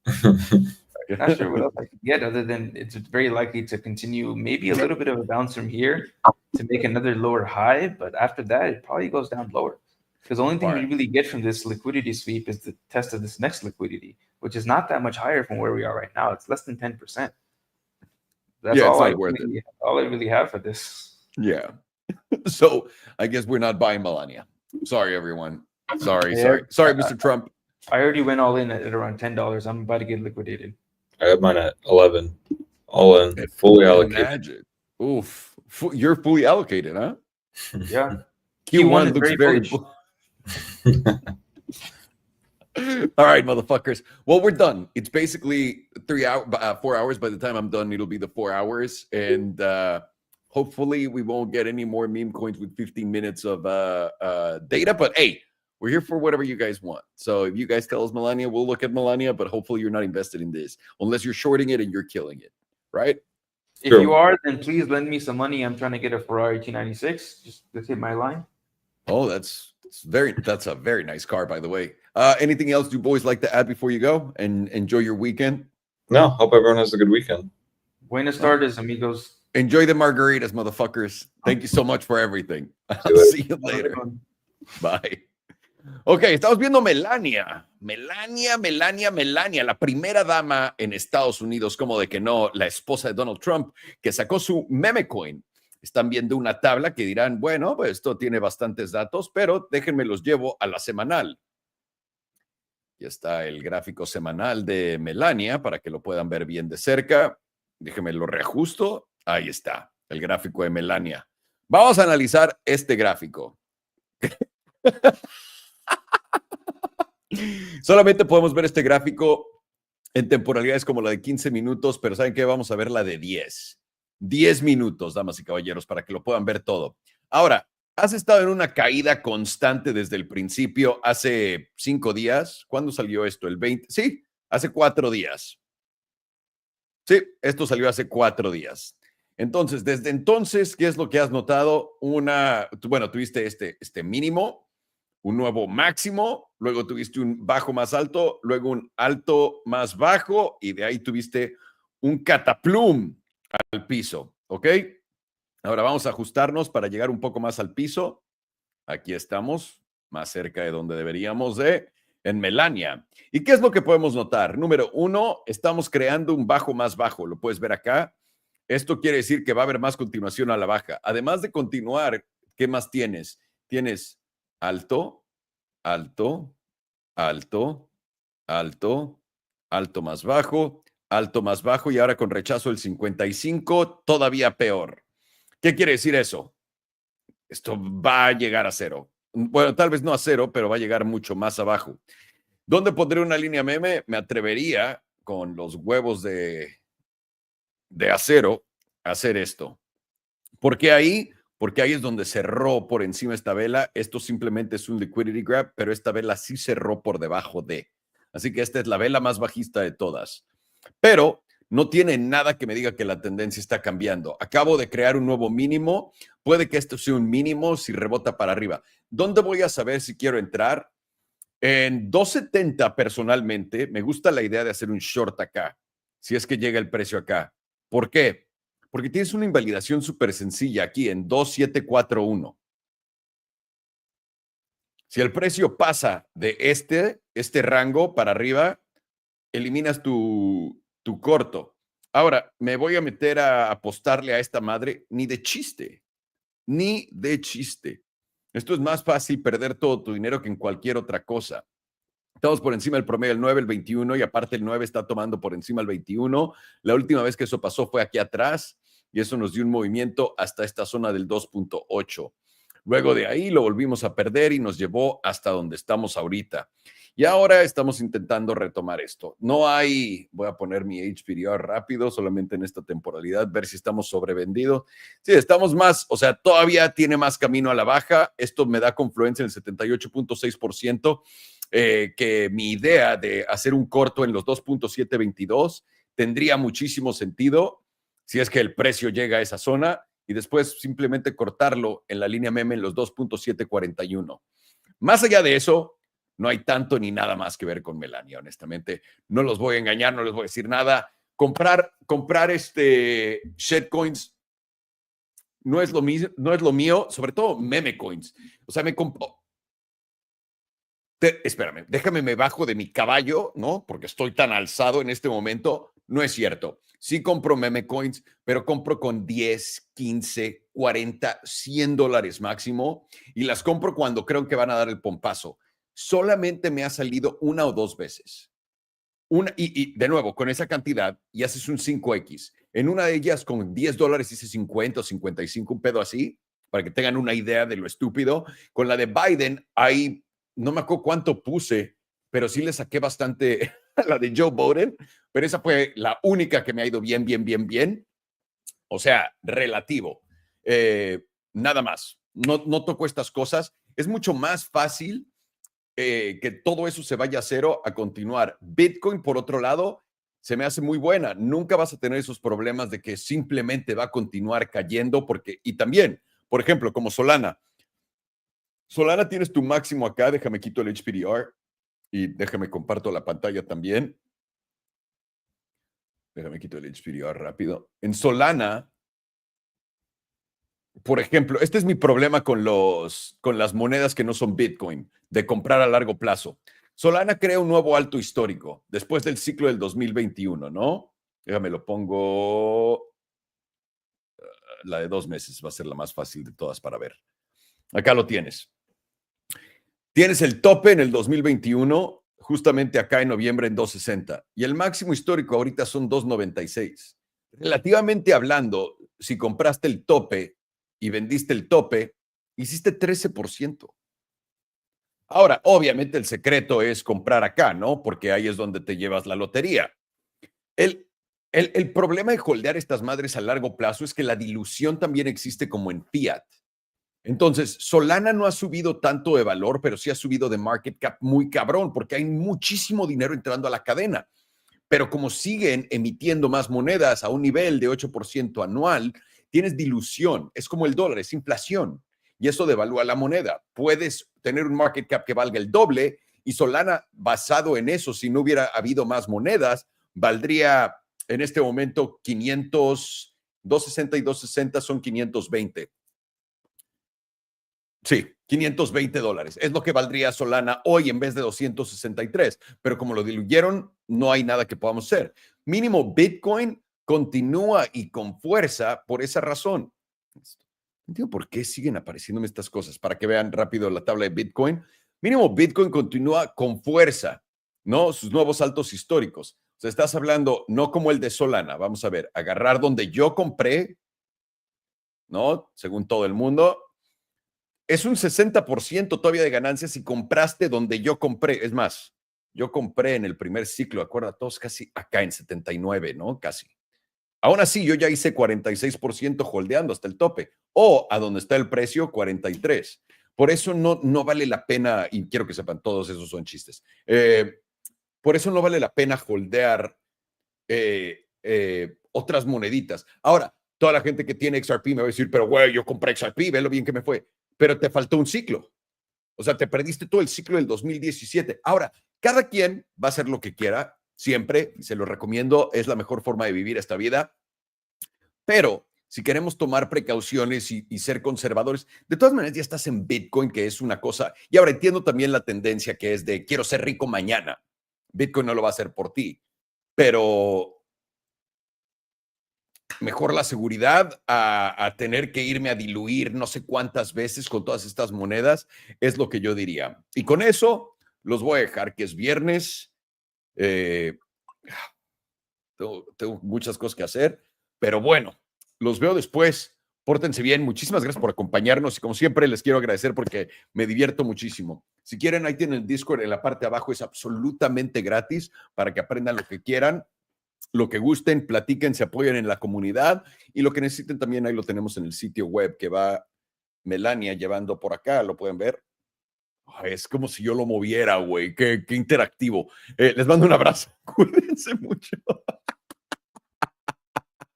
[SPEAKER 2] Not sure what else I can get other than it's very likely to continue maybe a little bit of a bounce from here to make another lower high. But after that, it probably goes down lower. Because the only thing we really get from this liquidity sweep is the test of this next liquidity, which is not that much higher from where we are right now. It's less than 10%. That's all I really have for this.
[SPEAKER 1] Yeah. So I guess we're not buying Melania. Sorry, everyone. Sorry, Mr. Trump.
[SPEAKER 2] I already went all in at around $10. I'm about to get liquidated.
[SPEAKER 3] I have mine at 11. All in, fully allocated.
[SPEAKER 1] Imagine. Oof. You're fully allocated, huh?
[SPEAKER 2] Yeah.
[SPEAKER 1] Q1 looks very All right, motherfuckers. Well, we're done. It's basically 4 hours. By the time I'm done, it'll be the 4 hours. And hopefully we won't get any more meme coins with 15 minutes of data. But hey, we're here for whatever you guys want. So if you guys tell us Melania, we'll look at Melania, but hopefully you're not invested in this unless you're shorting it and you're killing it, right?
[SPEAKER 2] If you are, then please lend me some money. I'm trying to get a Ferrari 296. Just let's hit my line.
[SPEAKER 1] Oh, that's a very nice car, by the way. Anything else you boys like to add before you go and enjoy your weekend?
[SPEAKER 3] No, hope everyone has a good weekend.
[SPEAKER 2] Buenas tardes, amigos.
[SPEAKER 1] Enjoy the margaritas, motherfuckers. Thank you so much for everything. I'll see you later. Bye. Ok, estamos viendo Melania, la primera dama en Estados Unidos, como de que no, la esposa de Donald Trump, que sacó su meme coin. Están viendo una tabla que dirán, bueno, pues esto tiene bastantes datos, pero déjenme los llevo a la semanal. Y está el gráfico semanal de Melania para que lo puedan ver bien de cerca. Déjenme lo reajusto. Ahí está, el gráfico de Melania. Vamos a analizar este gráfico. Solamente podemos ver este gráfico en temporalidades como la de 15 minutos, pero ¿saben qué? Vamos a ver la de 10. 10 minutos, damas y caballeros, para que lo puedan ver todo. Ahora, ¿has estado en una caída constante desde el principio hace 5 días? ¿Cuándo salió esto? ¿El 20? Sí, hace 4 días. Sí, esto salió hace 4 días. Entonces, desde entonces, ¿qué es lo que has notado? Bueno, tuviste este mínimo, un nuevo máximo, luego tuviste un bajo más alto, luego un alto más bajo y de ahí tuviste un cataplum al piso, ¿ok? Ahora vamos a ajustarnos para llegar un poco más al piso. Aquí estamos, más cerca de donde deberíamos en Melania. ¿Y qué es lo que podemos notar? Número 1, estamos creando un bajo más bajo, lo puedes ver acá. Esto quiere decir que va a haber más continuación a la baja. Además de continuar, ¿qué más tienes? Tienes alto, alto, alto, alto, alto más bajo y ahora con rechazo el 55, todavía peor. ¿Qué quiere decir eso? Esto va a llegar a 0. Bueno, tal vez no a 0, pero va a llegar mucho más abajo. ¿Dónde pondré una línea meme? Me atrevería con los huevos de acero a hacer esto. ¿Por qué ahí? Porque ahí es donde cerró por encima esta vela. Esto simplemente es un liquidity grab, pero esta vela sí cerró por debajo de. Así que esta es la vela más bajista de todas. Pero no tiene nada que me diga que la tendencia está cambiando. Acabo de crear un nuevo mínimo. Puede que esto sea un mínimo si rebota para arriba. ¿Dónde voy a saber si quiero entrar? En 270 personalmente me gusta la idea de hacer un short acá, si es que llega el precio acá. ¿Por qué? Porque tienes una invalidación súper sencilla aquí en 2741. Si el precio pasa de este rango para arriba, eliminas tu corto. Ahora, me voy a meter a apostarle a esta madre, ni de chiste, ni de chiste. Esto es más fácil perder todo tu dinero que en cualquier otra cosa. Estamos por encima del promedio del 9, el 21, y aparte el 9 está tomando por encima el 21. La última vez que eso pasó fue aquí atrás, y eso nos dio un movimiento hasta esta zona del 2.8. Luego de ahí lo volvimos a perder y nos llevó hasta donde estamos ahorita. Y ahora estamos intentando retomar esto. No hay, voy a poner mi HPDR rápido, solamente en esta temporalidad, ver si estamos sobrevendidos. Sí, estamos más, o sea, todavía tiene más camino a la baja. Esto me da confluencia en el 78.6%. Que mi idea de hacer un corto en los 2.722 tendría muchísimo sentido si es que el precio llega a esa zona y después simplemente cortarlo en la línea meme en los 2.741. Más allá de eso, no hay tanto ni nada más que ver con Melania, honestamente. No los voy a engañar, no les voy a decir nada. Comprar shitcoins no es lo mío, sobre todo meme coins. O sea, espérame, déjame me bajo de mi caballo, ¿no? Porque estoy tan alzado en este momento. No es cierto. Sí compro meme coins, pero compro con 10, 15, 40, $100 máximo y las compro cuando creo que van a dar el pompazo. Solamente me ha salido una o dos veces. Y de nuevo, con esa cantidad y haces un 5X. En una de ellas con $10 hice 50 o 55, un pedo así, para que tengan una idea de lo estúpido. Con la de Biden, ahí no me acuerdo cuánto puse, pero sí le saqué bastante a la de Joe Biden, pero esa fue la única que me ha ido bien, bien, bien, bien. O sea, relativo. Nada más. No toco estas cosas. Es mucho más fácil que todo eso se vaya a cero a continuar. Bitcoin, por otro lado, se me hace muy buena. Nunca vas a tener esos problemas de que simplemente va a continuar cayendo y también, por ejemplo, como Solana. Solana tienes tu máximo acá, déjame quito el HPDR y déjame comparto la pantalla también. Déjame quito el HPDR rápido. En Solana, por ejemplo, este es mi problema con las monedas que no son Bitcoin, de comprar a largo plazo. Solana crea un nuevo alto histórico después del ciclo del 2021, ¿no? Déjame lo pongo. La de 2 meses va a ser la más fácil de todas para ver. Acá lo tienes. Tienes el tope en el 2021, justamente acá en noviembre en 260. Y el máximo histórico ahorita son 296. Relativamente hablando, si compraste el tope y vendiste el tope, hiciste 13%. Ahora, obviamente el secreto es comprar acá, ¿no? Porque ahí es donde te llevas la lotería. El problema de holdear estas madres a largo plazo es que la dilución también existe como en fiat. Entonces, Solana no ha subido tanto de valor, pero sí ha subido de market cap muy cabrón, porque hay muchísimo dinero entrando a la cadena. Pero como siguen emitiendo más monedas a un nivel de 8% anual, tienes dilución. Es como el dólar, es inflación. Y eso devalúa la moneda. Puedes tener un market cap que valga el doble y Solana, basado en eso, si no hubiera habido más monedas, valdría en este momento 500, 260 y 260 son 520. Sí, $520. Es lo que valdría Solana hoy en vez de 263. Pero como lo diluyeron, no hay nada que podamos hacer. Mínimo Bitcoin continúa y con fuerza por esa razón. No entiendo por qué siguen apareciéndome estas cosas. Para que vean rápido la tabla de Bitcoin. Mínimo Bitcoin continúa con fuerza, ¿no? Sus nuevos altos históricos. O sea, estás hablando no como el de Solana. Vamos a ver, agarrar donde yo compré, ¿no? Según todo el mundo. Es un 60% todavía de ganancias si compraste donde yo compré. Es más, yo compré en el primer ciclo, acuerda, todos casi acá en 79, ¿no? Casi. Aún así, yo ya hice 46% holdeando hasta el tope. O a donde está el precio, 43. Por eso no vale la pena, y quiero que sepan, todos esos son chistes. Por eso no vale la pena holdear otras moneditas. Ahora, toda la gente que tiene XRP me va a decir, pero güey, yo compré XRP, ve lo bien que me fue. Pero te faltó un ciclo. O sea, te perdiste todo el ciclo del 2017. Ahora, cada quien va a hacer lo que quiera, siempre, y se lo recomiendo, es la mejor forma de vivir esta vida. Pero si queremos tomar precauciones y ser conservadores, de todas maneras ya estás en Bitcoin, que es una cosa. Y ahora entiendo también la tendencia que es de quiero ser rico mañana. Bitcoin no lo va a hacer por ti, pero mejor la seguridad a tener que irme a diluir no sé cuántas veces con todas estas monedas, es lo que yo diría. Y con eso los voy a dejar, que es viernes. Tengo muchas cosas que hacer, pero bueno, los veo después. Pórtense bien. Muchísimas gracias por acompañarnos y como siempre les quiero agradecer porque me divierto muchísimo. Si quieren, ahí tienen el Discord en la parte de abajo, es absolutamente gratis para que aprendan lo que quieran, lo que gusten, platiquen, se apoyen en la comunidad y lo que necesiten también ahí lo tenemos en el sitio web que va Melania llevando por acá, lo pueden ver. Ay, es como si yo lo moviera, güey, qué interactivo. Les mando un abrazo, cuídense mucho.